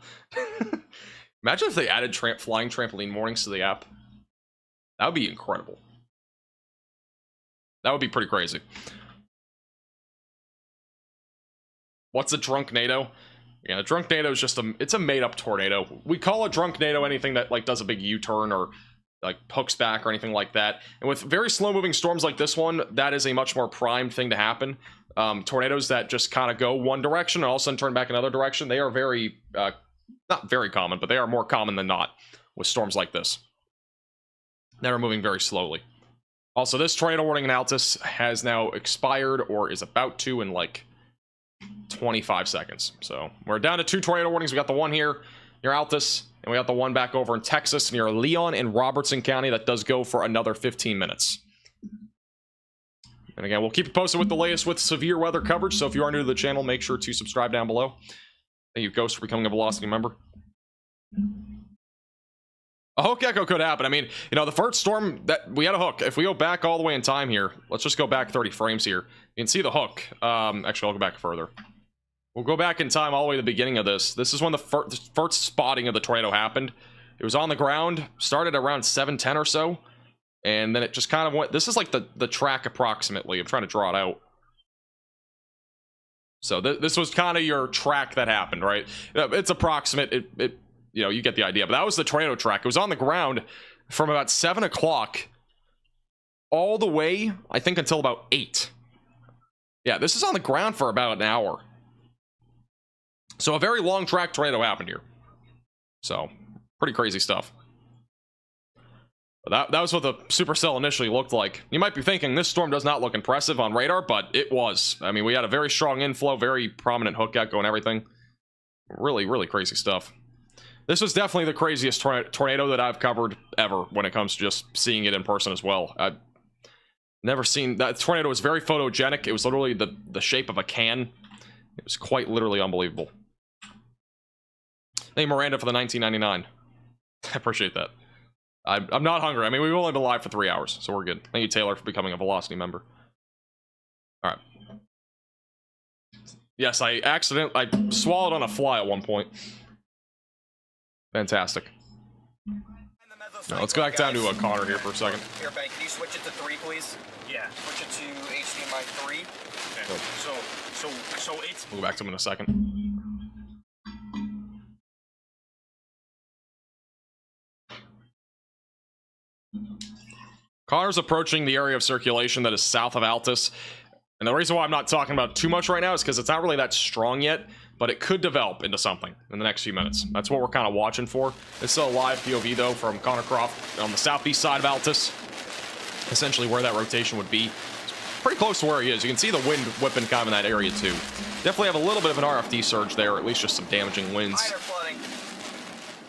Imagine if they added flying trampoline warnings to the app. That would be incredible. That would be pretty crazy. What's a drunk NATO? Yeah, a drunk NATO is just it's a made-up tornado. We call a drunk NATO anything that like does a big U-turn or like hooks back or anything like that. And with very slow-moving storms like this one, that is a much more primed thing to happen. Tornadoes that just kind of go one direction and all of a sudden turn back another direction, they are very, not very common, but they are more common than not with storms like this. That are moving very slowly. Also, this tornado warning in Altus has now expired or is about to in like 25 seconds. So we're down to 2 tornado warnings. We got the one here near Altus, and we got the one back over in Texas near Leon and Robertson County that does go for another 15 minutes. And again, we'll keep you posted with the latest with severe weather coverage. So if you are new to the channel, make sure to subscribe down below. Thank you, Ghost, for becoming a Velocity member. A hook echo could happen. I mean, you know, the first storm that we had a hook. If we go back all the way in time here, let's just go back 30 frames here. You can see the hook. Actually, I'll go back further. We'll go back in time all the way to the beginning of this. This is when the first spotting of the tornado happened. It was on the ground, started around 7:10 or so, and then it just kind of went. This is like the track approximately. I'm trying to draw it out. So this was kind of your track that happened, right? It's approximate. It you know, you get the idea. But that was the tornado track. It was on the ground from about 7 o'clock all the way, I think, until about 8. Yeah, this is on the ground for about an hour. So a very long track tornado happened here. So, pretty crazy stuff. But that was what the supercell initially looked like. You might be thinking, this storm does not look impressive on radar, but it was. I mean, we had a very strong inflow, very prominent hook echo and everything. Really, really crazy stuff. This was definitely the craziest tornado that I've covered ever when it comes to just seeing it in person as well. I've never seen... That tornado was very photogenic. It was literally the shape of a can. It was quite literally unbelievable. Thank you, Miranda, for the 19.99. I appreciate that. I'm not hungry. I mean, we've only been live for 3 hours, so we're good. Thank you, Taylor, for becoming a Velocity member. Alright. Yes, I swallowed on a fly at one point. Fantastic. Now, let's go back down to Connor here for a second. Here, Ben, can you switch it to 3, please? Yeah. Switch it to HDMI 3. Okay. So it's... We'll go back to him in a second. Connor's approaching the area of circulation that is south of Altus. And the reason why I'm not talking about too much right now is because it's not really that strong yet, but it could develop into something in the next few minutes. That's what we're kind of watching for. It's a live POV, though, from Connor Croft on the southeast side of Altus. Essentially where that rotation would be. It's pretty close to where he is. You can see the wind whipping kind of in that area, too. Definitely have a little bit of an RFD surge there, or at least just some damaging winds. Minor flooding.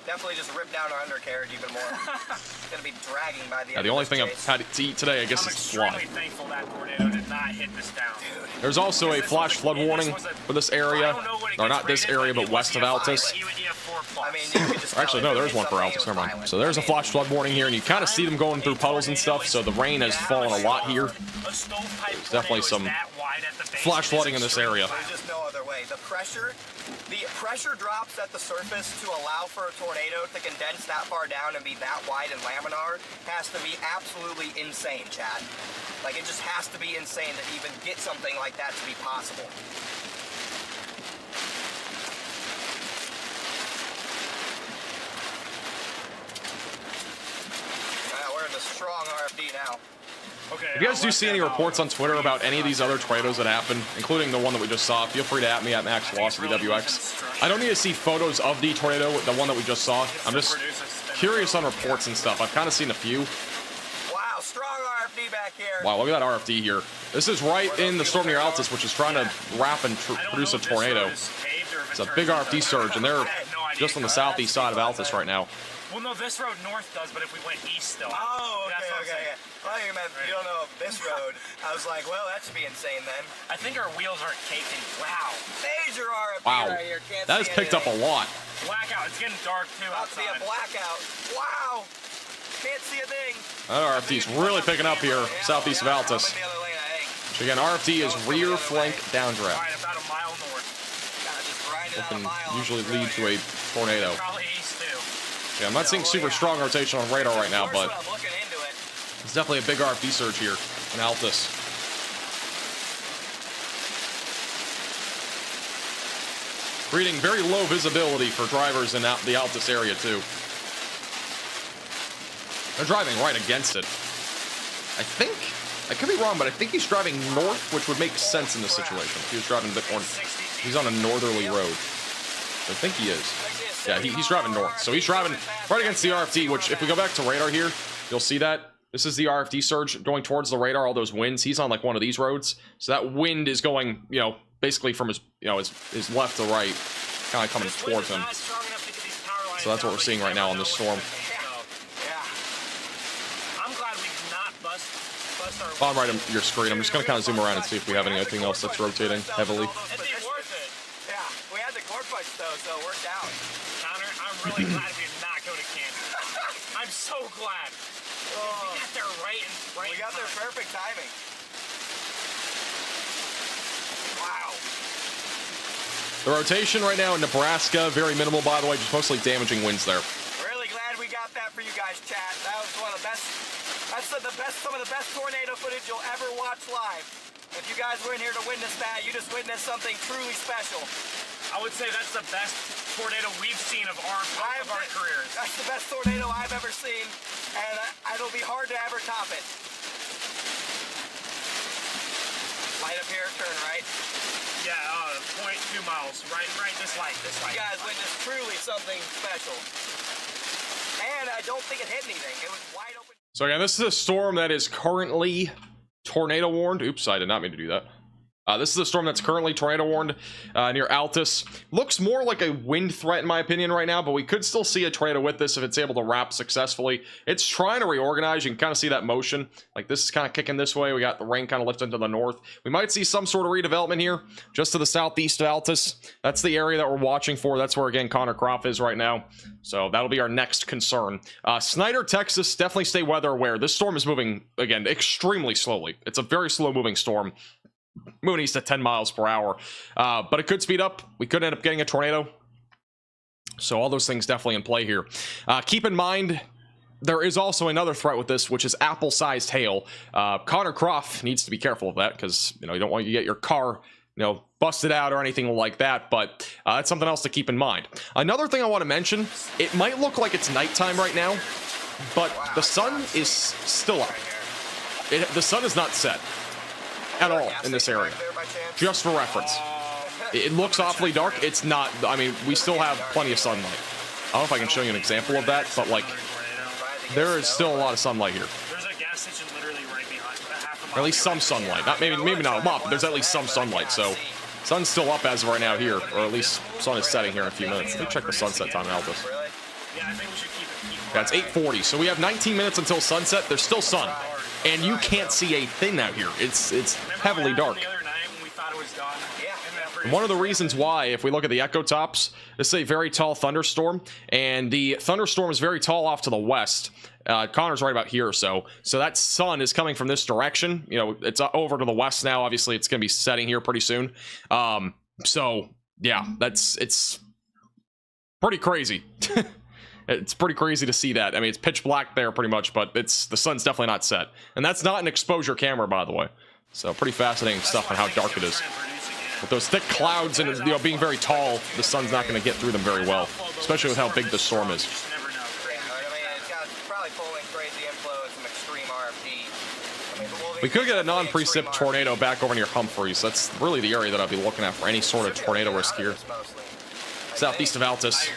Definitely just rip down our undercarriage even more. It's gonna be dragging by the end. The only of thing this I've chase. had to eat today, I guess, I'm is flood. extremely thankful that tornado did not hit this down. There's also a flash flood warning for this area, or not this area, but west of Altus. I mean, you could just Actually, no, there's one for Altus. Never mind. So there's a flash flood warning here, and you kind of see them going through puddles and stuff. So the rain has fallen a lot here. There's definitely some flash flooding in this area. There's just no other way. The pressure drops at the surface to allow for a tornado to condense that far down and be that wide and laminar has to be absolutely insane, Chad. Like, it just has to be insane to even get something like that to be possible. We're in the strong RFD now. Okay, If you guys do see any reports on Twitter about any of these other tornadoes that happened, including the one that we just saw, feel free to at me at MaxVelocityWX. I don't need to see photos of the tornado, the one that we just saw. I'm just curious on reports and stuff. I've kind of seen a few. Wow, strong RFD back here. Wow, look at that RFD here. This is right in the storm near Altus, which is trying to wrap and produce a tornado. It's a big RFD surge, and they're just on the southeast side of Altus right now. Well, no, this road north does, but if we went east still. Oh, That's what I'm saying. okay. Well, you meant you don't know of this road. I was like, well, that should be insane then. I think our wheels aren't caking. Wow. Major RFD Wow, right here. Can't that has see picked up a anything. lot. Blackout. It's getting dark too About to be a outside. blackout. Wow. Can't see a thing. That RFD is really picking up here, southeast of I'm Altus. in the other lane, I think. So again, RFD is rear flank downdraft. Alright, about a mile north. Gotta just grind it out Can a mile. usually on the lead road to a tornado. Probably east too. Yeah, I'm not seeing super strong rotation on radar right now, but I'm looking into it. it's definitely a big RFD surge here in Altus. Creating very low visibility for drivers in the Altus area too. They're driving right against it. I think, I could be wrong, but I think he's driving north, which would make sense in this situation. If he was driving a bit more, he's on a northerly road. I think he is. Yeah, he's driving north. So he's driving right against the RFD, which if we go back to radar here, you'll see that. This is the RFD surge going towards the radar, all those winds. He's on like one of these roads. So that wind is going, you know, basically from his, you know, his left to right, kind of coming towards him. So that's what we're seeing right now on this storm. I'm glad we did not bust our. Bottom right of your screen, I'm just going to kind of zoom around and see if we have anything else that's rotating heavily. It'd be worth it. Yeah, we had the cord punch though, so it worked out. Connor, I'm really glad we did not go to Kansas. I'm so glad. We got there right We got there perfect timing. Wow. The rotation right now in Nebraska, very minimal, by the way, just mostly damaging winds there. Really glad we got that for you guys, chat. That was one of the best. That's some of the best tornado footage you'll ever watch live. If you guys were in here to witness that, you just witnessed something truly special. I would say that's the best tornado we've seen of our careers. That's the best tornado I've ever seen, and it'll be hard to ever top it. Light up here, turn right. Yeah, 0.2 miles. Right, this light. You guys witnessed truly something special. And I don't think it hit anything. It was wide open. So again, this is a storm that is currently tornado warned. Oops, I did not mean to do that. This is a storm that's currently tornado warned near Altus. Looks more like a wind threat in my opinion right now, but we could still see a tornado with this if it's able to wrap successfully. It's trying to reorganize. You can kind of see that motion. Like this is kind of kicking this way. We got the rain kind of lifting to the north. We might see some sort of redevelopment here just to the southeast of Altus. That's the area that we're watching for. That's where, again, Connor Croft is right now. So that'll be our next concern. Snyder, Texas, definitely stay weather aware. This storm is moving, again, extremely slowly. It's a very slow moving storm. Moving east at 10 miles per hour. But it could speed up. We could end up getting a tornado. So all those things definitely in play here. Keep in mind, there is also another threat with this, which is apple-sized hail. Connor Croft needs to be careful of that because, you know, you don't want you to get your car, you know, busted out or anything like that. But that's something else to keep in mind. Another thing I want to mention, it might look like it's nighttime right now, but the sun is still up. the sun is not set at all in this area. Just for reference. It looks awfully dark. It's not. I mean, we still have plenty of sunlight. I don't know if I can show you an example of that, but like, there is still a lot of sunlight here. There's a gas station literally right behind, half a mile. Or at least some sunlight. Not maybe not a lot, but there's at least some sunlight. So, sun's still up as of right now here, or at least sun is setting here in a few minutes. Let me check the sunset time in Altus. Yeah, I think we should keep Yeah, it's 8:40, so we have 19 minutes until sunset. There's still sun, and you can't see a thing out here. It's heavily dark. The other night when we thought it was done. Yeah. And one of the reasons why, if we look at the echo tops, this is a very tall thunderstorm, and the thunderstorm is very tall off to the west. Connor's right about here or so. So that sun is coming from this direction. You know, it's over to the west now. Obviously, it's going to be setting here pretty soon. So yeah, it's pretty crazy. It's pretty crazy to see that. I mean, it's pitch black there pretty much, but the sun's definitely not set. And that's not an exposure camera, by the way. So pretty fascinating stuff on how dark it is. With those thick clouds and being very tall, the sun's not going to get through them very well, especially with how big the storm is. We could get a non-precip tornado back over near Humphreys. That's really the area that I'd be looking at for any sort of tornado risk here. Southeast of Altus.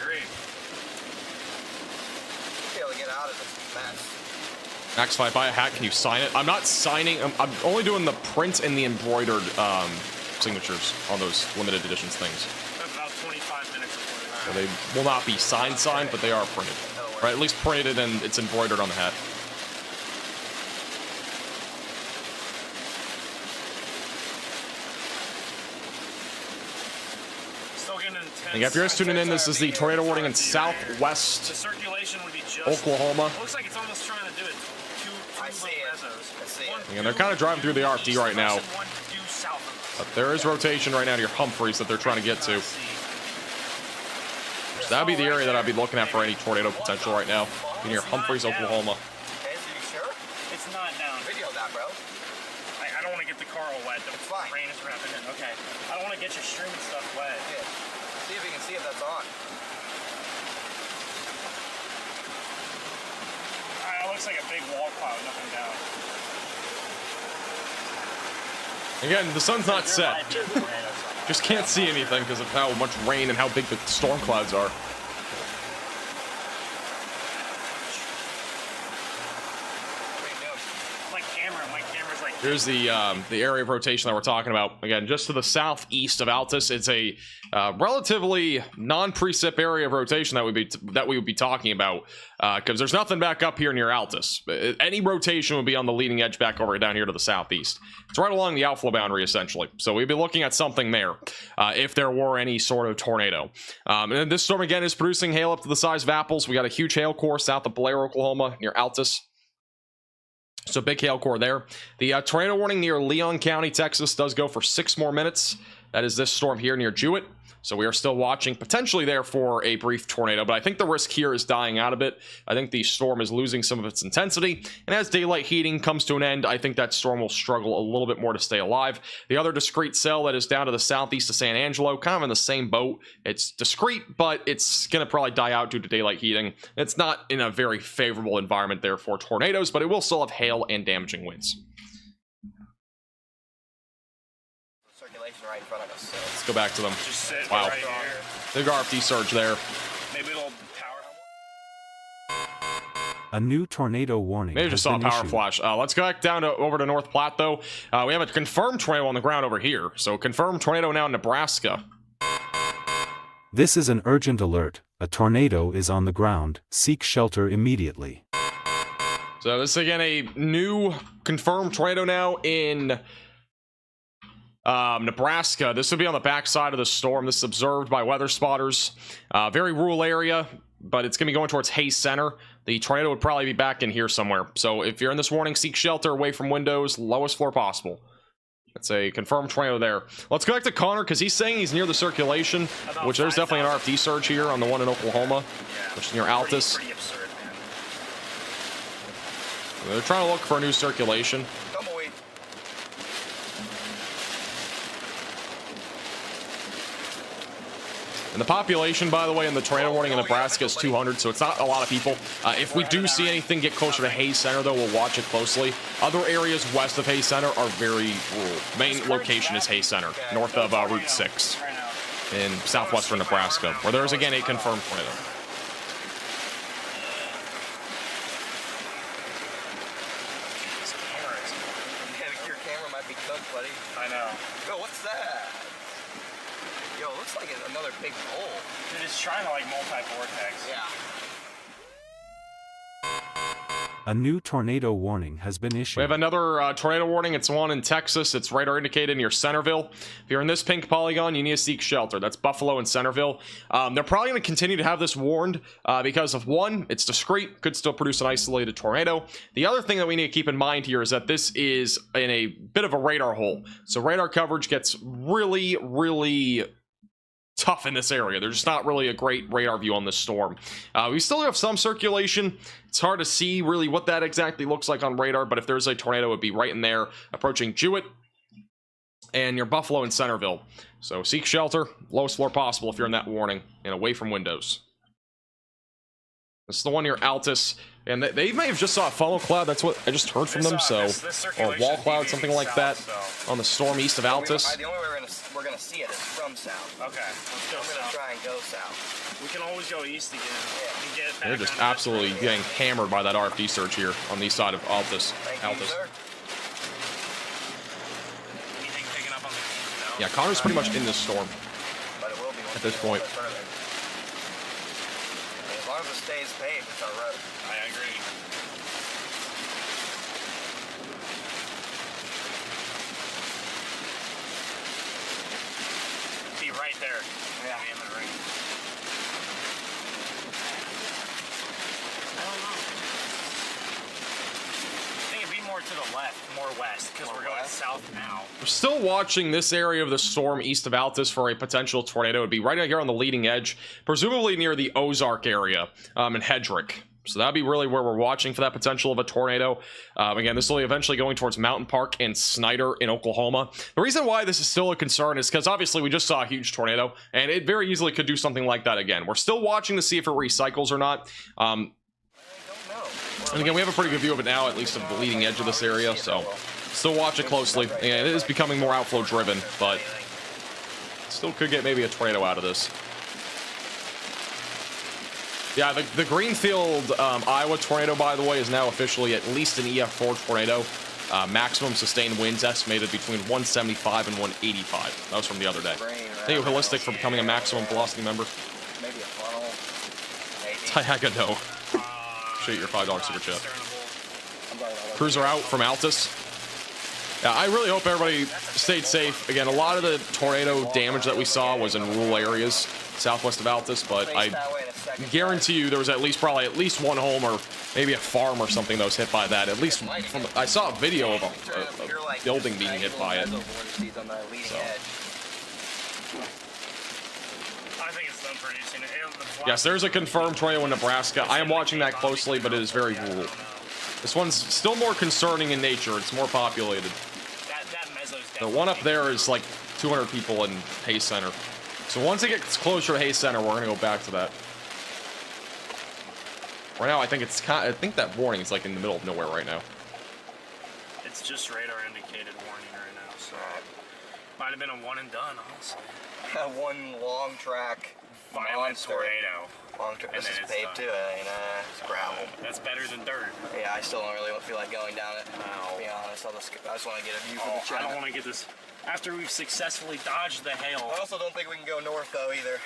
Max5, buy a hat. Can you sign it? I'm not signing. I'm only doing the print and the embroidered signatures on those limited editions things. About 25 minutes before so they will not be signed, but they are printed. Right, at least printed and it's embroidered on the hat. And if you're just tuning in, this is the tornado warning in southwest the circulation would be just Oklahoma. Looks like it's almost trying to do it. Two mesos. And they're kind of driving through the RFD right now. But there is rotation right now near Humphreys that they're trying to get to. So that would be the area that I'd be looking at for any tornado potential right now. Near Humphreys, Oklahoma. It's not down. Video that, bro. I don't want to get the car all wet. The rain is wrapping in. Okay. I don't want to get your stream and stuff wet. Yeah. See if you can see if that's on. It looks like a big wall cloud up and down. Again, the sun's not set. Just can't see anything because of how much rain and how big the storm clouds are. Here's the area of rotation that we're talking about. Again, just to the southeast of Altus, it's a relatively non-precip area of rotation that we would be talking about because there's nothing back up here near Altus. Any rotation would be on the leading edge back over down here to the southeast. It's right along the outflow boundary essentially. So we'd be looking at something there if there were any sort of tornado. And then this storm again is producing hail up to the size of apples. We got a huge hail core south of Blair, Oklahoma, near Altus. So big hail core there. The tornado warning near Leon County, Texas does go for 6 more minutes. That is this storm here near Jewett. So we are still watching potentially there for a brief tornado, but I think the risk here is dying out a bit. I think the storm is losing some of its intensity, and as daylight heating comes to an end, I think that storm will struggle a little bit more to stay alive. The other discrete cell that is down to the southeast of San Angelo, kind of in the same boat. It's discrete, but it's going to probably die out due to daylight heating. It's not in a very favorable environment there for tornadoes, but it will still have hail and damaging winds. Right in front of us. So. Let's go back to them. Just sit wow. Right here. Big RFD surge there. Maybe it'll power. A new tornado warning. Maybe just saw a power flash. Let's go back down over to North Platte, though. We have a confirmed tornado on the ground over here. So confirmed tornado now in Nebraska. This is an urgent alert. A tornado is on the ground. Seek shelter immediately. So this is again a new confirmed tornado now in Nebraska. This would be on the backside of the storm. This is observed by weather spotters. Very rural area, but it's going to be going towards Hayes Center. The tornado would probably be back in here somewhere. So if you're in this warning, seek shelter away from windows, lowest floor possible. It's a confirmed tornado there. Let's go back to Connor because he's saying he's near the circulation, which there's definitely an RFD surge here on the one in Oklahoma, which is near Altus. Pretty absurd, man. They're trying to look for a new circulation. And the population, by the way, in the tornado warning in Nebraska is 200, so it's not a lot of people. If we do see anything get closer to Hayes Center, though, we'll watch it closely. Other areas west of Hayes Center are very rural. Main location is Hayes Center, north of Route 6 in southwestern Nebraska, where there is, again, a confirmed tornado. Your camera might be cooked, buddy. I know. Yo, what's that? Yo, it looks like another big hole. Dude, it's trying to like multi-vortex. Yeah. A new tornado warning has been We issued. have another tornado warning. It's one in Texas. It's radar indicated near Centerville. If you're in this pink polygon, you need to seek shelter. That's Buffalo and Centerville. They're probably going to continue to have this warned because of one, it's discreet, could still produce an isolated tornado. The other thing that we need to keep in mind here is that this is in a bit of a radar hole. So radar coverage gets really, really tough in this area. There's just not really a great radar view on this storm. We still have some circulation. It's hard to see really what that exactly looks like on radar, but if there's a tornado, it would be right in there approaching Jewett and near Buffalo and Centerville. So seek shelter, lowest floor possible if you're in that warning, and away from windows. This is the one near Altus, and they may have just saw a funnel cloud. That's what I just heard from them. So, or a wall cloud, something like that, on the storm east of Altus. The only way we're gonna see it is from south. Okay, let's go I'm gonna south. try and go south. We can always go east again. And get back They're just on that absolutely road. getting hammered by that RFD surge here on the east side of Altus. Thank you, sir. Anything picking up on the east? No? Yeah, Connor's pretty much in this storm. But it will be At this point. As long as it stays paved, it's our road. I agree. Be right there. Yeah. In the ring. I don't know. I think it'd be more to the left, more west, because we're going south now. We're still watching this area of the storm east of Altus for a potential tornado. It'd be right out here on the leading edge, presumably near the Ozark area in Hedrick. So that'd be really where we're watching for that potential of a tornado. Again, this will be eventually going towards Mountain Park and Snyder in Oklahoma. The reason why this is still a concern is because obviously we just saw a huge tornado, and it very easily could do something like that again. We're still watching to see if it recycles or not. And again, we have a pretty good view of it now, at least of the leading edge of this area, so still watch it closely. And it is becoming more outflow driven, but still could get maybe a tornado out of this. Yeah, the Greenfield, Iowa tornado, by the way, is now officially at least an EF4 tornado. Maximum sustained winds estimated between 175 and 185. That was from the other day. Thank you, Holistic, for becoming a maximum velocity member. Maybe a funnel. Maybe. Tyaga, no. Appreciate your $5 super chat. Cruiser out from Altus. Yeah, I really hope everybody stayed safe. Again, a lot of the tornado damage that we saw was in rural areas southwest of Altus, but I guarantee you there was probably at least one home or maybe a farm or something that was hit by that. At least from I saw a video of a building being hit by it. I think it's done producing it. Yes, there's a confirmed tornado in Nebraska. I am watching that closely, but it is very rural. This one's still more concerning in nature. It's more populated. The one up there is like 200 people in Hayes Center. So once it gets closer to Hayes Center, we're gonna go back to that. Right now, I think that warning is like in the middle of nowhere right now. It's just radar indicated warning right now, so might have been a one and done, honestly. One long track. Violent tornado. Long track. And This then is it's paved done. too. It's gravel. That's better than dirt. Yeah, I still don't really feel like going down it. To be honest, I just want to get a view from the I channel. don't want to get this. After we've successfully dodged the hail. I also don't think we can go north though either,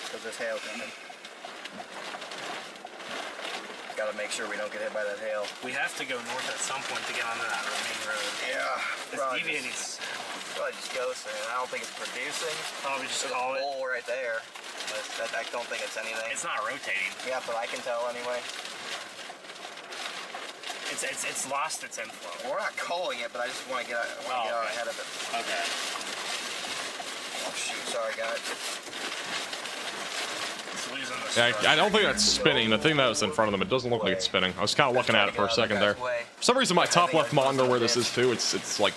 because there's hail coming. Got to make sure we don't get hit by that hail. We have to go north at some point to get onto that main road. Yeah. It's deviating. Probably just goes there. I don't think it's producing. Probably just There's a call it. hole right there. But I don't think it's anything. It's not rotating. Yeah, but I can tell anyway. It's lost its inflow. We're not calling it, but I just want to get out ahead of it. Okay. Oh shoot! Sorry, guys. It's losing the Yeah, structure. I don't think that's spinning. The thing that was in front of them, it doesn't look like it's spinning. I was kind of looking at it for a second there. For some reason, my top left monitor where this is too, it's like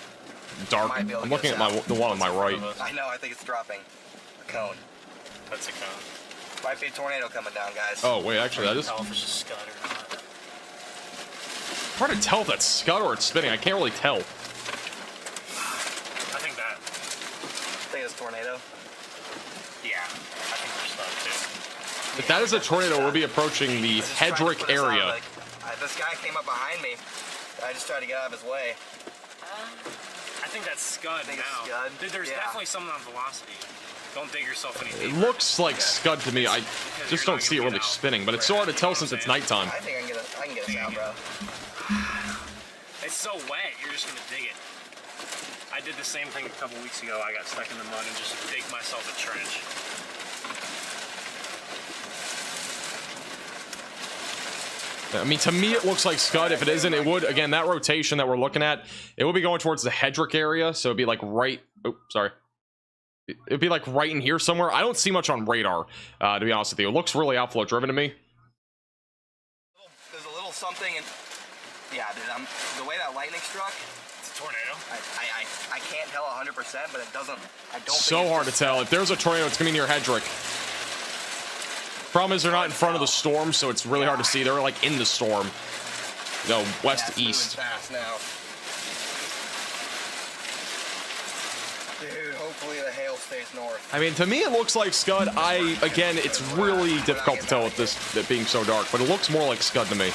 dark. I'm looking at the one on my right. I know. I think it's dropping a cone. That's a cone. Might be a tornado coming down, guys. Oh, wait, actually, that is Tell if it's a scud or not. hard to tell if that's scud or it's spinning. I can't really tell. I think that. I think it's a tornado. Yeah, I think we're stuck too. If that is a tornado, we'll be approaching the I just tried to Hedrick put this on, area. like, this guy came up behind me. I just tried to get out of his way. I think that's scud think it's now. scud? Dude, there's Yeah. definitely something on velocity. Don't dig yourself any It deeper. looks like scud to me. I just don't see it really spinning, but it's so hard to tell since it's nighttime. I think I can get us out, bro. It's so wet, you're just gonna dig it. I did the same thing a couple weeks ago. I got stuck in the mud and just dig myself a trench. I mean, to me, it looks like scud. If it isn't, it would. Again, that rotation that we're looking at, it would be going towards the Hedrick area. So it'd be like right. Oh, sorry. It'd be like right in here somewhere. I don't see much on radar, to be honest with you. It looks really outflow driven to me. There's a little something, and yeah, dude, the way that lightning struck, It's a tornado. I can't tell 100%, but it doesn't. I don't. So think it's hard to just tell. scud. If there's a tornado, it's going to be near Hedrick. Problem is, they're not in front of the storm, so it's really hard to see. They're like in the storm. No, west Yeah, it's to east. moving fast now. Dude, hopefully the hail stays north. I mean, to me, it looks like scud. Again, it's really difficult to tell with it being so dark, but it looks more like scud to me.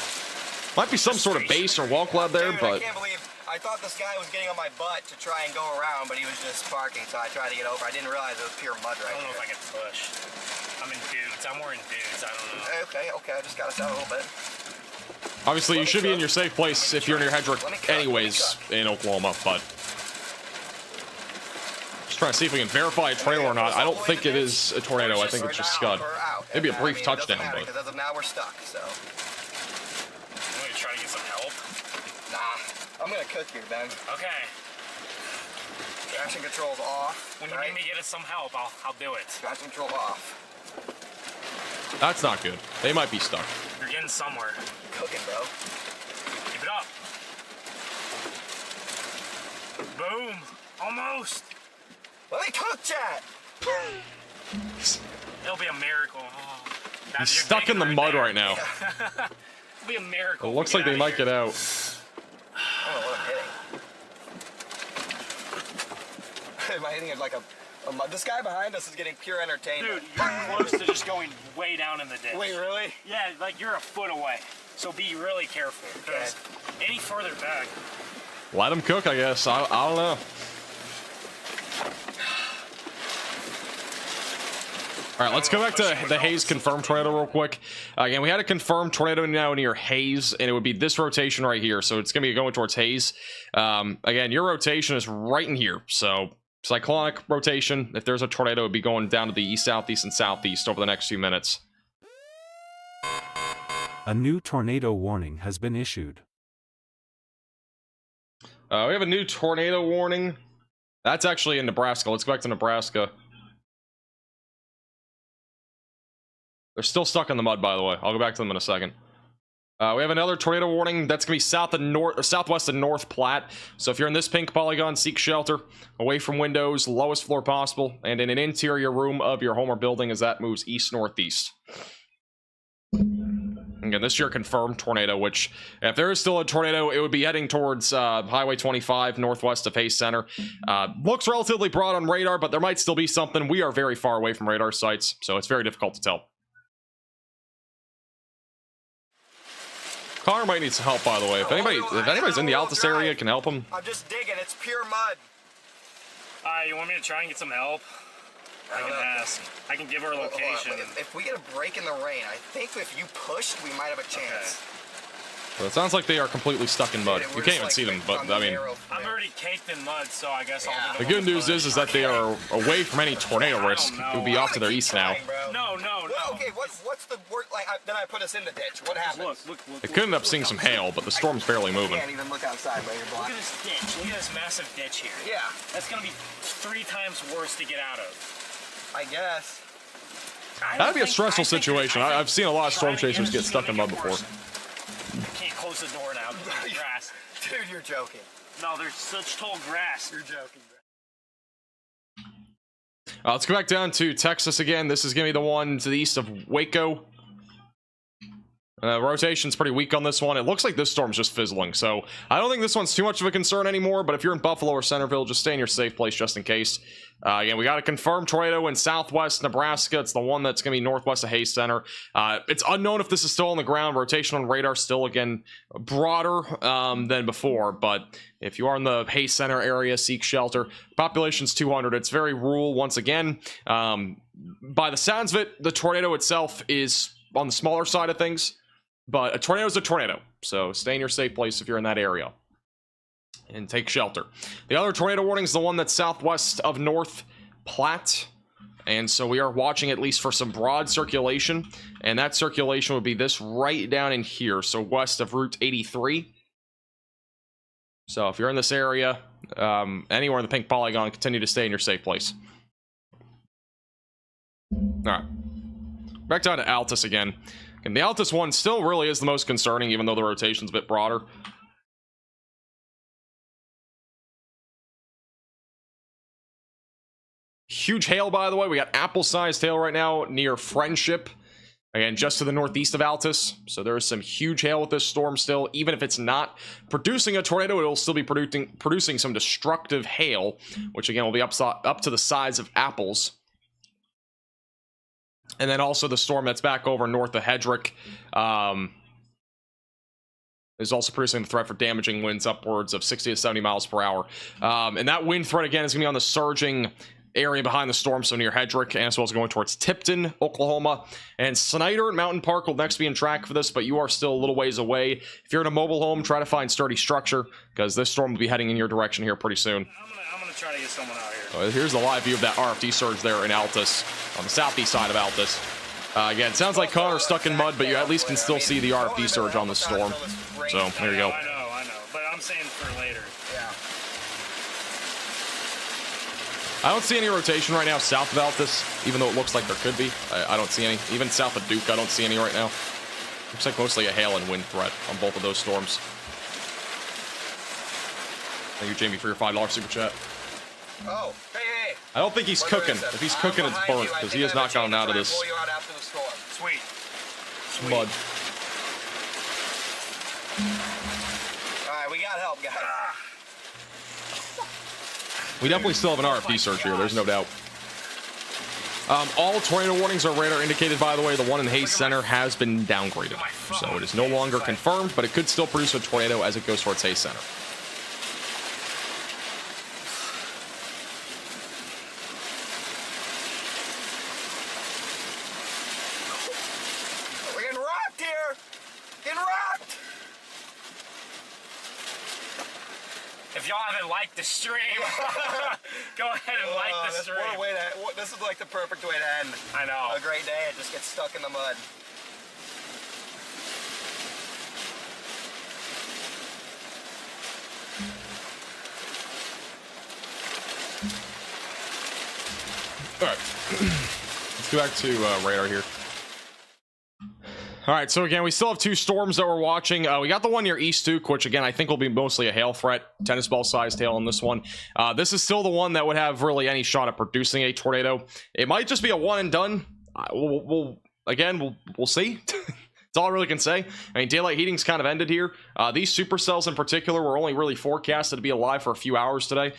Might be some sort of base or wall cloud there, Dude, but I can't believe. I thought this guy was getting on my butt to try and go around, but he was just parking, so I tried to get over. I didn't realize it was pure mud I right don't know if I here. can push. I'm in dudes. I'm wearing dudes. I don't know. Okay, I just got us out a little bit. obviously you should be in your safe place if you're near Hedrick anyways in Oklahoma, but just trying to see if we can verify a tornado or not. I don't think it is a tornado. I think it's just scud. Maybe a brief touchdown, but because as of now we're stuck. So I'm gonna try to get some help. nah, I'm gonna cook here, Ben. Okay. Traction control's off. When you right? need me get some help, I'll do it. Traction control off. that's not good. They might be stuck. You're getting somewhere. Cooking, bro. Keep it up. Boom. Almost. Let me cook, chat. It'll be a miracle. Oh, He's stuck in the mud right now. It'll be a miracle. It if looks we like get they out might of here. get out. I don't know what I'm hitting. Am I hitting it like a mud? This guy behind us is getting pure entertainment. Dude, you're close to just going way down in the ditch. Wait, really? Yeah, like you're a foot away. So be really careful. Because any further back, Let them cook, I guess. I don't know. All right, let's go back to the Hayes confirmed tornado real quick. Again, we had a confirmed tornado now near Hayes, and it would be this rotation right here. So it's going to be going towards Hayes. Again, your rotation is right in here. So cyclonic rotation. If there's a tornado, it would be going down to the east, southeast, and southeast over the next few minutes. A new tornado warning has been issued. We have a new tornado warning. That's actually in Nebraska. Let's go back to Nebraska. They're still stuck in the mud, by the way. I'll go back to them in a second. We have another tornado warning. That's going to be southwest of North Platte. So if you're in this pink polygon, seek shelter away from windows, lowest floor possible, and in an interior room of your home or building as that moves east-northeast. Again, this is your confirmed tornado, which if there is still a tornado, it would be heading towards Highway 25 northwest of Hayes Center. Looks relatively broad on radar, but there might still be something. We are very far away from radar sites, so it's very difficult to tell. Connor might need some help, by the way. If anybody's in the Altus area, can help him. I'm just digging. It's pure mud. you want me to try and get some help? I can ask. I can give her a Hold on. location. If we get a break in the rain, I think if you pushed, we might have a chance. So it sounds like they are completely stuck in mud. Dude, You we're can't just, even like, see them, but on the I mean, narrow- I'm already caked in mud, so I guess Yeah. I'll the be good news is that they are away from any tornado risk. It would be off to their east now. No. Well, okay, what's the work? Like, then I put us in the ditch. What happens? Look. It could end up seeing some hail, but the storm's barely I moving. can't even look outside, bro. You're Look blocked. at this ditch. Look at this massive ditch here. Yeah, That's gonna be 3 times worse to get out of. I guess. That'd be a stressful situation. I've seen a lot of storm chasers get stuck in mud before. Can't close the door now because there's grass. Dude, you're joking. No, there's such tall grass. You're joking, Let's go back down to Texas again. This is going to be the one to the east of Waco. Rotation's pretty weak on this one. It looks like this storm's just fizzling, so I don't think this one's too much of a concern anymore, but if you're in Buffalo or Centerville, just stay in your safe place just in case. Again, we got a confirmed tornado in southwest Nebraska. It's the one that's going to be northwest of Hayes Center. It's unknown if this is still on the ground. Rotation on radar still, again, broader than before, but if you are in the Hayes Center area, seek shelter. Population's 200. It's very rural once again. By the sounds of it, the tornado itself is on the smaller side of things. But a tornado is a tornado, so stay in your safe place if you're in that area. And take shelter. The other tornado warning is the one that's southwest of North Platte. And so we are watching at least for some broad circulation. And that circulation would be this right down in here, so west of Route 83. So if you're in this area, anywhere in the pink polygon, continue to stay in your safe place. Alright. Back down to Altus again. And the Altus one still really is the most concerning, even though the rotation's a bit broader. Huge hail, by the way. We got apple-sized hail right now near Friendship. Again, just to the northeast of Altus. So there is some huge hail with this storm still. Even if it's not producing a tornado, it will still be producing some destructive hail, which again will be up to the size of apples. And then also the storm that's back over north of Hedrick is also producing the threat for damaging winds upwards of 60 to 70 miles per hour. And that wind threat, again, is going to be on the surging area behind the storm, so near Hedrick, and as well as going towards Tipton, Oklahoma. And Snyder and Mountain Park will next be in track for this, but you are still a little ways away. If you're in a mobile home, try to find sturdy structure, because this storm will be heading in your direction here pretty soon. I'm gonna try to get someone out here. Here's the live view of that RFD surge there in Altus, on the southeast side of Altus. Again, it sounds like Connor's stuck in mud, but you at least can still see the RFD surge on the storm. So, there you go. I know. But I'm saying for later. Yeah. I don't see any rotation right now south of Altus, even though it looks like there could be. I don't see any. Even south of Duke, I don't see any right now. Looks like mostly a hail and wind threat on both of those storms. Thank you, Jamie, for your $5 super chat. Oh, hey. I don't think he's cooking. If he's cooking, it's burnt, because he has not gotten out of this Sweet. mud. Alright, we got help, guys. We definitely still have an RFD surge here, there's no doubt. All tornado warnings are radar indicated, by the way. The one in Hayes Center has been downgraded. So it is no longer confirmed, but it could still produce a tornado as it goes towards Hayes Center. We're getting rocked here. Getting rocked. If y'all haven't liked the stream, go ahead and like the stream. This is like the perfect way to end I know. a great day. It just gets stuck in the mud. All right. Let's go back to radar here. All right, so again, we still have two storms that we're watching. We got the one near East Duke, which again, I think will be mostly a hail threat, tennis ball sized hail on this one. This is still the one that would have really any shot at producing a tornado. It might just be a one and done. We'll see. That's all I really can say. I mean, daylight heating's kind of ended here. These supercells in particular were only really forecasted to be alive for a few hours today.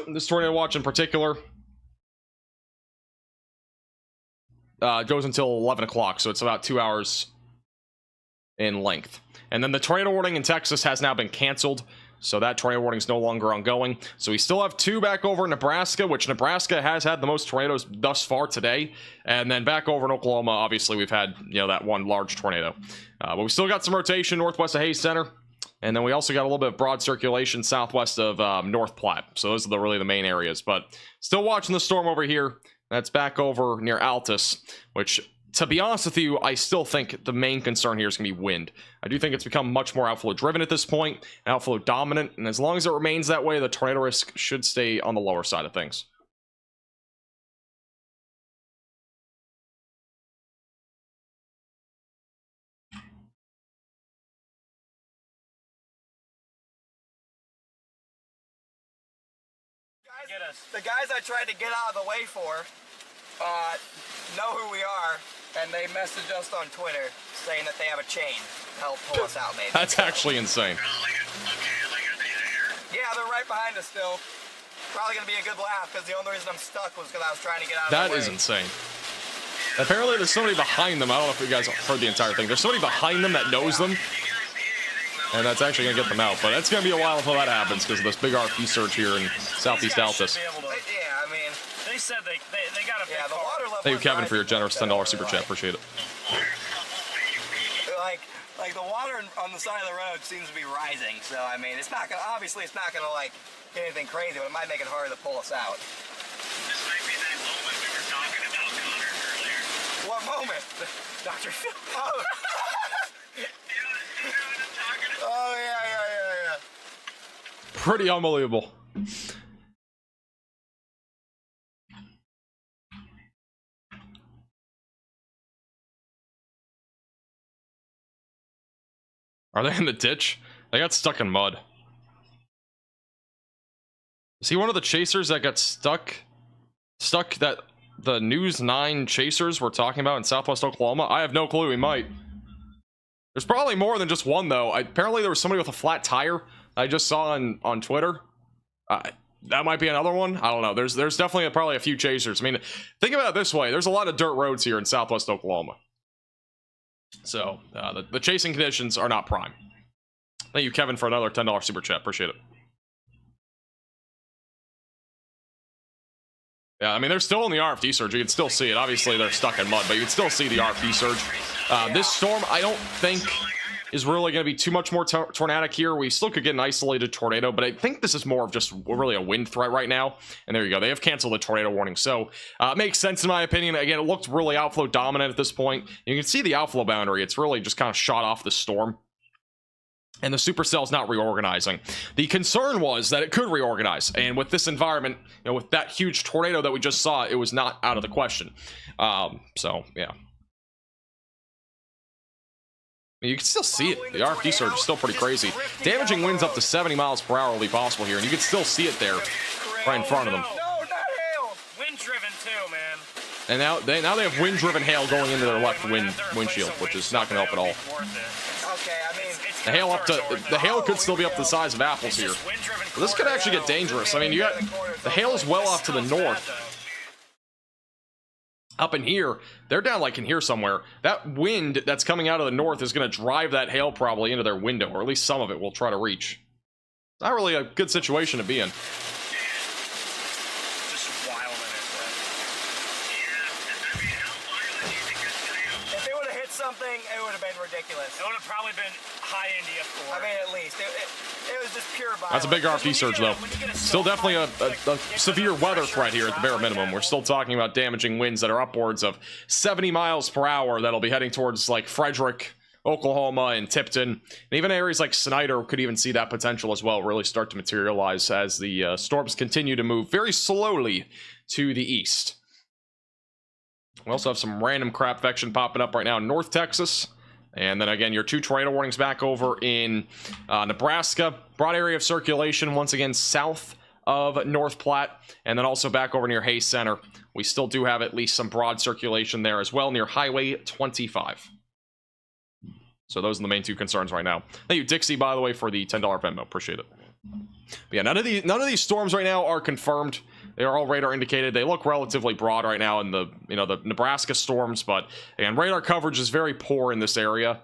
This tornado watch in particular goes until 11 o'clock, so it's about 2 hours in length. And then the tornado warning in Texas has now been canceled, so that tornado warning is no longer ongoing. So we still have two back over in Nebraska, which Nebraska has had the most tornadoes thus far today. And then back over in Oklahoma, obviously we've had, that one large tornado. But we still got some rotation northwest of Hayes Center. And then we also got a little bit of broad circulation southwest of North Platte. So those are really the main areas. But still watching the storm over here. That's back over near Altus, which, to be honest with you, I still think the main concern here is going to be wind. I do think it's become much more outflow driven at this point, outflow dominant, and as long as it remains that way, the tornado risk should stay on the lower side of things. to get us. The guys I tried to get out of the way for know who we are, and they messaged us on Twitter saying that they have a chain to help pull us out, maybe. That's actually insane. Yeah, they're right behind us still. Probably gonna be a good laugh because the only reason I'm stuck was because I was trying to get out of That the way. is insane. Apparently there's somebody behind them. I don't know if you guys heard the entire thing. There's somebody behind them that knows them. And that's actually going to get them out. But it's going to be a while until that happens because of this big RP surge here in Southeast Altus. Yeah, I mean... They said they got a big Yeah, the car. water level... Thank you, is Kevin, for your rising, generous $10 super chat. Appreciate it. Like the water on the side of the road seems to be rising. So, I mean, it's not going to... Obviously, it's not going to, like, get anything crazy, but it might make it harder to pull us out. This might be that moment we were talking about Connor earlier. What moment? Dr. Phil. Oh. Oh, yeah. Pretty unbelievable. Are they in the ditch? They got stuck in mud. Is he one of the chasers that got stuck that the News 9 chasers were talking about in Southwest Oklahoma? I have no clue. He might. There's probably more than just one, though. Apparently, there was somebody with a flat tire I just saw on Twitter. That might be another one. I don't know. There's definitely probably a few chasers. I mean, think about it this way. There's a lot of dirt roads here in Southwest Oklahoma. So, the chasing conditions are not prime. Thank you, Kevin, for another $10 super chat. Appreciate it. Yeah, I mean, they're still in the RFD surge. You can still see it. Obviously, they're stuck in mud, but you can still see the RFD surge. This storm, I don't think, is really going to be too much more tornadic here. We still could get an isolated tornado, but I think this is more of just really a wind threat right now. And there you go. They have canceled the tornado warning. So, it makes sense in my opinion. Again, it looked really outflow dominant at this point. You can see the outflow boundary. It's really just kind of shot off the storm. And the supercell's not reorganizing. The concern was that it could reorganize, and with this environment, you know, with that huge tornado that we just saw, it was not out of the question. So yeah, you can still see it. The RFD surge is still pretty crazy. Damaging winds up to 70 miles per hour will be possible here, and you can still see it there, right in front of them. No, not hail! Wind-driven too, man. And now they have wind-driven hail going into their left windshield, which is not going to help at all. Okay, I mean... The hail could still be up to the size of apples here. But this could actually get dangerous. I mean, the hail is well off to the north. Up in here, they're down like in here somewhere. That wind that's coming out of the north is going to drive that hail probably into their window, or at least some of it will try to reach. Not really a good situation to be in. Just wild in it. If it would have hit something, it would have been ridiculous. It would have probably been high India 4. I mean, at least. It was just pure violence. That's a big RFD surge, though. Still definitely a severe weather threat here at the bare minimum. We're still talking about damaging winds that are upwards of 70 miles per hour that'll be heading towards, like, Frederick, Oklahoma, and Tipton. And even areas like Snyder could even see that potential as well really start to materialize as the storms continue to move very slowly to the east. We also have some random crap vection popping up right now in North Texas. And then again, your 2 tornado warnings back over in Nebraska. Broad area of circulation once again south of North Platte. And then also back over near Hayes Center. We still do have at least some broad circulation there as well near Highway 25. So those are the main 2 concerns right now. Thank you, Dixie, by the way, for the $10 Venmo. Appreciate it. But yeah, none of these storms right now are confirmed. They are all radar indicated. They look relatively broad right now in the Nebraska storms, but again, radar coverage is very poor in this area.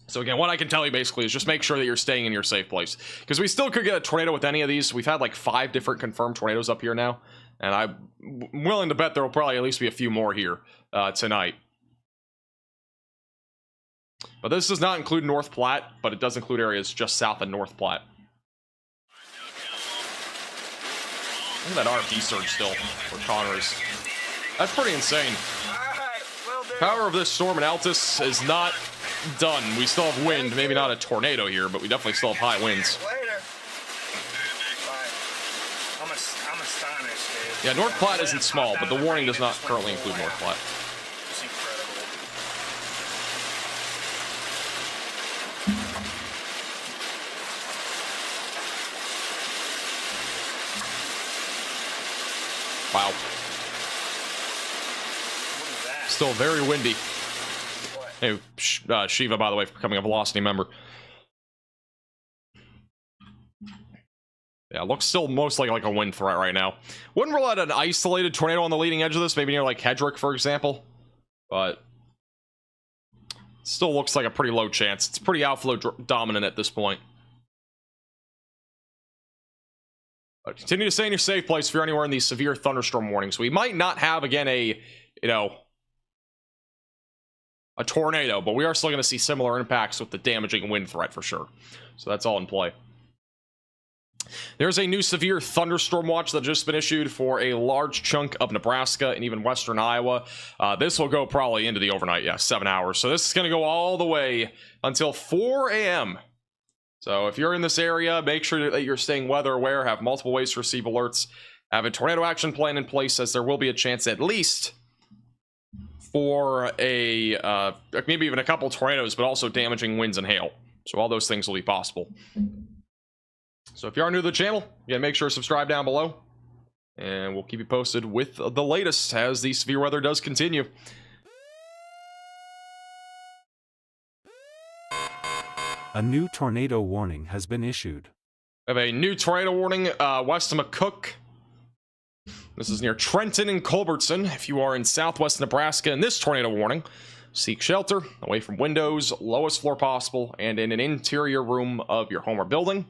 So again, what I can tell you basically is just make sure that you're staying in your safe place, because we still could get a tornado with any of these. We've had like 5 different confirmed tornadoes up here now, and I'm willing to bet there will probably at least be a few more here tonight. But this does not include North Platte, but it does include areas just south of North Platte. Look at that RFD surge still for Connors. That's pretty insane. Alright, will do. Power of this storm in Altus is not done. We still have wind, maybe not a tornado here, but we definitely still have high winds. Later. Bye. I'm astonished, dude. Yeah, North Platte isn't small, but the warning does not currently include North Platte. It's incredible. Wow. What is that? Still very windy. Hey, Shiva, by the way, for becoming a Velocity member. Yeah, looks still mostly like a wind threat right now. Wouldn't rule out an isolated tornado on the leading edge of this, maybe near like Hedrick, for example. But still looks like a pretty low chance. It's pretty outflow dominant at this point. But continue to stay in your safe place if you're anywhere in these severe thunderstorm warnings. We might not have, again, a tornado, but we are still going to see similar impacts with the damaging wind threat for sure. So that's all in play. There's a new severe thunderstorm watch that just been issued for a large chunk of Nebraska and even western Iowa. This will go probably into the overnight, 7 hours. So this is going to go all the way until 4 a.m. So if you're in this area, make sure that you're staying weather aware, have multiple ways to receive alerts, have a tornado action plan in place, as there will be a chance at least for a maybe even a couple tornadoes, but also damaging winds and hail. So all those things will be possible. So if you are new to the channel, again, make sure to subscribe down below, and we'll keep you posted with the latest as the severe weather does continue. A new tornado warning has been issued. We have a new tornado warning west of McCook. This is near Trenton and Culbertson. If you are in southwest Nebraska in this tornado warning, seek shelter away from windows, lowest floor possible, and in an interior room of your home or building.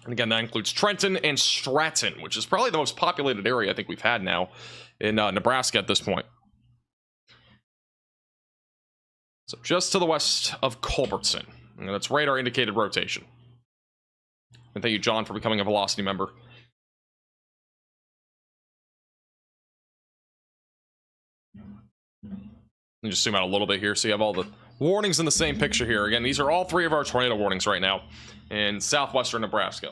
And again, that includes Trenton and Stratton, which is probably the most populated area I think we've had now in Nebraska at this point. So just to the west of Culbertson. And that's radar indicated rotation. And thank you, John, for becoming a Velocity member. Let me just zoom out a little bit here so you have all the warnings in the same picture here. Again, these are all three of our tornado warnings right now in southwestern Nebraska.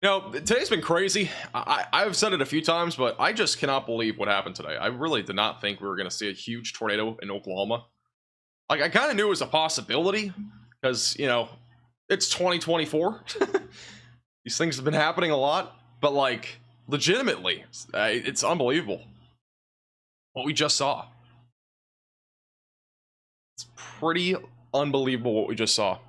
You know, today's been crazy. I've said it a few times, but I just cannot believe what happened today. I really did not think we were going to see a huge tornado in Oklahoma. Like, I kind of knew it was a possibility because, you know, it's 2024. These things have been happening a lot, but like, legitimately, it's unbelievable what we just saw. It's pretty unbelievable what we just saw.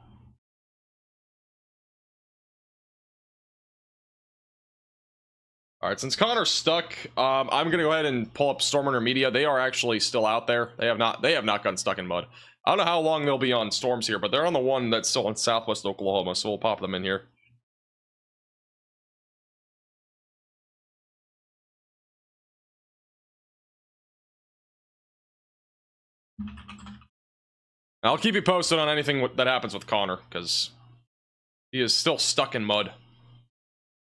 All right, since Connor's stuck, I'm gonna go ahead and pull up Stormrunner Media. They are actually still out there. They have not gotten stuck in mud. I don't know how long they'll be on storms here, but they're on the one that's still in southwest Oklahoma, so we'll pop them in here. I'll keep you posted on anything that happens with Connor, because he is still stuck in mud.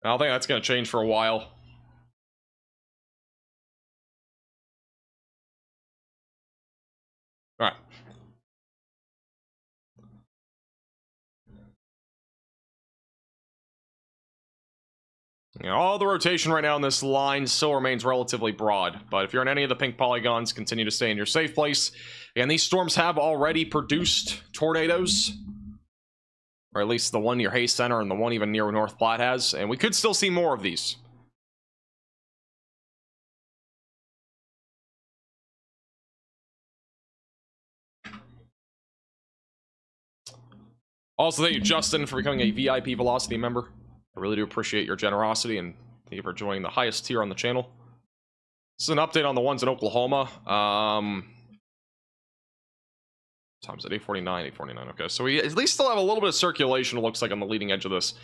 I don't think that's going to change for a while. All right. You know, all the rotation right now in this line still remains relatively broad, but if you're in any of the pink polygons, continue to stay in your safe place. And these storms have already produced tornadoes, or at least the one near Hayes Center and the one even near North Platte has, and we could still see more of these. Also, thank you, Justin, for becoming a VIP Velocity member. I really do appreciate your generosity, and thank you for joining the highest tier on the channel. This is an update on the ones in Oklahoma. Time's at 8:49, 8:49. Okay, so we at least still have a little bit of circulation, it looks like, on the leading edge of this.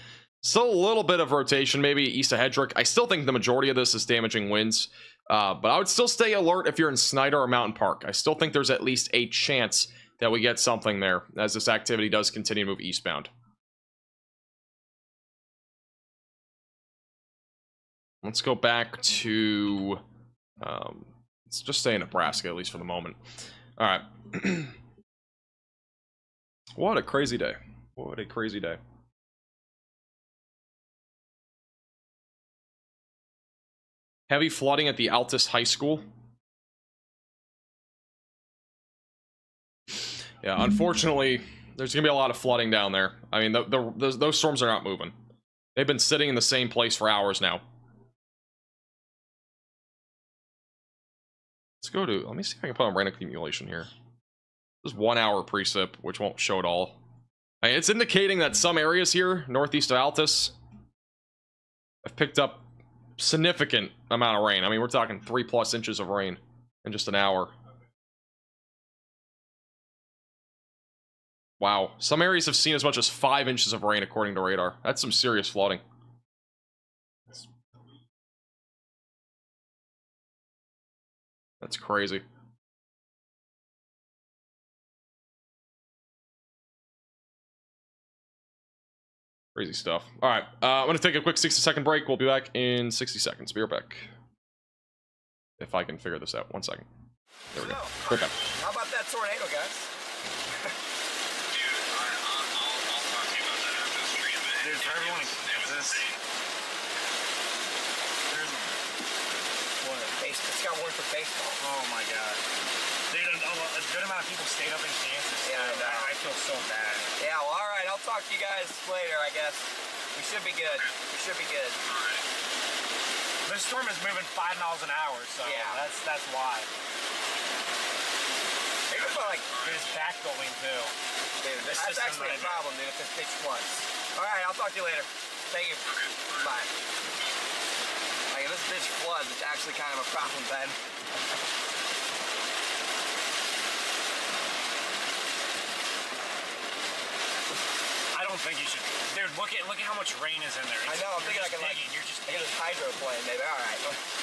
Still a little bit of rotation, maybe east of Hedrick. I still think the majority of this is damaging winds, but I would still stay alert if you're in Snyder or Mountain Park. I still think there's at least a chance that we get something there as this activity does continue to move eastbound. Let's go back to, let's just stay in Nebraska, at least for the moment. All right. What a crazy day. What a crazy day. Heavy flooding at the Altus High School. Yeah, unfortunately, there's gonna be a lot of flooding down there. I mean, those storms are not moving. They've been sitting in the same place for hours now. Let's go to, let me see if I can put on rain accumulation here. This is 1 hour precip, which won't show it all. I mean, it's indicating that some areas here, northeast of Altus, have picked up significant amount of rain. I mean, we're talking 3+ inches of rain in just an hour. Wow. Some areas have seen as much as 5 inches of rain according to radar. That's some serious flooding. That's crazy. Crazy stuff. Alright, I'm gonna take a quick 60-second break. We'll be back in 60 seconds. Be right back. If I can figure this out. 1 second. There we go. Right back. How about that tornado, guys? Dude, I'll talk to you about that after the stream, man. Dude, for everyone in Kansas, It's got word for baseball. oh my god. Dude, a good amount of people stayed up in Kansas. Yeah, I dude. know. I feel so bad. Yeah, well, all right. I'll talk to you guys later, I guess. We should be good. We should be good. This storm is moving 5 miles an hour, so Yeah. that's why. Maybe if I, like, It's back going too. dude, This that's system actually a nightmare. problem, dude, if this bitch floods. All right, I'll talk to you later. Thank you. Bye. Like, if this bitch floods, it's actually kind of a problem then. I don't think you should. Dude, look at how much rain is in there. I know, I'm thinking I can, like, You're just I got digging. this hydroplane, maybe. All right.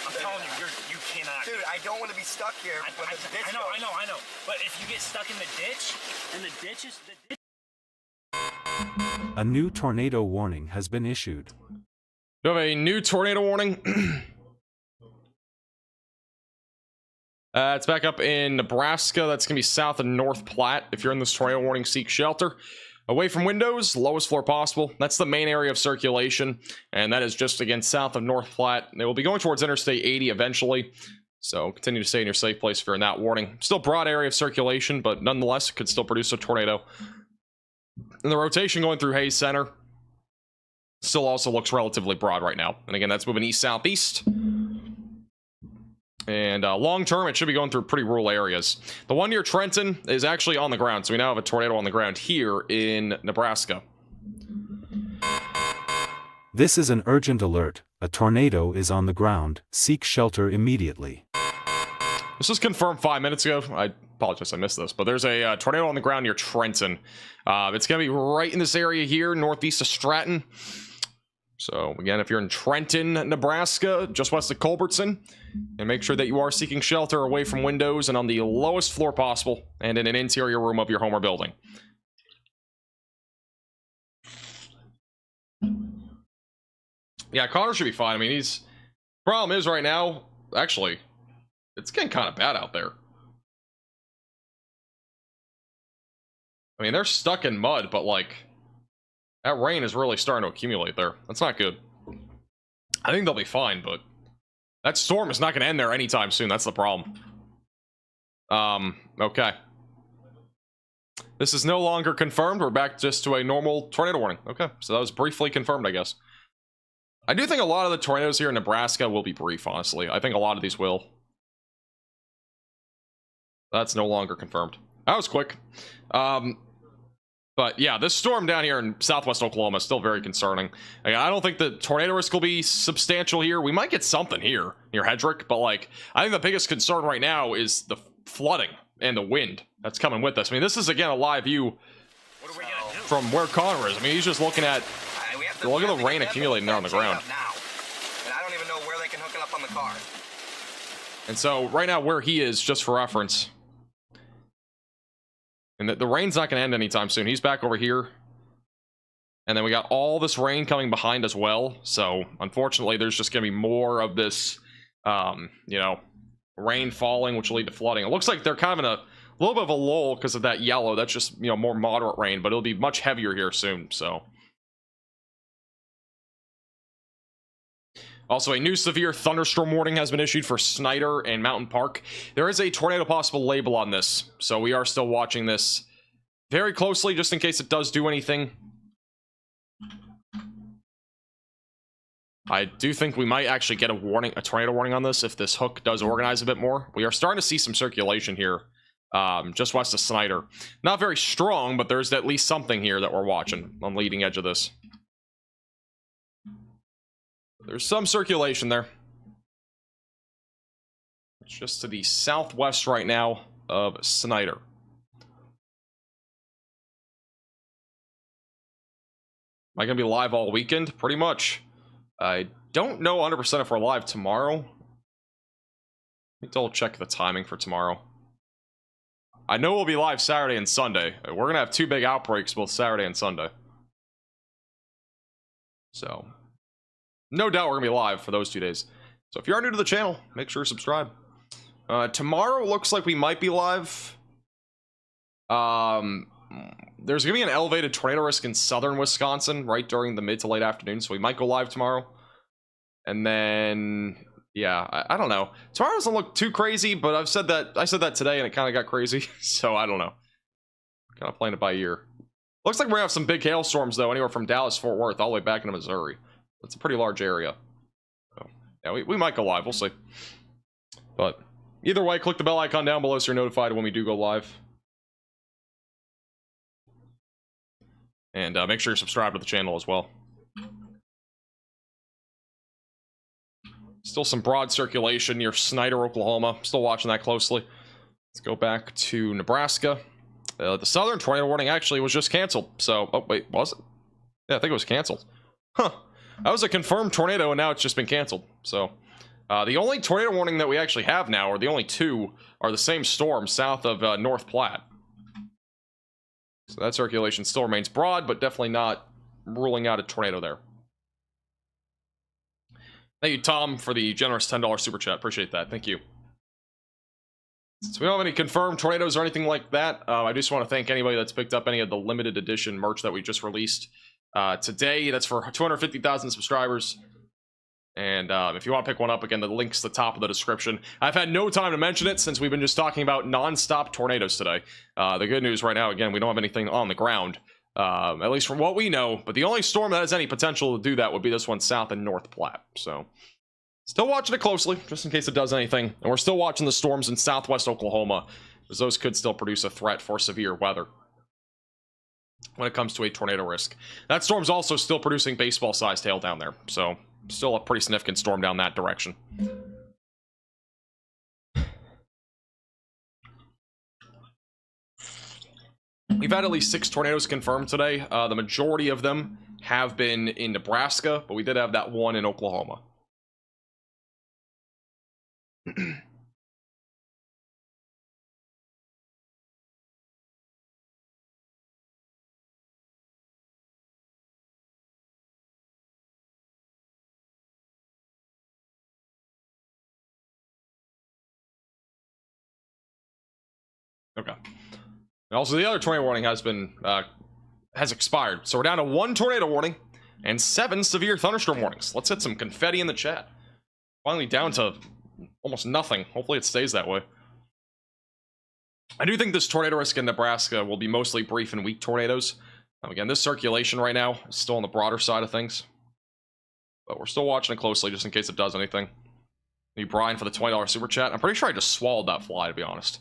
I'm telling you, you cannot. Dude, I don't want to be stuck here when this ditch I know, goes. I know. But if you get stuck in the ditch, and the ditch is the ditch. A new tornado warning has been issued. We have a new tornado warning. It's back up in Nebraska. That's going to be south of North Platte. If you're in this tornado warning, seek shelter. Away from windows, lowest floor possible. That's the main area of circulation. And that is just, again, south of North Platte. They will be going towards Interstate 80 eventually. So continue to stay in your safe place if you're in that warning. Still broad area of circulation, but nonetheless, it could still produce a tornado. And the rotation going through Hayes Center still also looks relatively broad right now. And again, that's moving east-southeast. And long term, it should be going through pretty rural areas. The one near Trenton is actually on the ground. So we now have a tornado on the ground here in Nebraska. This is an urgent alert. A tornado is on the ground. Seek shelter immediately. This was confirmed 5 minutes ago. I apologize, I missed this. But there's a tornado on the ground near Trenton. It's going to be right in this area here, northeast of Stratton. So, again, if you're in Trenton, Nebraska, just west of Culbertson, and make sure that you are seeking shelter away from windows and on the lowest floor possible, and in an interior room of your home or building. Yeah, Connor should be fine. I mean, he's... Problem is, right now, actually, it's getting kind of bad out there. I mean, they're stuck in mud, but, like... That rain is really starting to accumulate there. That's not good. I think they'll be fine, but that storm is not going to end there anytime soon. That's the problem. Okay. This is no longer confirmed. We're back just to a normal tornado warning. Okay, so that was briefly confirmed, I guess. I do think a lot of the tornadoes here in Nebraska will be brief, honestly. I think a lot of these will. That's no longer confirmed. That was quick. But yeah, this storm down here in southwest Oklahoma is still very concerning. I don't think the tornado risk will be substantial here. We might get something here near Hedrick, but like, I think the biggest concern right now is the flooding and the wind that's coming with us. I mean, this is again a live view What are we gonna do? from where Connor is. I mean, he's just looking at look at the rain accumulating there on the ground. Now. And I don't even know where they can hook it up on the car. And so right now where he is, just for reference, and the rain's not going to end anytime soon. He's back over here. And then we got all this rain coming behind as well. So, unfortunately, there's just going to be more of this, you know, rain falling, which will lead to flooding. It looks like they're kind of in a little bit of a lull because of that yellow. That's just, you know, more moderate rain, but it'll be much heavier here soon. So, also, a new severe thunderstorm warning has been issued for Snyder and Mountain Park. There is a tornado possible label on this, so we are still watching this very closely just in case it does do anything. I do think we might actually get a warning, a tornado warning on this if this hook does organize a bit more. We are starting to see some circulation here, just west of Snyder. Not very strong, but there's at least something here that we're watching on the leading edge of this. There's some circulation there. It's just to the southwest right now of Snyder. Am I going to be live all weekend? Pretty much. I don't know 100% if we're live tomorrow. Let me double check the timing for tomorrow. I know we'll be live Saturday and Sunday. We're going to have 2 big outbreaks both Saturday and Sunday. So, no doubt we're going to be live for those 2 days. So if you are new to the channel, make sure to subscribe. Tomorrow looks like we might be live. There's gonna be an elevated tornado risk in southern Wisconsin right during the mid to late afternoon, so we might go live tomorrow. And then, yeah, I don't know. Tomorrow doesn't look too crazy, but I said that today and it kind of got crazy, so I don't know. Kind of playing it by ear. Looks like we're gonna have some big hailstorms though, anywhere from Dallas, Fort Worth, all the way back into Missouri. That's a pretty large area. So, yeah, we might go live. We'll see. But either way, click the bell icon down below so you're notified when we do go live. And make sure you're subscribed to the channel as well. Still some broad circulation near Snyder, Oklahoma. Still watching that closely. Let's go back to Nebraska. The southern tornado warning actually was just canceled. So, oh wait, was it? Yeah, I think it was canceled. Huh. That was a confirmed tornado and now it's just been canceled. So, the only tornado warning that we actually have now, or the only 2, are the same storm south of North Platte. So that circulation still remains broad, but definitely not ruling out a tornado there. Thank you, Tom, for the generous $10 super chat. Appreciate that. Thank you. So we don't have any confirmed tornadoes or anything like that. I just want to thank anybody that's picked up any of the limited edition merch that we just released today. That's for 250,000 subscribers. And if you want to pick one up, again, the link's at the top of the description. I've had no time to mention it since we've been just talking about non-stop tornadoes today. The good news right now, again, we don't have anything on the ground, at least from what we know. But the only storm that has any potential to do that would be this one south in North Platte. So, still watching it closely, just in case it does anything. And we're still watching the storms in southwest Oklahoma, because those could still produce a threat for severe weather when it comes to a tornado risk. That storm's also still producing baseball-sized hail down there. So, still a pretty significant storm down that direction. We've had at least 6 tornadoes confirmed today. The majority of them have been in Nebraska, but we did have that one in Oklahoma. Okay. And also, the other tornado warning has expired. So we're down to 1 tornado warning and 7 severe thunderstorm warnings. Let's hit some confetti in the chat. Finally down to almost nothing. Hopefully it stays that way. I do think this tornado risk in Nebraska will be mostly brief and weak tornadoes. Again, this circulation right now is still on the broader side of things. But we're still watching it closely just in case it does anything. Thank you, Brian, for the $20 super chat. I'm pretty sure I just swallowed that fly, to be honest.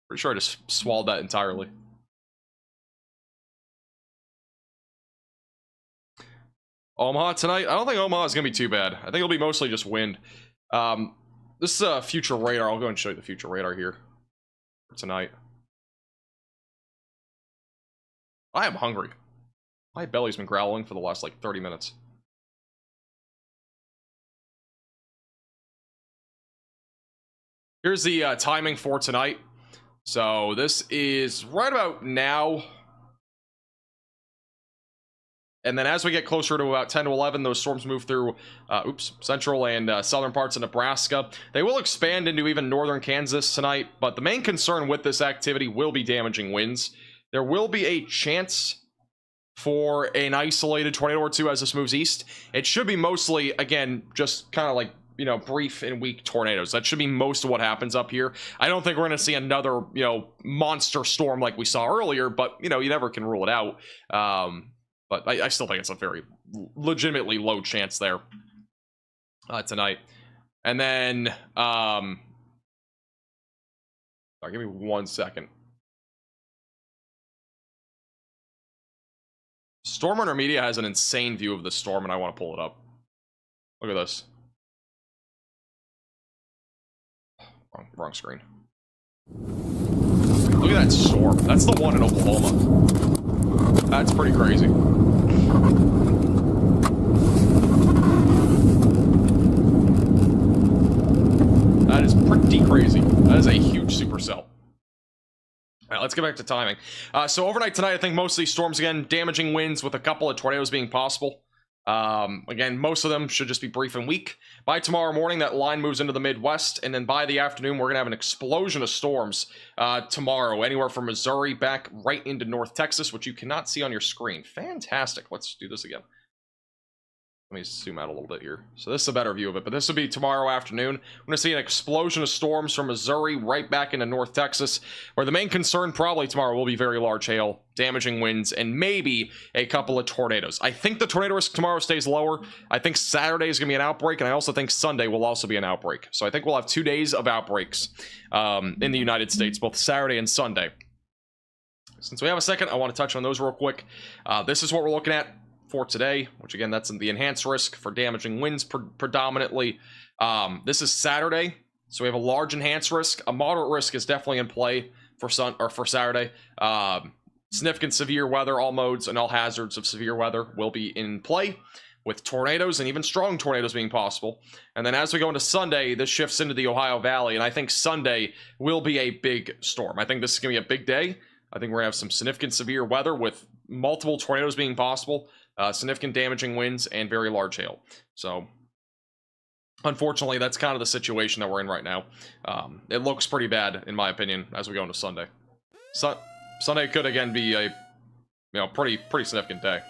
Pretty sure I just swallowed that entirely. Omaha tonight? I don't think Omaha is going to be too bad. I think it'll be mostly just wind. This is a future radar. I'll go and show you the future radar here for tonight. I am hungry. My belly's been growling for the last, like, 30 minutes. Here's the timing for tonight. So this is right about now. And then as we get closer to about 10 to 11, those storms move through central and southern parts of Nebraska. They will expand into even northern Kansas tonight, but the main concern with this activity will be damaging winds. There will be a chance for an isolated tornado or 2 as this moves east. It should be mostly, again, just kind of like you know, brief and weak tornadoes. That should be most of what happens up here. I don't think we're going to see another, you know, monster storm like we saw earlier, but, you know, you never can rule it out. But I still think it's a very legitimately low chance there tonight. And then, give me 1 second. Storm Runner Media has an insane view of the storm, and I want to pull it up. Look at this. Wrong screen. Look at that storm. That's the one in Oklahoma. That's pretty crazy. That is pretty crazy. That is a huge supercell. All right, let's get back to timing. So overnight tonight, I think most of these storms, again, damaging winds with a couple of tornadoes being possible. Again, most of them should just be brief and weak. By tomorrow morning, that line moves into the Midwest, and then by the afternoon, we're going to have an explosion of storms tomorrow, anywhere from Missouri back right into North Texas, which you cannot see on your screen. Fantastic. Let's do this again. Let me zoom out a little bit here. So this is a better view of it, but this will be tomorrow afternoon. We're going to see an explosion of storms from Missouri right back into North Texas, where the main concern probably tomorrow will be very large hail, damaging winds, and maybe a couple of tornadoes. I think the tornado risk tomorrow stays lower. I think Saturday is going to be an outbreak, and I also think Sunday will also be an outbreak. So I think we'll have 2 days of outbreaks in the United States, both Saturday and Sunday. Since we have a second, I want to touch on those real quick. This is what we're looking at for today, which again, that's the enhanced risk for damaging winds predominantly. This is Saturday, so we have a large enhanced risk. A moderate risk is definitely in play for Saturday. Significant severe weather, all modes and all hazards of severe weather will be in play, with tornadoes and even strong tornadoes being possible. And then as we go into Sunday, this shifts into the Ohio Valley, and I think Sunday will be a big storm. I think this is going to be a big day. I think we're going to have some significant severe weather with multiple tornadoes being possible. Significant damaging winds and very large hail. So, unfortunately, that's kind of the situation that we're in right now. It looks pretty bad, in my opinion, as we go into Sunday. Sunday could again be a, pretty significant day.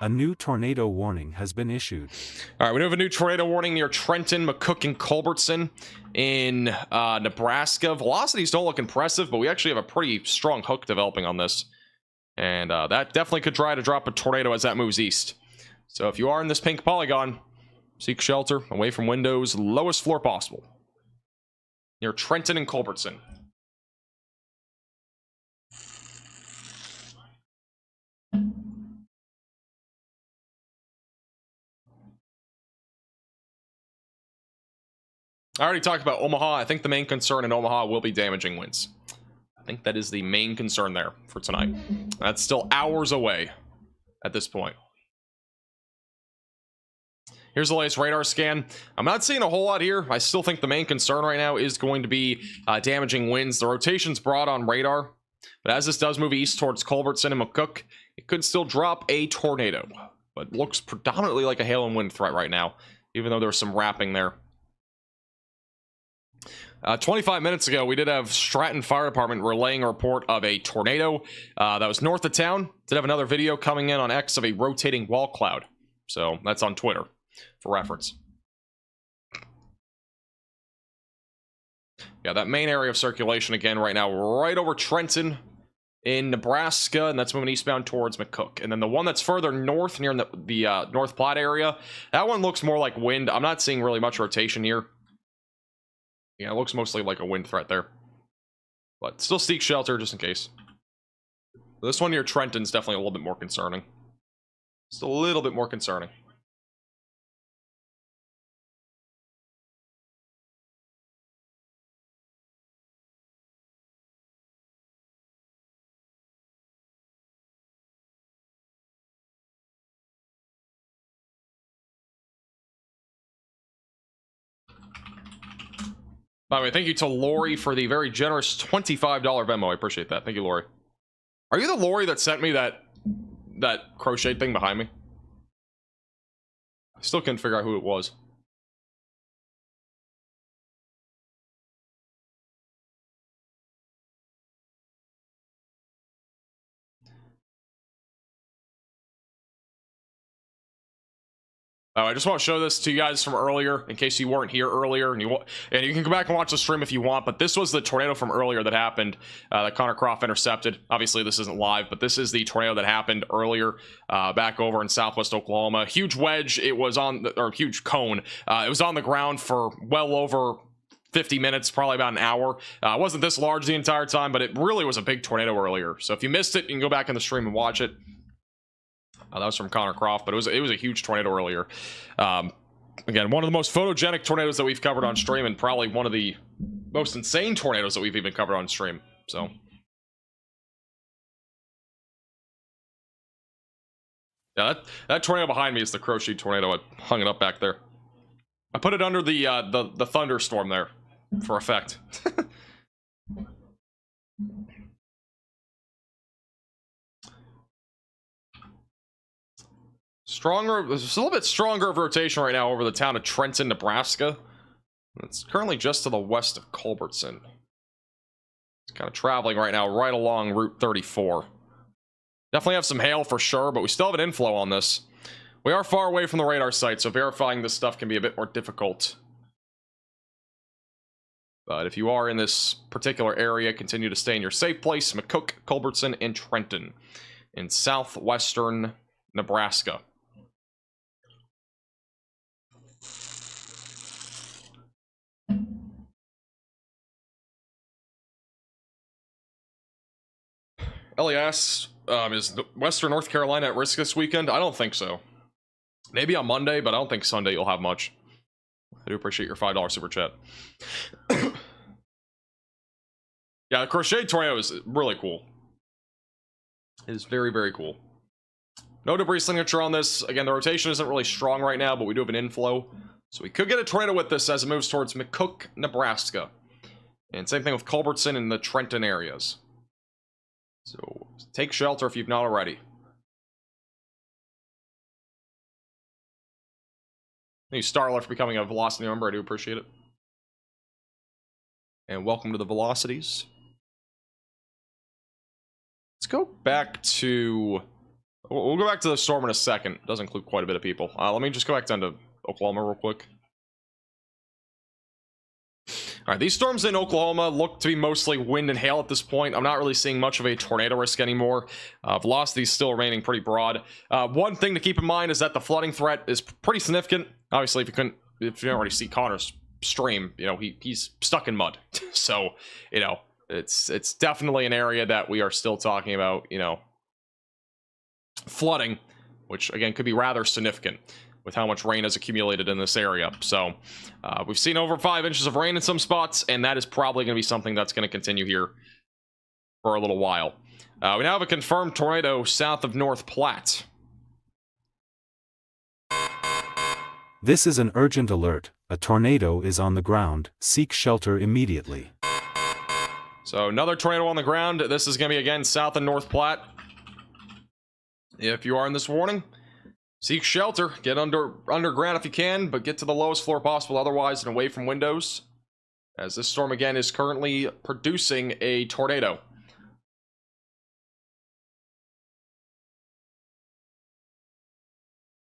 A new tornado warning has been issued. All right, we do have a new tornado warning near Trenton, McCook, and Culbertson in Nebraska. Velocities don't look impressive, but we actually have a pretty strong hook developing on this. And that definitely could try to drop a tornado as that moves east. So if you are in this pink polygon, seek shelter away from windows, lowest floor possible. Near Trenton and Culbertson. I already talked about Omaha. I think the main concern in Omaha will be damaging winds. I think that is the main concern there for tonight. That's still hours away at this point. Here's the latest radar scan. I'm not seeing a whole lot here. I still think the main concern right now is going to be damaging winds. The rotation's broad on radar, but as this does move east towards Culbertson and McCook, it could still drop a tornado, but looks predominantly like a hail and wind threat right now, even though there's some wrapping there. 25 minutes ago, we did have Stratton Fire Department relaying a report of a tornado that was north of town. Did have another video coming in on X of a rotating wall cloud. So that's on Twitter for reference. Yeah, that main area of circulation again right now, right over Trenton in Nebraska, and that's moving eastbound towards McCook. And then the one that's further north near the North Platte area, that one looks more like wind. I'm not seeing really much rotation here. Yeah, it looks mostly like a wind threat there. But still seek shelter just in case. This one near Trenton's definitely a little bit more concerning. Just a little bit more concerning. By the way, thank you to Lori for the very generous $25 Venmo. I appreciate that. Thank you, Lori. Are you the Lori that sent me that crochet thing behind me? I still couldn't figure out who it was. I just want to show this to you guys from earlier, in case you weren't here earlier, and you can go back and watch the stream if you want. But this was the tornado from earlier that happened, that Connor Croft intercepted. Obviously, this isn't live, but this is the tornado that happened earlier, back over in Southwest Oklahoma. Huge wedge. It was on, or huge cone. It was on the ground for well over 50 minutes, probably about an hour. It wasn't this large the entire time, but it really was a big tornado earlier. So if you missed it, you can go back in the stream and watch it. That was from Connor Croft, but it was a huge tornado earlier. Again, one of the most photogenic tornadoes that we've covered on stream, and probably one of the most insane tornadoes that we've even covered on stream. So, yeah, that tornado behind me is the Crochet tornado. I hung it up back there. I put it under the thunderstorm there for effect. There's a little bit stronger of rotation right now over the town of Trenton, Nebraska. It's currently just to the west of Culbertson. It's kind of traveling right now right along Route 34. Definitely have some hail for sure, but we still have an inflow on this. We are far away from the radar site, so verifying this stuff can be a bit more difficult. But if you are in this particular area, continue to stay in your safe place. McCook, Culbertson, and Trenton in southwestern Nebraska. Ellie asks, is Western North Carolina at risk this weekend? I don't think so. Maybe on Monday, but I don't think Sunday you'll have much. I do appreciate your $5 super chat. Yeah, the Crochet tornado is really cool. It is very, very cool. No debris signature on this. Again, the rotation isn't really strong right now, but we do have an inflow. So we could get a tornado with this as it moves towards McCook, Nebraska. And same thing with Culbertson and the Trenton areas. So take shelter if you've not already. Thank you, Starler, for becoming a Velocity member. I do appreciate it. And welcome to the Velocities. Let's go back to... We'll go back to the storm in a second. It does include quite a bit of people. Let me just go back down to Oklahoma real quick. Alright, these storms in Oklahoma look to be mostly wind and hail at this point. I'm not really seeing much of a tornado risk anymore. Velocity is still remaining pretty broad. One thing to keep in mind is that the flooding threat is pretty significant. Obviously, if you didn't already see Connor's stream, you know, he's stuck in mud. So, you know, it's definitely an area that we are still talking about, you know, flooding, which again could be rather significant with how much rain has accumulated in this area. So we've seen over 5 inches of rain in some spots, and that is probably going to be something that's going to continue here for a little while. We now have a confirmed tornado south of North Platte. This is an urgent alert. A tornado is on the ground. Seek shelter immediately. So another tornado on the ground. This is going to be again south of North Platte. If you are in this warning, seek shelter. Get underground if you can, but get to the lowest floor possible otherwise and away from windows, as this storm again is currently producing a tornado.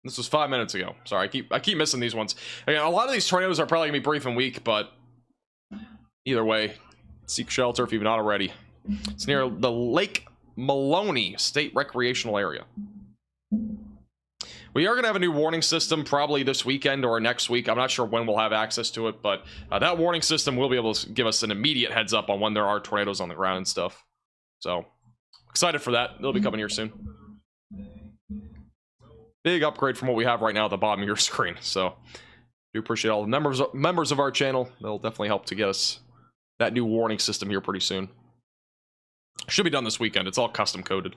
This was 5 minutes ago. Sorry, I keep missing these ones. Again, a lot of these tornadoes are probably gonna be brief and weak, but either way, seek shelter if you've not already. It's near the Lake Maloney State Recreational Area. We are going to have a new warning system probably this weekend or next week. I'm not sure when we'll have access to it, but that warning system will be able to give us an immediate heads up on when there are tornadoes on the ground and stuff. So, excited for that. It'll be coming here soon. Big upgrade from what we have right now at the bottom of your screen. So, do appreciate all the members of our channel. They'll definitely help to get us that new warning system here pretty soon. Should be done this weekend. It's all custom coded.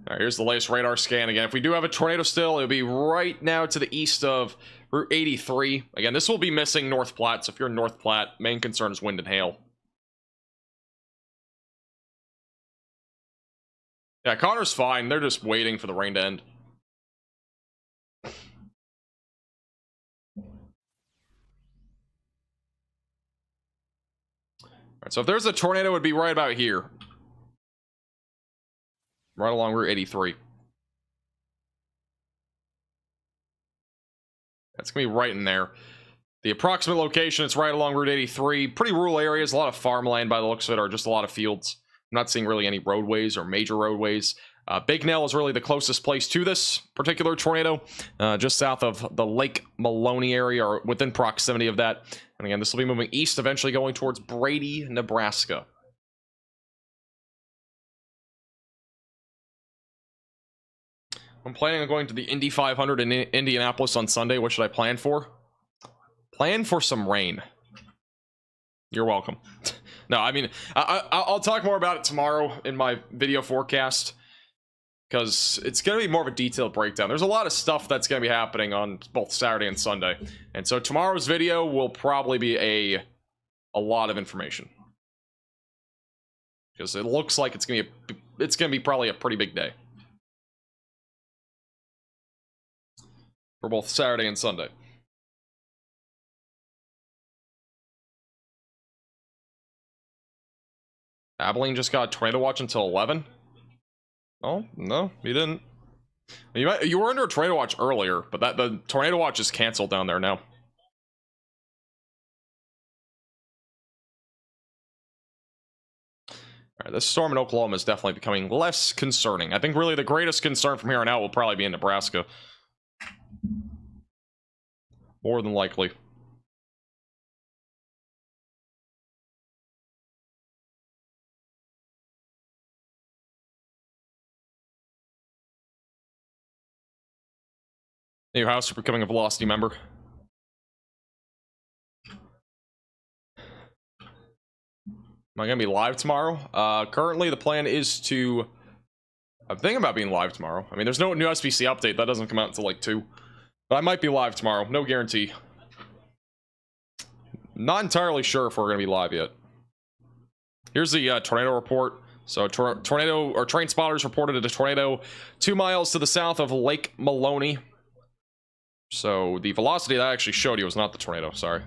Alright, here's the latest radar scan again. If we do have a tornado still, it'll be right now to the east of Route 83. Again, this will be missing North Platte, so if you're in North Platte, main concern is wind and hail. Yeah, Connor's fine. They're just waiting for the rain to end. Alright, so if there's a tornado, it would be right about here. Right along Route 83. It's gonna be right in there. The approximate location, it's right along Route 83. Pretty rural areas, a lot of farmland by the looks of it, or just a lot of fields. I'm not seeing really any roadways or major roadways. Bignell is really the closest place to this particular tornado, just south of the Lake Maloney area, or within proximity of that. And again, this will be moving east, eventually going towards Brady, Nebraska. I'm planning on going to the Indy 500 in Indianapolis on Sunday. What should I plan for? Plan for some rain. You're welcome. No, I mean, I'll talk more about it tomorrow in my video forecast, because it's going to be more of a detailed breakdown. There's a lot of stuff that's going to be happening on both Saturday and Sunday. And so tomorrow's video will probably be a lot of information, because it looks like it's going to be probably a pretty big day for both Saturday and Sunday. Abilene just got tornado watch until 11. Oh no, you didn't. You were under a tornado watch earlier, but the tornado watch is canceled down there now. All right, this storm in Oklahoma is definitely becoming less concerning. I think really the greatest concern from here on out will probably be in Nebraska. More than likely. New house for becoming a Velocity member. Am I gonna be live tomorrow? Currently the plan is to... I'm thinking about being live tomorrow. I mean, there's no new SBC update. That doesn't come out until like 2. But I might be live tomorrow. No guarantee. Not entirely sure if we're gonna be live yet. Here's the tornado report. So tornado, or train spotters reported a tornado 2 miles to the south of Lake Maloney. So the velocity that I actually showed you was not the tornado. Sorry,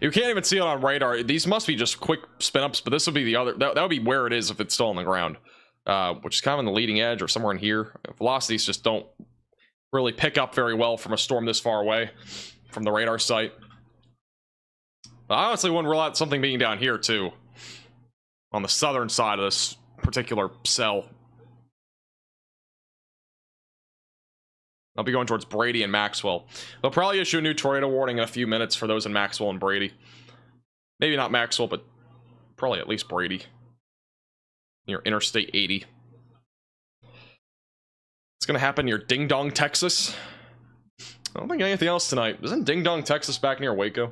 you can't even see it on radar. These must be just quick spin ups, but this would be the other. That would be where it is if it's still on the ground, which is kind of on the leading edge or somewhere in here. Velocities just don't really pick up very well from a storm this far away from the radar site. I honestly wouldn't rule out something being down here too, on the southern side of this particular cell. I'll be going towards Brady and Maxwell. They'll probably issue a new tornado warning in a few minutes for those in Maxwell and Brady. Maybe not Maxwell, but probably at least Brady. Near Interstate 80. It's gonna happen near Ding Dong, Texas. I don't think anything else tonight. Isn't Ding Dong, Texas back near Waco?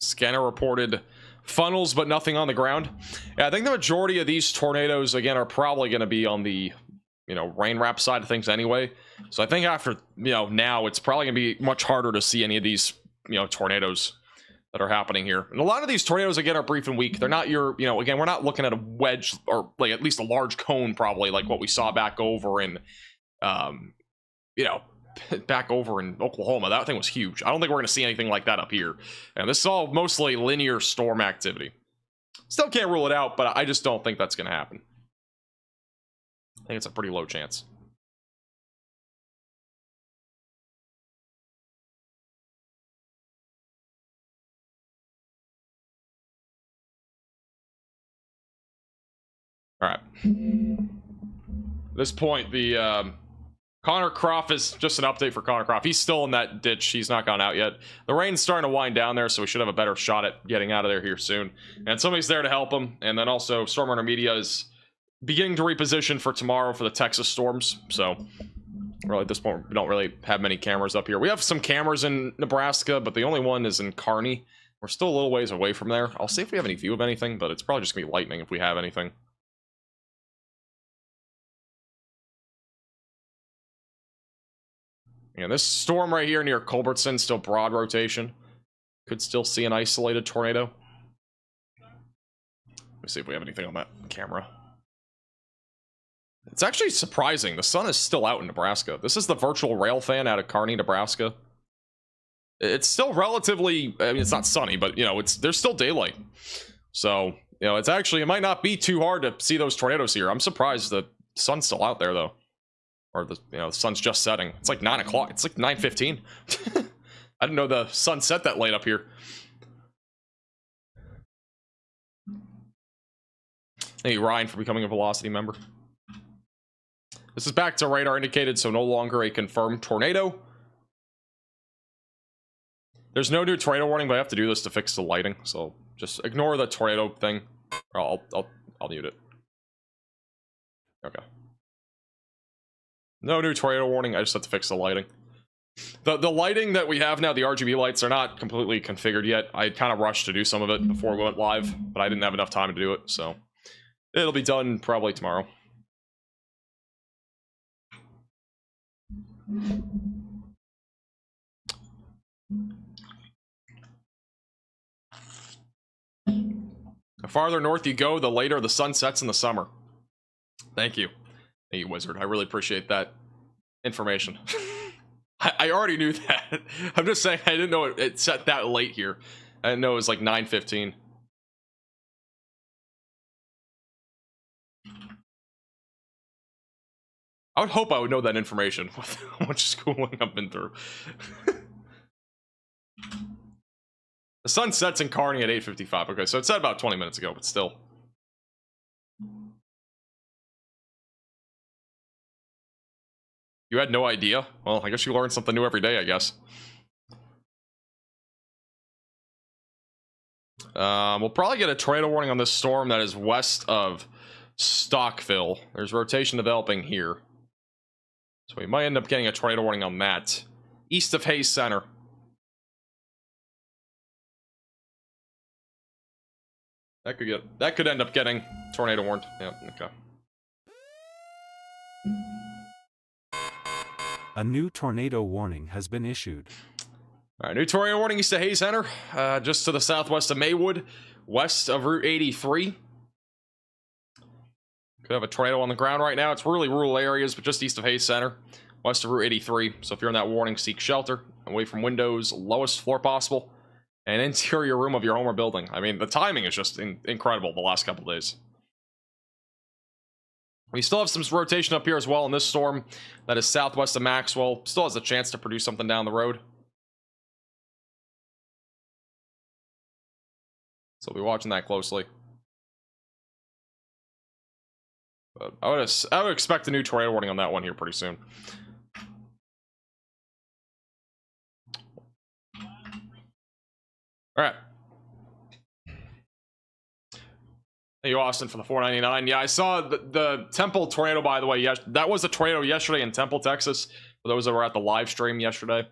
Scanner reported funnels, but nothing on the ground. Yeah, I think the majority of these tornadoes, again, are probably going to be on the, rain wrap side of things anyway. So I think after, now it's probably going to be much harder to see any of these, tornadoes that are happening here. And a lot of these tornadoes, again, are brief and weak. They're not your, again, we're not looking at a wedge or like at least a large cone, probably like what we saw back over in, back over in Oklahoma. That thing was huge. I don't think we're going to see anything like that up here. And this is all mostly linear storm activity. Still can't rule it out, but I just don't think that's going to happen. I think it's a pretty low chance. All right. At this point, the Connor Croft is just an update for Connor Croft. He's still in that ditch. He's not gone out yet. The rain's starting to wind down there, so we should have a better shot at getting out of there here soon. And somebody's there to help him. And then also, Stormrunner Media is beginning to reposition for tomorrow for the Texas storms. So, really, at this point, we don't really have many cameras up here. We have some cameras in Nebraska, but the only one is in Kearney. We're still a little ways away from there. I'll see if we have any view of anything, but it's probably just going to be lightning if we have anything. Yeah, this storm right here near Culbertson, still broad rotation. Could still see an isolated tornado. Let me see if we have anything on that camera. It's actually surprising. The sun is still out in Nebraska. This is the virtual rail fan out of Kearney, Nebraska. It's still relatively, I mean, it's not sunny, but, there's still daylight. So, You know, it's actually, it might not be too hard to see those tornadoes here. I'm surprised the sun's still out there though. Or the, you know, the sun's just setting. It's like 9 o'clock. It's like 9:15. I didn't know the sun set that late up here. Thank you, Ryan, for becoming a Velocity member. This is back to radar indicated, so no longer a confirmed tornado. There's no new tornado warning, but I have to do this to fix the lighting, so just ignore the tornado thing. Or I'll mute it. Okay. No new tornado warning, I just have to fix the lighting. The lighting that we have now, the RGB lights, are not completely configured yet. I kind of rushed to do some of it before we went live, but I didn't have enough time to do it, so it'll be done probably tomorrow. The farther north you go, the later the sun sets in the summer. Thank you. Thank you, Wizard. I really appreciate that information. I already knew that. I'm just saying I didn't know it set that late here. I didn't know it was like 9:15. I would hope I would know that information with how much schooling I've been through. The sun sets in Kearney at 8:55. Okay, so it set about 20 minutes ago, but still. You had no idea? Well, I guess you learn something new every day, I guess. We'll probably get a tornado warning on this storm that is west of Stockville. There's rotation developing here. So we might end up getting a tornado warning on that. East of Hayes Center. That could end up getting tornado warned. Yeah, okay. A new tornado warning has been issued. Alright, new tornado warning east of Hayes Center, just to the southwest of Maywood, west of Route 83. Could have a tornado on the ground right now. It's really rural areas, but just east of Hayes Center, west of Route 83. So if you're in that warning, seek shelter, away from windows, lowest floor possible, and interior room of your home or building. I mean, the timing is just incredible the last couple days. We still have some rotation up here as well in this storm that is southwest of Maxwell. Still has a chance to produce something down the road. So we'll be watching that closely. But I would expect a new tornado warning on that one here pretty soon. All right. Thank you, Austin, for the $4.99. Yeah, I saw the Temple tornado, by the way. Yes, that was a tornado yesterday in Temple, Texas. For those that were at the live stream yesterday.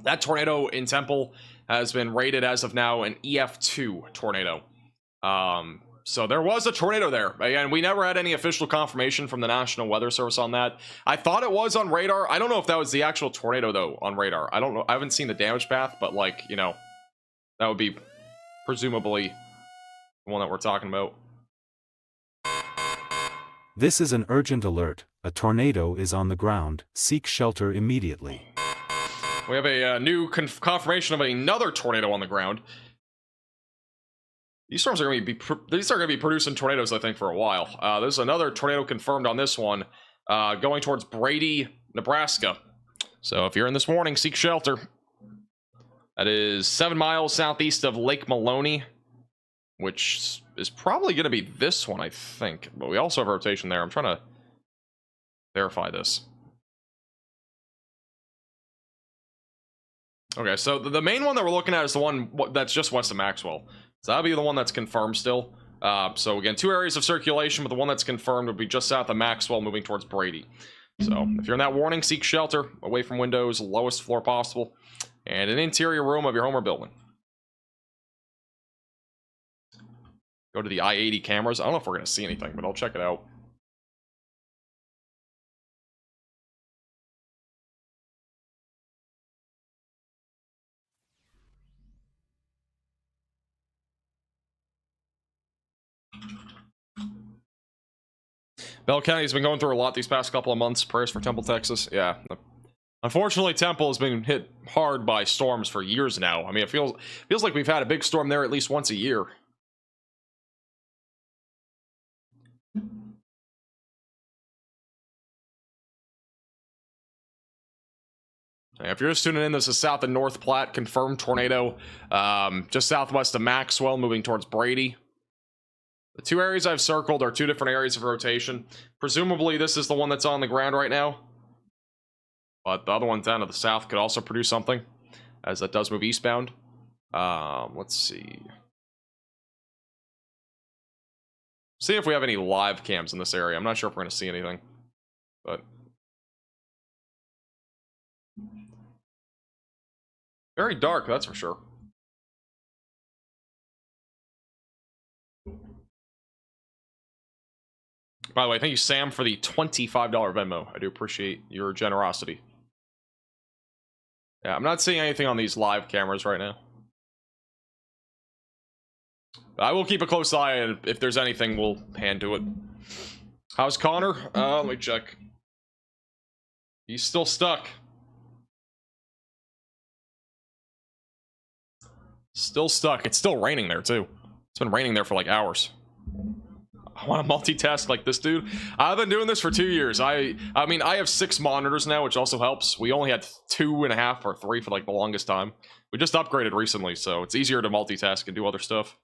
That tornado in Temple has been rated as of now an EF2 tornado. So there was a tornado there. Again, we never had any official confirmation from the National Weather Service on that. I thought it was on radar. I don't know if that was the actual tornado, though, on radar. I don't know. I haven't seen the damage path, but, like, you know, that would be presumably the one that we're talking about. This is an urgent alert. A tornado is on the ground. Seek shelter immediately. We have a new confirmation of another tornado on the ground. These storms are going to be producing tornadoes, I think, for a while. There's another tornado confirmed on this one, going towards Brady, Nebraska. So if you're in this warning, seek shelter. That is 7 miles southeast of Lake Maloney, which is probably going to be this one, I think. But we also have rotation there. I'm trying to verify this. Okay, so the main one that we're looking at is the one that's just west of Maxwell. So that'll be the one that's confirmed still. So again, 2 areas of circulation, but the one that's confirmed would be just south of Maxwell, moving towards Brady. So if you're in that warning, seek shelter, away from windows, lowest floor possible, and an interior room of your home or building. Go to the I-80 cameras. I don't know if we're going to see anything, but I'll check it out. Bell County's been going through a lot these past couple of months. Prayers for Temple, Texas. Yeah. Unfortunately, Temple has been hit hard by storms for years now. I mean, it feels like we've had a big storm there at least once a year. If you're just tuning in, this is south of North Platte, confirmed tornado, just southwest of Maxwell, moving towards Brady. The two areas I've circled are two different areas of rotation. Presumably, this is the one that's on the ground right now. But the other one down to the south could also produce something, as that does move eastbound. Let's see. See if we have any live cams in this area. I'm not sure if we're going to see anything, but very dark, that's for sure. By the way, thank you, Sam, for the $25 Venmo. I do appreciate your generosity. Yeah, I'm not seeing anything on these live cameras right now. I will keep a close eye, and if there's anything, we'll hand to it. How's Connor? Let me check. He's still stuck. Still stuck. It's still raining there, too. It's been raining there for like hours. I want to multitask like this dude. I've been doing this for 2 years. I mean, I have 6 monitors now, which also helps. We only had 2.5 or 3 for like the longest time. We just upgraded recently, so it's easier to multitask and do other stuff.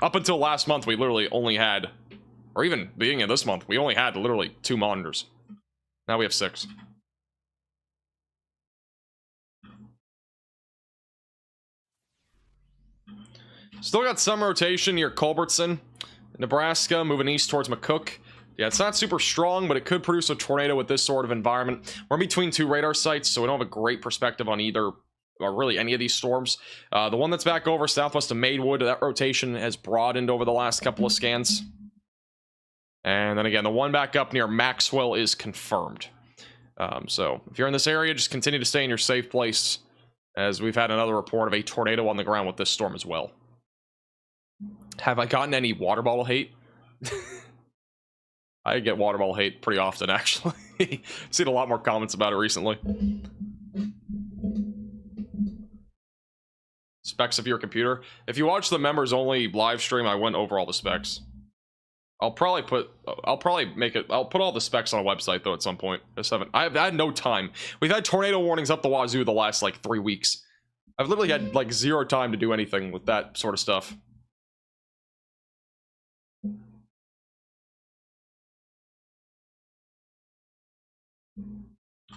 Up until last month, we literally only had, or even beginning of this month, we only had literally 2 monitors. Now we have 6. Still got some rotation near Culbertson, Nebraska, moving east towards McCook. Yeah, it's not super strong, but it could produce a tornado with this sort of environment. We're in between 2 radar sites, so we don't have a great perspective on either, or really any of these storms. The one that's back over southwest of Maywood, that rotation has broadened over the last couple of scans. And then again, the one back up near Maxwell is confirmed. So if you're in this area, just continue to stay in your safe place, as we've had another report of a tornado on the ground with this storm as well. Have I gotten any water bottle hate? I get water bottle hate pretty often, actually. Seen a lot more comments about it recently. Specs of your computer. If you watch the members only live stream, I went over all the specs. I'll probably put all the specs on a website though at some point. I had no time. We've had tornado warnings up the wazoo the last like 3 weeks. I've literally had like 0 time to do anything with that sort of stuff.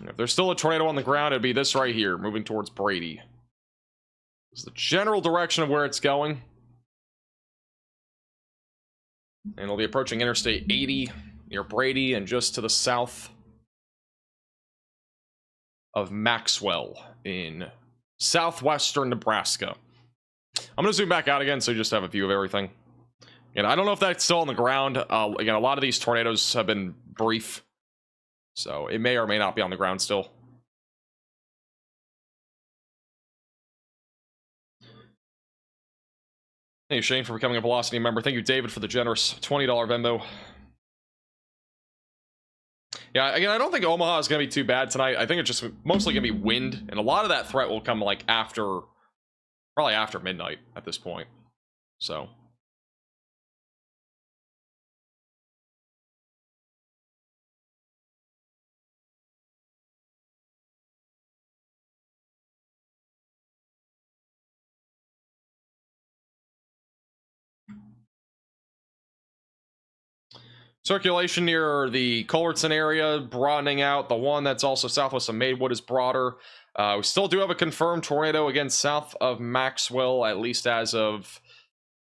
If there's still a tornado on the ground, it'd be this right here, moving towards Brady. This is the general direction of where it's going. And it'll be approaching Interstate 80 near Brady and just to the south of Maxwell in southwestern Nebraska. I'm going to zoom back out again so you just have a view of everything. And I don't know if that's still on the ground. Again, a lot of these tornadoes have been brief, so it may or may not be on the ground still. Thank you, Shane, for becoming a Velocity member. Thank you, David, for the generous $20 Venmo. Yeah, again, I don't think Omaha is going to be too bad tonight. I think it's just mostly going to be wind, and a lot of that threat will come like after, probably after midnight at this point. So. Circulation near the Culbertson area, broadening out. The one that's also southwest of Maywood is broader. We still do have a confirmed tornado, again, south of Maxwell, at least as of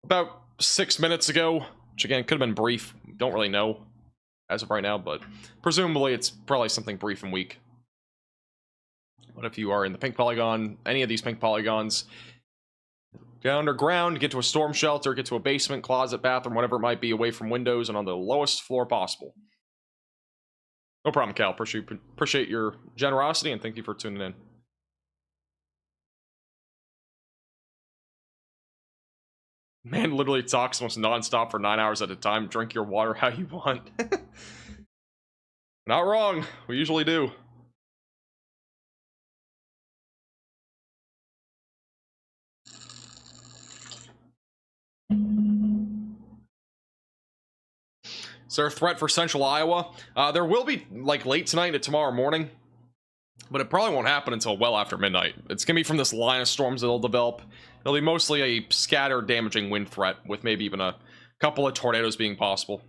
about 6 minutes ago, which, again, could have been brief. Don't really know as of right now, but presumably it's probably something brief and weak. But if you are in the pink polygon, any of these pink polygons, get underground, get to a storm shelter, get to a basement, closet, bathroom, whatever it might be, away from windows and on the lowest floor possible. No problem, Cal. Appreciate your generosity, and thank you for tuning in. Man literally talks almost nonstop for 9 hours at a time. Drink your water how you want. Not wrong. We usually do. Is there a threat for central Iowa? There will be, like, late tonight to tomorrow morning, but it probably won't happen until well after midnight. It's going to be from this line of storms that'll develop. It'll be mostly a scattered, damaging wind threat, with maybe even a couple of tornadoes being possible.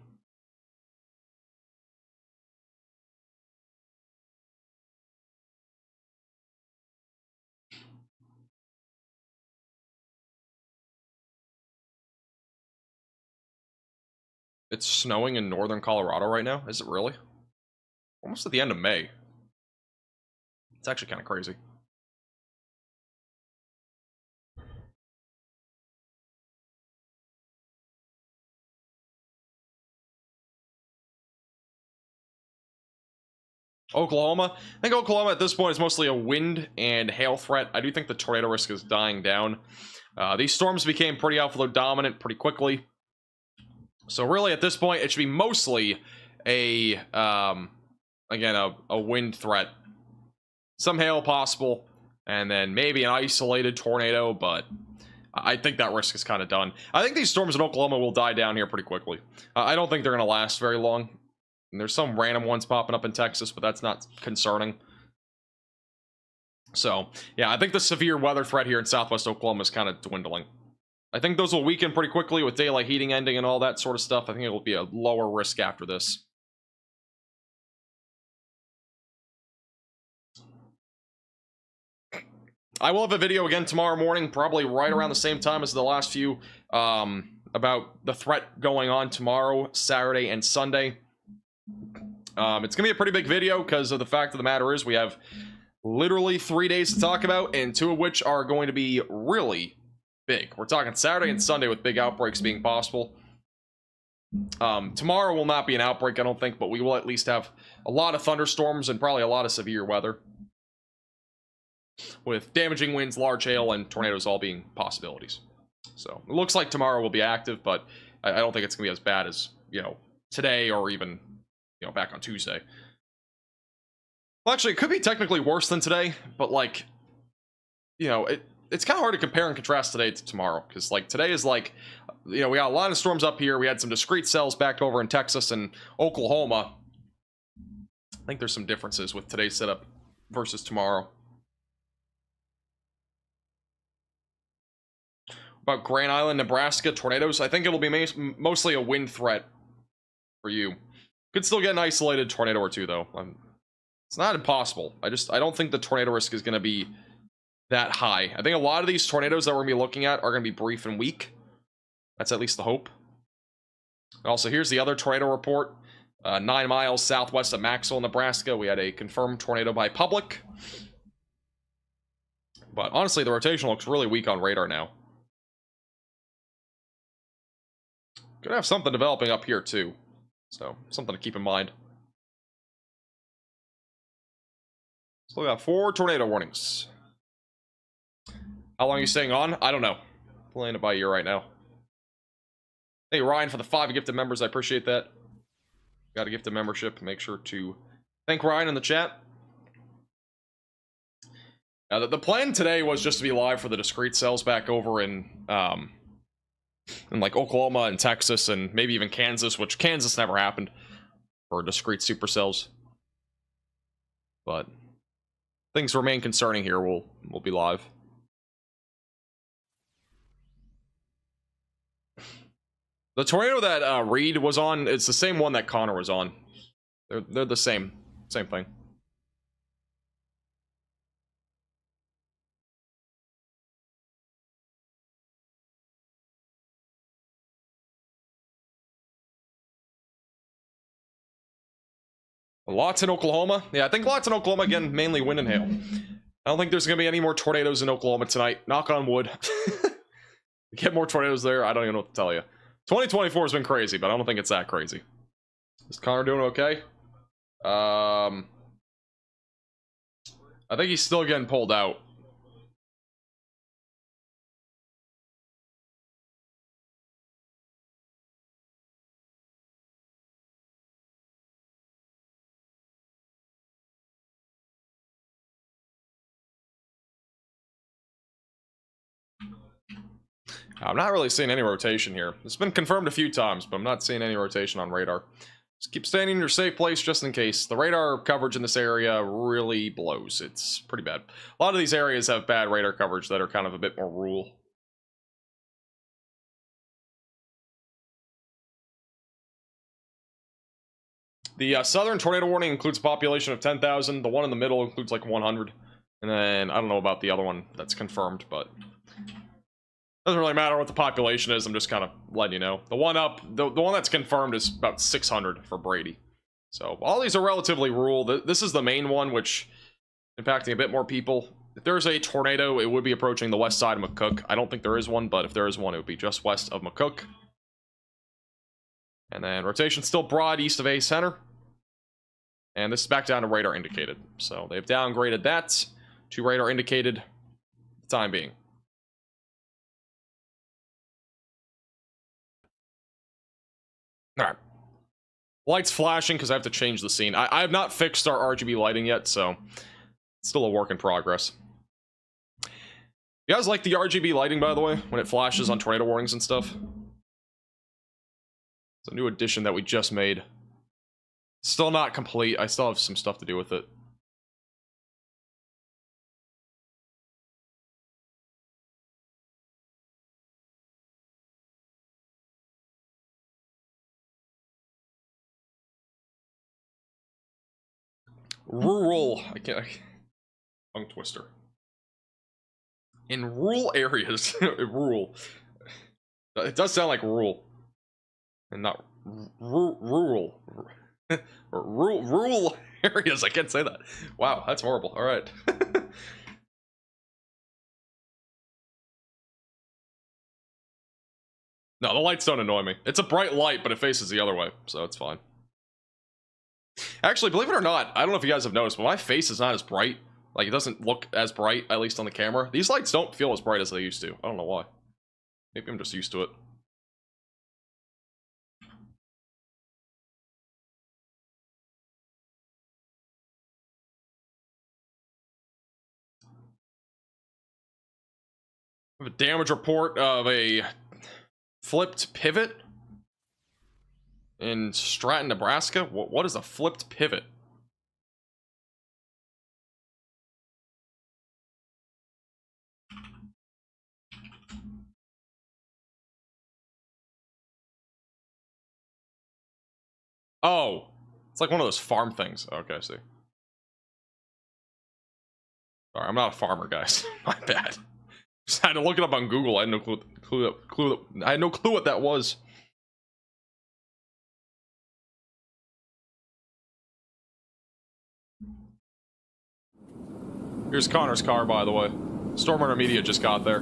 It's snowing in northern Colorado right now. Is it really? Almost at the end of May. It's actually kind of crazy. Oklahoma. I think Oklahoma at this point is mostly a wind and hail threat. I do think the tornado risk is dying down. These storms became pretty outflow dominant pretty quickly. So really at this point it should be mostly a again a wind threat. Some hail possible, and then maybe an isolated tornado, but I think that risk is kind of done. I think these storms in Oklahoma will die down here pretty quickly. I don't think they're going to last very long. And there's some random ones popping up in Texas, but that's not concerning. So, yeah, I think the severe weather threat here in southwest Oklahoma is kind of dwindling. I think those will weaken pretty quickly with daylight heating ending and all that sort of stuff. I think it will be a lower risk after this. I will have a video again tomorrow morning, probably right around the same time as the last few, about the threat going on tomorrow, Saturday, and Sunday. It's going to be a pretty big video because of the fact of the matter is we have literally 3 days to talk about, and 2 of which are going to be really big. We're talking Saturday and Sunday with big outbreaks being possible. Tomorrow will not be an outbreak, I don't think, but we will at least have a lot of thunderstorms and probably a lot of severe weather, with damaging winds, large hail, and tornadoes all being possibilities. So it looks like tomorrow will be active, but I don't think it's gonna be as bad as, you know, today or even, you know, back on Tuesday. Well, actually, it could be technically worse than today, but like, you know, it's kind of hard to compare and contrast today to tomorrow, because like today is like, you know, we got a lot of storms up here. We had some discrete cells back over in Texas and Oklahoma. I think there's some differences with today's setup versus tomorrow. About Grand Island, Nebraska, tornadoes. I think it'll be mostly a wind threat for you. Could still get an isolated tornado or two, though. It's not impossible. I don't think the tornado risk is going to be that high. I think a lot of these tornadoes that we're going to be looking at are going to be brief and weak. That's at least the hope. Also, here's the other tornado report. 9 miles southwest of Maxwell, Nebraska. We had a confirmed tornado by Public. But honestly, the rotation looks really weak on radar now. Could have something developing up here too, so something to keep in mind. Still got 4 tornado warnings. How long are you staying on? I don't know. Playing it by ear right now. Hey Ryan for the 5 gifted members, I appreciate that. Got a gifted membership. Make sure to thank Ryan in the chat. The plan today was just to be live for the discrete cells back over in like Oklahoma and Texas and maybe even Kansas, which Kansas never happened for discrete supercells. But things remain concerning here. We'll be live. The tornado that Reed was on, it's the same one that Connor was on. They're the same thing. Lots in Oklahoma. Yeah, I think lots in Oklahoma, again, mainly wind and hail. I don't think there's going to be any more tornadoes in Oklahoma tonight. Knock on wood. Get more tornadoes there, I don't even know what to tell you. 2024 has been crazy, but I don't think it's that crazy. Is Connor doing okay? I think he's still getting pulled out. I'm not really seeing any rotation here. It's been confirmed a few times, but I'm not seeing any rotation on radar. Just keep staying in your safe place just in case. The radar coverage in this area really blows. It's pretty bad. A lot of these areas have bad radar coverage that are kind of a bit more rural. The southern tornado warning includes a population of 10,000. The one in the middle includes like 100. And then I don't know about the other one that's confirmed, but doesn't really matter what the population is. I'm just kind of letting you know. The one up, the one that's confirmed is about 600 for Brady. So all these are relatively rural. This is the main one, which impacting a bit more people. If there's a tornado, it would be approaching the west side of McCook. I don't think there is one, but if there is one, it would be just west of McCook. And then rotation still broad east of A center. And this is back down to radar indicated. So they've downgraded that to radar indicated for the time being. Alright. Lights flashing because I have to change the scene. I have not fixed our RGB lighting yet, so it's still a work in progress. You guys like the RGB lighting, by the way, when it flashes on tornado warnings and stuff? It's a new addition that we just made. Still not complete. I still have some stuff to do with it. Rural. I can't. Tongue twister. In rural areas. Rural. It does sound like rural. And not rural. Rural areas. I can't say that. Wow, that's horrible. All right. No, the lights don't annoy me. It's a bright light, but it faces the other way, so it's fine. Actually, believe it or not, I don't know if you guys have noticed, but my face is not as bright. Like, it doesn't look as bright, at least on the camera. These lights don't feel as bright as they used to. I don't know why. Maybe I'm just used to it. I have a damage report of a flipped pivot in Stratton, Nebraska. What is a flipped pivot? Oh, it's like one of those farm things. Okay, I see. Sorry, I'm not a farmer, guys. My bad. Just had to look it up on Google. I had no clue. I had no clue what that was. Here's Connor's car, by the way. Stormrunner Media just got there.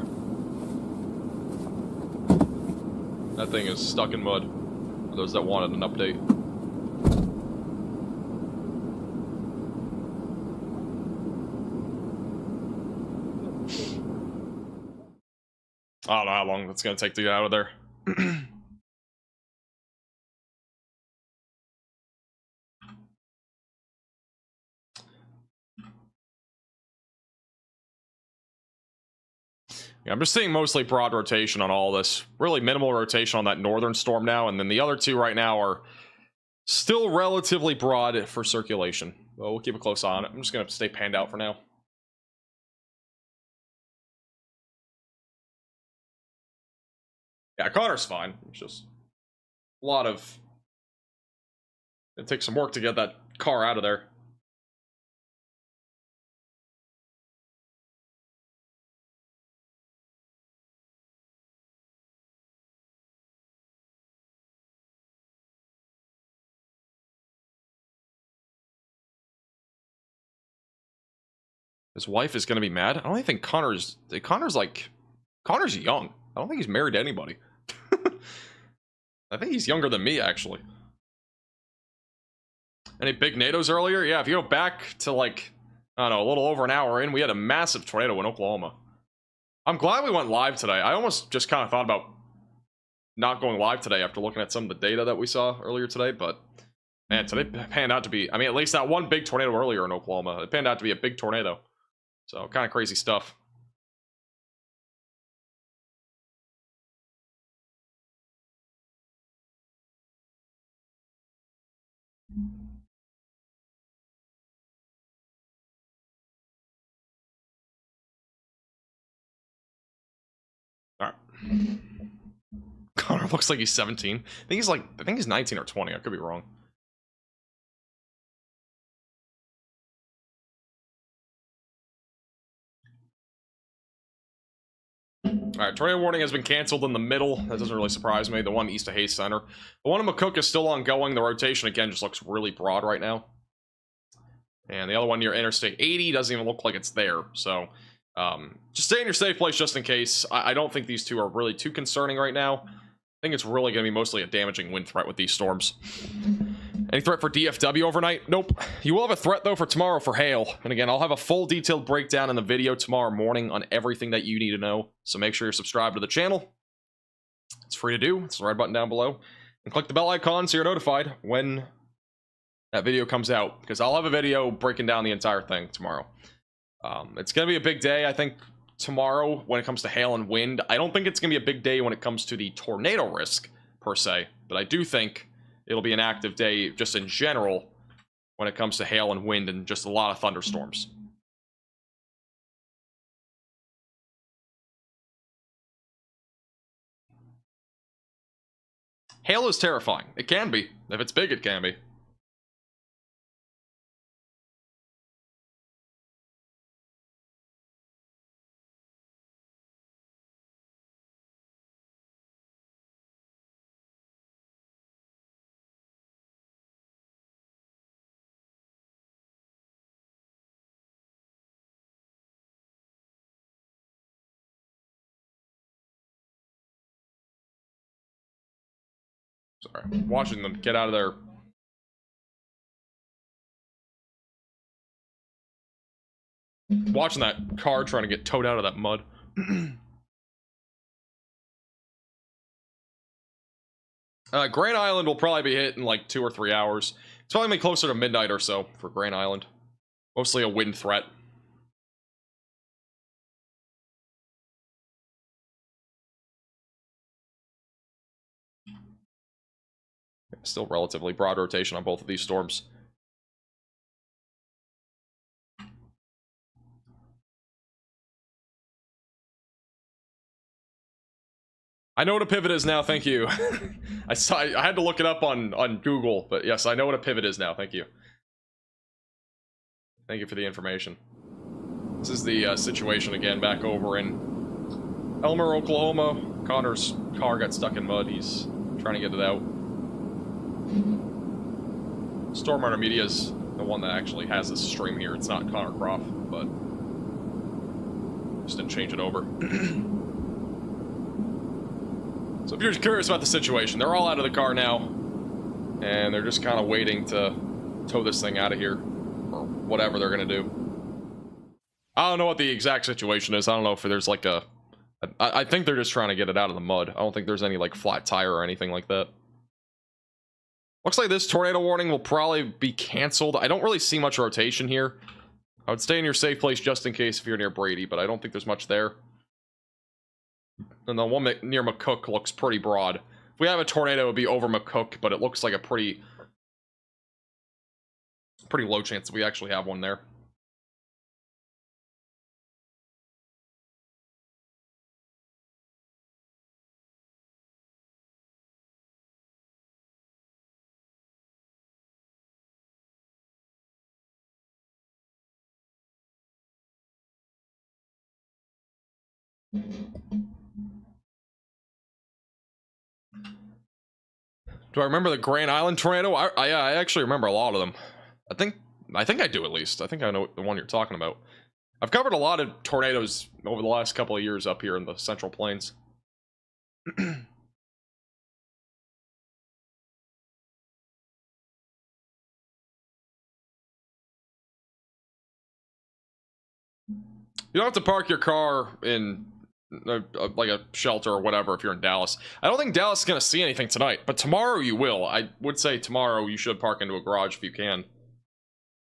That thing is stuck in mud. For those that wanted an update. I don't know how long it's going to take to get out of there. Yeah, I'm just seeing mostly broad rotation on all this. Really minimal rotation on that northern storm now, and then the other two right now are still relatively broad for circulation. Well, we'll keep a close eye on it. I'm just going to stay panned out for now. Yeah, Connor's fine. It's just a lot of... It takes some work to get that car out of there. His wife is going to be mad. I don't even think Connor's like... Connor's young. I don't think he's married to anybody. I think he's younger than me, actually. Any big NATOs earlier? Yeah, if you go back to, like, I don't know, a little over an hour in, we had a massive tornado in Oklahoma. I'm glad we went live today. I almost just kind of thought about not going live today after looking at some of the data that we saw earlier today, but, man, today panned out to be, I mean, at least that one big tornado earlier in Oklahoma, it panned out to be a big tornado. So, kind of crazy stuff. Connor looks like he's 17. I think he's 19 or 20. I could be wrong. Alright, tornado warning has been canceled in the middle. That doesn't really surprise me. The one east of Hayes Center. The one in McCook is still ongoing. The rotation, again, just looks really broad right now. And the other one near Interstate 80 doesn't even look like it's there. So, just stay in your safe place just in case. I don't think these two are really too concerning right now. I think it's really going to be mostly a damaging wind threat with these storms. Any threat for DFW overnight? Nope. You will have a threat, though, for tomorrow for hail. And again, I'll have a full detailed breakdown in the video tomorrow morning on everything that you need to know. So make sure you're subscribed to the channel. It's free to do. It's the red button down below. And click the bell icon so you're notified when that video comes out. Because I'll have a video breaking down the entire thing tomorrow. It's going to be a big day, I think, tomorrow when it comes to hail and wind. I don't think it's going to be a big day when it comes to the tornado risk, per se. But I do think it'll be an active day just in general when it comes to hail and wind and just a lot of thunderstorms. Hail is terrifying. It can be. If it's big, it can be. Sorry, I'm watching them get out of there. Watching that car trying to get towed out of that mud. Grand Island will probably be hit in like 2 or 3 hours. It's probably gonna be closer to midnight or so for Grand Island. Mostly a wind threat. Still relatively broad rotation on both of these storms. I know what a pivot is now, thank you. I had to look it up on Google, but yes, I know what a pivot is now, thank you. Thank you for the information. This is the situation again back over in Elmer, Oklahoma. Connor's car got stuck in mud. He's trying to get it out. Storm Runner Media is the one that actually has this stream here. It's not Connor Croft, but just didn't change it over. So if you're curious about the situation, they're all out of the car now, and they're just kind of waiting to tow this thing out of here, or whatever they're gonna do. I don't know what the exact situation is. I don't know if there's like a... I think they're just trying to get it out of the mud. I don't think there's any like flat tire or anything like that. Looks like this tornado warning will probably be canceled. I don't really see much rotation here. I would stay in your safe place just in case if you're near Brady, but I don't think there's much there. And the one near McCook looks pretty broad. If we have a tornado, it would be over McCook, but it looks like a pretty low chance that we actually have one there. Do I remember the Grand Island tornado? I actually remember a lot of them. I think I do at least. I think I know the one you're talking about. I've covered a lot of tornadoes over the last couple of years up here in the Central Plains. You don't have to park your car in like a shelter or whatever if you're in Dallas. I don't think Dallas is going to see anything tonight, but tomorrow you will. I would say tomorrow you should park into a garage if you can.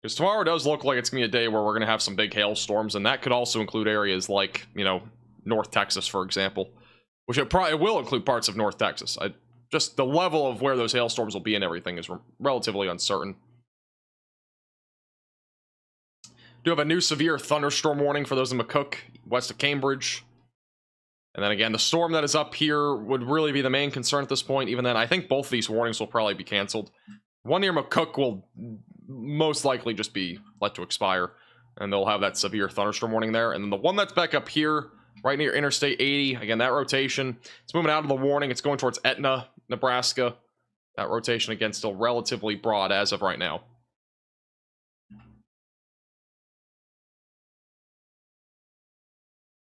Because tomorrow does look like it's going to be a day where we're going to have some big hailstorms, and that could also include areas like, you know, North Texas, for example. Which it probably will include parts of North Texas. Just the level of where those hailstorms will be and everything is relatively uncertain. Do have a new severe thunderstorm warning for those in McCook, west of Cambridge. And then again, the storm that is up here would really be the main concern at this point. Even then, I think both of these warnings will probably be canceled. One near McCook will most likely just be let to expire, and they'll have that severe thunderstorm warning there. And then the one that's back up here, right near Interstate 80, again, that rotation, it's moving out of the warning. It's going towards Etna, Nebraska. That rotation, again, still relatively broad as of right now.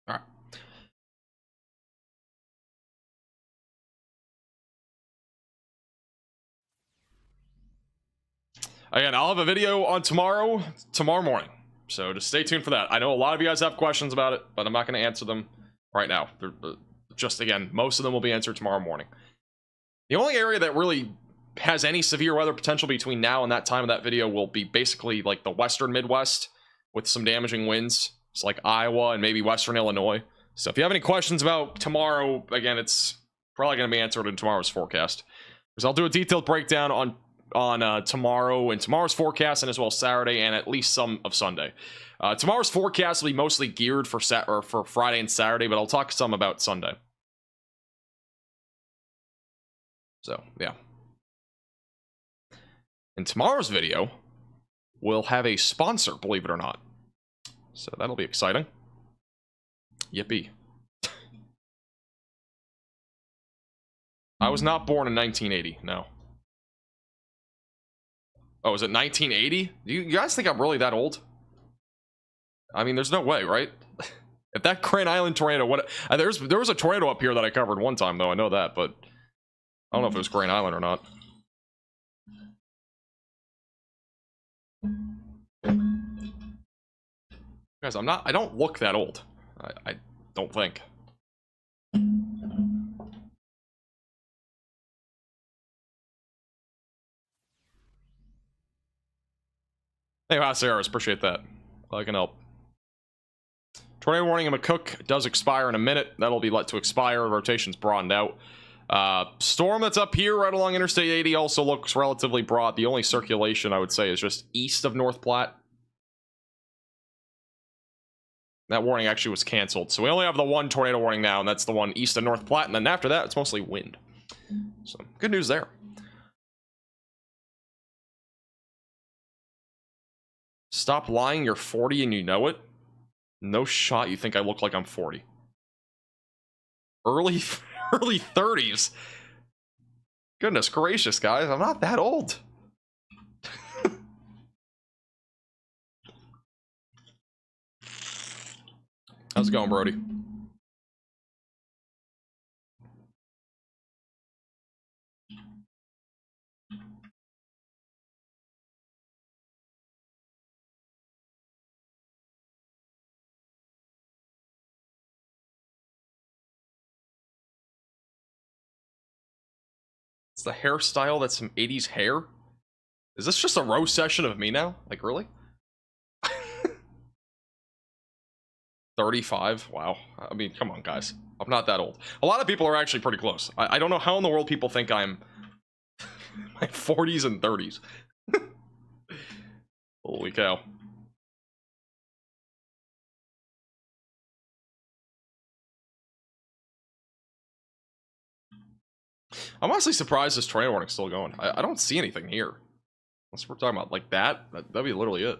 All right. Again, I'll have a video on tomorrow morning. So just stay tuned for that. I know a lot of you guys have questions about it, but I'm not going to answer them right now. Just, again, most of them will be answered tomorrow morning. The only area that really has any severe weather potential between now and that time of that video will be basically like the western Midwest with some damaging winds. It's like Iowa and maybe western Illinois. So if you have any questions about tomorrow, again, it's probably going to be answered in tomorrow's forecast. Because I'll do a detailed breakdown on tomorrow and tomorrow's forecast, and as well as Saturday and at least some of Sunday. Tomorrow's forecast will be mostly geared for Friday and Saturday, but I'll talk some about Sunday. So, yeah. In tomorrow's video, we'll have a sponsor, believe it or not. So that'll be exciting. Yippee. I was not born in 1980, no. Oh, is it 1980? You guys think I'm really that old? I mean, there's no way, right? If that Crane Island tornado, there was a tornado up here that I covered one time, though. I know that, but I don't know if it was Crane Island or not. Guys, I don't look that old. I don't think. Hey, hi, Sarah. Appreciate that. Glad I can help. Tornado warning in McCook does expire in a minute. That'll be let to expire. Rotation's broadened out. Storm that's up here right along Interstate 80 also looks relatively broad. The only circulation, I would say, is just east of North Platte. That warning actually was canceled. So we only have the one tornado warning now, and that's the one east of North Platte. And then after that, it's mostly wind. So, good news there. Stop lying, you're 40 and you know it? No shot you think I look like I'm 40. Early 30s? Goodness gracious, guys, I'm not that old. How's it going, Brody? It's the hairstyle that's some 80s hair? Is this just a row session of me now? Like, really? 35? Wow. I mean, come on, guys. I'm not that old. A lot of people are actually pretty close. I don't know how in the world people think I'm my 40s and 30s. Holy cow. I'm honestly surprised this tornado warning's still going. I don't see anything here. Unless we're talking about like that'd be literally it.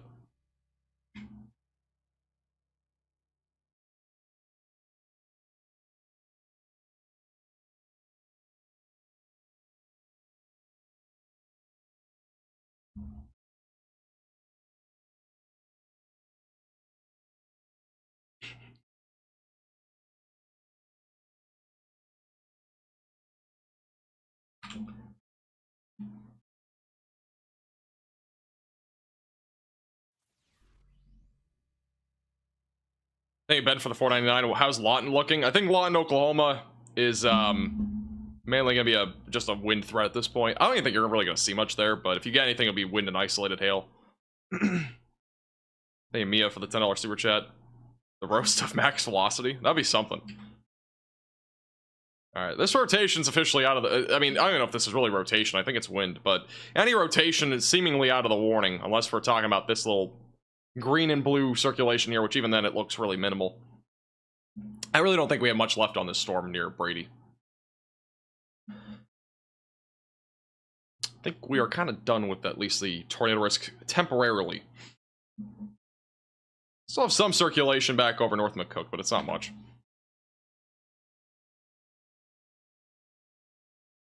Hey, Ben for the $4.99. How's Lawton looking? I think Lawton, Oklahoma is mainly going to be just a wind threat at this point. I don't even think you're really going to see much there, but if you get anything, it'll be wind and isolated hail. Hey, Mia for the $10 super chat. The roast of max velocity? That'd be something. Alright, this rotation's officially out of the... I mean, I don't know if this is really rotation. I think it's wind, but any rotation is seemingly out of the warning, unless we're talking about this little green and blue circulation here, which even then it looks really minimal. I really don't think we have much left on this storm near Brady. I think we are kind of done with at least the tornado risk temporarily. Still have some circulation back over North McCook, but it's not much.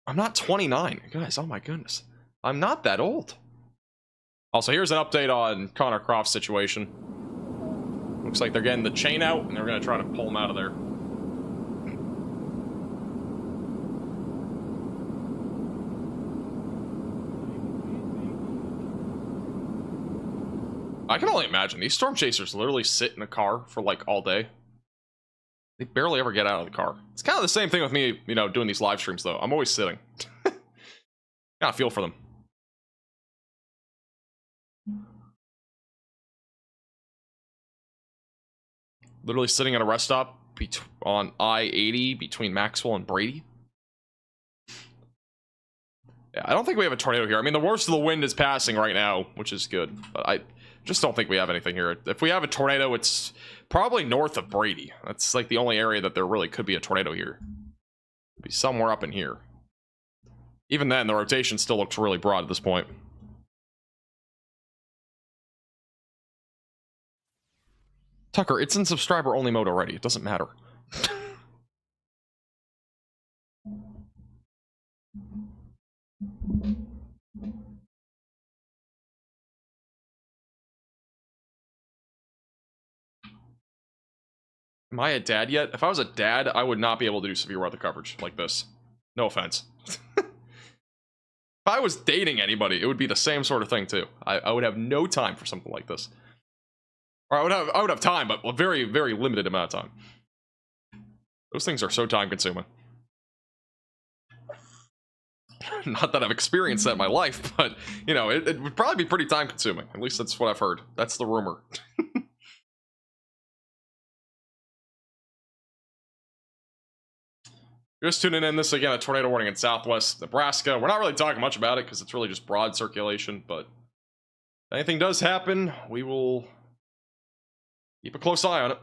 I'm not 29. Guys, oh my goodness. I'm not that old. Also, here's an update on Connor Croft's situation. Looks like they're getting the chain out, and they're going to try to pull him out of there. I can only imagine. These storm chasers literally sit in a car for, like, all day. They barely ever get out of the car. It's kind of the same thing with me, you know, doing these live streams, though. I'm always sitting. Gotta feel for them. Literally sitting at a rest stop on I-80 between Maxwell and Brady. Yeah, I don't think we have a tornado here. I mean, the worst of the wind is passing right now, which is good. But I just don't think we have anything here. If we have a tornado, it's probably north of Brady. That's like the only area that there really could be a tornado here. It'd be somewhere up in here. Even then, the rotation still looks really broad at this point. Tucker, it's in subscriber only mode already. It doesn't matter. Am I a dad yet? If I was a dad, I would not be able to do severe weather coverage like this. No offense. If I was dating anybody, it would be the same sort of thing too. I would have no time for something like this. Or I would have time, but a very, very limited amount of time. Those things are so time consuming. Not that I've experienced that in my life, but you know, it would probably be pretty time consuming. At least that's what I've heard. That's the rumor. Just tuning in, this again, a tornado warning in southwest Nebraska. We're not really talking much about it because it's really just broad circulation, but if anything does happen, we will keep a close eye on it.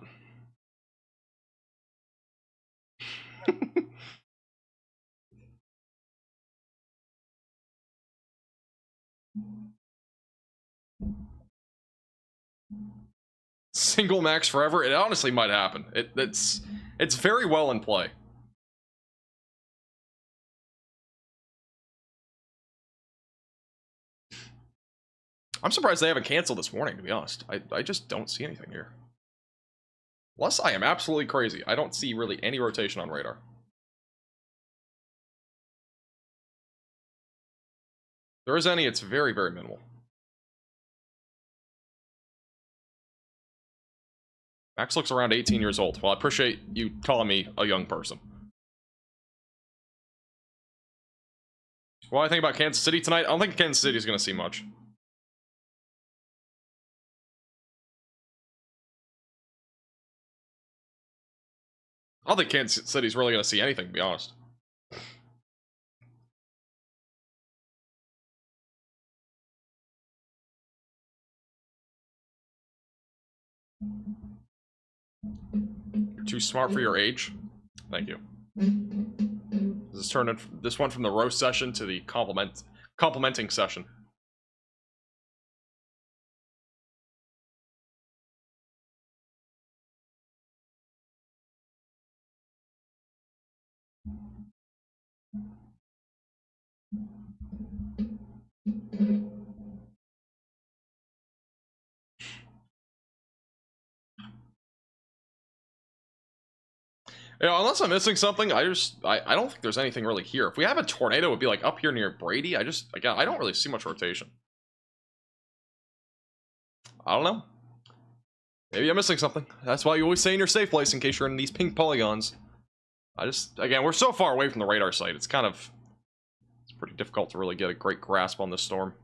Single max forever? It honestly might happen. It's very well in play. I'm surprised they haven't canceled this morning, to be honest. I just don't see anything here. Unless I am absolutely crazy. I don't see really any rotation on radar. If there is any, it's very, very minimal. Max looks around 18 years old. Well, I appreciate you calling me a young person. What do I think about Kansas City tonight? I don't think Kansas City is going to see much. I don't think Kansas City's really going to see anything, to be honest. You're too smart for your age. Thank you. This is turned this one from the roast session to the complimenting session. You know, unless I'm missing something, I don't think there's anything really here. If we have a tornado, it would be like up here near Brady. Again, I don't really see much rotation. I don't know. Maybe I'm missing something. That's why you always say in your safe place in case you're in these pink polygons. Again, we're so far away from the radar site. It's pretty difficult to really get a great grasp on this storm.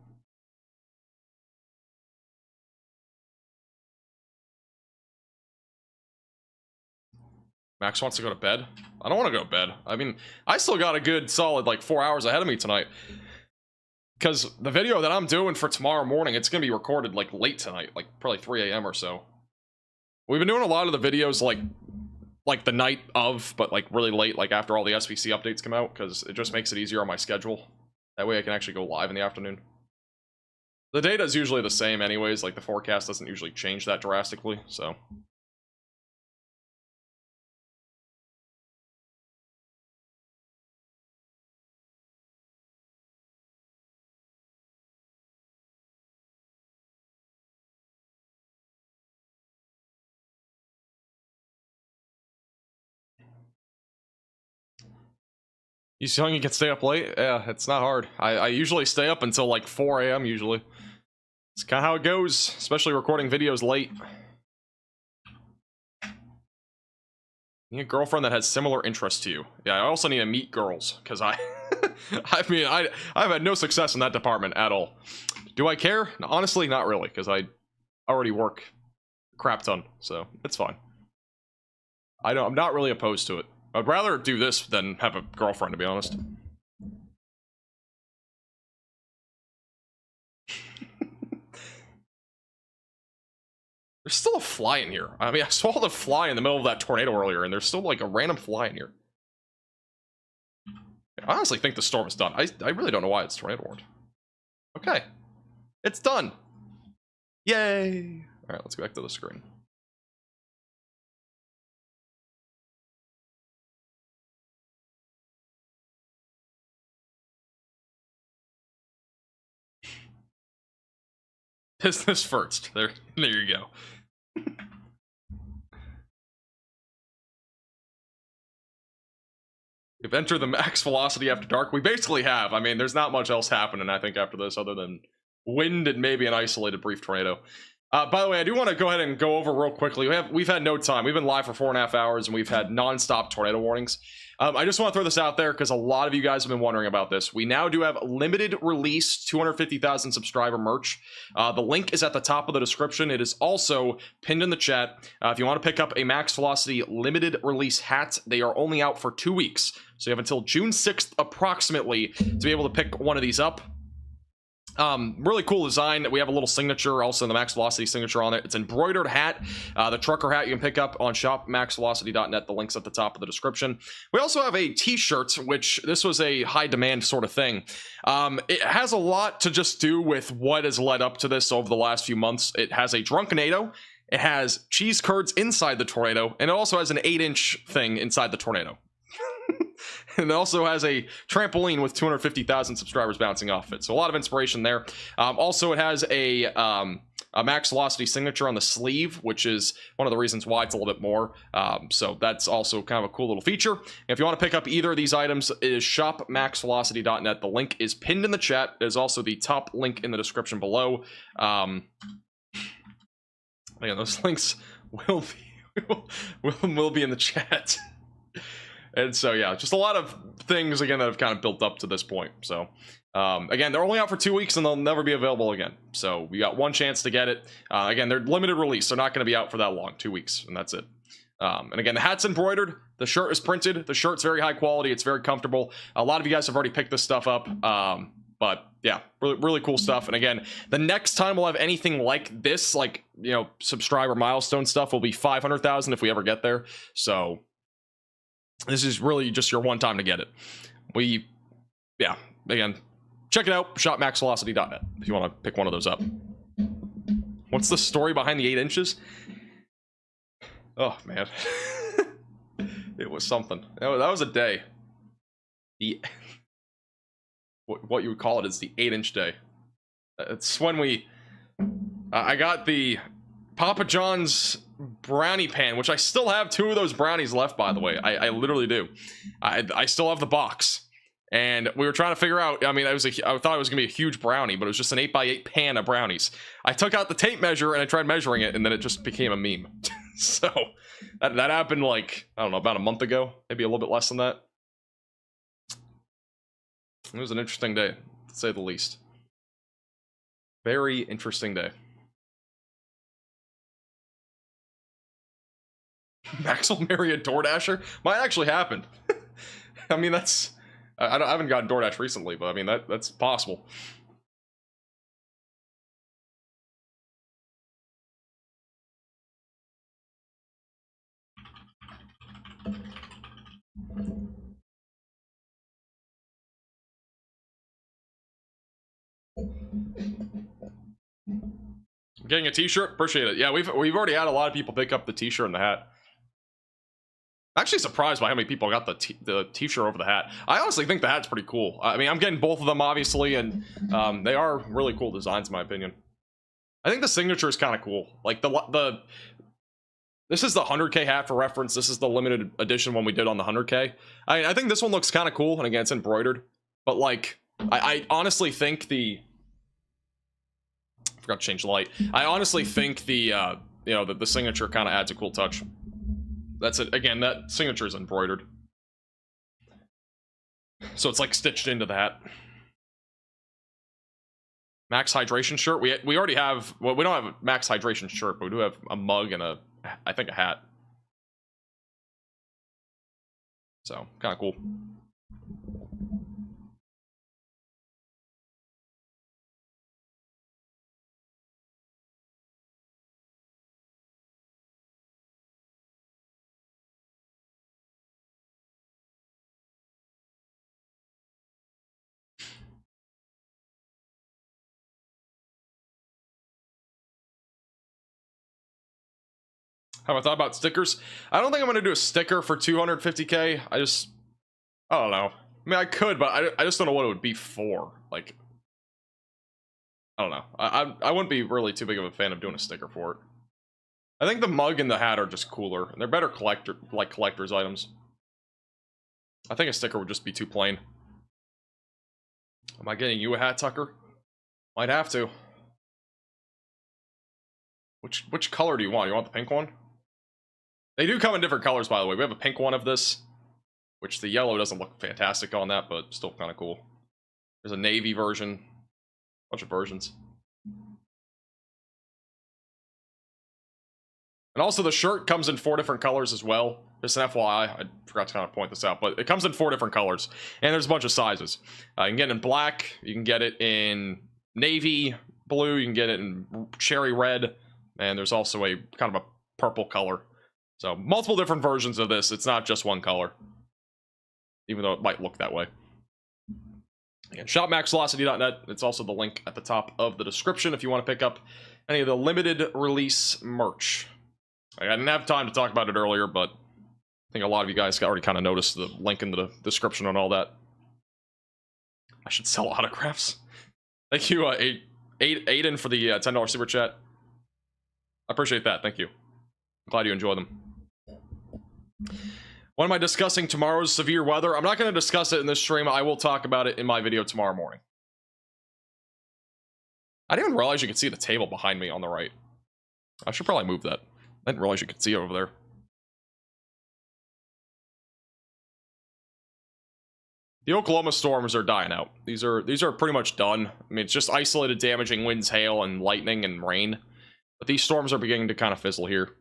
Max wants to go to bed. I don't want to go to bed. I mean, I still got a good solid like 4 hours ahead of me tonight. Because the video that I'm doing for tomorrow morning, it's going to be recorded like late tonight, like probably 3 a.m. or so. We've been doing a lot of the videos like like the night of, but like really late, like after all the SVC updates come out, because it just makes it easier on my schedule. That way I can actually go live in the afternoon. The data is usually the same anyways, like the forecast doesn't usually change that drastically, so. You young, you can stay up late? Yeah, it's not hard. I usually stay up until like 4 a.m. usually. It's kind of how it goes, especially recording videos late. You need a girlfriend that has similar interests to you. Yeah, I also need to meet girls, because I mean, I've had no success in that department at all. Do I care? No, honestly, not really, because I already work a crap ton, so it's fine. I'm not really opposed to it. I'd rather do this than have a girlfriend, to be honest. There's still a fly in here. I mean, I saw the fly in the middle of that tornado earlier, and there's still like a random fly in here. I honestly think the storm is done. I really don't know why it's tornado warned. Okay. It's done. Yay! Alright, let's go back to the screen. Business first. There you go. We've entered the max velocity after dark. We basically have. I mean, there's not much else happening, I think, after this, other than wind and maybe an isolated brief tornado. By the way, I do want to go ahead and go over real quickly. We've had no time. We've been live for 4.5 hours, and we've had non-stop tornado warnings. I just want to throw this out there because a lot of you guys have been wondering about this. We now do have limited release 250,000 subscriber merch. The link is at the top of the description. It is also pinned in the chat. If you want to pick up a Max Velocity limited release hat, they are only out for 2 weeks. So you have until June 6th approximately to be able to pick one of these up. Really cool design. We have a little signature, also the Max Velocity signature on it. It's embroidered hat. The trucker hat you can pick up on shopmaxvelocity.net. The link's at the top of the description. We also have a t-shirt, which this was a high demand sort of thing. It has a lot to just do with what has led up to this over the last few months. It has a Drunkenado. It has cheese curds inside the tornado, and it also has an 8-inch thing inside the tornado. And it also has a trampoline with 250,000 subscribers bouncing off it. So a lot of inspiration there. Also, it has a Max Velocity signature on the sleeve, which is one of the reasons why it's a little bit more. So that's also kind of a cool little feature. If you want to pick up either of these items, it is shopmaxvelocity.net. The link is pinned in the chat. There's also the top link in the description below. Again, those links will be in the chat. And so, yeah, just a lot of things, again, that have kind of built up to this point. So, again, they're only out for 2 weeks, and they'll never be available again. So, we got one chance to get it. Again, they're limited release. They're not going to be out for that long, 2 weeks, and that's it. And again, the hat's embroidered. The shirt is printed. The shirt's very high quality. It's very comfortable. A lot of you guys have already picked this stuff up. But, yeah, really cool stuff. And again, the next time we'll have anything like this, like, you know, subscriber milestone stuff, will be 500,000 if we ever get there. So this is really just your one time to get it. Yeah, again, check it out, shopmaxvelocity.net, if you want to pick one of those up. What's the story behind the 8 inches? Oh, man. It was something. That was a day. What you would call it is the 8-inch day. It's when I got the Papa John's brownie pan, which I still have 2 of those brownies left, by the way. I literally do. I still have the box, and we were trying to figure out. I mean, I thought it was gonna be a huge brownie, but it was just an 8x8 pan of brownies. I took out the tape measure and I tried measuring it, and then it just became a meme. So that happened, like, I don't know, about a month ago, maybe a little bit less than that. It was an interesting day, to say the least. Very interesting day. Max will marry a DoorDasher? Might actually happen. I mean, that's... I haven't gotten DoorDash recently, but I mean, that's possible. Getting a t-shirt, appreciate it. Yeah, we've already had a lot of people pick up the t-shirt and the hat. I'm actually surprised by how many people got the t-shirt over the hat. I honestly think the hat's pretty cool. I mean, I'm getting both of them obviously, and they are really cool designs in my opinion. I think the signature is kind of cool. Like this is the 100K hat for reference. This is the limited edition one we did on the 100K. I think this one looks kind of cool, and again, it's embroidered. But like, I honestly think I forgot to change the light. I honestly think the signature kind of adds a cool touch. That's it. Again, that signature is embroidered, so it's like stitched into the hat. Max hydration shirt. We already have. Well, we don't have a max hydration shirt, but we do have a mug and I think a hat. So kind of cool. Have I thought about stickers? I don't think I'm going to do a sticker for 250K. I don't know. I mean, I could, but I just don't know what it would be for. Like, I don't know. I wouldn't be really too big of a fan of doing a sticker for it. I think the mug and the hat are just cooler. And they're better collector's items. I think a sticker would just be too plain. Am I getting you a hat, Tucker? Might have to. Which color do you want? You want the pink one? They do come in different colors, by the way. We have a pink one of this, which the yellow doesn't look fantastic on that, but still kind of cool. There's a navy version. Bunch of versions. And also the shirt comes in 4 different colors as well. Just an FYI, I forgot to kind of point this out, but it comes in 4 different colors. And there's a bunch of sizes. You can get it in black, you can get it in navy blue, you can get it in cherry red, and there's also a kind of a purple color. So multiple different versions of this. It's not just one color, even though it might look that way. Again, shopmaxvelocity.net. It's also the link at the top of the description if you want to pick up any of the limited release merch. I didn't have time to talk about it earlier, but I think a lot of you guys already kind of noticed the link in the description and all that. I should sell autographs. Thank you, Aiden, for the $10 super chat. I appreciate that. Thank you. I'm glad you enjoy them. When am I discussing tomorrow's severe weather? I'm not going to discuss it in this stream. I will talk about it in my video tomorrow morning. I didn't even realize you could see the table behind me on the right. I should probably move that. I didn't realize you could see it over there. The Oklahoma storms are dying out. These are pretty much done. I mean, it's just isolated damaging winds, hail, and lightning and rain. But these storms are beginning to kind of fizzle here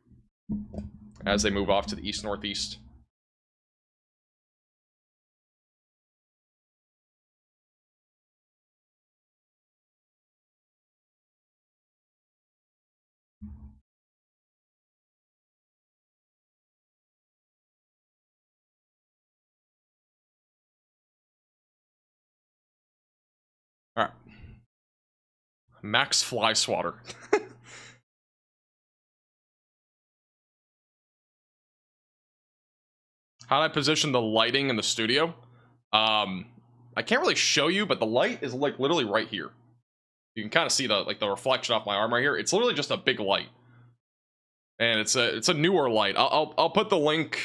as they move off to the east-northeast. All right. Max Fly Swatter. How do I position the lighting in the studio? I can't really show you, but the light is like literally right here. You can kind of see the reflection off my arm right here. It's literally just a big light, and it's a newer light. I'll put the link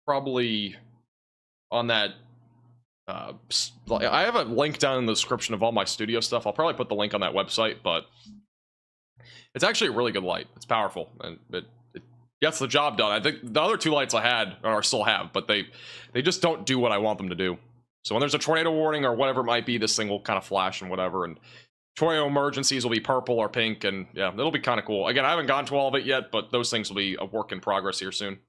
probably on that. I have a link down in the description of all my studio stuff. I'll probably put the link on that website, but it's actually a really good light. It's powerful, and it gets the job done. I think the other 2 lights I had, or still have, but they just don't do what I want them to do. So when there's a tornado warning or whatever it might be, this thing will kind of flash and whatever, and tornado emergencies will be purple or pink, and yeah, it'll be kind of cool. Again, I haven't gone to all of it yet, but those things will be a work in progress here soon.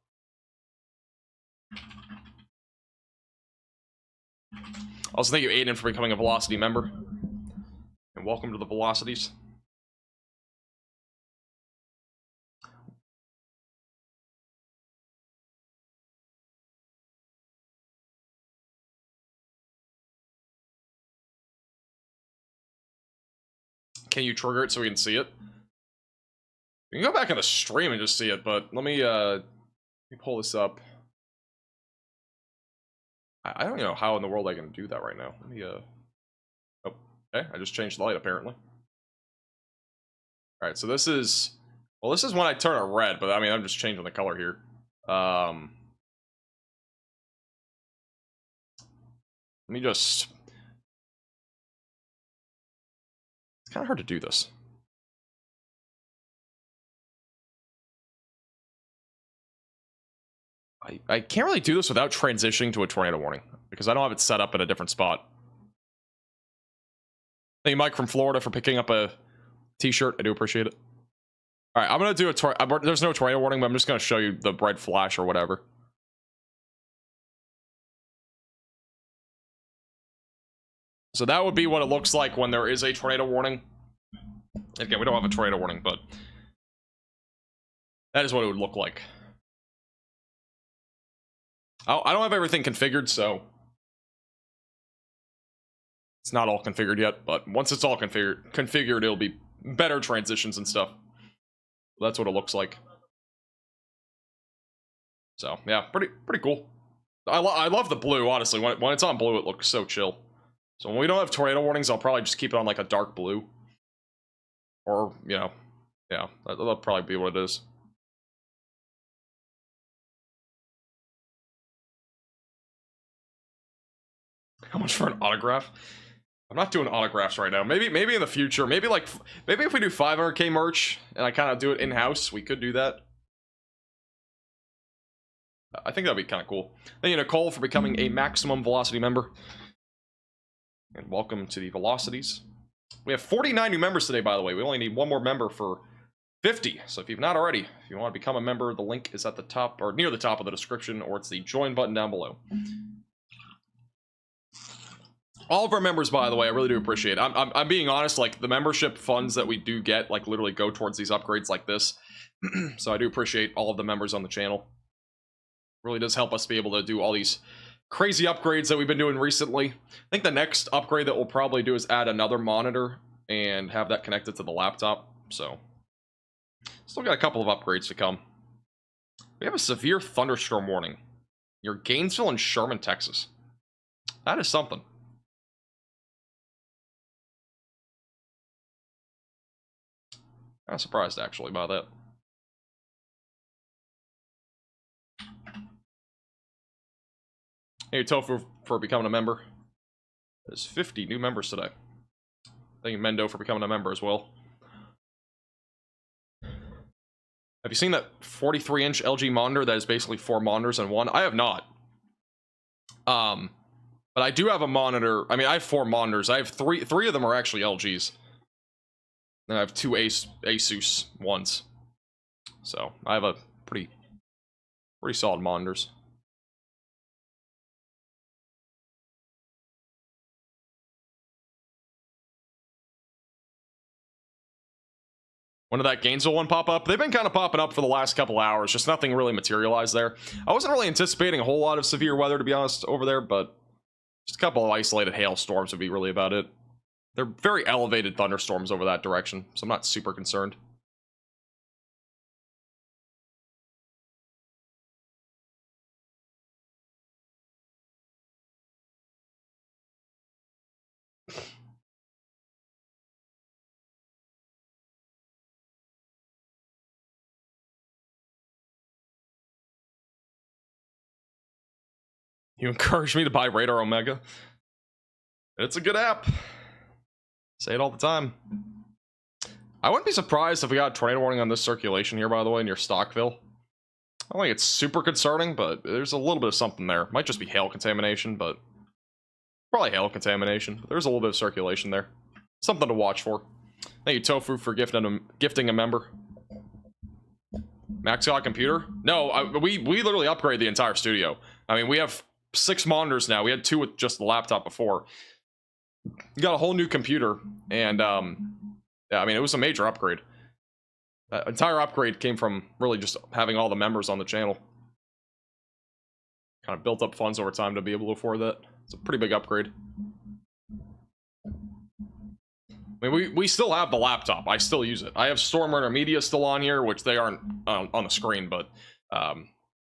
Also, thank you, Aiden, for becoming a Velocity member. And welcome to the Velocities. can you trigger it so we can see it? You can go back on the stream and just see it, but let me pull this up. I don't know how in the world I can do that right now. Let me, oh, okay, I just changed the light, apparently. Alright, so this is, well, this is when I turn it red, but I mean, I'm just changing the color here. Let me just, it's kind of hard to do this. I can't really do this without transitioning to a tornado warning, because I don't have it set up in a different spot. Thank you, Mike from Florida, for picking up a t-shirt. I do appreciate it. Alright, I'm going to do a there's no tornado warning, but I'm just going to show you the red flash or whatever. So that would be what it looks like when there is a tornado warning. Again, we don't have a tornado warning, but that is what it would look like. I don't have everything configured, so it's not all configured yet, but once it's all configured, it'll be better transitions and stuff. That's what it looks like. So, yeah, pretty cool. I love the blue, honestly. When it's on blue, it looks so chill. So when we don't have tornado warnings, I'll probably just keep it on like a dark blue. Or, you know, yeah, that'll probably be what it is. How much for an autograph? I'm not doing autographs right now. Maybe in the future. Maybe if we do 500k merch and I kind of do it in-house, we could do that. I think that'd be kind of cool. Thank you, Nicole, for becoming a Maximum Velocity member. And welcome to the Velocities. We have 49 new members today, by the way. We only need one more member for 50. So if you've not already, if you want to become a member, the link is at the top or near the top of the description, or it's the join button down below. All of our members, by the way, I really do appreciate it. I'm being honest, like, the membership funds that we do get, like, literally go towards these upgrades like this. So I do appreciate all of the members on the channel. It really does help us be able to do all these crazy upgrades that we've been doing recently. I think the next upgrade that we'll probably do is add another monitor and have that connected to the laptop. So, still got a couple of upgrades to come. We have a severe thunderstorm warning near Gainesville and Sherman, Texas. That is something. I'm surprised, actually, by that. Hey, Tofu, for becoming a member. There's 50 new members today. Thank you, Mendo, for becoming a member as well. Have you seen that 43-inch LG monitor that is basically 4 monitors in one? I have not. But I do have a monitor. I mean, I have 4 monitors. I have three of them are actually LGs. And I have 2 Asus ones. So, I have a pretty solid monitors. When did that Gainesville one pop up? They've been kind of popping up for the last couple hours. Just nothing really materialized there. I wasn't really anticipating a whole lot of severe weather, to be honest, over there, but just a couple of isolated hailstorms would be really about it. They're very elevated thunderstorms over that direction, so I'm not super concerned. You encouraged me to buy Radar Omega. It's a good app. Say it all the time. I wouldn't be surprised if we got a tornado warning on this circulation here, by the way, near Stockville. I don't think it's super concerning, but there's a little bit of something there. Might just be hail contamination, but probably hail contamination. But there's a little bit of circulation there. Something to watch for. Thank you, Tofu, for gifting a member. Max got a computer? No, we literally upgraded the entire studio. I mean, we have 6 monitors now. We had 2 with just the laptop before. We got a whole new computer, and yeah, I mean, it was a major upgrade. That entire upgrade came from really just having all the members on the channel. Kind of built up funds over time to be able to afford that. It's a pretty big upgrade. I mean, we still have the laptop. I still use it. I have Storm Runner Media still on here, which they aren't on the screen, but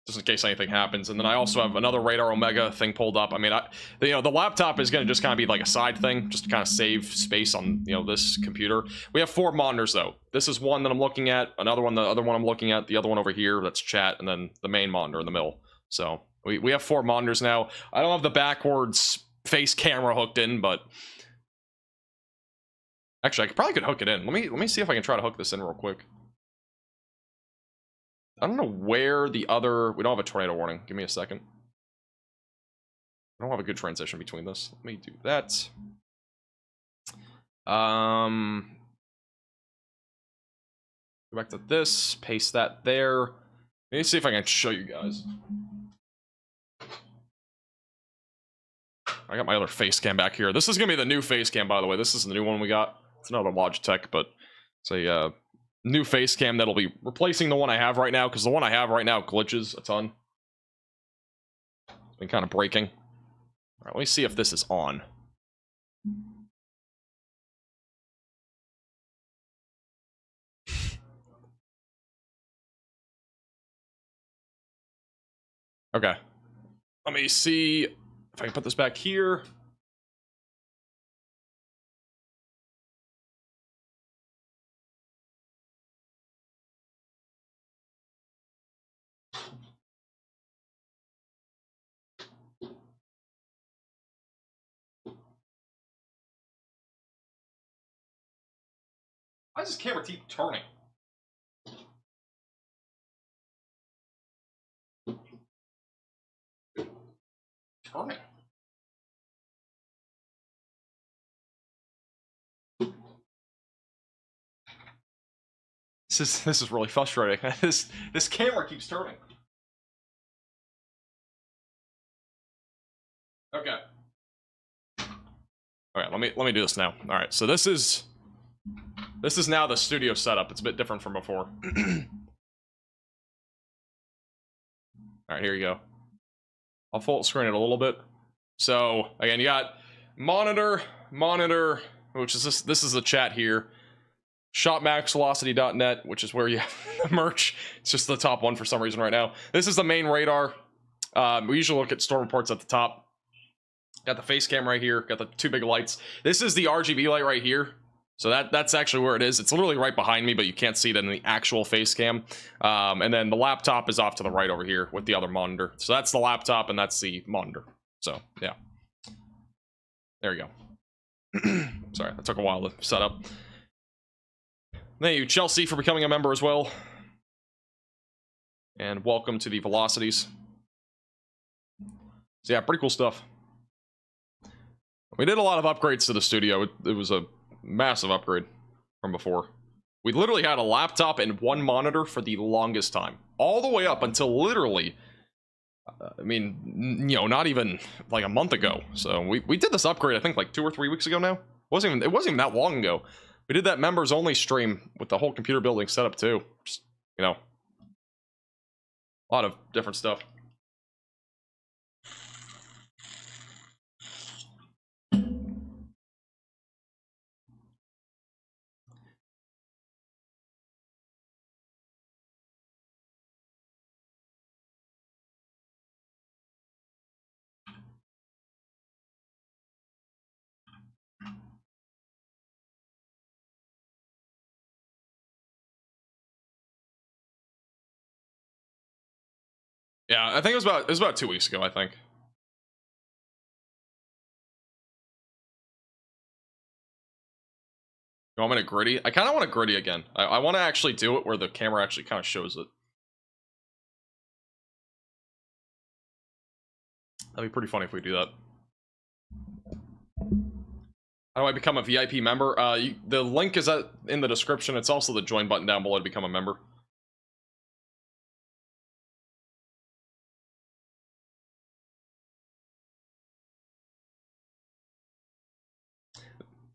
just in case anything happens. And then I also have another Radar Omega thing pulled up. I mean, the laptop is going to just kind of be like a side thing, just to kind of save space on, this computer. We have 4 monitors, though. This is one that I'm looking at, another one, the other one I'm looking at, the other one over here, that's chat, and then the main monitor in the middle. So we have 4 monitors now. I don't have the backwards face camera hooked in, but actually, I probably could hook it in. Let me see if I can try to hook this in real quick. I don't know where the other... We don't have a tornado warning. Give me a second. I don't have a good transition between this. Let me do that. Go back to this. Paste that there. Let me see if I can show you guys. I got my other face cam back here. This is going to be the new face cam, by the way. This is the new one we got. It's another Logitech, but it's a new face cam that'll be replacing the one I have right now, because the one I have right now glitches a ton. It's been kind of breaking. All right, let me see if this is on. Okay. Let me see if I can put this back here. Why does this camera keep turning? Turning. This is really frustrating. This camera keeps turning. Okay. Alright, let me do this now. Alright, so this is now the studio setup. It's a bit different from before. Alright, here you go. I'll full screen it a little bit. So, again, you got monitor, which is this is the chat here. ShopMaxVelocity.net, which is where you have the merch. It's just the top one for some reason right now. This is the main radar. We usually look at storm reports at the top. Got the face cam right here. Got the 2 big lights. This is the RGB light right here. So that's actually where it is. It's literally right behind me, but you can't see it in the actual face cam. And then the laptop is off to the right over here with the other monitor. So that's the laptop and that's the monitor. So, yeah. There you go. Sorry, that took a while to set up. Thank you, Chelsea, for becoming a member as well. And welcome to the Velocities. So yeah, pretty cool stuff. We did a lot of upgrades to the studio. It was a massive upgrade from before. We literally had a laptop and 1 monitor for the longest time. All the way up until literally, I mean, not even like a month ago. So we did this upgrade, I think, like 2 or 3 weeks ago now. It wasn't even that long ago. We did that members only stream with the whole computer building setup too. Just, a lot of different stuff. Yeah, I think it was about 2 weeks ago, I think. You want me to gritty? I kind of want to gritty again. I want to actually do it where the camera actually kind of shows it. That'd be pretty funny if we do that. How do I become a VIP member? The link is in the description. It's also the join button down below to become a member.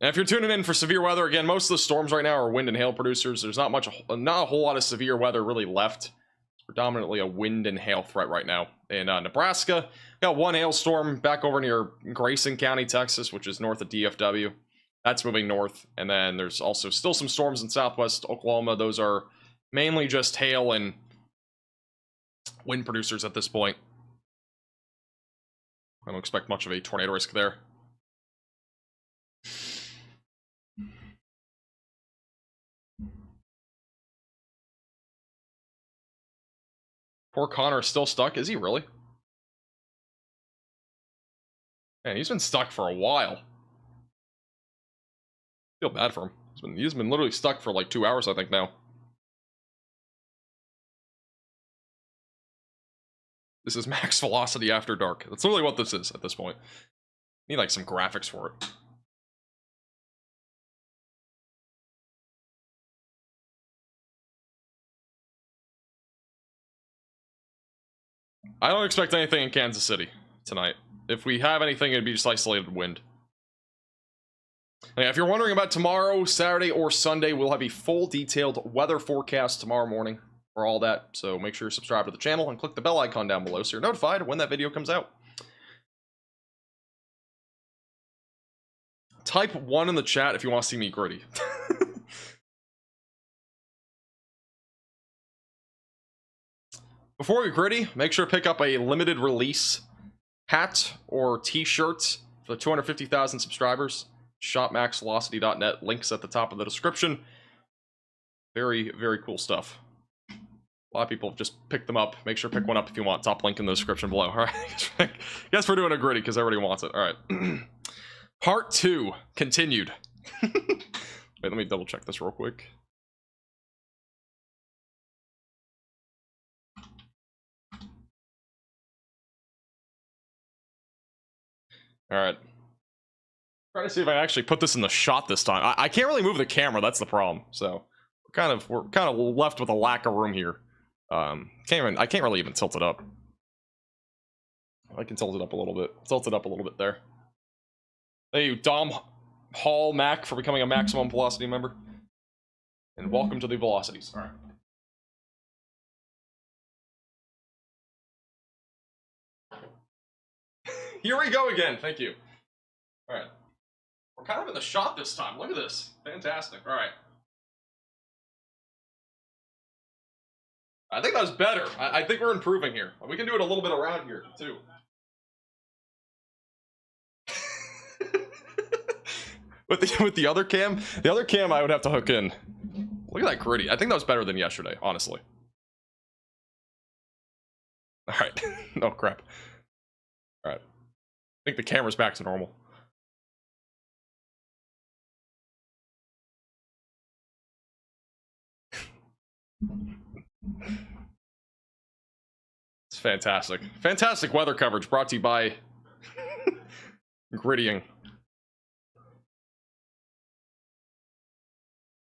And if you're tuning in for severe weather, again, most of the storms right now are wind and hail producers. There's not a whole lot of severe weather really left. It's predominantly a wind and hail threat right now. In Nebraska, got 1 hailstorm back over near Grayson County, Texas, which is north of DFW. That's moving north. And then there's also still some storms in southwest Oklahoma. Those are mainly just hail and wind producers at this point. I don't expect much of a tornado risk there. Poor Connor is still stuck. Is he really? Man, he's been stuck for a while. Feel bad for him. He's been literally stuck for like 2 hours, I think, now. This is max velocity after dark. That's literally what this is at this point. Need like some graphics for it. I don't expect anything in Kansas City tonight. If we have anything, it'd be just isolated wind. And if you're wondering about tomorrow, Saturday, or Sunday, we'll have a full detailed weather forecast tomorrow morning for all that. So make sure you subscribe to the channel and click the bell icon down below so you're notified when that video comes out. Type 1 in the chat if you want to see me gritty. Before we gritty, make sure to pick up a limited release hat or t-shirt for the 250,000 subscribers. ShopMaxVelocity.net. Links at the top of the description. Very, very cool stuff. A lot of people just pick them up. Make sure to pick one up if you want. Top link in the description below. Alright. Guess we're doing a gritty because everybody wants it. Alright. Part 2. Continued. Wait, let me double check this real quick. Alright. Trying to see if I actually put this in the shot this time. I can't really move the camera, that's the problem. So we're kind of left with a lack of room here. I can't really even tilt it up. I can tilt it up a little bit. Tilt it up a little bit there. Thank you, Dom Hall Mac, for becoming a Maximum Velocity member. And welcome to the Velocities. Alright. Here we go again. Thank you. Alright. We're kind of in the shot this time. Look at this. Fantastic. Alright. I think that was better. I think we're improving here. We can do it a little bit around here, too. with the other cam? The other cam I would have to hook in. Look at that gritty. I think that was better than yesterday, honestly. Alright. Oh, crap. Alright. I think the camera's back to normal. It's fantastic. Fantastic weather coverage brought to you by Grittying.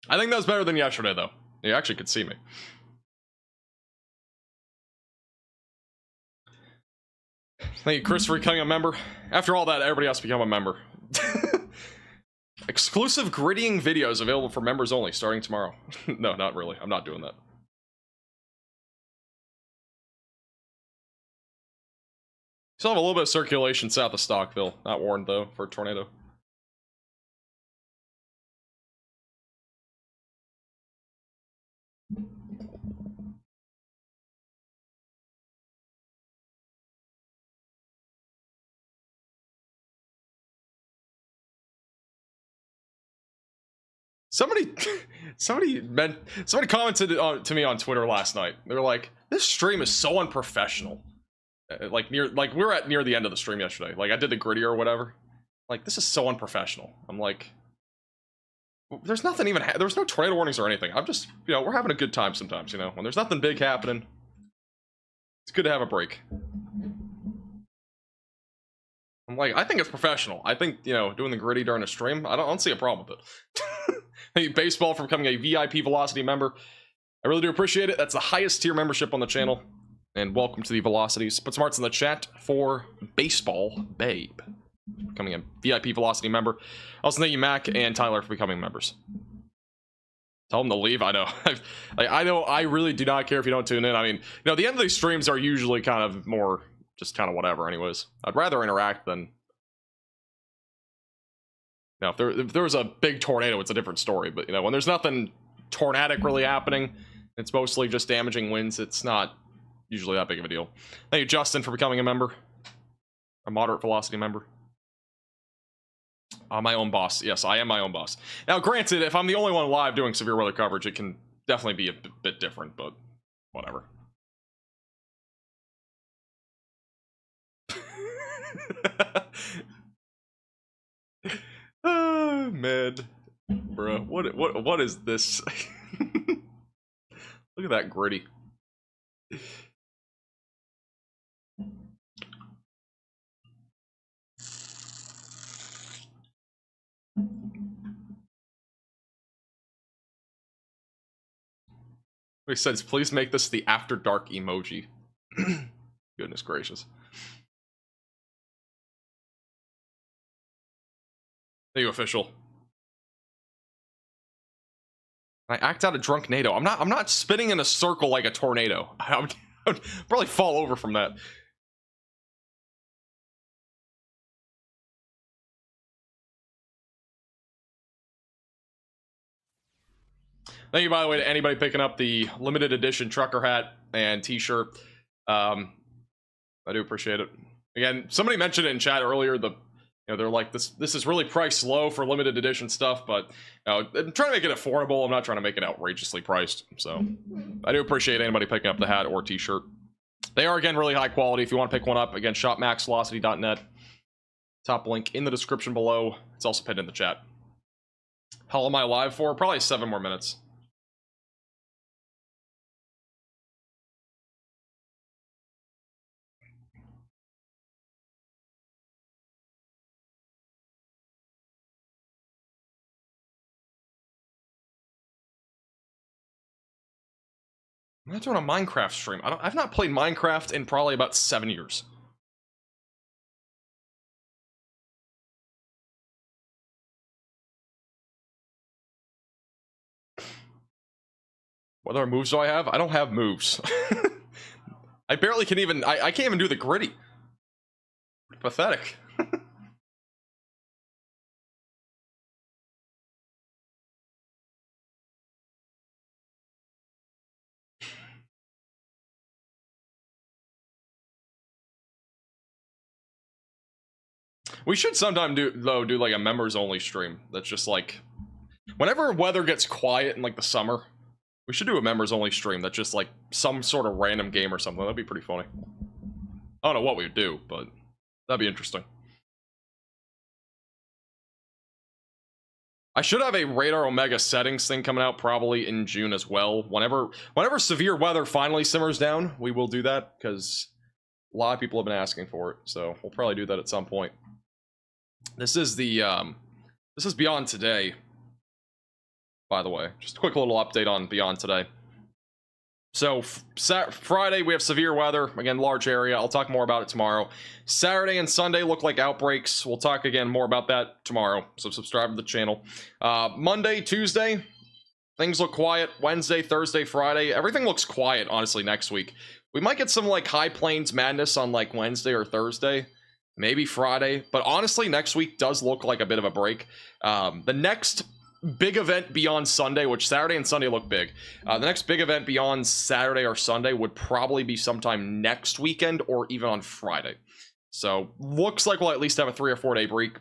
I think that was better than yesterday, though. You actually could see me. Thank you, Chris, for becoming a member. After all that, everybody else become a member. Exclusive grittying videos available for members only, starting tomorrow. No, not really. I'm not doing that. Still have a little bit of circulation south of Stockville. Not warned, though, for a tornado. Somebody commented to me on Twitter last night. They're like, "This stream is so unprofessional." Like we're near the end of the stream yesterday. Like I did the gritty or whatever. Like this is so unprofessional. I'm like, there's nothing even. There's no tornado warnings or anything. I'm just, we're having a good time sometimes. When there's nothing big happening, it's good to have a break. I'm like, I think it's professional. I think, doing the gritty during a stream, I don't see a problem with it. Thank you, Baseball, for becoming a VIP Velocity member. I really do appreciate it. That's the highest tier membership on the channel. And welcome to the Velocities. Put some hearts in the chat for Baseball Babe, becoming a VIP Velocity member. Also, thank you, Mac and Tyler, for becoming members. Tell them to leave. I know. I really do not care if you don't tune in. I mean, the end of these streams are usually kind of more just kind of whatever anyways. I'd rather interact than Now, if there was a big tornado, it's a different story. But, you know, when there's nothing tornadic really happening, it's mostly just damaging winds, it's not usually that big of a deal. Thank you, Justin, for becoming a member. A moderate velocity member. My own boss. Yes, I am my own boss. Now, granted, if I'm the only one live doing severe weather coverage, it can definitely be a bit different, but whatever. Man. Bruh, what is this? Look at that gritty. He says, please make this the after dark emoji. Goodness gracious. Thank you, official. I act out a drunk NATO. I'm not spinning in a circle like a tornado. I would probably fall over from that. Thank you, by the way, to anybody picking up the limited edition trucker hat and t-shirt. I do appreciate it. Again, somebody mentioned it in chat earlier. They're like, this is really priced low for limited edition stuff, but I'm trying to make it affordable. I'm not trying to make it outrageously priced. So I do appreciate anybody picking up the hat or t-shirt. They are, again, really high quality. If you want to pick one up, again, shopmaxvelocity.net. Top link in the description below. It's also pinned in the chat. How long am I live for? Probably 7 more minutes. I'm not doing a Minecraft stream. I've not played Minecraft in probably about 7 years. What other moves do I have? I don't have moves. I barely can even... I can't even do the gritty. Pathetic. We should sometime do like a members only stream that's just like whenever weather gets quiet in like the summer, we should do a members only stream that's just like some sort of random game or something. That'd be pretty funny. I don't know what we would do, but that'd be interesting. I should have a Radar Omega settings thing coming out probably in June as well. Whenever severe weather finally simmers down, we will do that because a lot of people have been asking for it. So we'll probably do that at some point. This is the this is Beyond Today, by the way. Just a quick little update on Beyond Today. So Friday we have severe weather, again large area. I'll talk more about it tomorrow. Saturday and Sunday look like outbreaks. We'll talk again more about that tomorrow, so subscribe to the channel. Monday, Tuesday, things look quiet. Wednesday, Thursday, Friday, everything looks quiet honestly next week. We might get some like High Plains madness on like Wednesday or Thursday, maybe Friday, but honestly next week does look like a bit of a break. The next big event beyond Sunday, which Saturday and Sunday look big, the next big event beyond Saturday or Sunday would probably be sometime next weekend or even on Friday. So looks like we'll at least have a 3 or 4 day break,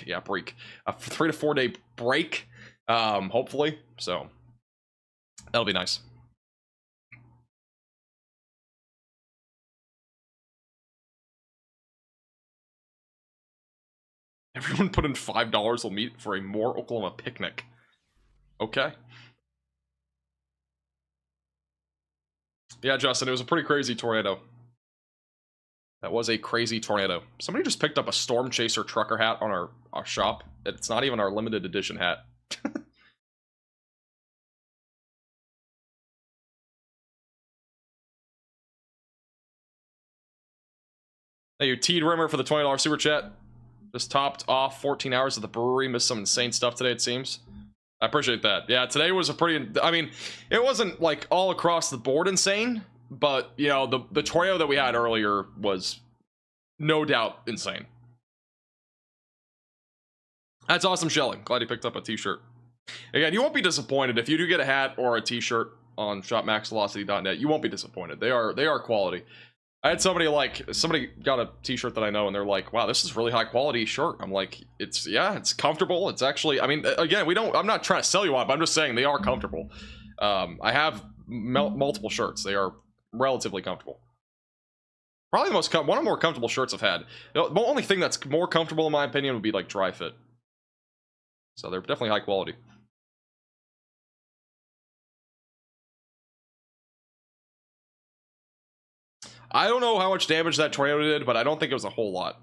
a 3 to 4 day break, hopefully. So that'll be nice. Everyone put in $5 will meet for a More Oklahoma picnic. Okay. Yeah, Justin, it was a pretty crazy tornado. That was a crazy tornado. Somebody just picked up a Storm Chaser trucker hat on our shop. It's not even our limited edition hat. Thank you, Teed Rimmer, for the $20 super chat. Just topped off 14 hours at the brewery. Missed some insane stuff today, it seems. I appreciate that. Yeah, today was a pretty... I mean, it wasn't, like, all across the board insane, but, you know, the tornado that we had earlier was no doubt insane. That's awesome, Shelling. Glad you picked up a t-shirt. Again, you won't be disappointed if you do get a hat or a t-shirt on shopmaxvelocity.net. You won't be disappointed. They are quality. I had somebody got a t-shirt that I know and they're like, wow, this is really high quality shirt. I'm like, it's comfortable. It's actually, I mean, again, I'm not trying to sell you on, but I'm just saying they are comfortable. I have multiple shirts. They are relatively comfortable. Probably the one of the more comfortable shirts I've had. The only thing that's more comfortable in my opinion would be like dry fit. So they're definitely high quality. I don't know how much damage that tornado did, but I don't think it was a whole lot.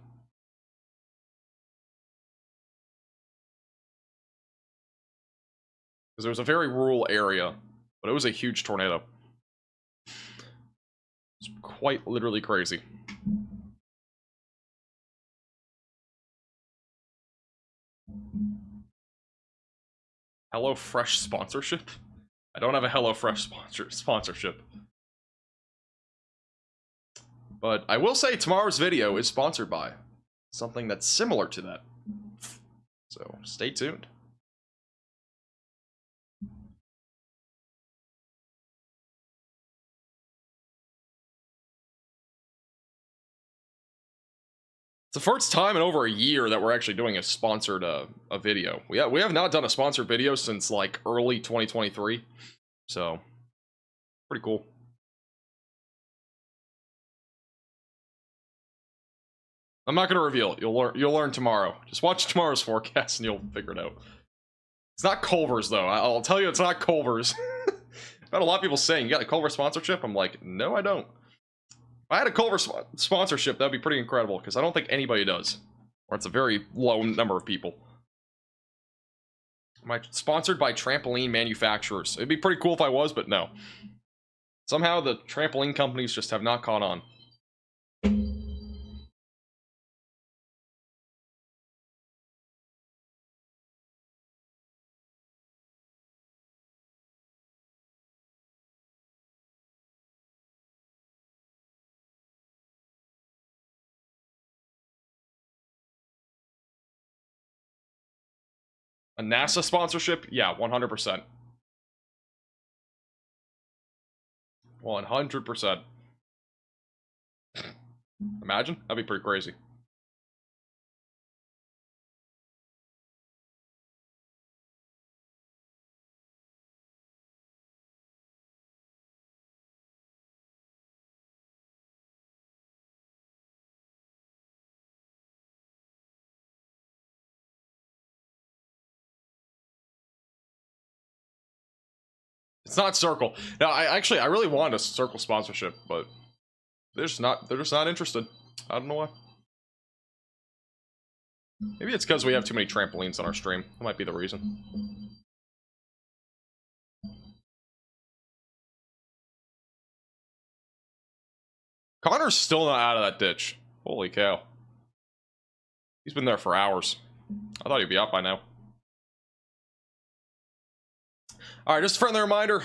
Because it was a very rural area, but it was a huge tornado. It's quite literally crazy. HelloFresh sponsorship? I don't have a HelloFresh sponsorship. But I will say tomorrow's video is sponsored by something that's similar to that. So stay tuned. It's the first time in over a year that we're actually doing a sponsored a video. We have not done a sponsored video since like early 2023. So pretty cool. I'm not going to reveal it. You'll learn tomorrow. Just watch tomorrow's forecast and you'll figure it out. It's not Culver's though. I'll tell you it's not Culver's. I've had a lot of people saying, you got a Culver sponsorship? I'm like, no, I don't. If I had a Culver sponsorship, that'd be pretty incredible because I don't think anybody does. Or it's a very low number of people. Am I sponsored by trampoline manufacturers? It'd be pretty cool if I was, but no. Somehow the trampoline companies just have not caught on. A NASA sponsorship? Yeah, 100%. 100%. Imagine? That'd be pretty crazy. It's not Circle. Now, I really wanted a Circle sponsorship, but they're just not interested. I don't know why. Maybe it's because we have too many trampolines on our stream. That might be the reason. Connor's still not out of that ditch. Holy cow. He's been there for hours. I thought he'd be out by now. Alright, just a friendly reminder,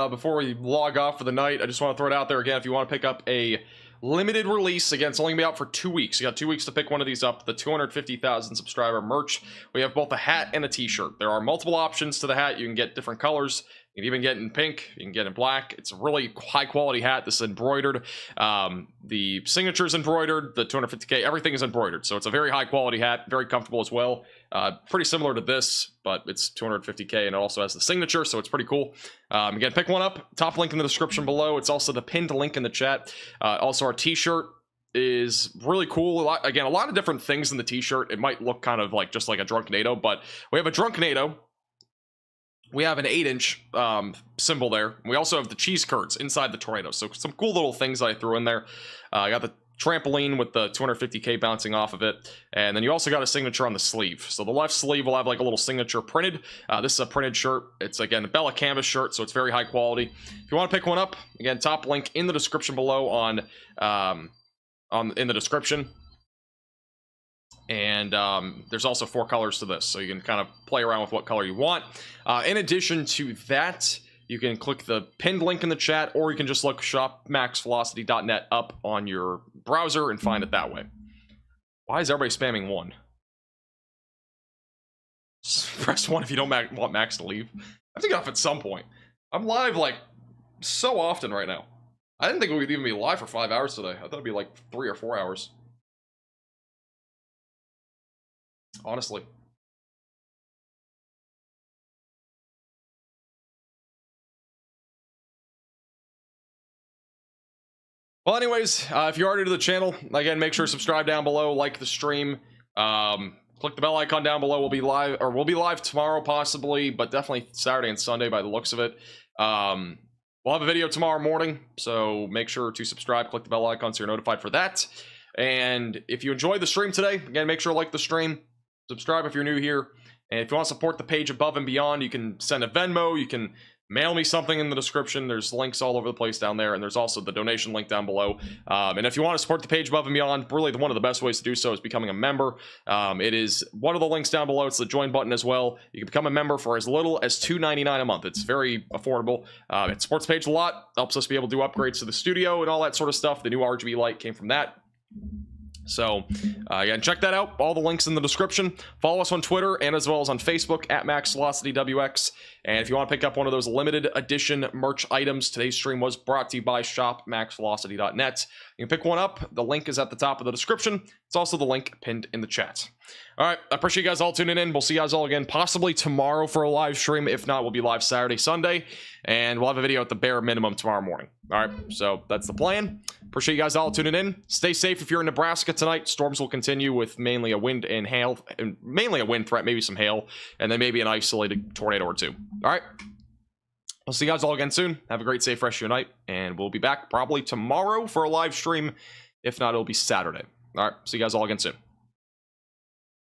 before we log off for the night, I just want to throw it out there again. If you want to pick up a limited release, again, it's only going to be out for 2 weeks. You got 2 weeks to pick one of these up, the 250,000 subscriber merch. We have both a hat and a t-shirt. There are multiple options to the hat. You can get different colors. You can even get it in pink. You can get it in black. It's a really high quality hat. This is embroidered. The signature's embroidered. The 250K, everything is embroidered. So it's a very high quality hat. Very comfortable as well. Pretty similar to this, but it's 250K and it also has the signature, so it's pretty cool. Again, pick one up. Top link in the description below. It's also the pinned link in the chat. Also, our t-shirt is really cool. A lot of different things in the t-shirt. It might look kind of like just like a drunk NATO, but we have a drunk NATO. We have an 8-inch symbol there. We also have the cheese curds inside the tornado. So some cool little things that I threw in there. I got the trampoline with the 250K bouncing off of it. And then you also got a signature on the sleeve. So the left sleeve will have like a little signature printed. This is a printed shirt. It's, again, a Bella canvas shirt, so it's very high quality. If you want to pick one up, again, top link in the description below in the description. And there's also 4 colors to this, so you can kind of play around with what color you want. In addition to that, you can click the pinned link in the chat, or you can just look shopmaxvelocity.net up on your browser and find it that way. Why is everybody spamming 1? Press 1 if you don't want Max to leave. I have to get off at some point. I'm live, like, so often right now. I didn't think we would even be live for 5 hours today. I thought it'd be like 3 or 4 hours. Honestly. Well, anyways, if you're already to the channel, again, make sure to subscribe down below, like the stream, click the bell icon down below. We'll be live tomorrow possibly, but definitely Saturday and Sunday by the looks of it. We'll have a video tomorrow morning, so make sure to subscribe, click the bell icon so you're notified for that. And if you enjoyed the stream today, again, make sure to like the stream, subscribe if you're new here, and if you want to support the page above and beyond, you can send a Venmo, you can mail me something in the description. There's links all over the place down there, and there's also the donation link down below. And if you want to support the page above and beyond, really one of the best ways to do so is becoming a member. It is one of the links down below. It's the join button as well. You can become a member for as little as $2.99 a month. It's very affordable. It supports the page a lot, helps us be able to do upgrades to the studio and all that sort of stuff. The new RGB light came from that. So, again, check that out. All the links in the description. Follow us on Twitter and as well as on Facebook at MaxVelocityWX. And if you want to pick up one of those limited edition merch items, today's stream was brought to you by shopmaxvelocity.net. You can pick one up. The link is at the top of the description. It's also the link pinned in the chat. All right, I appreciate you guys all tuning in. We'll see you guys all again possibly tomorrow for a live stream. If not, we'll be live Saturday, Sunday, and we'll have a video at the bare minimum tomorrow morning. All right, so that's the plan. Appreciate you guys all tuning in. Stay safe if you're in Nebraska tonight. Storms will continue with mainly a wind and hail, and mainly a wind threat, maybe some hail, and then maybe an isolated tornado or two. All right. I'll see you guys all again soon. Have a great, safe rest of your night, and we'll be back probably tomorrow for a live stream. If not, it'll be Saturday. All right. See you guys all again soon.